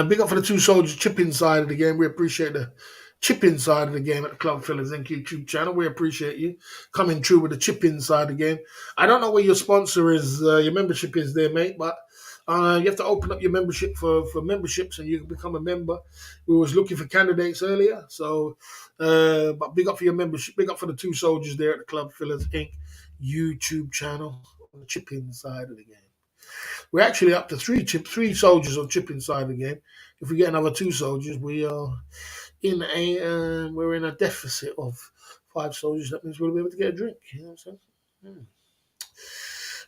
Speaker 1: Big up for the two soldiers chip inside of the game. We appreciate the chip inside of the game at the Club Fillers Inc. YouTube channel. We appreciate you coming through with the chip inside the game. I don't know where your sponsor is, your membership is there, mate, but You have to open up your membership for memberships, and you can become a member. We was looking for candidates earlier, so but big up for your membership. Big up for the two soldiers there at the Club Fillers Inc. YouTube channel on the chip-in side of the game. We're actually up to three soldiers on chip-in side of the game. If we get another two soldiers, we're in a deficit of five soldiers. That means we'll be able to get a drink. You know what I'm saying?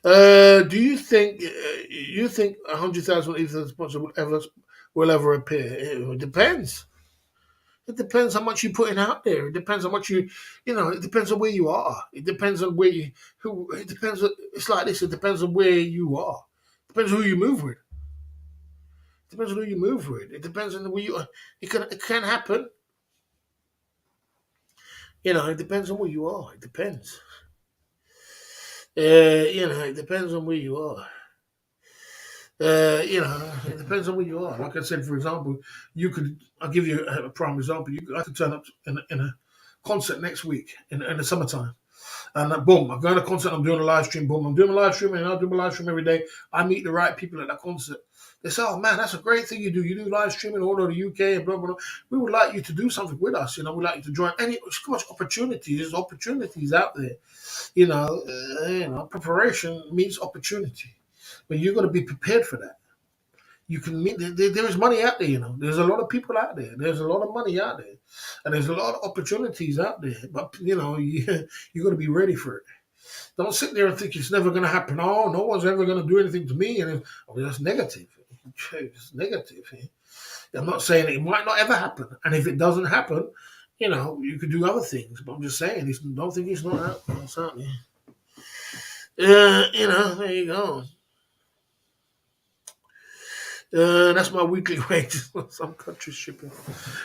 Speaker 1: Hmm. Do you think 100,000 ether sponsor will ever appear? It depends. It depends how much you're putting out there. It depends how much it depends on where you are. It depends on where you who. It depends. It's like this. It depends on where you are. It depends who you move with. It depends on who you move with. It depends on where you are. It can happen. It depends on where you are. It depends. It depends on where you are. It depends on where you are. Like I said, for example, I'll give you a prime example. I could turn up in a concert next week in the summertime. And boom, I'm going to a concert, I'm doing a live stream, boom, I'm doing a live stream, and I'll do my live stream every day. I meet the right people at that concert. They say, oh man, that's a great thing you do. You do live streaming all over the UK and blah, blah, blah. We would like you to do something with us. We'd like you to join. And there's so much opportunities. There's opportunities out there. Preparation means opportunity. But you've got to be prepared for that. You can meet. There is money out there. There's a lot of people out there. There's a lot of money out there, and there's a lot of opportunities out there. But you got to be ready for it. Don't sit there and think it's never going to happen. Oh, no one's ever going to do anything to me, and that's negative. It's negative. I'm not saying it might not ever happen, and if it doesn't happen, you could do other things. But I'm just saying, don't think it's not happening. Certainly. There you go. That's my weekly wages. Some countries shipping.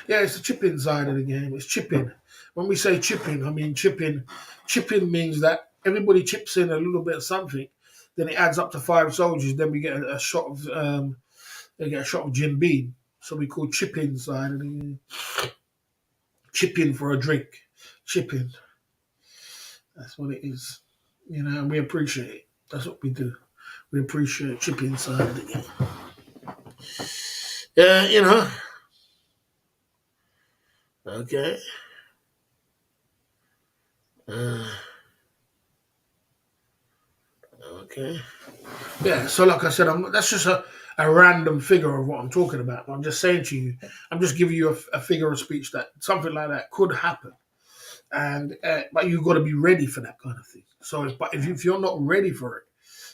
Speaker 1: Yeah, it's the chip-in side of the game. It's chip-in. When we say chip-in, I mean chip-in. Chip-in means that everybody chips in a little bit of something. Then it adds up to five soldiers. Then we get a shot of they get a shot of Jim Beam. So we call chip-in side of the game. Chip-in for a drink. Chip-in. That's what it is. And we appreciate it. That's what we do. We appreciate chip-in side of the game. Yeah, Okay. Okay. Yeah. So, like I said, that's just a random figure of what I'm talking about. I'm just saying to you, I'm just giving you a figure of speech that something like that could happen, and but you've got to be ready for that kind of thing. So, but if you're not ready for it,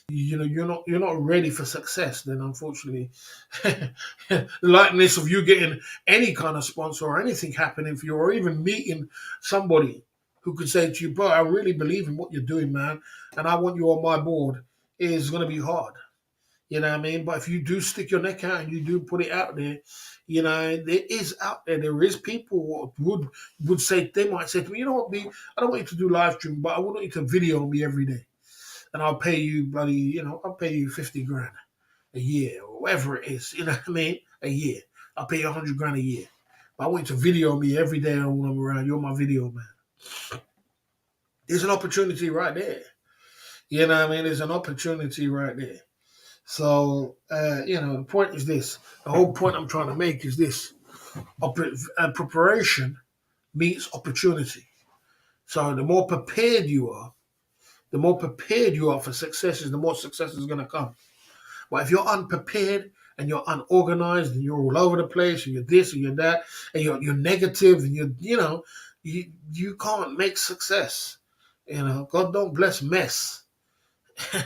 Speaker 1: you're not ready for success, then unfortunately the likeliness of you getting any kind of sponsor or anything happening for you, or even meeting somebody who could say to you, bro, I really believe in what you're doing, man, and I want you on my board, is going to be hard. You know what I mean? But if you do stick your neck out and you do put it out there, there is people who would say, they might say to me, you know what, B, I don't want you to do live stream, but I want you to video me every day, and I'll pay you, buddy. I'll pay you 50 grand a year or whatever it is. You know what I mean? A year. I'll pay you 100 grand a year. But I want you to video me every day when I'm around. You're my video man. There's an opportunity right there. You know what I mean? There's an opportunity right there. So, the point is this. The whole point I'm trying to make is this. Preparation meets opportunity. So the more prepared you are, for successes, the more success is going to come. But if you're unprepared and you're unorganized and you're all over the place and you're this and you're that and you're negative and you can't make success. God don't bless mess.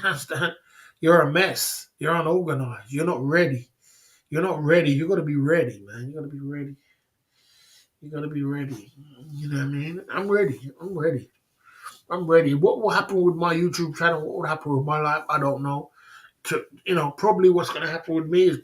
Speaker 1: Understand? You're a mess. You're unorganized. You're not ready. You're not ready. You got to be ready, man. You got to be ready. You got to be ready. You know what I mean? I'm ready. I'm ready. What will happen with my YouTube channel? What will happen with my life? I don't know. Probably what's going to happen with me is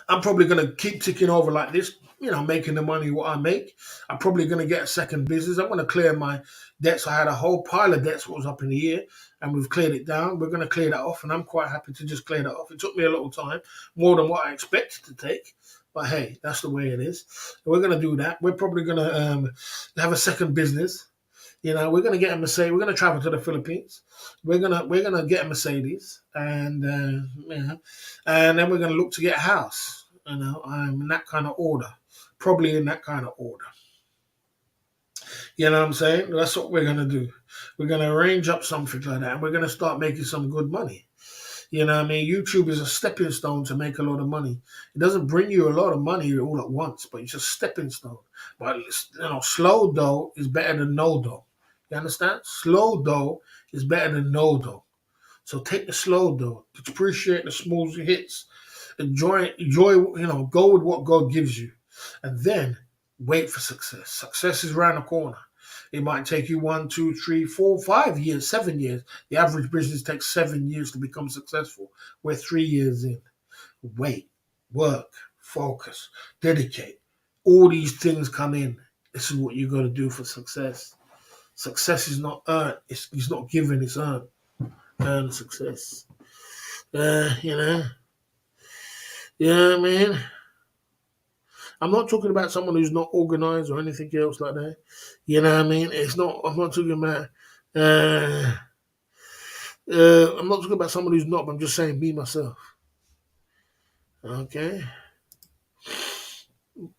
Speaker 1: I'm probably going to keep ticking over like this, making the money what I make. I'm probably going to get a second business. I'm going to clear my debts. I had a whole pile of debts what was up in the air, and we've cleared it down. We're going to clear that off, and I'm quite happy to just clear that off. It took me a little time, more than what I expected to take. But hey, that's the way it is. We're going to do that. We're probably going to have a second business. We're gonna get a Mercedes. We're gonna travel to the Philippines. We're gonna get a Mercedes, and and then we're gonna look to get a house. In that kind of order, probably in that kind of order. You know what I'm saying? That's what we're gonna do. We're gonna arrange up something like that, and we're gonna start making some good money. You know what I mean? YouTube is a stepping stone to make a lot of money. It doesn't bring you a lot of money all at once, but it's a stepping stone. But slow dough is better than no dough. You understand? Slow dough is better than no dough. So take the slow dough, appreciate the smooth hits, enjoy. Go with what God gives you, and then wait for success. Success is around the corner. It might take you 1, 2, 3, 4, 5 years, 7 years. The average business takes 7 years to become successful. We're 3 years in. Wait, work, focus, dedicate. All these things come in. This is what you got to do for success. Success is not earned. It's not given. It's earned. Earned success. You know. Yeah, man. I'm not talking about someone who's not organized or anything else like that. You know what I mean? It's not. I'm not talking about. Uh, I'm not talking about someone who's not. But I'm just saying me myself. Okay.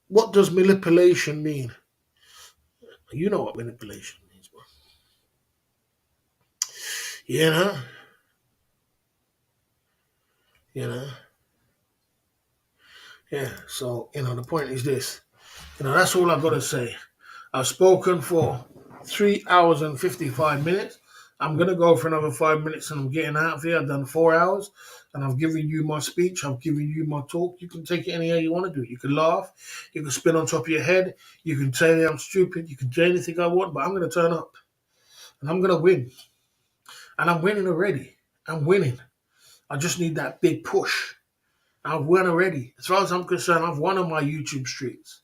Speaker 1: What does manipulation mean? You know what manipulation means, bro. You know. You know. Yeah. So the point is this. That's all I've got to say. I've spoken for 3 hours and 55 minutes. I'm going to go for another 5 minutes and I'm getting out of here. I've done 4 hours and I've given you my speech. I've given you my talk. You can take it any way you want to do it. You can laugh. You can spin on top of your head. You can say I'm stupid. You can say anything I want, but I'm going to turn up and I'm going to win. And I'm winning already. I'm winning. I just need that big push. I've won already. As far as I'm concerned, I've won on my YouTube streets.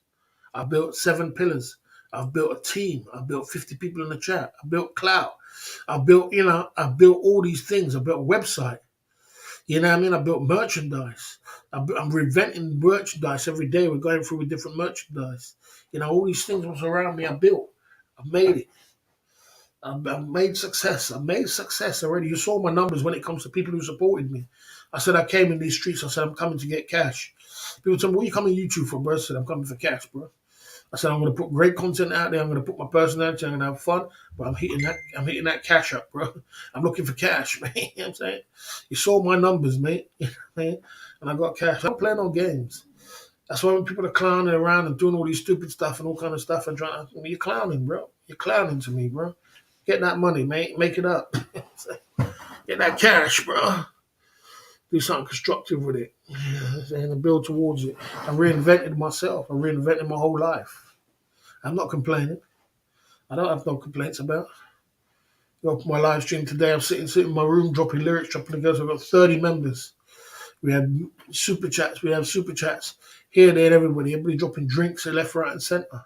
Speaker 1: I built 7 pillars. I've built a team. I've built 50 people in the chat. I built cloud. I built all these things. I built a website. You know what I mean? I built merchandise. I'm reinventing merchandise every day. We're going through with different merchandise. All these things was around me. I built. I made it. I've made success. I made success already. You saw my numbers when it comes to people who supported me. I said I came in these streets. I said I'm coming to get cash. People tell me, what are you coming to YouTube for, bro? I said I'm coming for cash, bro. I said I'm going to put great content out there. I'm going to put my personality. I'm going to have fun, but I'm hitting that. I'm hitting that cash up, bro. I'm looking for cash, man. You know what I'm saying? You saw my numbers, mate. And I got cash. I'm not playing on games. That's why when people are clowning around and doing all these stupid stuff and all kind of stuff and trying, you're clowning, bro. You're clowning to me, bro. Get that money, mate. Make it up. Get that cash, bro. Do something constructive with it. And build towards it. I reinvented myself. I reinvented my whole life. I'm not complaining. I don't have no complaints about. Go for my live stream today. I'm sitting in my room, dropping lyrics, dropping the girls. I've got 30 members. We have super chats. We have super chats here, there, and everybody. Everybody dropping drinks left, right, and centre.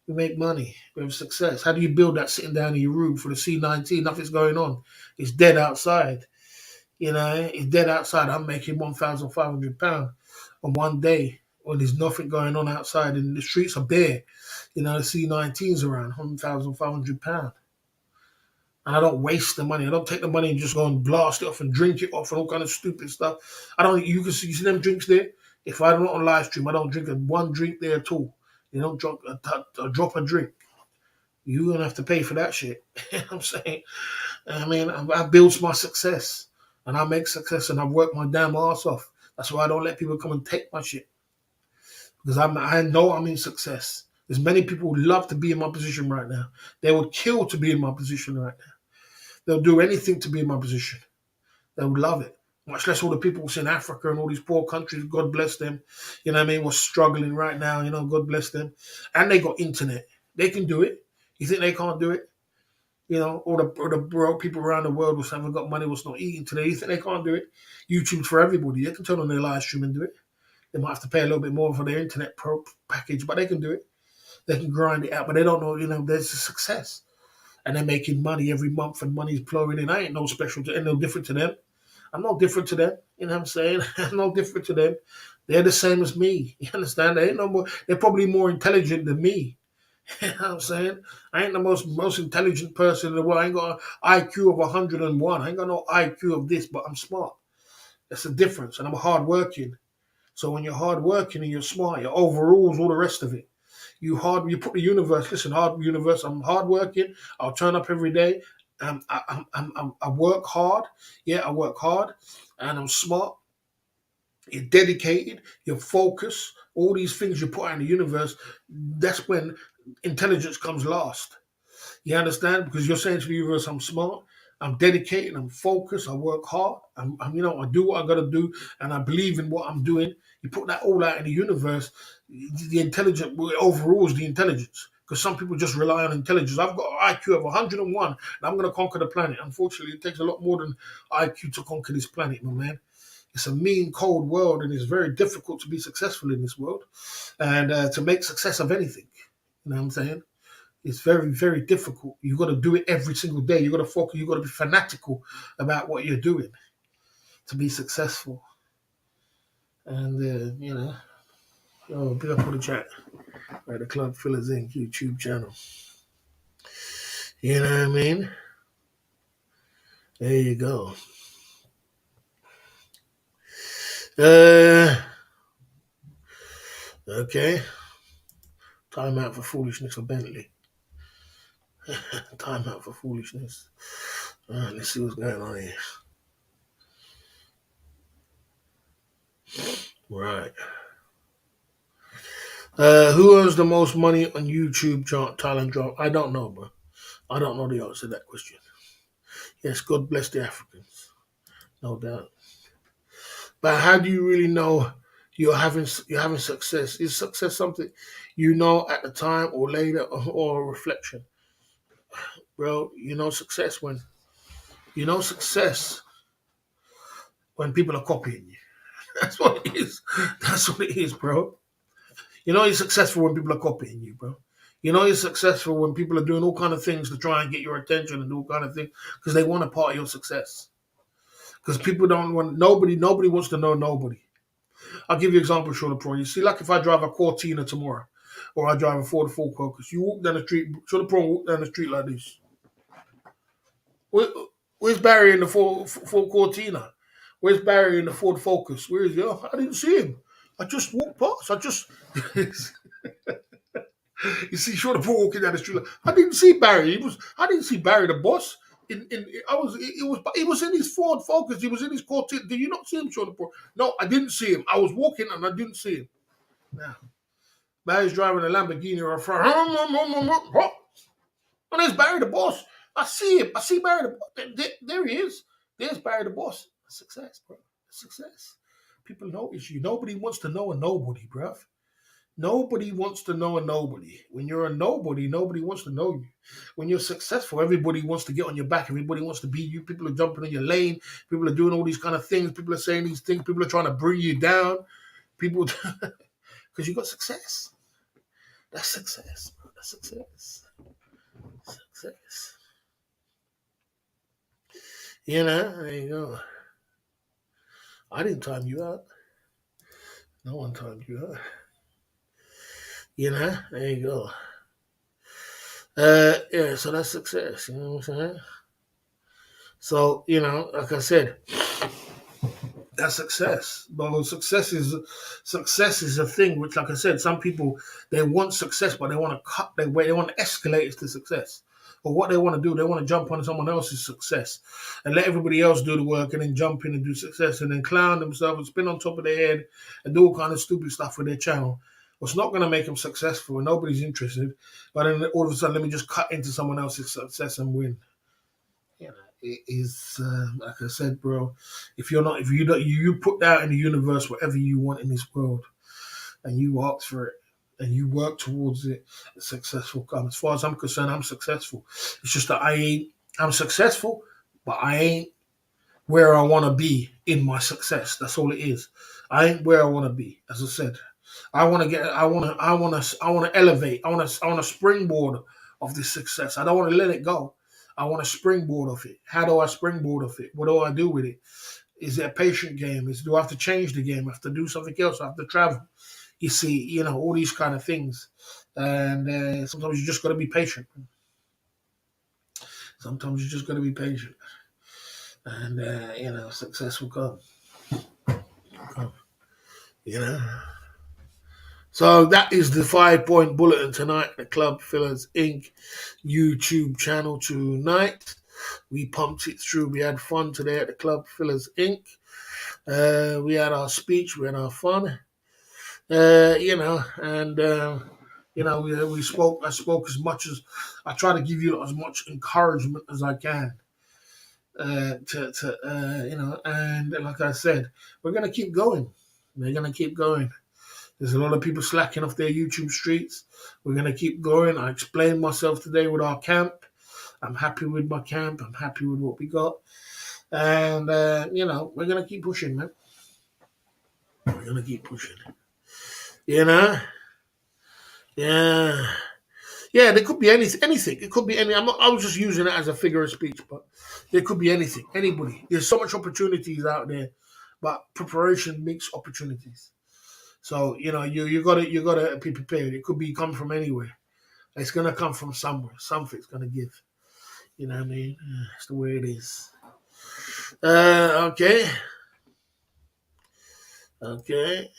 Speaker 1: We make money. We have success. How do you build that sitting down in your room for the C19? Nothing's going on. It's dead outside. It's dead outside. I'm making £1,500 on one day when there's nothing going on outside and the streets are bare. The C19's around £1,500. And I don't waste the money. I don't take the money and just go and blast it off and drink it off and all kind of stupid stuff. I don't. You see them drinks there. If I'm not on live stream, I don't drink one drink there at all. You don't drop a drink. You're gonna have to pay for that shit. You know what I'm saying? I build my success and I make success and I've worked my damn ass off. That's why I don't let people come and take my shit. Because I know I'm in success. There's many people who love to be in my position right now. They would kill to be in my position right now. They'll do anything to be in my position. They would love it. Much less all the people in Africa and all these poor countries, God bless them, we're struggling right now, God bless them. And they got internet. They can do it. You think they can't do it? All the broke people around the world who haven't got money, what's not eating today. You think they can't do it? YouTube's for everybody. They can turn on their live stream and do it. They might have to pay a little bit more for their internet package, but they can do it. They can grind it out, but they don't know, there's a success. And they're making money every month and money's flowing in. I ain't no special, ain't no different to them. I'm no different to them. You know what I'm saying? I'm no different to them. They're the same as me. You understand? They ain't no more. They're probably more intelligent than me. You know what I'm saying? I ain't the most intelligent person in the world. I ain't got an IQ of 101. I ain't got no IQ of this, but I'm smart. That's the difference. And I'm hardworking. So when you're hardworking and you're smart, it overrules all the rest of it. You put the universe. Listen, hard universe. I'm hardworking. I'll turn up every day. I work hard. Yeah, I work hard, and I'm smart. You're dedicated. You're focused. All these things you put out in the universe. That's when intelligence comes last. You understand? Because you're saying to the universe, I'm smart, I'm dedicated, I'm focused, I work hard, I do what I got to do, and I believe in what I'm doing. You put that all out in the universe, the intelligence overrules the intelligence. Because some people just rely on intelligence. I've got an IQ of 101, and I'm going to conquer the planet. Unfortunately, it takes a lot more than IQ to conquer this planet, my man. It's a mean, cold world, and it's very difficult to be successful in this world and to make success of anything. You know what I'm saying? It's very, very difficult. You've got to do it every single day. You've got to focus. You've got to be fanatical about what you're doing to be successful. And, big up for the chat. Right, the Club Fillers Inc. YouTube channel. You know what I mean? There you go. Okay. Time out for foolishness for Bentley. Time out for foolishness. All right, let's see what's going on here. Right. Who earns the most money on YouTube talent drop? I don't know, bro. I don't know the answer to that question. Yes, God bless the Africans, no doubt. But how do you really know you're having success? Is success something you know at the time or later or a reflection? Bro, success when people are copying you. That's what it is. That's what it is, bro. You know you're successful when people are copying you, bro. You know you're successful when people are doing all kind of things to try and get your attention and do all kind of things because they want a part of your success. Because people don't want nobody wants to know nobody. I'll give you an example, Short Pro. You see, like if I drive a Cortina tomorrow, or I drive a Ford Focus, you walk down the street, Short Pro walk down the street like this. Where, where's Barry in the Ford Cortina? Where's Barry in the Ford Focus? Where is he? Oh, I didn't see him. I just walked past. You see Short Pro walking down the street. Like, I didn't see Barry. I didn't see Barry the boss. He was in his Ford Focus. He was in his Cortina. Did you not see him, Short Pro? No, I didn't see him. I was walking and I didn't see him. Now, Barry's driving a Lamborghini or a Ferrari. And there's Barry the boss. I see him. I see Barry the boss. There he is. There's Barry the boss. Success, bro. Success. People notice you. Nobody wants to know a nobody, bro. Nobody wants to know a nobody. When you're a nobody, nobody wants to know you. When you're successful, everybody wants to get on your back. Everybody wants to be you. People are jumping in your lane. People are doing all these kind of things. People are saying these things. People are trying to bring you down. People, because you got success. That's success, bro. That's success. Success. There you go. I didn't time you out. No one timed you out. There you go. Yeah, so that's success. You know what I'm saying? So, like I said, that's success. But success is a thing which, like I said, some people they want success, but they want to cut their way. They want to escalate it to success. But what they want to do, they want to jump on someone else's success and let everybody else do the work, and then jump in and do success, and then clown themselves and spin on top of their head and do all kind of stupid stuff with their channel. What's not going to make them successful, and nobody's interested. But then all of a sudden, let me just cut into someone else's success and win. It is like I said, bro. If you put that in the universe whatever you want in this world, and you ask for it, and you work towards it, successful comes. As far as I'm concerned, I'm successful. It's just that I'm successful, but I ain't where I want to be in my success. That's all it is. I ain't where I want to be. As I said, I want to elevate. I want to springboard of this success. I don't want to let it go. I want to springboard of it. How do I springboard of it? What do I do with it? Is it a patient game? Do I have to change the game? I have to do something else? I have to travel? You see, all these kind of things. And sometimes you just got to be patient. Sometimes you just got to be patient, and success will come. Come, You know. So that is the 5 point bulletin tonight. The Club Fillers Inc. YouTube channel tonight. We pumped it through. We had fun today at the Club Fillers Inc. We had our speech. We had our fun. And we spoke. I spoke as much as I try to give you as much encouragement as I can. And like I said, we're gonna keep going. We're gonna keep going. There's a lot of people slacking off their YouTube streets. We're gonna keep going. I explained myself today with our camp. I'm happy with my camp. I'm happy with what we got, and we're gonna keep pushing, man. We're gonna keep pushing. You know, yeah. Yeah, there could be anything. It could be any. I was just using it as a figure of speech, but there could be anything. Anybody. There's so much opportunities out there, but preparation makes opportunities. So you gotta be prepared. It could be come from anywhere. It's gonna come from somewhere. Something's gonna give. You know what I mean? It's the way it is. Okay. Okay.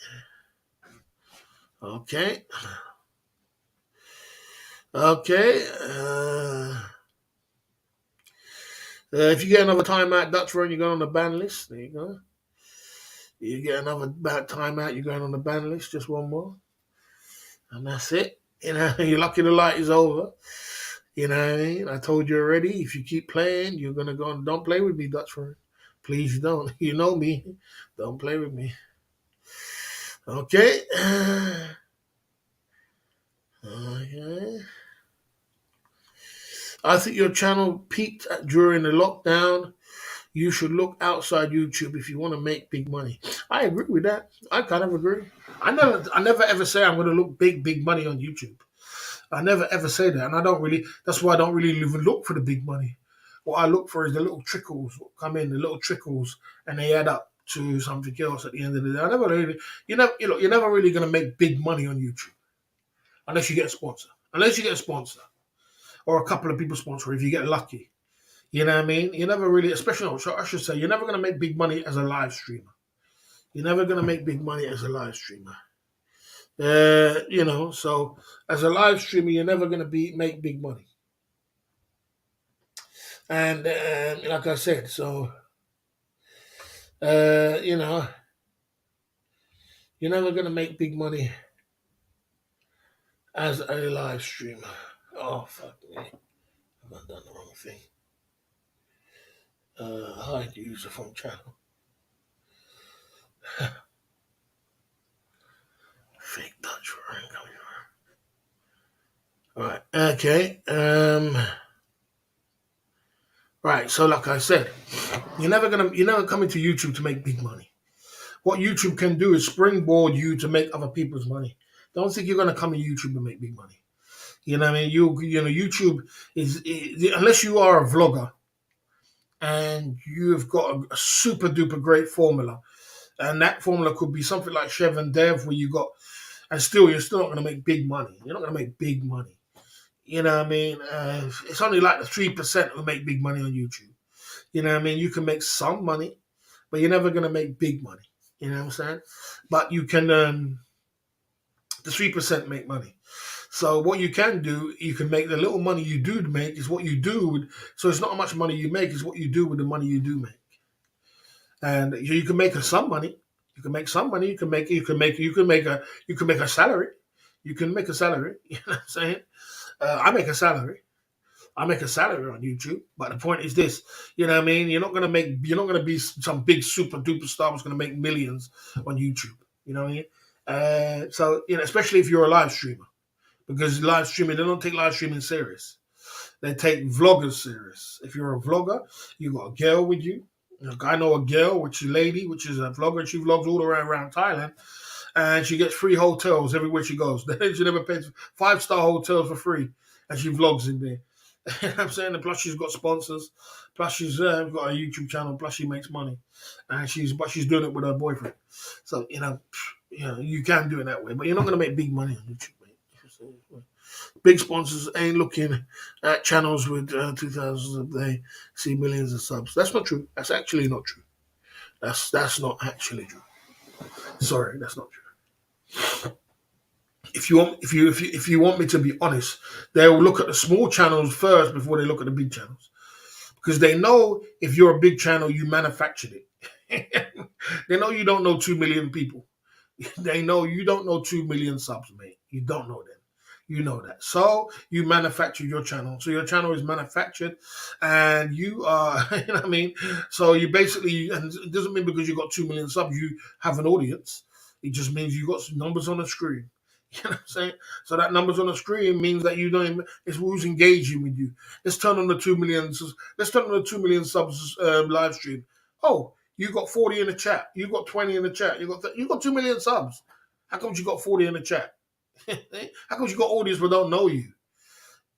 Speaker 1: Okay. Okay. If you get another timeout, Dutch run, you're going on the ban list. There you go. You get another timeout, you're going on the ban list. Just one more. And that's it. You're lucky the light is over. You know what I mean? I told you already, if you keep playing, you're going to go on. Don't play with me, Dutch run. Please don't. You know me. Don't play with me. Okay. Okay. I think your channel peaked during the lockdown. You should look outside YouTube if you want to make big money. I agree with that. I kind of agree. I never ever say I'm going to look big money on YouTube. I never ever say that, and I don't really. That's why I don't really even look for the big money. What I look for is the little trickles that come in, the little trickles, and they add up to something else at the end of the day. I never really, you're never really going to make big money on YouTube unless you get a sponsor. Unless you get a sponsor or a couple of people sponsor, if you get lucky. You know what I mean? You're never really, especially, I should say, you're never going to make big money as a live streamer. You're never going to make big money as a live streamer. So as a live streamer, you're never going to make big money. And like I said, so, you're never going to make big money as a live streamer. Oh, fuck me. I've done the wrong thing. Hide user from channel. Fake Dutch rank. All right. Okay. Right. So, like I said, you're never coming to YouTube to make big money. What YouTube can do is springboard you to make other people's money. Don't think you're gonna come to YouTube and make big money. You know what I mean? YouTube is unless you are a vlogger and you've got a super duper great formula, and that formula could be something like Chev and Dev, where you got, and you're still not going to make big money. You're not going to make big money. You know what I mean? It's only like the 3% who make big money on YouTube. You know what I mean? You can make some money, but you're never going to make big money. You know what I'm saying? But you can, the 3% make money. So what you can do, you can make the little money you do make is what you do with. So it's not how much money you make; it's what you do with the money you do make. And you can make some money. You can make some money. You can make a salary. You can make a salary. You know what I'm saying? I make a salary. I make a salary on YouTube. But the point is this: you know what I mean? You're not gonna be some big super duper star who's gonna make millions on YouTube. You know what I mean? So especially if you're a live streamer, because live streaming, they don't take live streaming serious. They take vloggers serious. If you're a vlogger, you got a girl with you. I know a girl, which is a lady, which is a vlogger. She vlogs all around Thailand, and she gets free hotels everywhere she goes. She never pays 5-star hotels for free, and she vlogs in there. You know what I'm saying? And plus she's got sponsors. Plus she's got a YouTube channel. Plus she makes money, and she's doing it with her boyfriend. So you can do it that way, but you're not going to make big money on YouTube, mate. Big sponsors ain't looking at channels with 2,000. They see millions of subs. That's not true. That's actually not true. That's not actually true. Sorry, that's not true. If you want me to be honest, they will look at the small channels first before they look at the big channels, because they know if you're a big channel, you manufactured it. They know you don't know 2 million people. They know you don't know 2 million subs, mate. You don't know them. You know that. So you manufacture your channel. So your channel is manufactured, and you are, you know what I mean. So you basically, and it doesn't mean because you got 2 million subs you have an audience. It just means you got some numbers on the screen. You know what I'm saying? So that numbers on the screen means that you don't. It's who's engaging with you. Let's turn on the 2 million. Let's turn on the 2 million subs live stream. Oh, you got 40 in the chat. You got 20 in the chat. You got 2 million subs. How come you got 40 in the chat? How come you got audience but don't know you?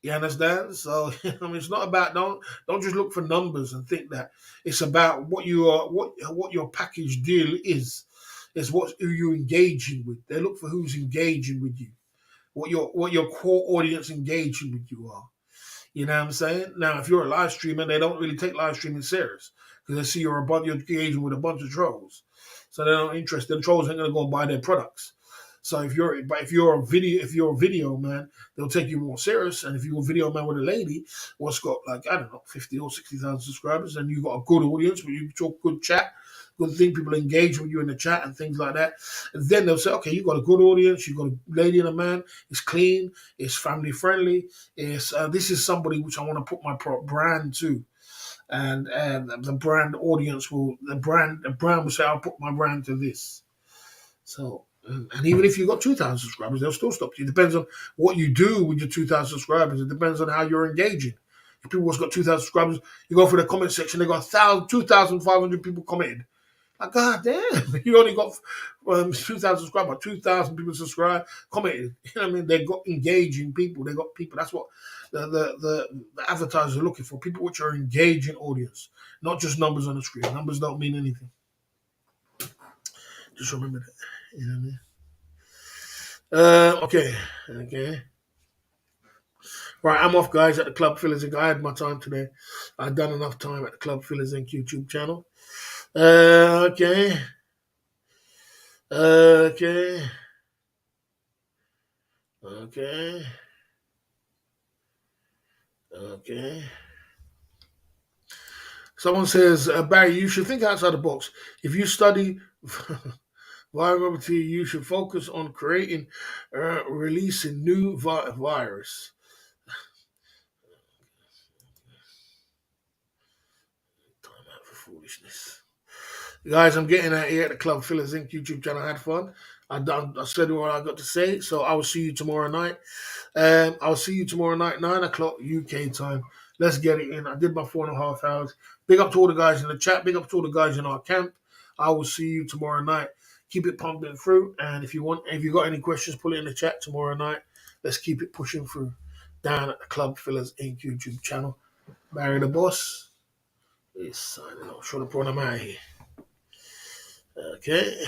Speaker 1: You understand? So I mean, it's not about don't just look for numbers and think that. It's about what you are, what your package deal is. It's who you're engaging with. They look for who's engaging with you. What your core audience engaging with you are. You know what I'm saying? Now, if you're a live streamer, they don't really take live streaming serious because they see you're engaging with a bunch of trolls, so they're not interested. The trolls ain't gonna go and buy their products. So if you're a video man, they'll take you more serious. And if you're a video man with a lady, what's got like I don't know 50 or 60,000 subscribers, and you got a good audience where you talk good chat, good thing, people engage with you in the chat and things like that. And then they'll say, okay, you got a good audience, you got a lady and a man, it's clean, it's family friendly, this is somebody which I want to put my brand to, and the brand audience will the brand will say I'll put my brand to this. So and even if you got 2,000 subscribers, they'll still stop you. It depends on what you do with your 2,000 subscribers. It depends on how you're engaging. If people who's got 2,000 subscribers, you go for the comment section, they got 2,500 people commented. Like, God damn, you only got 2,000 subscribers, 2,000 people subscribe, commented. You know what I mean? They got engaging people. They got people. That's what the advertisers are looking for. People which are engaging audience, not just numbers on the screen. Numbers don't mean anything. Just remember that. You know what I mean? Okay. Okay. Right, I'm off, guys, at the Club Fillers Inc. I had my time today. I've done enough time at the Club Fillers Inc. YouTube channel. Okay. Okay. Okay. Okay. Someone says, Barry, you should think outside the box. If you study virology, you should focus on creating, releasing new virus. Time out for foolishness. Guys, I'm getting out here at the Club Fillers Inc. YouTube channel. I had fun. I said what I got to say, so I will see you tomorrow night. I'll see you tomorrow night, 9 o'clock UK time. Let's get it in. I did my 4.5 hours. Big up to all the guys in the chat. Big up to all the guys in our camp. I will see you tomorrow night. Keep it pumping through. And if you got any questions, put it in the chat tomorrow night. Let's keep it pushing through down at the Club Fillers Inc. YouTube channel. Barry the Boss is signing off. Should have brought him out here. Okay.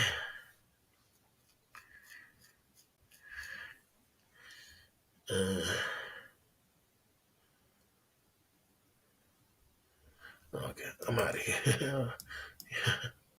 Speaker 1: Okay, I'm out of here.